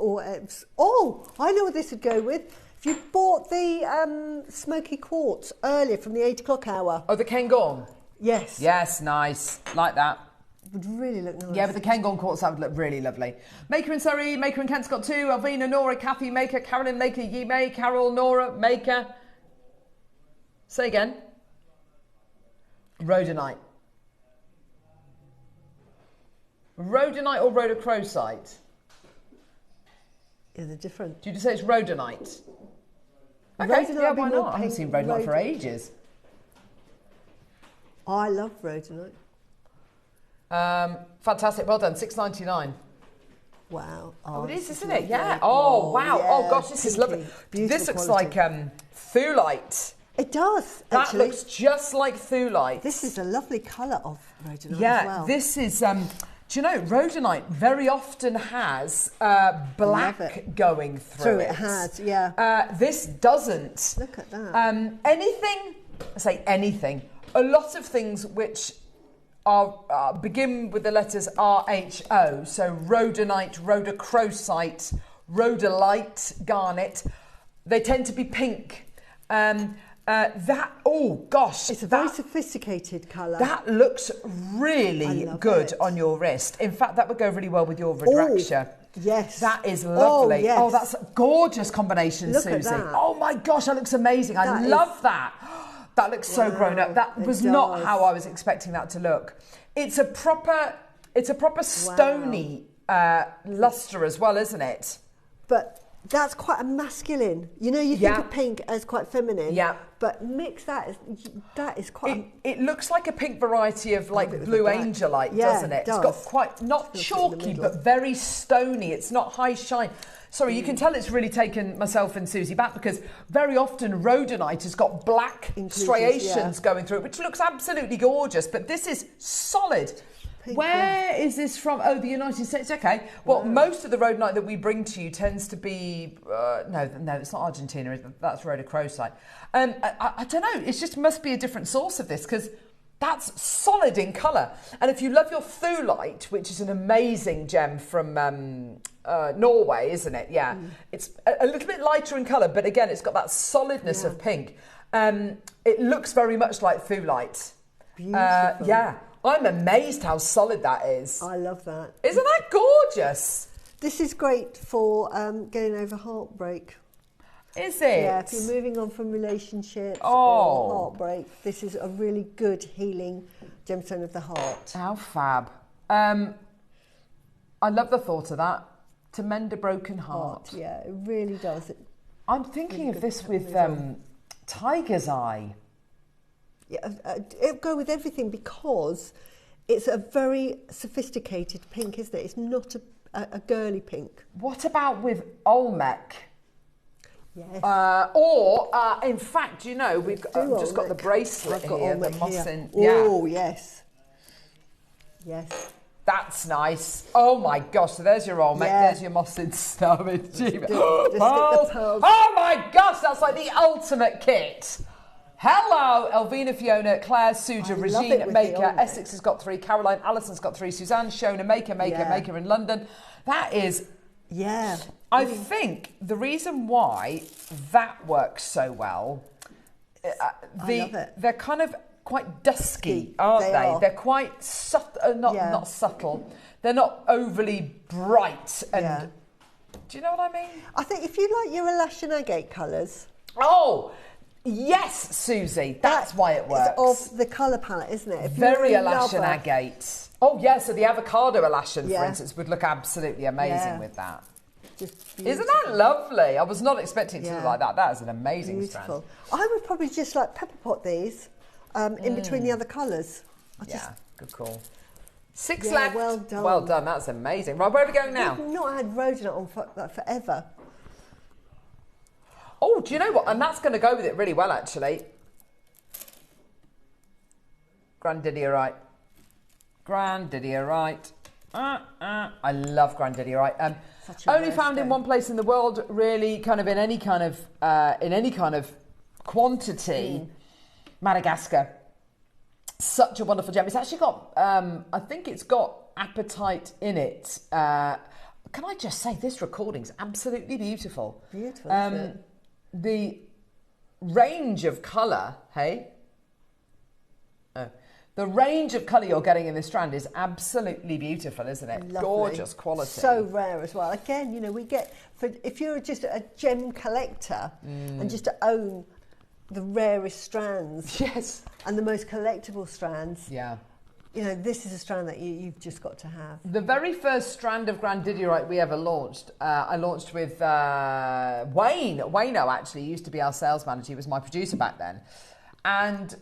I know what this would go with. If you bought the smoky quartz earlier from the 8 o'clock hour. Oh, the Cairngorm? Yes. Yes, nice. Like that. Would really look nice. Yeah, but the Cairngorm quartz, that would look really lovely. Maker in Surrey, Maker in Kent's got 2. Alvina, Nora, Kathy, Maker, Carolyn, Maker, Yi May, Carol, Nora, Maker. Say again. Rhodonite. Rhodonite or rhodochrosite? Yeah, they're different. Did you say it's rhodonite? Okay, Rhodonite yeah, would be why more not? I haven't pink. seen rhodonite for ages. I love rhodonite. Fantastic, well done, $6.99. Wow. Oh, it is, this isn't lovely. it? Yeah. Oh, wow. Yeah, Oh, gosh, this is pinky. lovely. Beautiful This looks quality. like thulite. It does, That actually. looks just like thulite. This is a lovely colour of rhodonite yeah, as well. this is, do you know, rhodonite very often has black going through it. It has, yeah. This doesn't. Look at that. Anything, a lot of things which are begin with the letters RHO, so rhodonite, rhodochrosite, rhodolite, garnet, they tend to be pink. Oh gosh, It's a very sophisticated colour. that looks really good it. on your wrist. In fact, that would go really well with your Rudraksha. Yes. That is lovely. Oh, yes. Oh, that's a gorgeous combination, Look Susie. at that. Oh my gosh, that looks amazing. I That love is- that. That looks so grown up. That it was not does. how I was expecting that to look. It's a proper stony luster as well, isn't it? But that's quite a masculine. You know, you think Yeah. of pink as quite feminine. Yeah. But mix that is quite. It looks like a pink variety of like bit with blue the black. angelite, Yeah, doesn't it? it It's got does. quite, not It's in the chalky, middle. but very stony. It's not high shine. Sorry, you can tell it's really taken myself and Susie back because very often rhodonite has got black Inclusions, striations yeah. going through it, which looks absolutely gorgeous, but this is solid. Pink, Where is this from? Oh, the United States. Okay. Well, most of the rhodonite that we bring to you tends to be no, it's not Argentina. That's rhodochrosite. I don't know. It just must be a different source of this because that's solid in colour. And if you love your thulite, which is an amazing gem from Norway, isn't it? Yeah. It's a little bit lighter in colour, but again, it's got that solidness of pink. It looks very much like thulite. Beautiful. Yeah. I'm amazed how solid that is. I love that. Isn't that gorgeous? This is great for getting over heartbreak. Is it? Yeah, if you're moving on from relationships Oh. or heartbreak, this is a really good healing gemstone of the heart. How fab. I love the thought of that. To mend a broken heart. Yeah, it really does. I'm thinking of this with tiger's eye. Yeah, it'll go with everything because it's a very sophisticated pink, isn't it? It's not a girly pink. What about with Olmec? Yes. In fact, you know, I've just got the bracelet I've got here. Olmec The here. Mossin. Oh, yes. Yes. That's nice. Oh my gosh, so there's your Olmec, Yeah. there's your Mossin Star with Just stick the pearls. pearls. Oh my gosh, that's like the ultimate kit. Hello, Elvina, Fiona, Claire, Suja, I love Regine, it with the Maker, Olmec. Essex has got 3, Caroline, Alison's got 3, Suzanne, Shona, Maker in London. That is, Yeah. I think the reason why that works so well, I love it. they're kind of quite dusky, aren't They they? are. They're quite subtle, not subtle. They're not overly bright. And Yeah. do you know what I mean? I think if you like your Alaskan agate colours, Oh, yes, Susie. That's why it works. It's of the colour palette, isn't it? If Very you're a Alaskan lover- agate. Oh, yeah, so the avocado Alaskan, for Yeah. instance, would look absolutely amazing Yeah. with that. Just Isn't that lovely? I was not expecting it to look Yeah. like that. That is an amazing beautiful? strand. I would probably just like pepper pot these in between the other colours. Yeah, good call. 6 Yeah, left. well done. Well done. That's amazing. Right, where are we going now? I've not had rhodonite on forever. Oh, do you know what? And that's going to go with it really well, actually. Granddaddy, all right. Granddaddy, all right. I love grandidierite. Only rare found in stone. one place in the world, really, kind of in any kind of quantity. Madagascar. Such a wonderful gem. It's actually got, I think it's got apatite in it. Can I just say, this recording's absolutely beautiful. Beautiful, isn't it? The range of colour, the range of colour you're getting in this strand is absolutely beautiful, isn't it? Lovely. Gorgeous quality. So rare as well. Again, you know, we get, if you're just a gem collector and just to own the rarest strands Yes. and the most collectible strands, Yeah. you know, this is a strand that you've just got to have. The very first strand of grandidierite we ever launched, I launched with Wayne. Wayno actually used to be our sales manager. He was my producer back then. And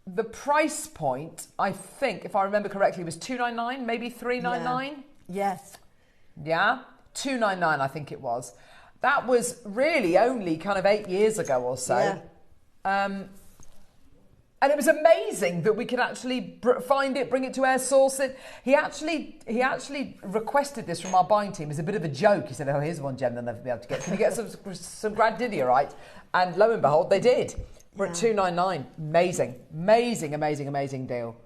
the price point, I think, if I remember correctly, was $299, maybe $399. Yes. Yeah, $299, I think it was. That was really only kind of 8 years ago or so. Yeah. And it was amazing that we could actually find it, bring it to air source it. He actually requested this from our buying team as a bit of a joke. He said, "Oh, here's one gem they'll never be able to get. Can you get some grandidierite?" And lo and behold, they did. We're at $299. Amazing deal.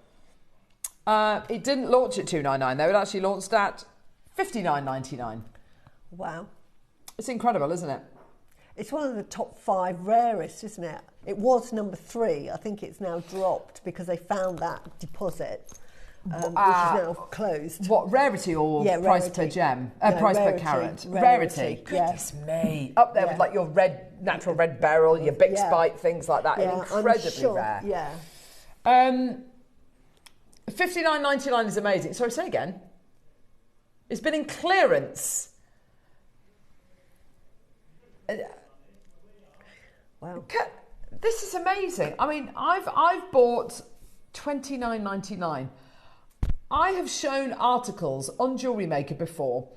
It didn't launch at $299 though. It actually launched at $59.99. Wow. It's incredible, isn't it? It's one of the top 5 rarest, isn't it? It was number 3. I think it's now dropped because they found that deposit, which is now closed. What, rarity or price per gem? Price per carat. Rarity. Goodness me. Up there with like your natural red beryl, your Bix Bite, things like that. Incredibly rare. Yeah. $59.99 is amazing. Sorry, say again. It's been in clearance. Wow. This is amazing. I mean, I've bought $29.99. I have shown articles on JewelleryMaker before.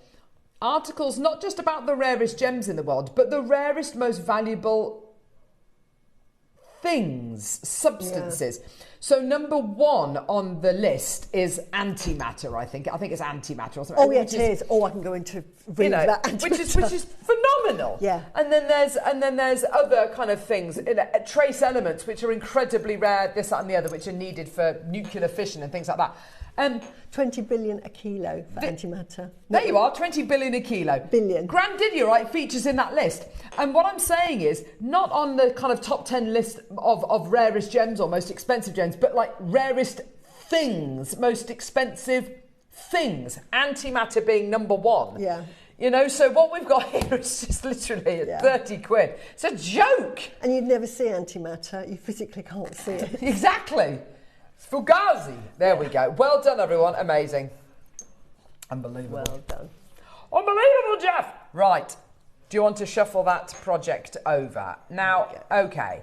Articles not just about the rarest gems in the world, but the rarest, most valuable things, substances. So number 1 on the list is antimatter, I think. I think it's antimatter or something. Oh, yeah, it is. Oh, I can go into read that. Which is phenomenal. Yeah. And then there's other kind of things, trace elements, which are incredibly rare, this, that and the other, which are needed for nuclear fission and things like that. 20 billion a kilo for antimatter. There you are, 20 billion a kilo. Billion. Grandidierite features in that list. And what I'm saying is, not on the kind of top 10 list of rarest gems or most expensive gems, but like rarest things, most expensive things. Antimatter being number 1. Yeah. You know, so what we've got here is just literally 30 quid. It's a joke. And you'd never see antimatter. You physically can't see it. Exactly. Fugazi. There we go. Well done, everyone. Amazing. Unbelievable. Well done. Unbelievable, Jeff. Right. Do you want to shuffle that project over? Now, okay.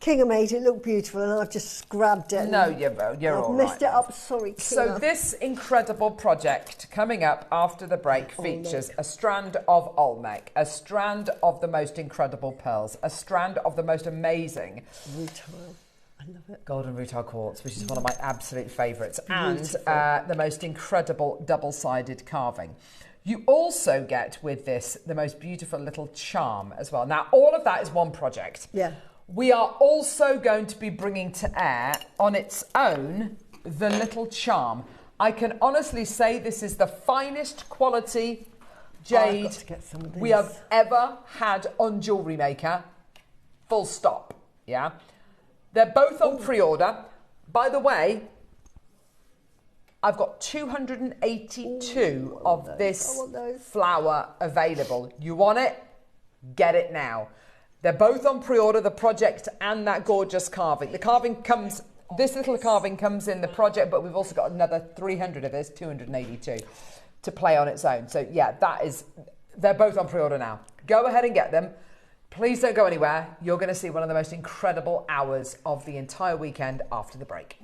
Kinga made it look beautiful and I've just grabbed it. No, you're all right. I've messed it up. Sorry, Kinga. So this incredible project coming up after the break features a strand of Olmec, a strand of the most incredible pearls, a strand of the most amazing Rutile. I love it. golden rutile quartz, which is one of my absolute favourites, and the most incredible double-sided carving. You also get with this the most beautiful little charm as well. Now, all of that is one project. Yeah. We are also going to be bringing to air on its own the little charm. I can honestly say this is the finest quality jade I've got to get some of we this. have ever had on JewelleryMaker. Full stop. Yeah. They're both on pre-order. By the way, I've got 282 of this flower available. You want it? Get it now. They're both on pre-order, the project and that gorgeous carving. The carving comes, this little carving comes in the project, but we've also got another 300 of this, 282, to play on its own. So yeah, they're both on pre-order now. Go ahead and get them. Please don't go anywhere. You're going to see one of the most incredible hours of the entire weekend after the break.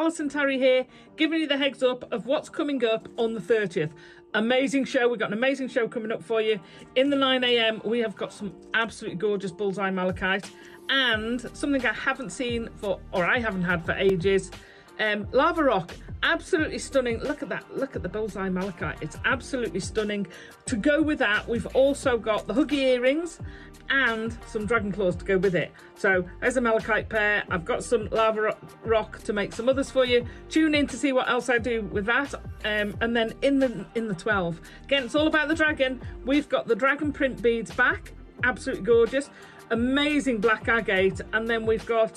Alison Terry here, giving you the heads up of what's coming up on the 30th. Amazing show. We've got an amazing show coming up for you. In the 9 a.m, we have got some absolutely gorgeous bullseye malachite and something I haven't seen for, or I haven't had for ages. Lava rock, absolutely stunning. Look at that, look at the bullseye malachite, it's absolutely stunning. To go with that, we've also got the huggy earrings and some dragon claws to go with it. So there's a malachite pair. I've got some lava rock to make some others for you. Tune in to see what else I do with that. And then in the 12, again, it's all about the dragon. We've got the dragon print beads back, absolutely gorgeous, amazing black agate, and then we've got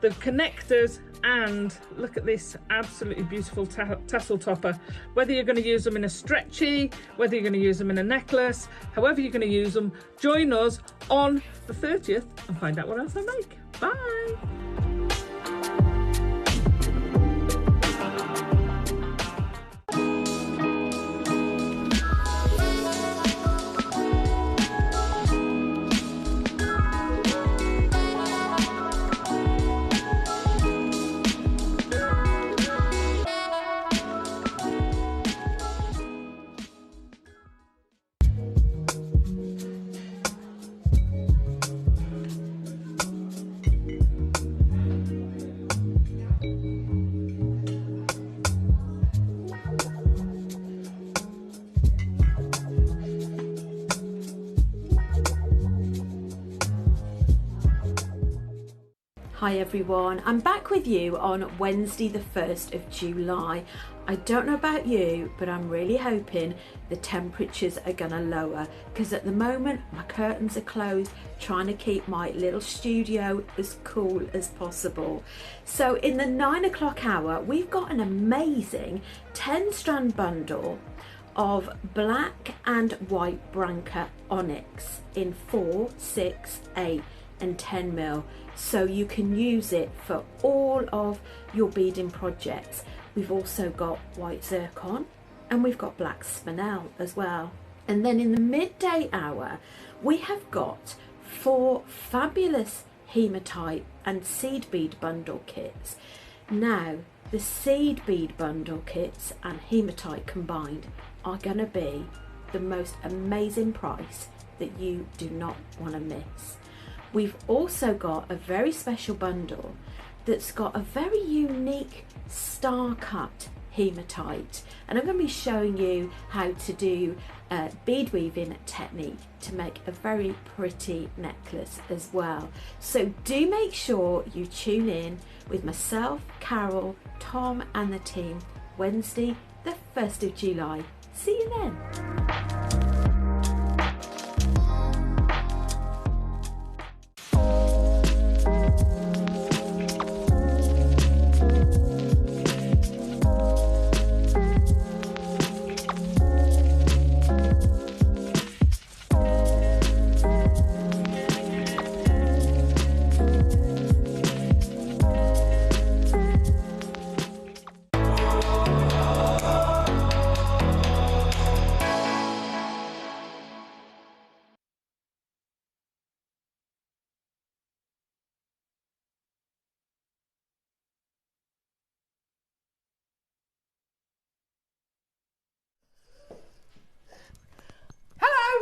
the connectors, and look at this absolutely beautiful tassel topper. Whether you're going to use them in a stretchy, whether you're going to use them in a necklace, however you're going to use them, join us on the 30th and find out what else I make. Bye. Hi everyone, I'm back with you on Wednesday the 1st of July. I don't know about you, but I'm really hoping the temperatures are gonna lower, because at the moment my curtains are closed, trying to keep my little studio as cool as possible. So in the 9 o'clock hour, we've got an amazing 10 strand bundle of black and white Branca onyx in 4, 6, 8 and 10 mil, so you can use it for all of your beading projects. We've also got white zircon and we've got black spinel as well. And then in the midday hour, we have got 4 fabulous hematite and seed bead bundle kits. Now, the seed bead bundle kits and hematite combined are going to be the most amazing price that you do not want to miss. We've also got a very special bundle that's got a very unique star cut hematite, and I'm going to be showing you how to do a bead weaving technique to make a very pretty necklace as well. So do make sure you tune in with myself, Carol, Tom and the team Wednesday the 1st of July. See you then.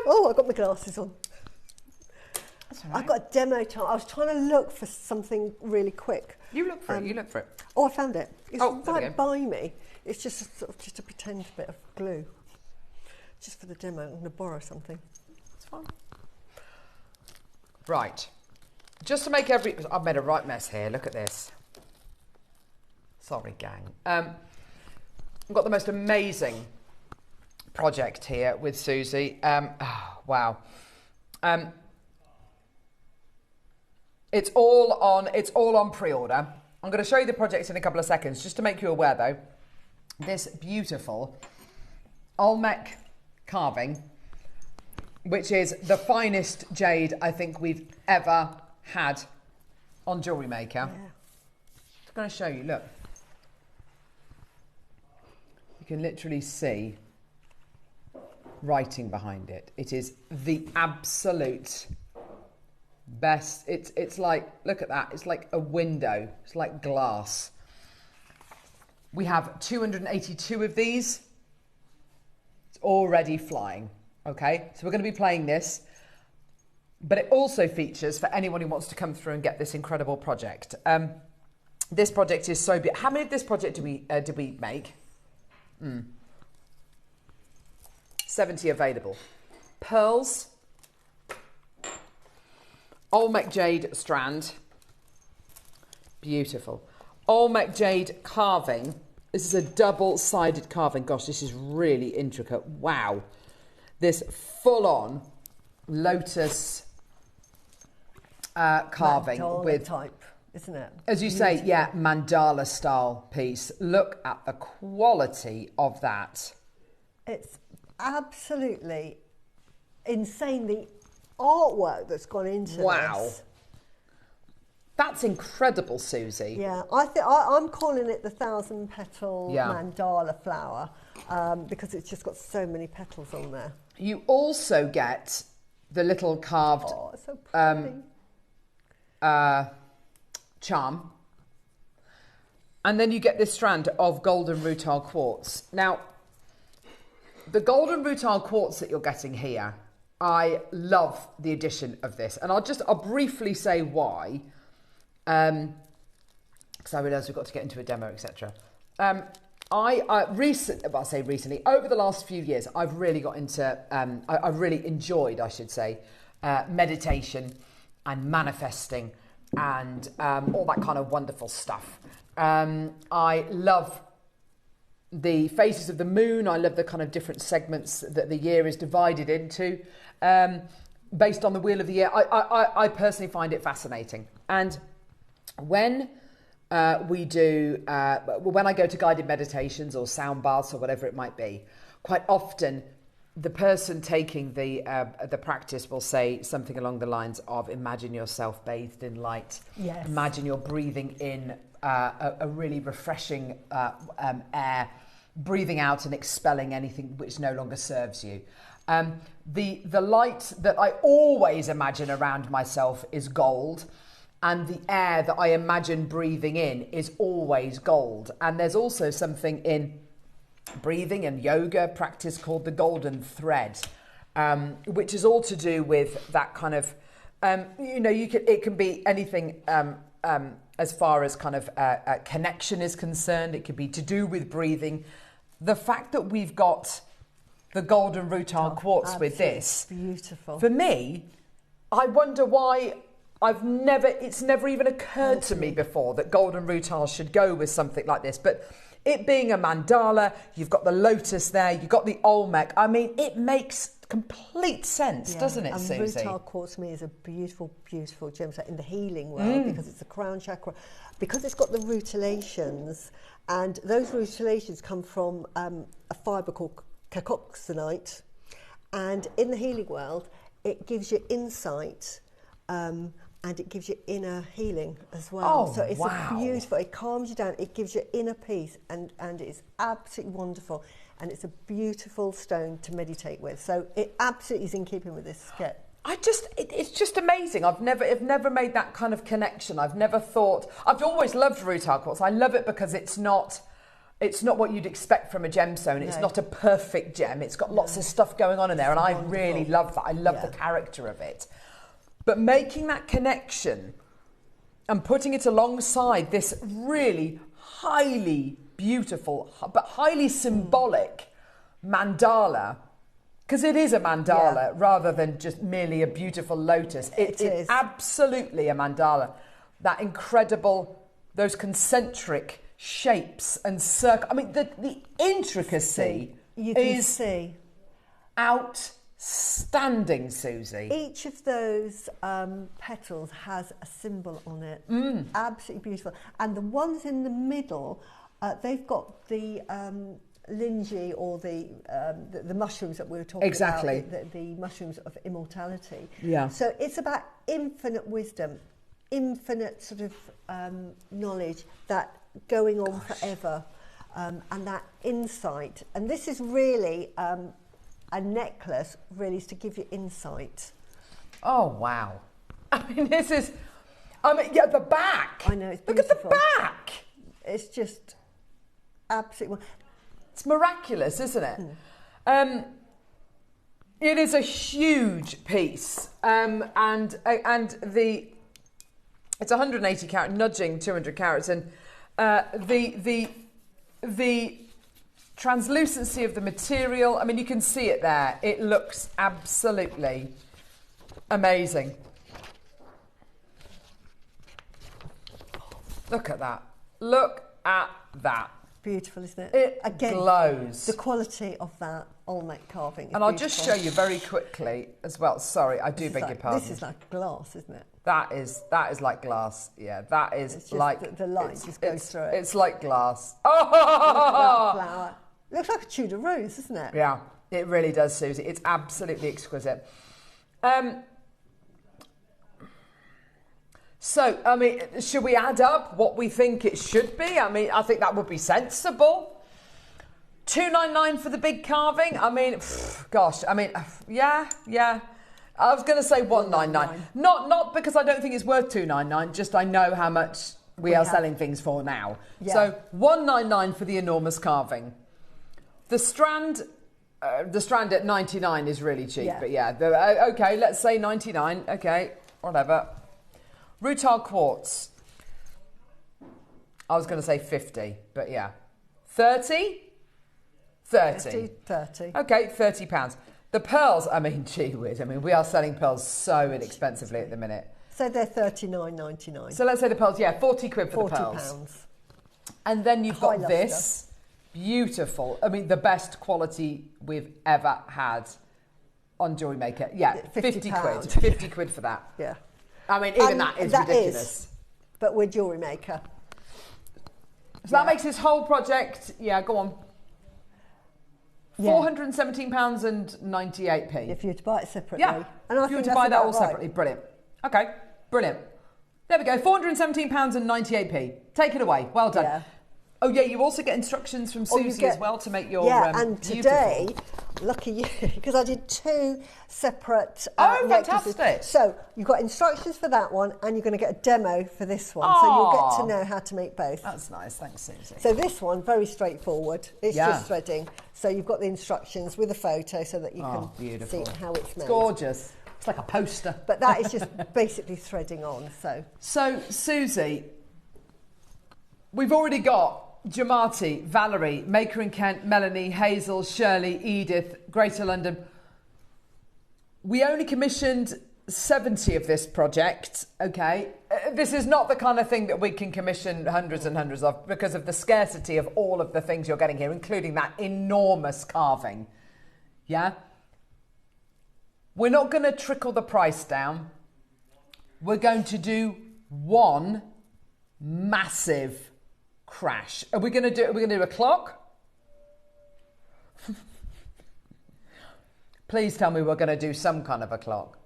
Oh, I got my glasses on. That's all right. I've got a demo time. I was trying to look for something really quick. You look for it, you look for it. Oh, I found it. It's Oh, there we right go. by me. It's just a, sort of just a pretend bit of glue. Just for the demo, I'm going to borrow something. It's fine. Right. Just to make I've made a right mess here. Look at this. Sorry, gang. I've got the most amazing project here with Susie. Wow. It's all on pre-order. I'm going to show you the project in a couple of seconds. Just to make you aware, though, this beautiful Olmec carving, which is the finest jade I think we've ever had on JewelleryMaker. Yeah. I'm going to show you. Look, you can literally see writing behind it. It is the absolute best. It's like, look at that. It's like a window. It's like glass. We have 282 of these. It's already flying. Okay, so we're going to be playing this, but it also features for anyone who wants to come through and get this incredible project. This project is so beautiful. How many of this project did we make? 70 available. Pearls, Olmec jade strand, beautiful. Olmec jade carving. This is a double-sided carving. Gosh, this is really intricate. Wow. This full-on lotus carving Mandala with type, isn't it? As you say, yeah, mandala style piece. Look at the quality of that. It's absolutely insane, the artwork that's gone into this. That's incredible, Susie. Yeah, I'm calling it the 1,000-petal mandala flower because it's just got so many petals on there. You also get the little carved it's so pretty. charm. And then you get this strand of golden rutile quartz. Now, the golden rutile quartz that you're getting here, I love the addition of this. And I'll briefly say why. Because I realise we've got to get into a demo, etc. Recently, over the last few years, I've really got into, I've really enjoyed, I should say, meditation and manifesting and all that kind of wonderful stuff. I love the phases of the moon. I love the kind of different segments that the year is divided into based on the wheel of the year. I personally find it fascinating. And when when I go to guided meditations or sound baths or whatever it might be, quite often the person taking the practice will say something along the lines of, imagine yourself bathed in light. Yes. Imagine you're breathing in a really refreshing air, breathing out and expelling anything which no longer serves you. The light that I always imagine around myself is gold. And the air that I imagine breathing in is always gold. And there's also something in breathing and yoga practice called the golden thread, which is all to do with that kind of, it can be anything as far as kind of connection is concerned. It could be to do with breathing. The fact that we've got the golden rutile quartz with this, beautiful. For me, I wonder why it's never even occurred to me before that golden rutile should go with something like this. But it being a mandala, you've got the lotus there, you've got the Olmec. I mean, it makes complete sense, doesn't it, and Susie? Rutile quartz to me is a beautiful, beautiful gemstone in the healing world because it's the crown chakra, because it's got the rutilations, and those rutilations come from a fibre called cacoxanite, and in the healing world, it gives you insight. And it gives you inner healing as well. So it's a beautiful, it calms you down, it gives you inner peace, and it's absolutely wonderful. And it's a beautiful stone to meditate with. So it absolutely is in keeping with this sketch. It's just amazing. I've never made that kind of connection. I've always loved rutile quartz. I love it because it's not what you'd expect from a gemstone. It's not a perfect gem. It's got lots of stuff going on in there, and I really love that. I love the character of it. But making that connection and putting it alongside this really highly beautiful but highly symbolic mandala, because it is a mandala rather than just merely a beautiful lotus. It is absolutely a mandala. That incredible, those concentric shapes and circle. I mean, the intricacy is outstanding, Susie. Each of those petals has a symbol on it. Absolutely beautiful. And the ones in the middle, they've got the linji, or the mushrooms that we were talking about, the mushrooms of immortality. Yeah. So it's about infinite wisdom, infinite sort of knowledge that going on forever, and that insight. And this is really a necklace, really, is to give you insight. Oh, wow. I mean, the back. I know, it's beautiful. Look at the back. It's just absolutely. It's miraculous, isn't it? It is a huge piece, and it's 180 carat, nudging 200 carats, and the translucency of the material. I mean, you can see it there. It looks absolutely amazing. Look at that. Look at that. Beautiful, isn't it? It again glows. The quality of that Olmec carving is and I'll beautiful. just show you very quickly as well. Sorry, I do beg your pardon. This is like glass, isn't it? That is like glass. Yeah, that is It's just like the light just goes through it. It's like glass. Look at Oh, that flower. Looks like a Tudor rose, doesn't it? yeah, it really does, Susie. It's absolutely exquisite. So, I mean, should we add up what we think it should be? I mean, I think that would be sensible. $299 for the big carving. I mean, gosh. I mean, yeah. I was going to say $199. Not because I don't think it's worth $299. Just I know how much we are selling things for now. Yeah. So $199 for the enormous carving. The strand at 99 is really cheap. Yeah. But yeah, okay. Let's say 99. Okay, whatever. Rutile quartz. I was going to say 50, but yeah. 30? 30. 30. Okay, £30. The pearls, I mean, gee whiz. I mean, we are selling pearls so inexpensively at the minute. So they're $39.99. So let's say the pearls, yeah, 40 quid for the pearls. £40. And then you've High got this beautiful, I mean, the best quality we've ever had on JewelleryMaker. Yeah, 50 quid. 50 quid for that. Yeah. I mean, even that is ridiculous. But we're JewelleryMaker. So that makes this whole project, yeah, go on. Yeah. £417.98. If you were to buy it separately. Yeah, And I if you were think to that's buy that all about right. separately, brilliant. Okay, brilliant. There we go, £417.98. Take it away, well done. Yeah. Oh yeah, you also get instructions from Susie as well to make your and today, lucky you, because I did 2 separate necklaces. Fantastic. So you've got instructions for that one and you're going to get a demo for this one. So you'll get to know how to make both. That's nice, thanks Susie. So this one, very straightforward. It's just threading. So you've got the instructions with a photo so that you can see how it's made. It's gorgeous. It's like a poster. But that is just basically threading on. So Susie, we've already got Jamati, Valerie, Maker and Kent, Melanie, Hazel, Shirley, Edith, Greater London. We only commissioned 70 of this project, okay? This is not the kind of thing that we can commission hundreds and hundreds of because of the scarcity of all of the things you're getting here, including that enormous carving, yeah? We're not going to trickle the price down. We're going to do one massive crash. Are we going to do a clock? Please tell me we're going to do some kind of a clock.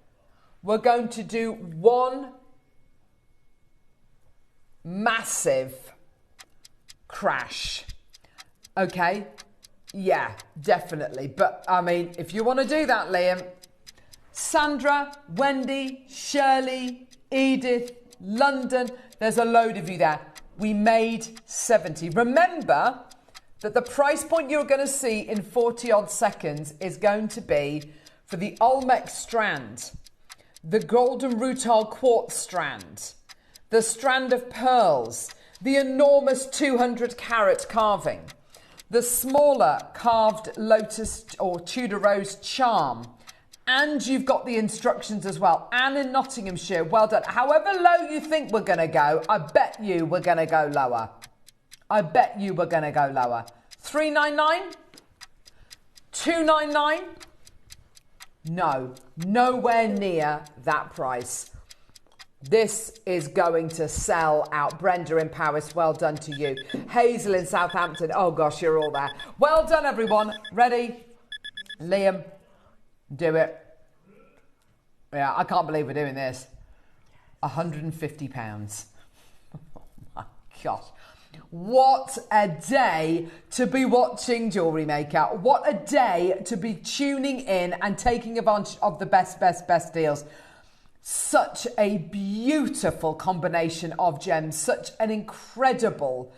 We're going to do one massive crash. Okay? Yeah, definitely. But I mean, if you want to do that, Liam, Sandra, Wendy, Shirley, Edith, London, there's a load of you there. We made 70. Remember that the price point you're going to see in 40 odd seconds is going to be for the Olmec strand, the golden rutile quartz strand, the strand of pearls, the enormous 200 carat carving, the smaller carved lotus or Tudor rose charm, and you've got the instructions as well. Anne in Nottinghamshire, well done. However low you think we're going to go, I bet you we're going to go lower. I bet you we're going to go lower. $399? $299? No, nowhere near that price. This is going to sell out. Brenda in Paris, well done to you. Hazel in Southampton, oh gosh, you're all there. Well done, everyone. Ready? Liam. Do it. Yeah, I can't believe we're doing this. £150. Oh my gosh. What a day to be watching JewelleryMaker. What a day to be tuning in and taking advantage of the best deals. Such a beautiful combination of gems. Such an incredible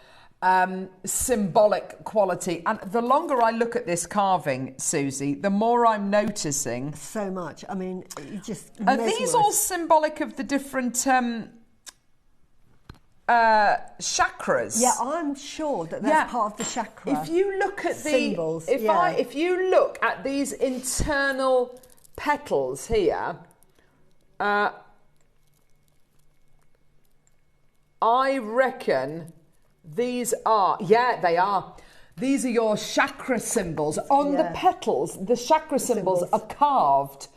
symbolic quality. And the longer I look at this carving, Susie, the more I'm noticing. So much. I mean, you just. Are these all symbolic of the different chakras? Yeah, I'm sure that that's part of the chakra. If you look at symbols, if you look at these internal petals here, I reckon these are, they are. These are your chakra symbols. On the petals, the chakra symbols are carved.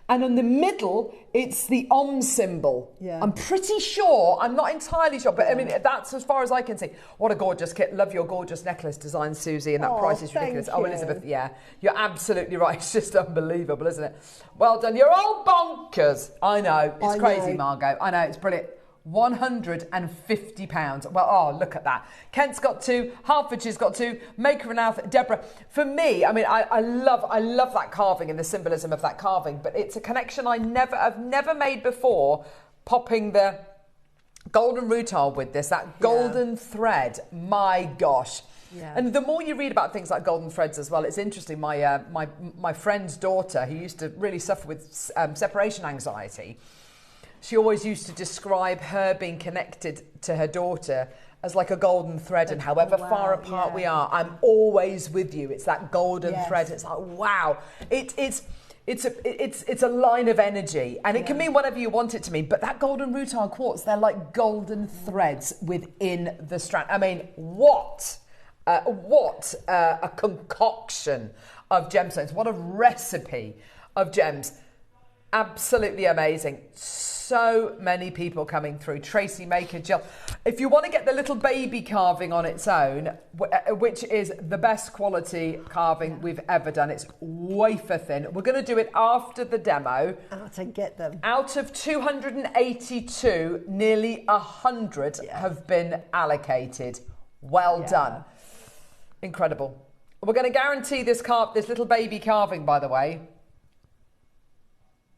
And in the middle, it's the Om symbol. Yeah. I'm pretty sure, I'm not entirely sure, but I mean, that's as far as I can see. What a gorgeous kit. Love your gorgeous necklace design, Susie, and that price is ridiculous. Thank you. Oh, Elizabeth, yeah. You're absolutely right. It's just unbelievable, isn't it? Well done. You're all bonkers. I know. It's crazy, Margot. I know. It's brilliant. £150. Well, oh, look at that. Kent's got 2, Hertfordshire's got 2, Maker and Alf, Deborah. For me, I mean, I love that carving and the symbolism of that carving, but it's a connection I've never made before, popping the golden rutile with this, that golden thread. My gosh. Yeah. And the more you read about things like golden threads as well, it's interesting. My friend's daughter, who used to really suffer with separation anxiety, she always used to describe her being connected to her daughter as like a golden thread, and however far apart we are, I'm always with you. It's that golden thread. It's like, wow. It's a line of energy, and it can mean whatever you want it to mean. But that golden rutile quartz, they're like golden threads within the strand. I mean, what a concoction of gemstones. What a recipe of gems. Absolutely amazing. So many people coming through. Tracy Maker, Jill. If you want to get the little baby carving on its own, which is the best quality carving we've ever done, it's wafer thin. We're going to do it after the demo. Out and get them. Out of 282, nearly 100 have been allocated. Well done. Incredible. We're going to guarantee this little baby carving, by the way,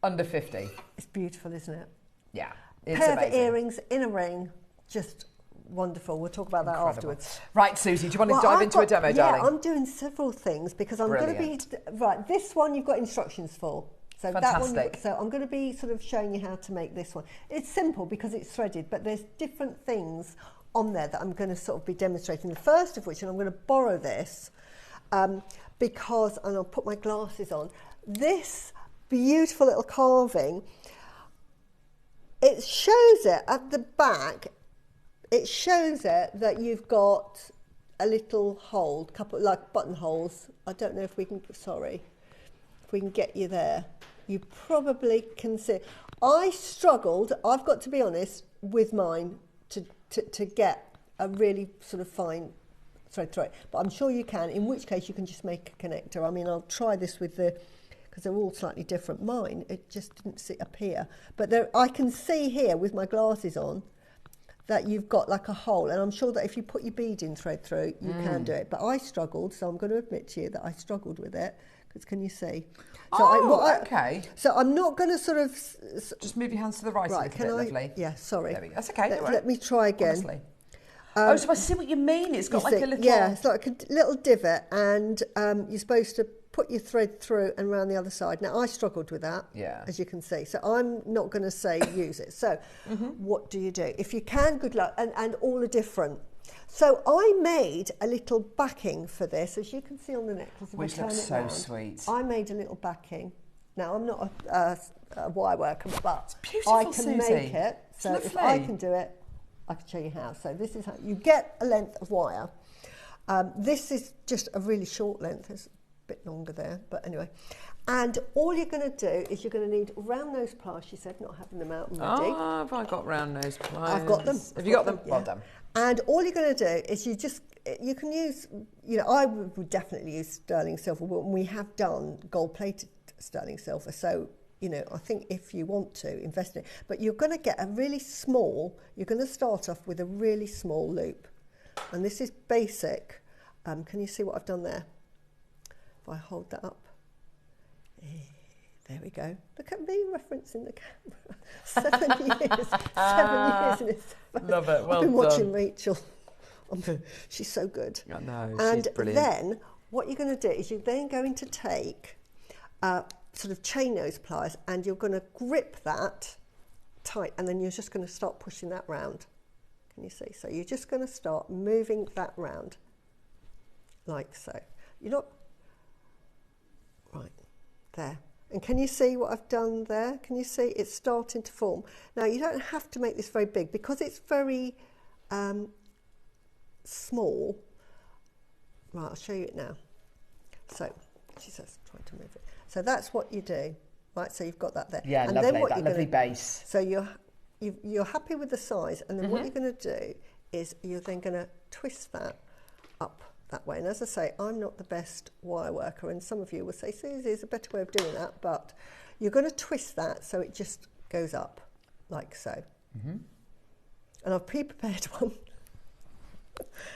under 50. It's beautiful, isn't it? Yeah, it's pair amazing. of earrings in a ring, just wonderful. We'll talk about that afterwards. Right, Susie, do you want to dive into a demo, darling? Yeah, I'm doing several things because I'm going to be... Right, this one you've got instructions for. So fantastic. That one, so I'm going to be sort of showing you how to make this one. It's simple because it's threaded, but there's different things on there that I'm going to sort of be demonstrating. The first of which, and I'm going to borrow this because, and I'll put my glasses on, this beautiful little carving, it shows it at the back, it shows it that you've got a little hole, couple like buttonholes. I don't know if we can, sorry, if we can get you there. You probably can see. I struggled, I've got to be honest, with mine to get a really sort of fine thread through it. But I'm sure you can, in which case you can just make a connector. I mean, I'll try this with the, because they're all slightly different. Mine, it just didn't appear. But there, I can see here with my glasses on that you've got like a hole. And I'm sure that if you put your beading thread through, you can do it. But I struggled, so I'm going to admit to you that I struggled with it. Because can you see? So okay. So I'm not going to sort of... Just move your hands to the right a little bit, lovely. Yeah, sorry. There we go. That's okay, Let me try again. Honestly. So I see what you mean. It's got like a little... Yeah, it's like a little divot, and you're supposed to put your thread through and around the other side. Now, I struggled with that, as you can see. So I'm not going to say use it. So what do you do? If you can, good luck. And all are different. So I made a little backing for this, as you can see on the necklace. Which looks so sweet. I made a little backing. Now, I'm not a wire worker, but beautiful, I can make it. So if I can do it, I can show you how. So this is how you get a length of wire. This is just a really short length. It's a bit longer there, but anyway. And all you're going to do is you're going to need round nose pliers, she said, not having them out and ready. Oh, have I got round nose pliers? I've got them. Have you got them? Yeah. Well done. And all you're going to do is you can use, you know, I would definitely use sterling silver. We have done gold-plated sterling silver, so, you know, I think if you want to invest in it, but you're going to get a really small, you're going to start off with a really small loop. And this is basic. Can you see what I've done there? If I hold that up. There we go. Look at me referencing the camera. 7 years. 7 years in it. Love it. Well I've been done. watching Rachel She's so good. I know, and she's brilliant. then what you're going to do is you're then going to take sort of chain nose pliers and you're going to grip that tight, and then you're just going to start pushing that round. Can you see? So you're just going to start moving that round like so. You're not right there. And can you see what I've done there? Can you see it's starting to form? Now you don't have to make this very big because it's very small. Right, I'll show you it now. So she says, trying to move it. So that's what you do, right? So you've got that there. Yeah, and lovely. Then what that you're lovely gonna, base. So you're happy with the size, and then what you're going to do is you're then going to twist that up that way. And as I say, I'm not the best wire worker, and some of you will say, Susie, there's a better way of doing that, but you're going to twist that so it just goes up like so. And I've pre-prepared one.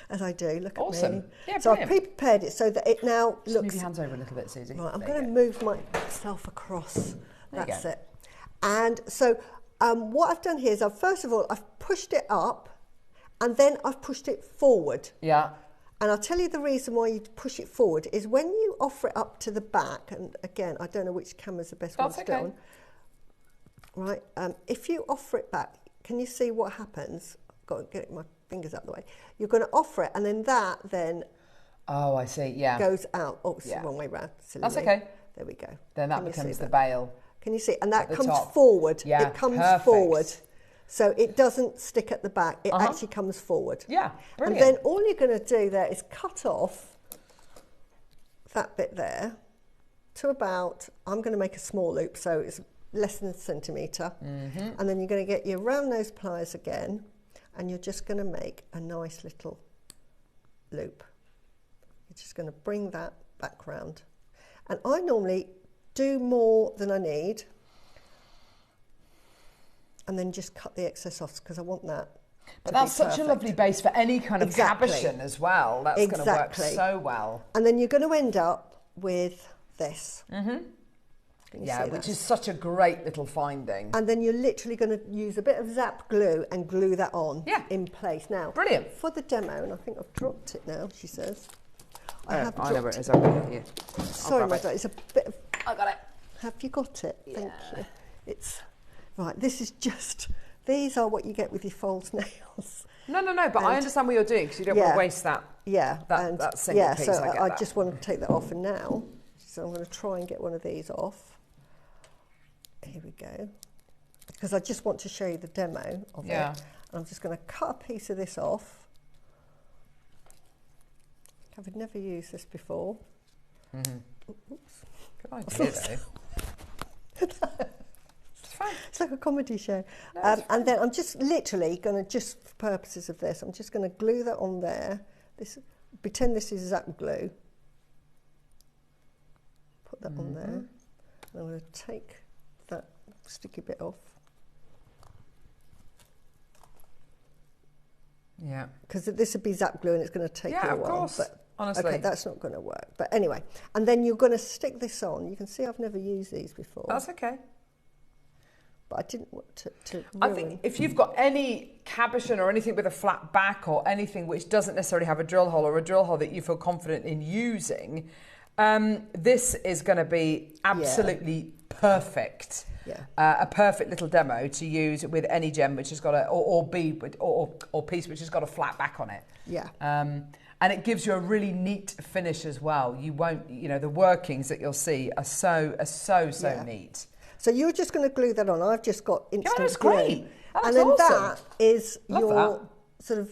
As I do, look awesome. at me. Yeah, so brilliant. I've pre-prepared it so that it now Just looks... move your hands over a little bit, Susie. Right, I'm There going to you move myself across. There you That's go. it. And so what I've done here is first of all, I've pushed it up and then I've pushed it forward. Yeah. And I'll tell you the reason why you push it forward is when you offer it up to the back, and again, I don't know which camera's the best one to do on. Right, if you offer it back, can you see what happens? I've got to get my fingers out of the way. You're going to offer it, and then that Oh, I see, yeah. goes out. Oh, it's Yeah. the wrong way round. Silly That's me. okay. There we go. Then that Can you see becomes the that? bail. Can you see? And that at the comes top. forward. Yeah, It comes perfect. forward. So it doesn't stick at the back. It actually comes forward. Yeah, brilliant. And then all you're going to do there is cut off that bit there to about, I'm going to make a small loop, so it's less than a centimetre. And then you're going to get your round nose pliers again, and you're just going to make a nice little loop. You're just going to bring that back round. And I normally do more than I need, and then just cut the excess off because I want that. But to that's be such a perfect. lovely base for any kind of Exactly. cabochon as well. That's going to work so well. And then you're going to end up with this. Yeah, which is such a great little finding. And then you're literally going to use a bit of Zap glue and glue that on in place. Now, brilliant. For the demo, and I think I've dropped it now, she says. I know where it is. I've got it here. Sorry, my darling, it's a bit of... I got it. Have you got it? Thank you. It's... Right, this is just... These are what you get with your false nails. No, but I understand what you're doing because you don't want to waste that. Yeah, that single piece. So I get that. just want to take that off, and now, so I'm going to try and get one of these off. Here we go. Because I just want to show you the demo of it. And I'm just going to cut a piece of this off. I've never used this before. Oops. Good idea, though. It's fine. It's like a comedy show. No, and then I'm just literally going to, just for purposes of this, I'm just going to glue that on there. Pretend this is Zap glue. Put that on there. And I'm going to take that sticky bit off. Yeah. Because this would be Zap glue and it's going to take you a while. Yeah, of course. But, honestly. Okay, that's not going to work. But anyway, and then you're going to stick this on. You can see I've never used these before. That's okay. But I didn't want to ruin. I think if you've got any cabochon or anything with a flat back or anything which doesn't necessarily have a drill hole or a drill hole that you feel confident in using, this is going to be absolutely perfect. Yeah. A perfect little demo to use with any gem which has got a or piece which has got a flat back on it. Yeah. And it gives you a really neat finish as well. You won't, the workings that you'll see are so neat. So you're just going to glue that on. I've just got instant that's glue. great. And then awesome. that is Love your that. sort of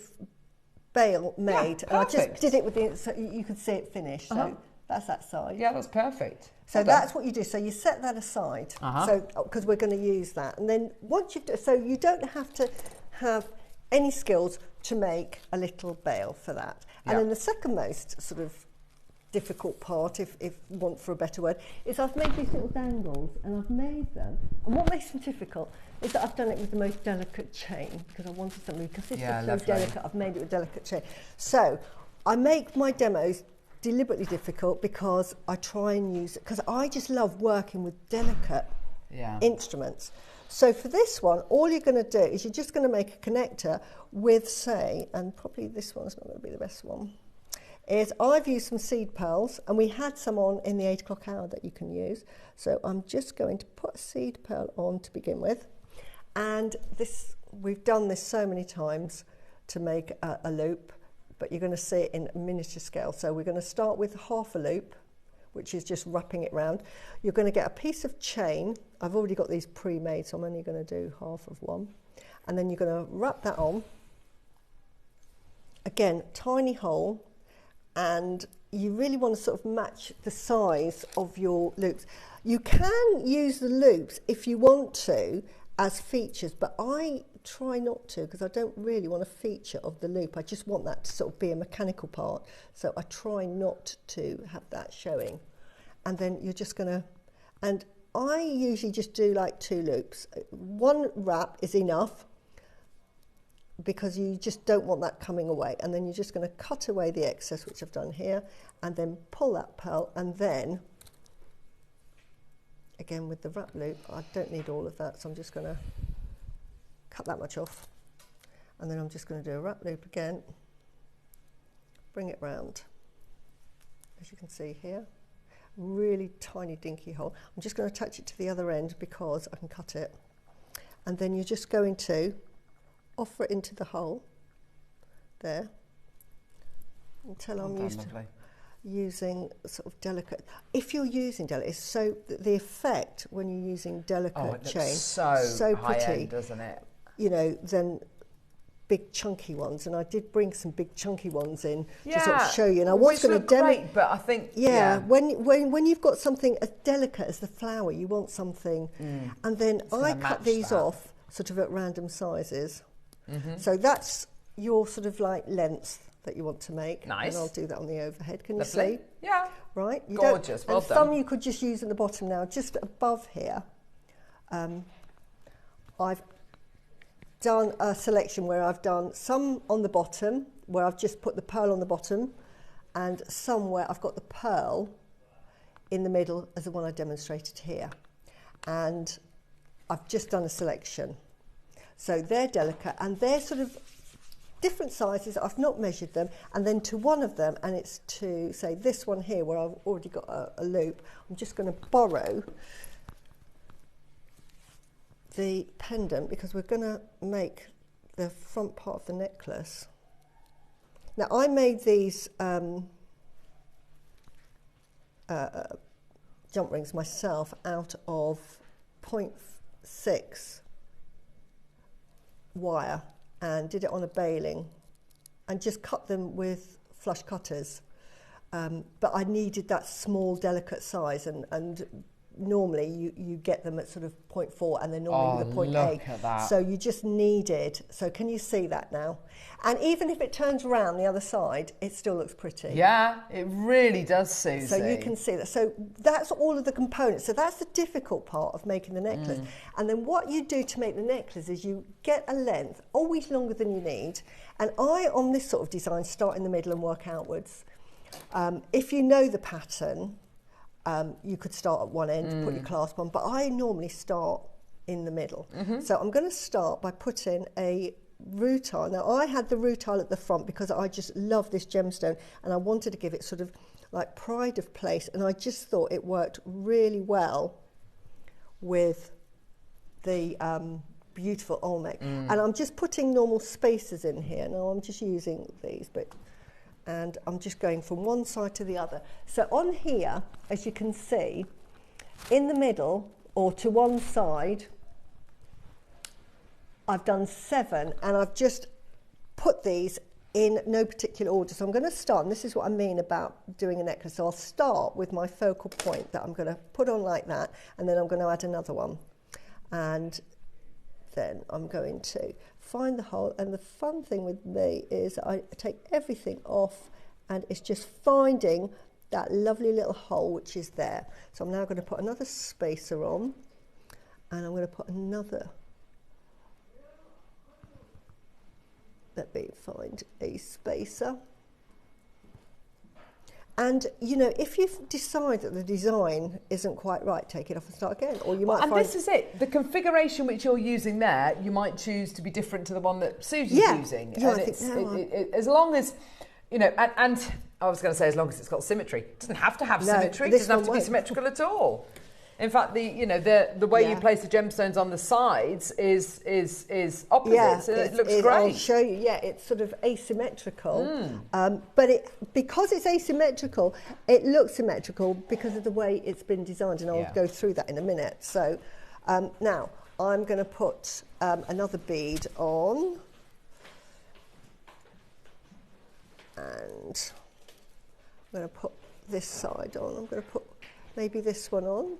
bail made. And I just perfect. did it with the, so you could see it finished. So that's that side. Yeah, that's perfect. So Well that's done. what you do. So you set that aside. So because we're going to use that, and then once you've so you don't have to have any skills to make a little bail for that. And then the second most sort of difficult part, if you want for a better word, is I've made these little dangles, and I've made them. And what makes them difficult is that I've done it with the most delicate chain because I wanted something, because this is so lovely. delicate. I've made it with delicate chain. So I make my demos deliberately difficult because I try and use it, because I just love working with delicate instruments. So for this one, all you're going to do is you're just going to make a connector with, say, and probably this one's not going to be the best one, is I've used some seed pearls, and we had some on in the 8 o'clock hour that you can use. So I'm just going to put a seed pearl on to begin with. And this, we've done this so many times to make a loop, but you're going to see it in a miniature scale. So we're going to start with half a loop, which is just wrapping it round. You're going to get a piece of chain. I've already got these pre-made, so I'm only going to do half of one. And then you're going to wrap that on. Again, tiny hole, and you really want to sort of match the size of your loops. You can use the loops if you want to as features, but I try not to because I don't really want a feature of the loop. I just want that to sort of be a mechanical part, so I try not to have that showing. And then you're just going to, and I usually just do like 2 loops. One wrap is enough because you just don't want that coming away, and then you're just going to cut away the excess, which I've done here, and then pull that pearl, and then again with the wrap loop, I don't need all of that, so I'm just going to cut that much off, and then I'm just going to do a wrap loop again, bring it round, as you can see here, really tiny dinky hole. I'm just going to attach it to the other end because I can cut it, and then you're just going to offer it into the hole there until I'm using sort of delicate. If you're using delicate, so the effect when you're using delicate chain, so high pretty, end, doesn't it? You know, than big chunky ones. And I did bring some big chunky ones in to sort of show you. And I was going to demonstrate, but I think when you've got something as delicate as the flower, you want something. And then I cut these off sort of at random sizes. So that's your sort of like length that you want to make. Nice. And I'll do that on the overhead. Can Lovely. you see? Yeah. Right. You gorgeous. Well and done. some you could just use at the bottom now, just above here. I've done a selection where I've done some on the bottom, where I've just put the pearl on the bottom, and some where I've got the pearl in the middle as the one I demonstrated here. And I've just done a selection. So they're delicate, and they're sort of different sizes. I've not measured them. And then to one of them, and it's to, say, this one here, where I've already got a loop, I'm just going to borrow the pendant, because we're going to make the front part of the necklace. Now, I made these jump rings myself out of 0.6 wire, and did it on a baling and just cut them with flush cutters, but I needed that small delicate size, and normally you get them at sort of 0.4, and they're normally with a 0.8. Look at that. So you just needed, so can you see that now? And even if it turns around the other side, it still looks pretty. Yeah, it really does, Susie. So you can see that. So that's all of the components. So that's the difficult part of making the necklace. And then what you do to make the necklace is you get a length, always longer than you need. And I, on this sort of design, start in the middle and work outwards. If you know the pattern, you could start at one end, put your clasp on, but I normally start in the middle. So I'm going to start by putting a rutile. Now, I had the rutile at the front because I just love this gemstone, and I wanted to give it sort of like pride of place, and I just thought it worked really well with the beautiful Olmec. And I'm just putting normal spacers in here. Now, I'm just using these, and I'm just going from one side to the other. So on here, as you can see, in the middle or to one side, I've done 7, and I've just put these in no particular order. So I'm going to start, and this is what I mean about doing a necklace. So I'll start with my focal point that I'm going to put on like that, and then I'm going to add another one. And then I'm going to find the hole, and the fun thing with me is I take everything off, and it's just finding that lovely little hole which is there. So I'm now going to put another spacer on, and I'm going to put another, let me find a spacer, And, you know, if you decide that the design isn't quite right, take it off and start again. Or you might and find... this is it. The configuration which you're using there, you might choose to be different to the one that Susie's using. Yeah, and I think as long as, you know, and I was going to say as long as it's got symmetry. It doesn't have to have symmetry. It doesn't have to be symmetrical at all. In fact, the way you place the gemstones on the sides is opposite. Yeah, so it looks great. I'll show you. Yeah, it's sort of asymmetrical, but because it's asymmetrical, it looks symmetrical because of the way it's been designed, and I'll go through that in a minute. So now I'm going to put another bead on, and I'm going to put this side on. I'm going to put maybe this one on.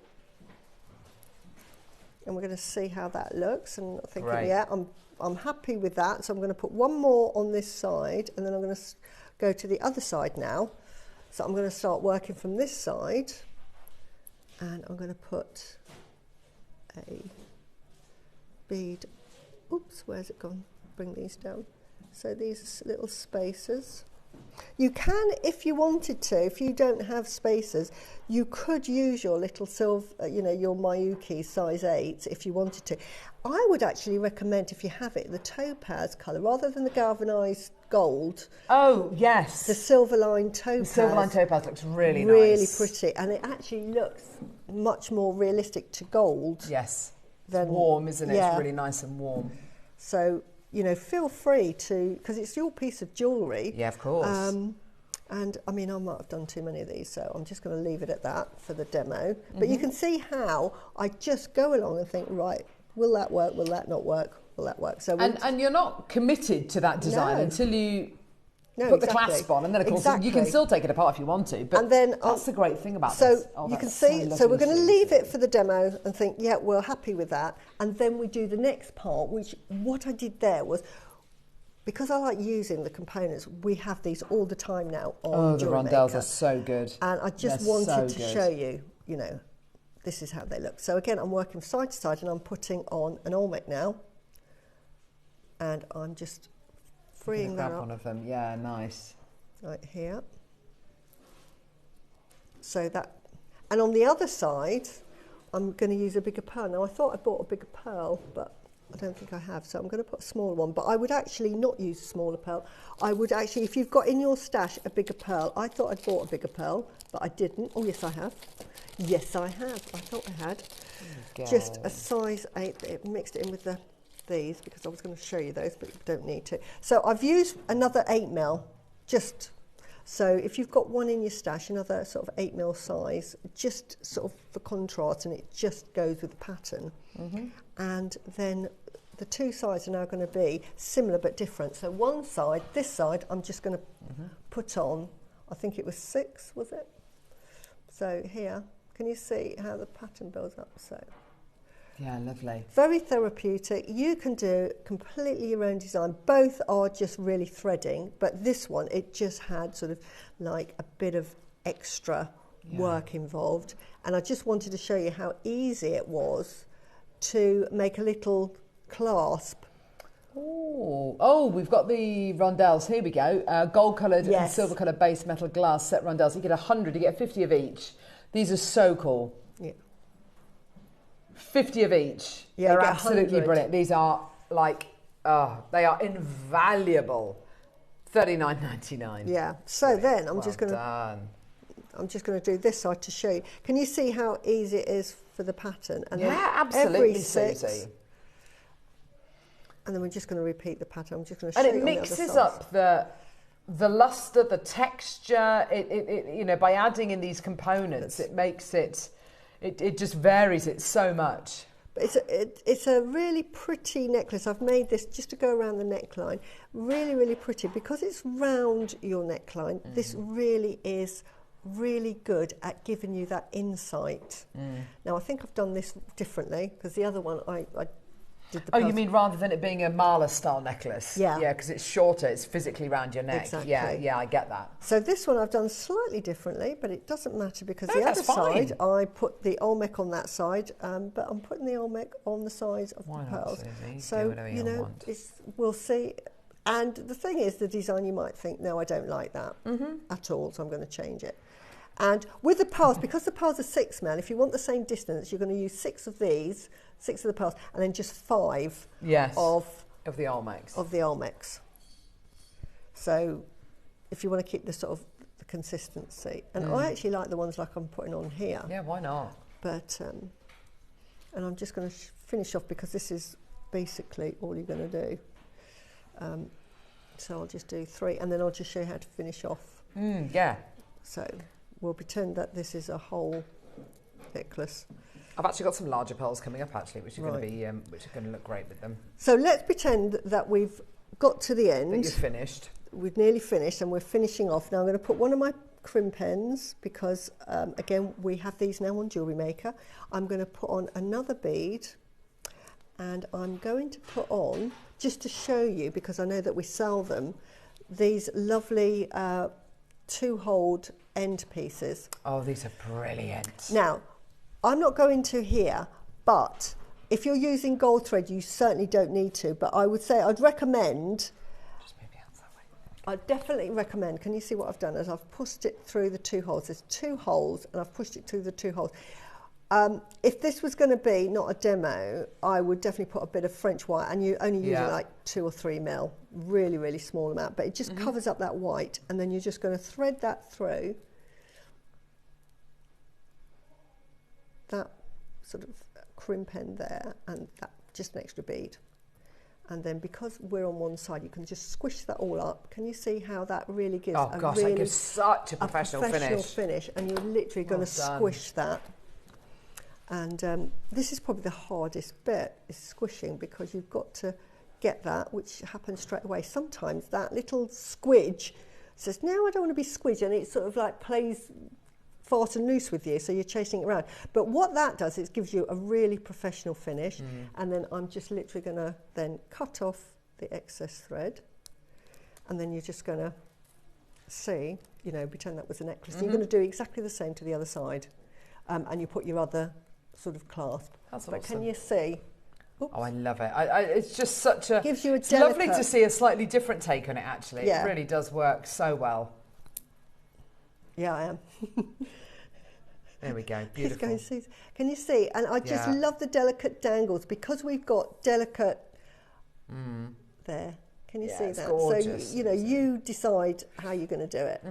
And we're going to see how that looks. And I'm thinking, yeah, I'm happy with that. So I'm going to put one more on this side, and then I'm going to go to the other side now. So I'm going to start working from this side, and I'm going to put a bead. Oops, where's it gone? Bring these down. So these little spacers. You can, if you wanted to, if you don't have spacers, you could use your little silver, you know, your Miyuki size 8 if you wanted to. I would actually recommend, if you have it, the topaz colour rather than the galvanised gold. Oh, yes. The silver line topaz. The silver line topaz looks really nice. Really pretty, and it actually looks much more realistic to gold. Yes. Than, it's warm, isn't it? Yeah. It's really nice and warm. So, you know, feel free to, because it's your piece of jewellery. Yeah, of course. And I mean, I might have done too many of these, so I'm just going to leave it at that for the demo. But you can see how I just go along and think, right, will that work? Will that not work? Will that work? So and you're not committed to that design until you put the clasp on, and then of course you can still take it apart if you want to. But that's the great thing about this. So you can see. So we're going to leave it for the demo and think, yeah, we're happy with that. And then we do the next part, which what I did there was, because I like using the components, we have these all the time now on the rondelles are so good. And I just wanted to show you, you know, this is how they look. So again, I'm working side to side, and I'm putting on an Olmec now. And I'm just freeing that up. One of them, yeah, nice. Right here. So that, and on the other side, I'm going to use a bigger pearl. Now I thought I bought a bigger pearl, but I don't think I have, so I'm going to put a smaller one. But I would actually not use a smaller pearl. I would actually, if you've got in your stash a bigger pearl, I thought I'd bought a bigger pearl, but I didn't. Oh, yes, I have. Yes, I have. I thought I had. Just a size 8. It mixed it in with these, because I was going to show you those, but you don't need to. So I've used another 8mm, just so if you've got one in your stash, another sort of 8mm size, just sort of for contrast, and it just goes with the pattern. And then the two sides are now going to be similar but different. So one side, this side, I'm just going to put on, I think it was 6, was it? So here, can you see how the pattern builds up? So yeah, lovely. Very therapeutic. You can do completely your own design. Both are just really threading, but this one, it just had sort of like a bit of extra work involved. And I just wanted to show you how easy it was to make a little clasp. Oh, we've got the rondelles. Here we go. Gold coloured and silver coloured base metal glass set rondelles. You get 100, you get 50 of each. These are so cool. Yeah. 50 of each. Yeah, they're absolutely brilliant. These are like, they are invaluable. $39.99. Yeah. So then I'm just going to do this side to show you. Can you see how easy it is for the pattern? And yeah, absolutely, Susie. And then we're just going to repeat the pattern. I'm just going to show you. And it mixes up the luster, the texture. It you know, by adding in these components, it makes it just varies it so much. But it's a really pretty necklace. I've made this just to go around the neckline. Really, really pretty. Because it's round your neckline, this really is really good at giving you that insight. Now, I think I've done this differently, because the other one I did the you mean rather than it being a mala style necklace? Yeah. Yeah, because it's shorter, it's physically round your neck. Exactly. Yeah, I get that. So this one I've done slightly differently, but it doesn't matter, because the other side, I put the Olmec on that side, but I'm putting the Olmec on the sides of the pearls. So, you know, we'll see. And the thing is, the design, you might think, no, I don't like that at all, so I'm going to change it. And with the pearls, because the pearls are 6 mil, if you want the same distance, you're going to use 6 of these, 6 of the pearls, and then just 5 of the Olmecs. Of the Olmecs. So if you want to keep the sort of the consistency. And I actually like the ones like I'm putting on here. Yeah, why not? But, and I'm just going to finish off because this is basically all you're going to do. So I'll just do 3 and then I'll just show you how to finish off. Yeah. So we'll pretend that this is a whole necklace. I've actually got some larger pearls coming up actually, which are going to be, which are going to look great with them. So let's pretend that we've got to the end. That you're finished. We've nearly finished and we're finishing off. Now I'm going to put one of my crimp ends because again we have these now on JewelleryMaker. I'm going to put on another bead and I'm going to put on, just to show you because I know that we sell them, these lovely 2-holed end pieces. Oh, these are brilliant. Now I'm not going to here, but if you're using gold thread you certainly don't need to, but I would say I'd recommend, I definitely recommend, can you see what I've done? As I've pushed it through the 2 holes. There's 2 holes and I've pushed it through the 2 holes. If this was going to be not a demo, I would definitely put a bit of French white and you only use like 2 or 3 mil, really, really small amount, but it just covers up that white and then you're just going to thread that through that sort of crimp end there and that just an extra bead. And then because we're on one side, you can just squish that all up. Can you see how that really gives that gives such a professional finish. And you're literally going to squish that. And this is probably the hardest bit, is squishing, because you've got to get that, which happens straight away. Sometimes that little squidge says, no, I don't want to be squidged, and it sort of like plays fast and loose with you, so you're chasing it around. But what that does is it gives you a really professional finish, and then I'm just literally going to then cut off the excess thread, and then you're just going to see, you know, pretend that was a necklace. You're going to do exactly the same to the other side, and you put your other sort of clasp. That's but awesome. Can you see? Oops. Oh, I love it. It's just such a... Gives you a it's lovely to see a slightly different take on it, actually. Yeah. It really does work so well. Yeah, I am. There we go, beautiful. Can you see? And I just love the delicate dangles because we've got delicate there. Can you see it's that? gorgeous. So, you know, you decide how you're going to do it.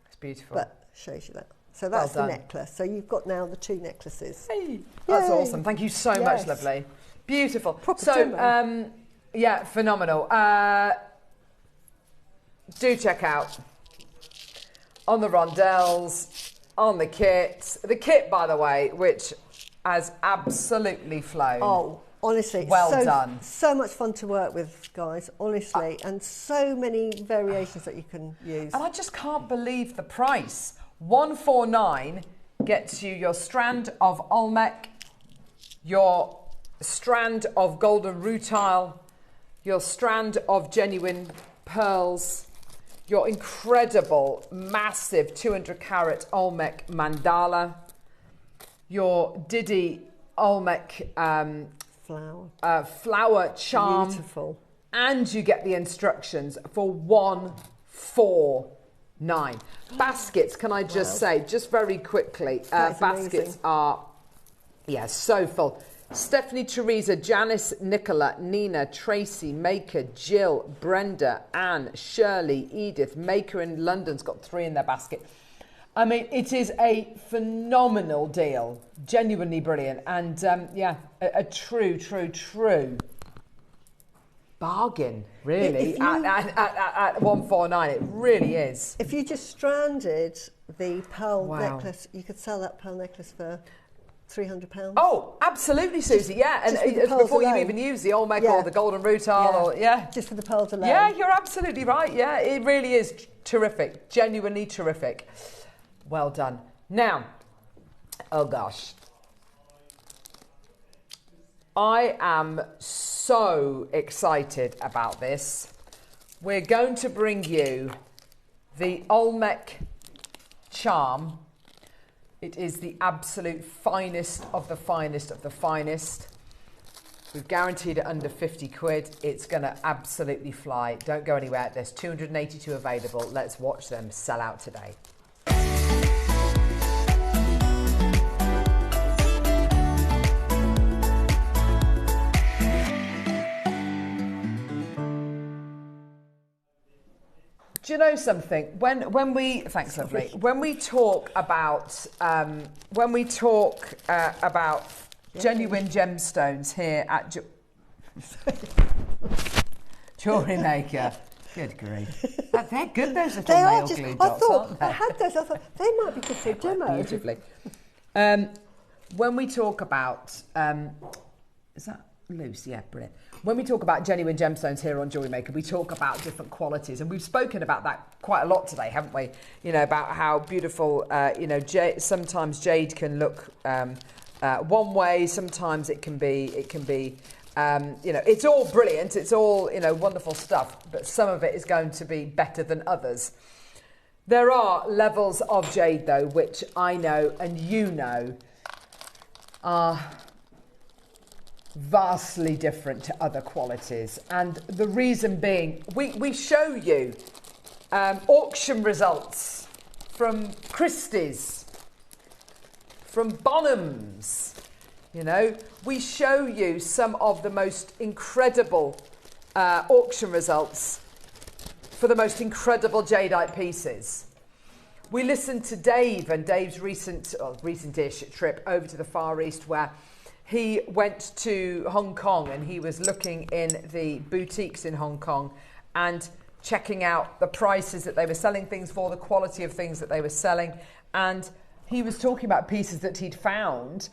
It's beautiful. But shows you that. So that's Well the done. necklace. So you've got now the 2 necklaces. Hey, that's Yay. awesome. Thank you so much, lovely. Beautiful. Proper so, demo. yeah, phenomenal. Do check out on the rondelles, on the kit. The kit, by the way, which has absolutely flown. Oh, honestly, well done. So much fun to work with, guys, honestly, and so many variations that you can use. And I just can't believe the price. 149 gets you your strand of Olmec, your strand of golden rutile, your strand of genuine pearls, your incredible, massive 200 carat Olmec mandala, your Didi Olmec flower charm. Beautiful. And you get the instructions for 149. Baskets, can I just say, just very quickly, baskets amazing. are, so full. Stephanie, Teresa, Janice, Nicola, Nina, Tracy, Maker, Jill, Brenda, Anne, Shirley, Edith. Maker in London's got 3 in their basket. I mean, it is a phenomenal deal. Genuinely brilliant. And a true bargain, really, at 149. It really is. If you just stranded the pearl necklace, you could sell that pearl necklace for £300. Oh, absolutely, Susie. Yeah, and before you even use the Olmec or the golden rutile, just for the pearls alone. Yeah, you're absolutely right. Yeah, it really is terrific. Genuinely terrific. Well done. Now, oh gosh, I am so excited about this. We're going to bring you the Olmec charm. It is the absolute finest of the finest of the finest. We've guaranteed it under 50 quid. It's going to absolutely fly. Don't go anywhere. There's 282 available. Let's watch them sell out today. Do you know something? When we thanks, lovely. When we talk about genuine gemstones here at JewelleryMaker. Good grief. They're good, those little nail glue dots, aren't they? I had those, I thought, they might be good for a demo. Beautifully. When we talk about... is that loose? Yeah, brilliant. When we talk about genuine gemstones here on JewelleryMaker, we talk about different qualities, and we've spoken about that quite a lot today, haven't we? You know, about how beautiful, sometimes jade can look one way, sometimes it can be, it's all brilliant, it's all, wonderful stuff, but some of it is going to be better than others. There are levels of jade, though, which I know and you know are vastly different to other qualities. And the reason being, we show you auction results from Christie's, from Bonhams, we show you some of the most incredible auction results for the most incredible jadeite pieces. We listened to Dave and Dave's recent-ish trip over to the Far East, where he went to Hong Kong and he was looking in the boutiques in Hong Kong and checking out the prices that they were selling things for, the quality of things that they were selling. And he was talking about pieces that he'd found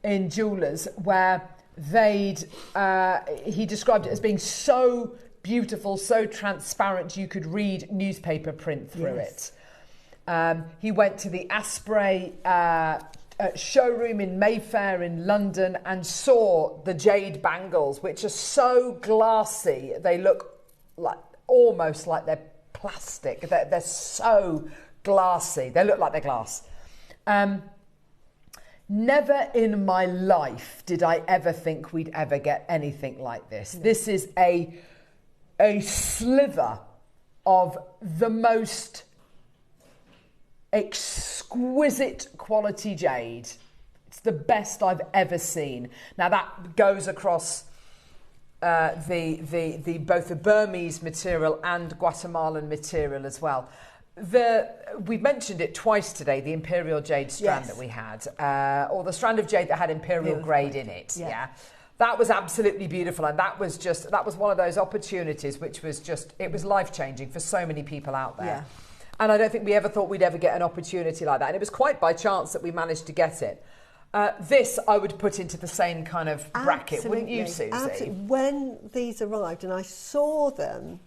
in jewellers where he described it as being so beautiful, so transparent, you could read newspaper print through it. He went to the Asprey showroom in Mayfair in London and saw the jade bangles, which are so glassy, they look like almost like they're plastic. They're so glassy, they look like they're glass. Never in my life did I ever think we'd ever get anything like this. This is a sliver of the most exquisite quality jade. It's the best I've ever seen. Now that goes across both the Burmese material and Guatemalan material as well. We've mentioned it twice today, the imperial jade strand that we had, or the strand of jade that had imperial grade in it. Yeah. That was absolutely beautiful, and that was one of those opportunities which was it was life-changing for so many people out there. Yeah. And I don't think we ever thought we'd ever get an opportunity like that. And it was quite by chance that we managed to get it. This I would put into the same kind of bracket, wouldn't you, Susie? Absolutely. When these arrived and I saw them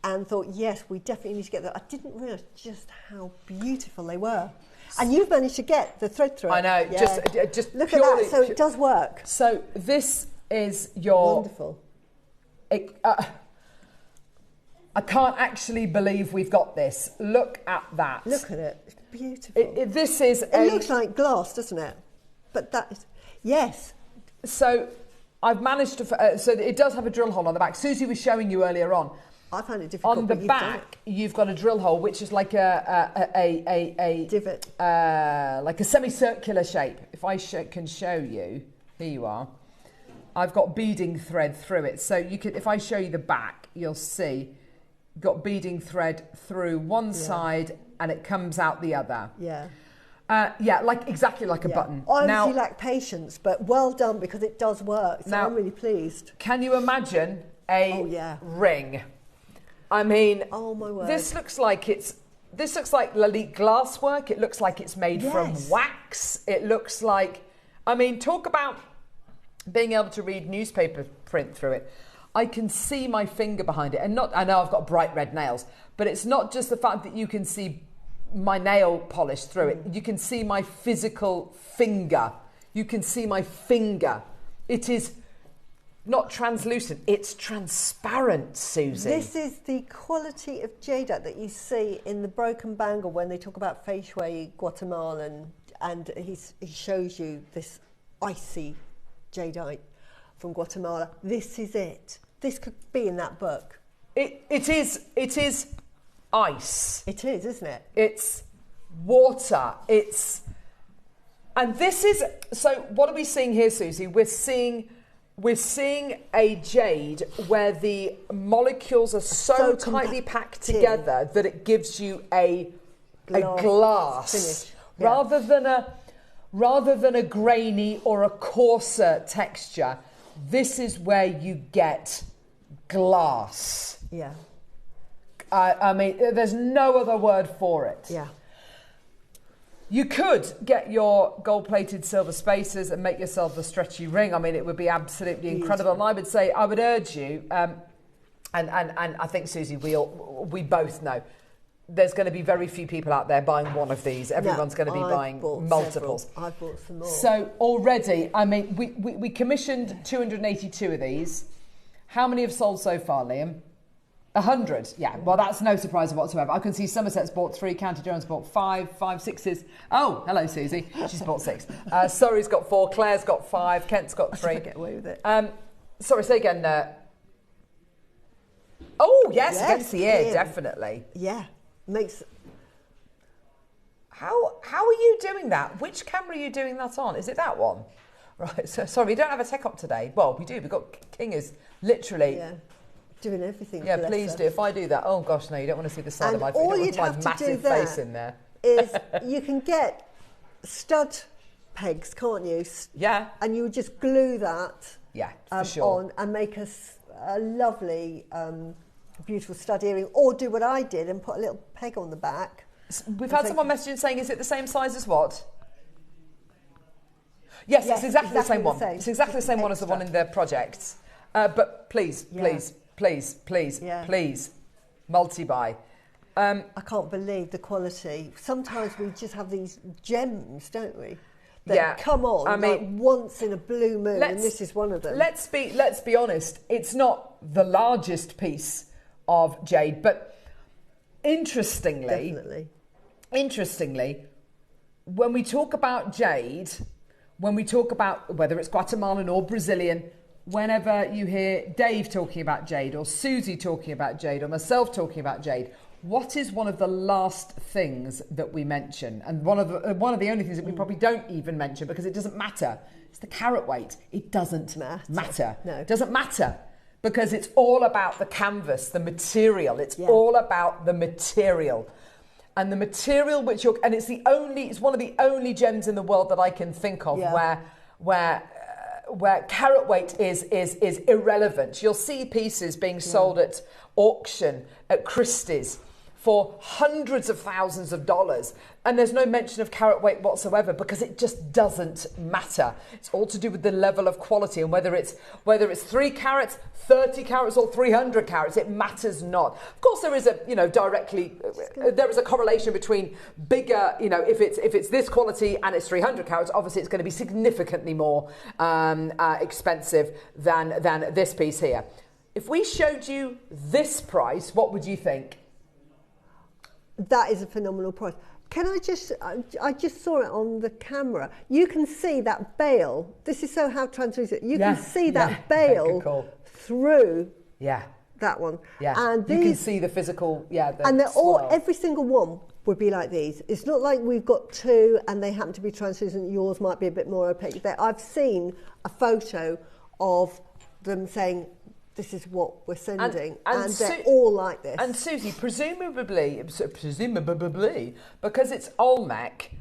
and thought, yes, we definitely need to get them, I didn't realise just how beautiful they were. And you've managed to get the thread through it. I know, just look purely, at that, so it does work. So this is your... Wonderful. I can't actually believe we've got this. Look at that. Look at it. It's beautiful. It looks like glass, doesn't it? But that is... Yes. So I've managed to... so it does have a drill hole on the back. Susie was showing you earlier on. I found it difficult. On the back, you've got a drill hole, which is like a divot, like a semicircular shape. If I can show you, here you are. I've got beading thread through it. So you can, if I show you the back, you'll see got beading thread through one side and it comes out the other. Yeah. Exactly like a button. I obviously lack patience, but well done because it does work. So I'm really pleased. Can you imagine a ring? I mean, oh my word. This looks like Lalique glasswork. It looks like it's made from wax. It looks like, talk about being able to read newspaper print through it. I can see my finger behind it, and I know I've got bright red nails, but it's not just the fact that you can see my nail polish through it. You can see my physical finger. You can see my finger. It is not translucent, it's transparent, Susie. This is the quality of jadeite that you see in the broken bangle when they talk about fei shui Guatemalan, and he shows you this icy jadeite from Guatemala. This is it. This could be in that book. It is ice. It is, isn't it? It's water. And this is, so what are we seeing here, Susie? We're seeing we're seeing a jade where the molecules are so tightly packed together that it gives you a glass finish. rather than a grainy or a coarser texture. This is where you get glass. Yeah. I mean, there's no other word for it. Yeah. You could get your gold-plated silver spacers and make yourself a stretchy ring. I mean, it would be absolutely incredible. And I would say, I would urge you, and I think, Susie, we both know, there's going to be very few people out there buying one of these. Everyone's going to be buying multiples. I've bought some more. So already, I mean, we commissioned 282 of these. How many have sold so far, Liam? 100, yeah. Well, that's no surprise whatsoever. I can see Somerset's bought 3, County Jones bought 5, 6s. Oh, hello, Susie. She's bought 6. Surrey's got 4, Claire's got 5, Kent's got 3. I get away with it. Sorry, say again. Oh, yes, against the ear, definitely. Yeah, makes. How are you doing that? Which camera are you doing that on? Is it that one? Right. So sorry, we don't have a tech up today. Well, we do. We've got King is literally. Yeah. Doing everything. Yeah, please do. If I do that, oh gosh, no, you don't want to see the side of my face. All you'd have to do there face in there. Is you can get stud pegs, can't you? Yeah. And you would just glue that. Yeah, for sure. On and make a lovely, beautiful stud earring, or do what I did and put a little peg on the back. We've had someone messaging saying, "Is it the same size as what?" Yes, it's exactly the same one. It's exactly the same one as the one in the projects. But please, please, multi-buy. I can't believe the quality. Sometimes we just have these gems, don't we? That come on, I mean, like once in a blue moon, and this is one of them. Let's be honest. It's not the largest piece of jade, but interestingly, when we talk about jade, when we talk about whether it's Guatemalan or Brazilian, whenever you hear Dave talking about jade or Susie talking about jade or myself talking about jade, what is one of the last things that we mention? And one of the only things that we probably don't even mention because it doesn't matter. It's the carat weight. It doesn't matter. No. It doesn't matter because it's all about the canvas, the material. It's all about the material. And the material which you're, and it's one of the only gems in the world that I can think of where carat weight is irrelevant. You'll see pieces being sold at auction at Christie's for hundreds of thousands of dollars, and there's no mention of carat weight whatsoever because it just doesn't matter. It's all to do with the level of quality and whether it's 3 carats, 30 carats, or 300 carats. It matters not. Of course, there is there is a correlation between bigger. If it's this quality and it's 300 carats, obviously it's going to be significantly more expensive than this piece here. If we showed you this price, what would you think? That is a phenomenal price. Can I just saw it on the camera. You can see that bail. This is how translucent. You can see that bail through that one. Yeah, and you can see the physical, and they're all, every single one would be like these. It's not like we've got 2 and they happen to be translucent. Yours might be a bit more opaque. I've seen a photo of them saying, this is what we're sending, and they're all like this. And Susie, presumably, because it's Olmec,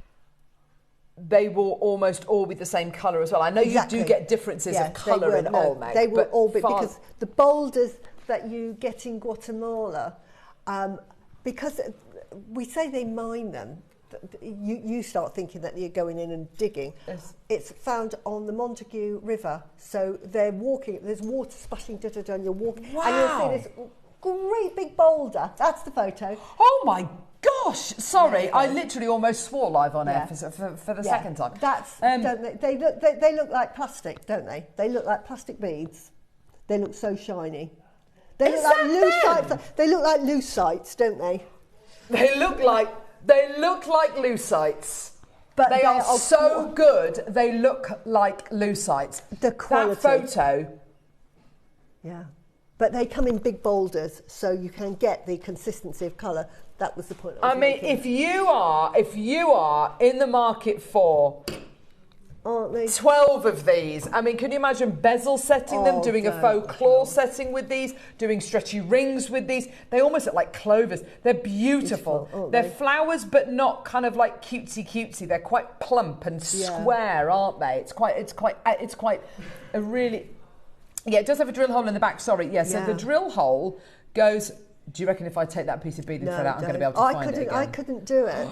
they will almost all be the same colour as well. I know you do get differences of colour in Olmec. They will all be, because the boulders that you get in Guatemala, because we say they mine them, you start thinking that you're going in and digging. Yes. It's found on the Montague River, so they're walking. There's water splashing, and you're walking, and you'll see this great big boulder. That's the photo. Oh my gosh! Sorry, I literally almost swore live on air for the second time. That's don't they look like plastic, don't they? They look like plastic beads. They look so shiny. They look like lucite. They look like lucite, don't they? They look like luccites. But they are so good, they look like luccites. The quality. That photo. Yeah. But they come in big boulders, so you can get the consistency of colour. That was the point I was making. If you are in the market for aren't they? 12 of these. I mean, can you imagine bezel setting them, doing a faux claw setting with these, doing stretchy rings with these? They almost look like clovers. They're beautiful. They're flowers, but not kind of like cutesy. They're quite plump and square, aren't they? It's quite a really... Yeah, it does have a drill hole in the back. Sorry. Yeah, so the drill hole goes... Do you reckon if I take that piece of beading thread out, I'm going to be able to find it again? I couldn't do it.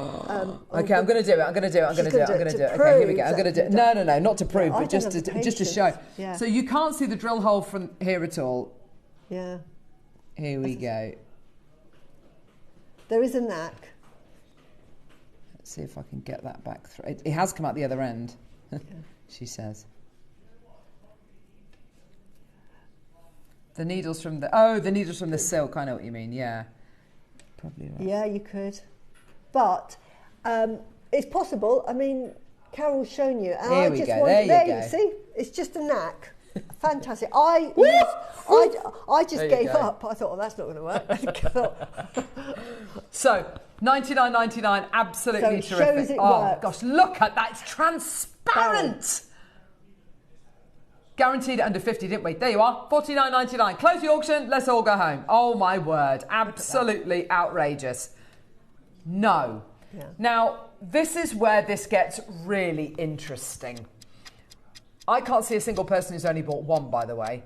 Okay, I'm going to do it. Okay, here we go. I'm going to do it. No, not to prove, but just to show. Yeah. So you can't see the drill hole from here at all. Yeah. Here we go. There is a knack. Let's see if I can get that back through. It has come out the other end, she says. The needles from the silk. I know what you mean. Yeah, probably right. Yeah, you could, but it's possible. I mean, Carol's shown you, and Here I we just go. wanted, There you go. See, it's just a knack. Fantastic. I just gave up. I thought, that's not going to work. So $99.99, absolutely so terrific. Shows it oh works. Gosh, look at that! It's transparent. Guaranteed under 50, didn't we? There you are, $49.99. Close the auction, let's all go home. Oh my word, absolutely outrageous. No. Yeah. Now, this is where this gets really interesting. I can't see a single person who's only bought one, by the way.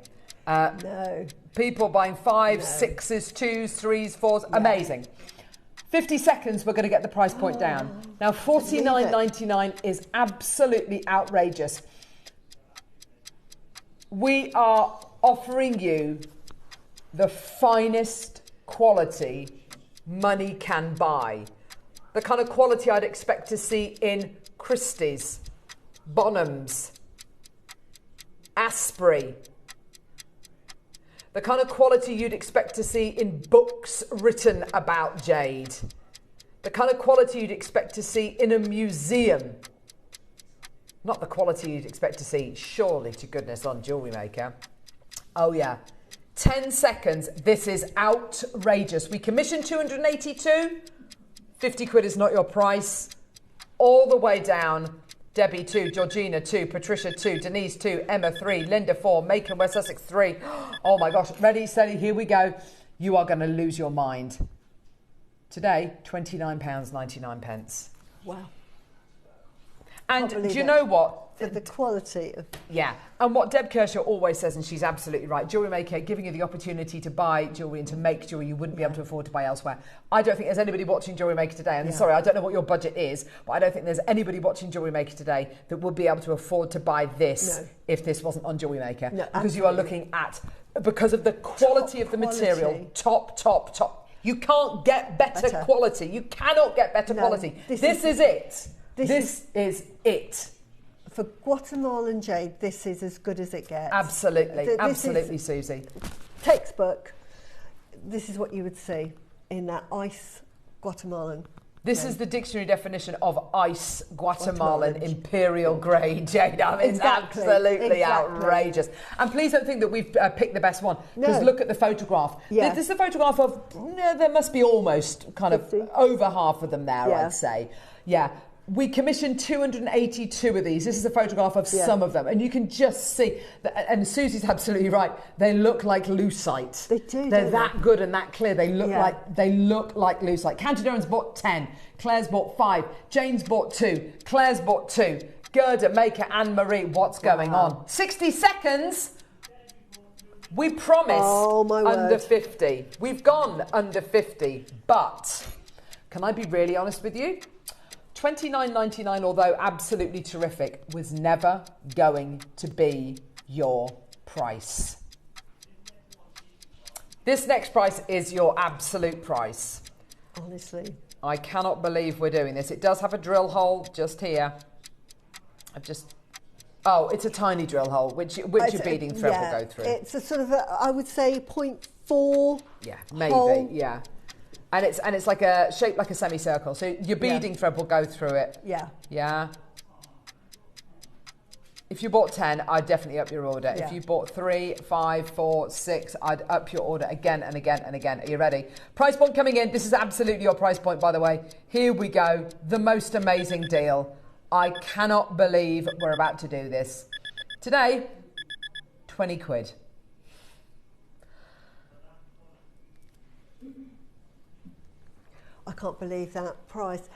No. People buying 5, 6s, 2s, 3s, 4s, amazing. 50 seconds, we're going to get the price point down. Now, $49.99 is absolutely outrageous. We are offering you the finest quality money can buy. The kind of quality I'd expect to see in Christie's, Bonhams, Asprey. The kind of quality you'd expect to see in books written about jade. The kind of quality you'd expect to see in a museum. Not the quality you'd expect to see, surely to goodness, on JewelleryMaker. Oh yeah, 10 seconds, this is outrageous. We commission 282, 50 quid is not your price. All the way down, Debbie 2, Georgina 2, Patricia 2, Denise 2, Emma 3, Linda 4, Macon West Sussex 3. Oh my gosh, ready, steady, here we go. You are going to lose your mind. Today, £29.99. Wow. And do you know what? The quality of... Yeah. And what Deb Kershaw always says, and she's absolutely right, JewelleryMaker giving you the opportunity to buy jewellery and to make jewellery you wouldn't be able to afford to buy elsewhere. I don't think there's anybody watching JewelleryMaker today, and sorry, I don't know what your budget is, but I don't think there's anybody watching JewelleryMaker today that would be able to afford to buy this if this wasn't on JewelleryMaker. No, because you are looking at, because of the quality of the material, top. You can't get better quality. You cannot get better quality. This is it. This is it. For Guatemalan jade, this is as good as it gets. Absolutely, absolutely, Susie. Textbook, this is what you would see in that ice Guatemalan. This is the dictionary definition of ice Guatemalan imperial grade jade. I mean, it's absolutely outrageous. And please don't think that we've picked the best one, because look at the photograph. Yeah. This is a photograph of, there must be almost kind 50. of over half of them there, Yeah. I'd say. Yeah. We commissioned 282 of these. This is a photograph of some of them. And you can just see, and Susie's absolutely right, they look like lucite. They do, They're that good and that clear. They look like lucite. Canty Durham's bought 10. Claire's bought 5. Jane's bought 2. Claire's bought 2. Gerda, Maker, Anne Marie, what's going on? 60 seconds. We promised under 50. We've gone under 50. But can I be really honest with you? $29.99, although absolutely terrific, was never going to be your price. This next price is your absolute price. Honestly. I cannot believe we're doing this. It does have a drill hole just here. Oh, it's a tiny drill hole, which your beading thread will go through. It's a sort of, I would say, 0.4 Yeah, maybe, hole. yeah. And it's like shaped like a semicircle. So your beading thread will go through it. Yeah. Yeah. If you bought 10, I'd definitely up your order. Yeah. If you bought 3, 5, 4, 6, I'd up your order again and again and again. Are you ready? Price point coming in. This is absolutely your price point, by the way. Here we go. The most amazing deal. I cannot believe we're about to do this. Today, 20 quid. I can't believe that price.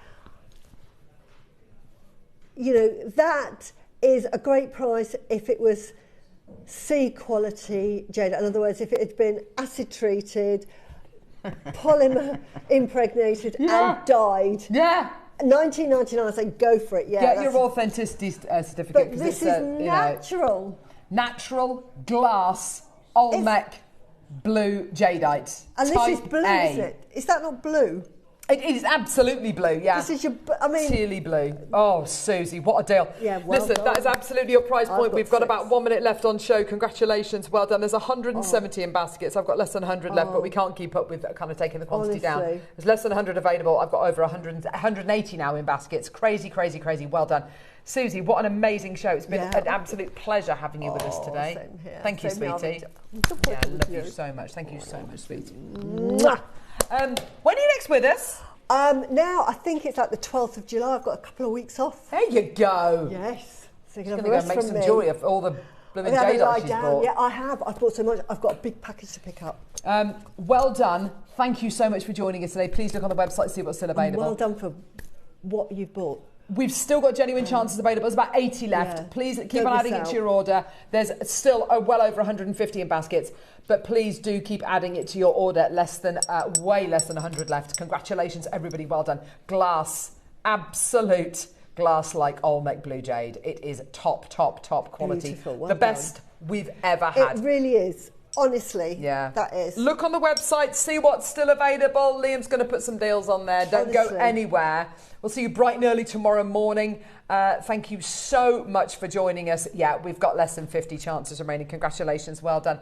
You know, that is a great price if it was C quality jade. In other words, if it had been acid treated, polymer impregnated and dyed. Yeah. 19.99, I say go for it. Yeah. Get your authenticity certificate. But this is natural. Natural glass Olmec blue jadeite. And this is blue, isn't it? Is that not blue? It is absolutely blue, yeah. This is your, I mean... Tealy blue. Oh, Susie, what a deal. Yeah, well Listen, done. that is absolutely your price point. We've got about 1 minute left on show. Congratulations, well done. There's 170 in baskets. I've got less than 100 left, but we can't keep up with kind of taking the quantity down. There's less than 100 available. I've got over 180 now in baskets. Crazy, crazy, crazy. Well done. Susie, what an amazing show. It's been an absolute pleasure having you with us today. Same here. Thank you, Same sweetie. here. I love you so much. Thank you so much, sweetie. Mwah. When are you next with us? Now, I think it's like the 12th of July. I've got a couple of weeks off. There you go. Yes. So you can She's have going a to rest go make from some me. jewellery of all the blooming I'm gonna jade lie she's down. bought. Yeah, I have. I've bought so much. I've got a big package to pick up. Well done. Thank you so much for joining us today. Please look on the website to see what's still available. Well done for what you've bought. We've still got genuine chances available. There's about 80 left. Yeah. Please keep Don't on miss adding it out. to your order. There's still well over 150 in baskets, but please do keep adding it to your order. Way less than 100 left. Congratulations, everybody. Well done. Glass, absolute glass like Olmec Blue Jade. It is top quality. Beautiful. Well the done. best we've ever had. It really is. Honestly, yeah, that is. Look on the website, see what's still available. Liam's going to put some deals on there. Don't go anywhere. We'll see you bright and early tomorrow morning. Thank you so much for joining us. Yeah, we've got less than 50 chances remaining. Congratulations, well done.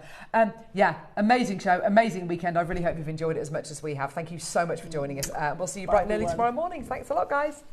Yeah, amazing show, amazing weekend. I really hope you've enjoyed it as much as we have. Thank you so much for joining us. We'll see you bright and early tomorrow morning. Thanks a lot, guys.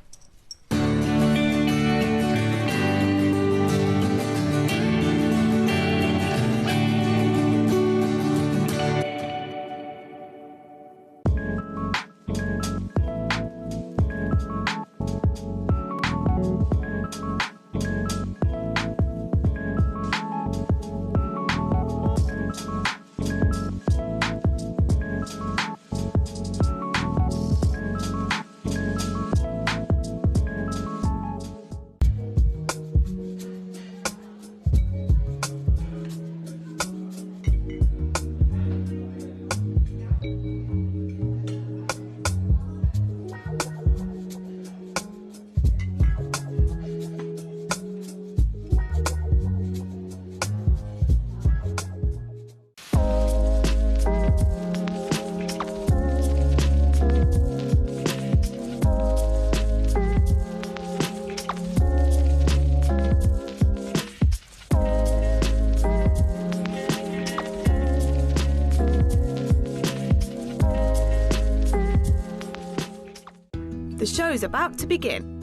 The show's about to begin.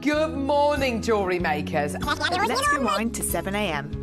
Good morning, jewellery makers. Let's rewind to 7 a.m.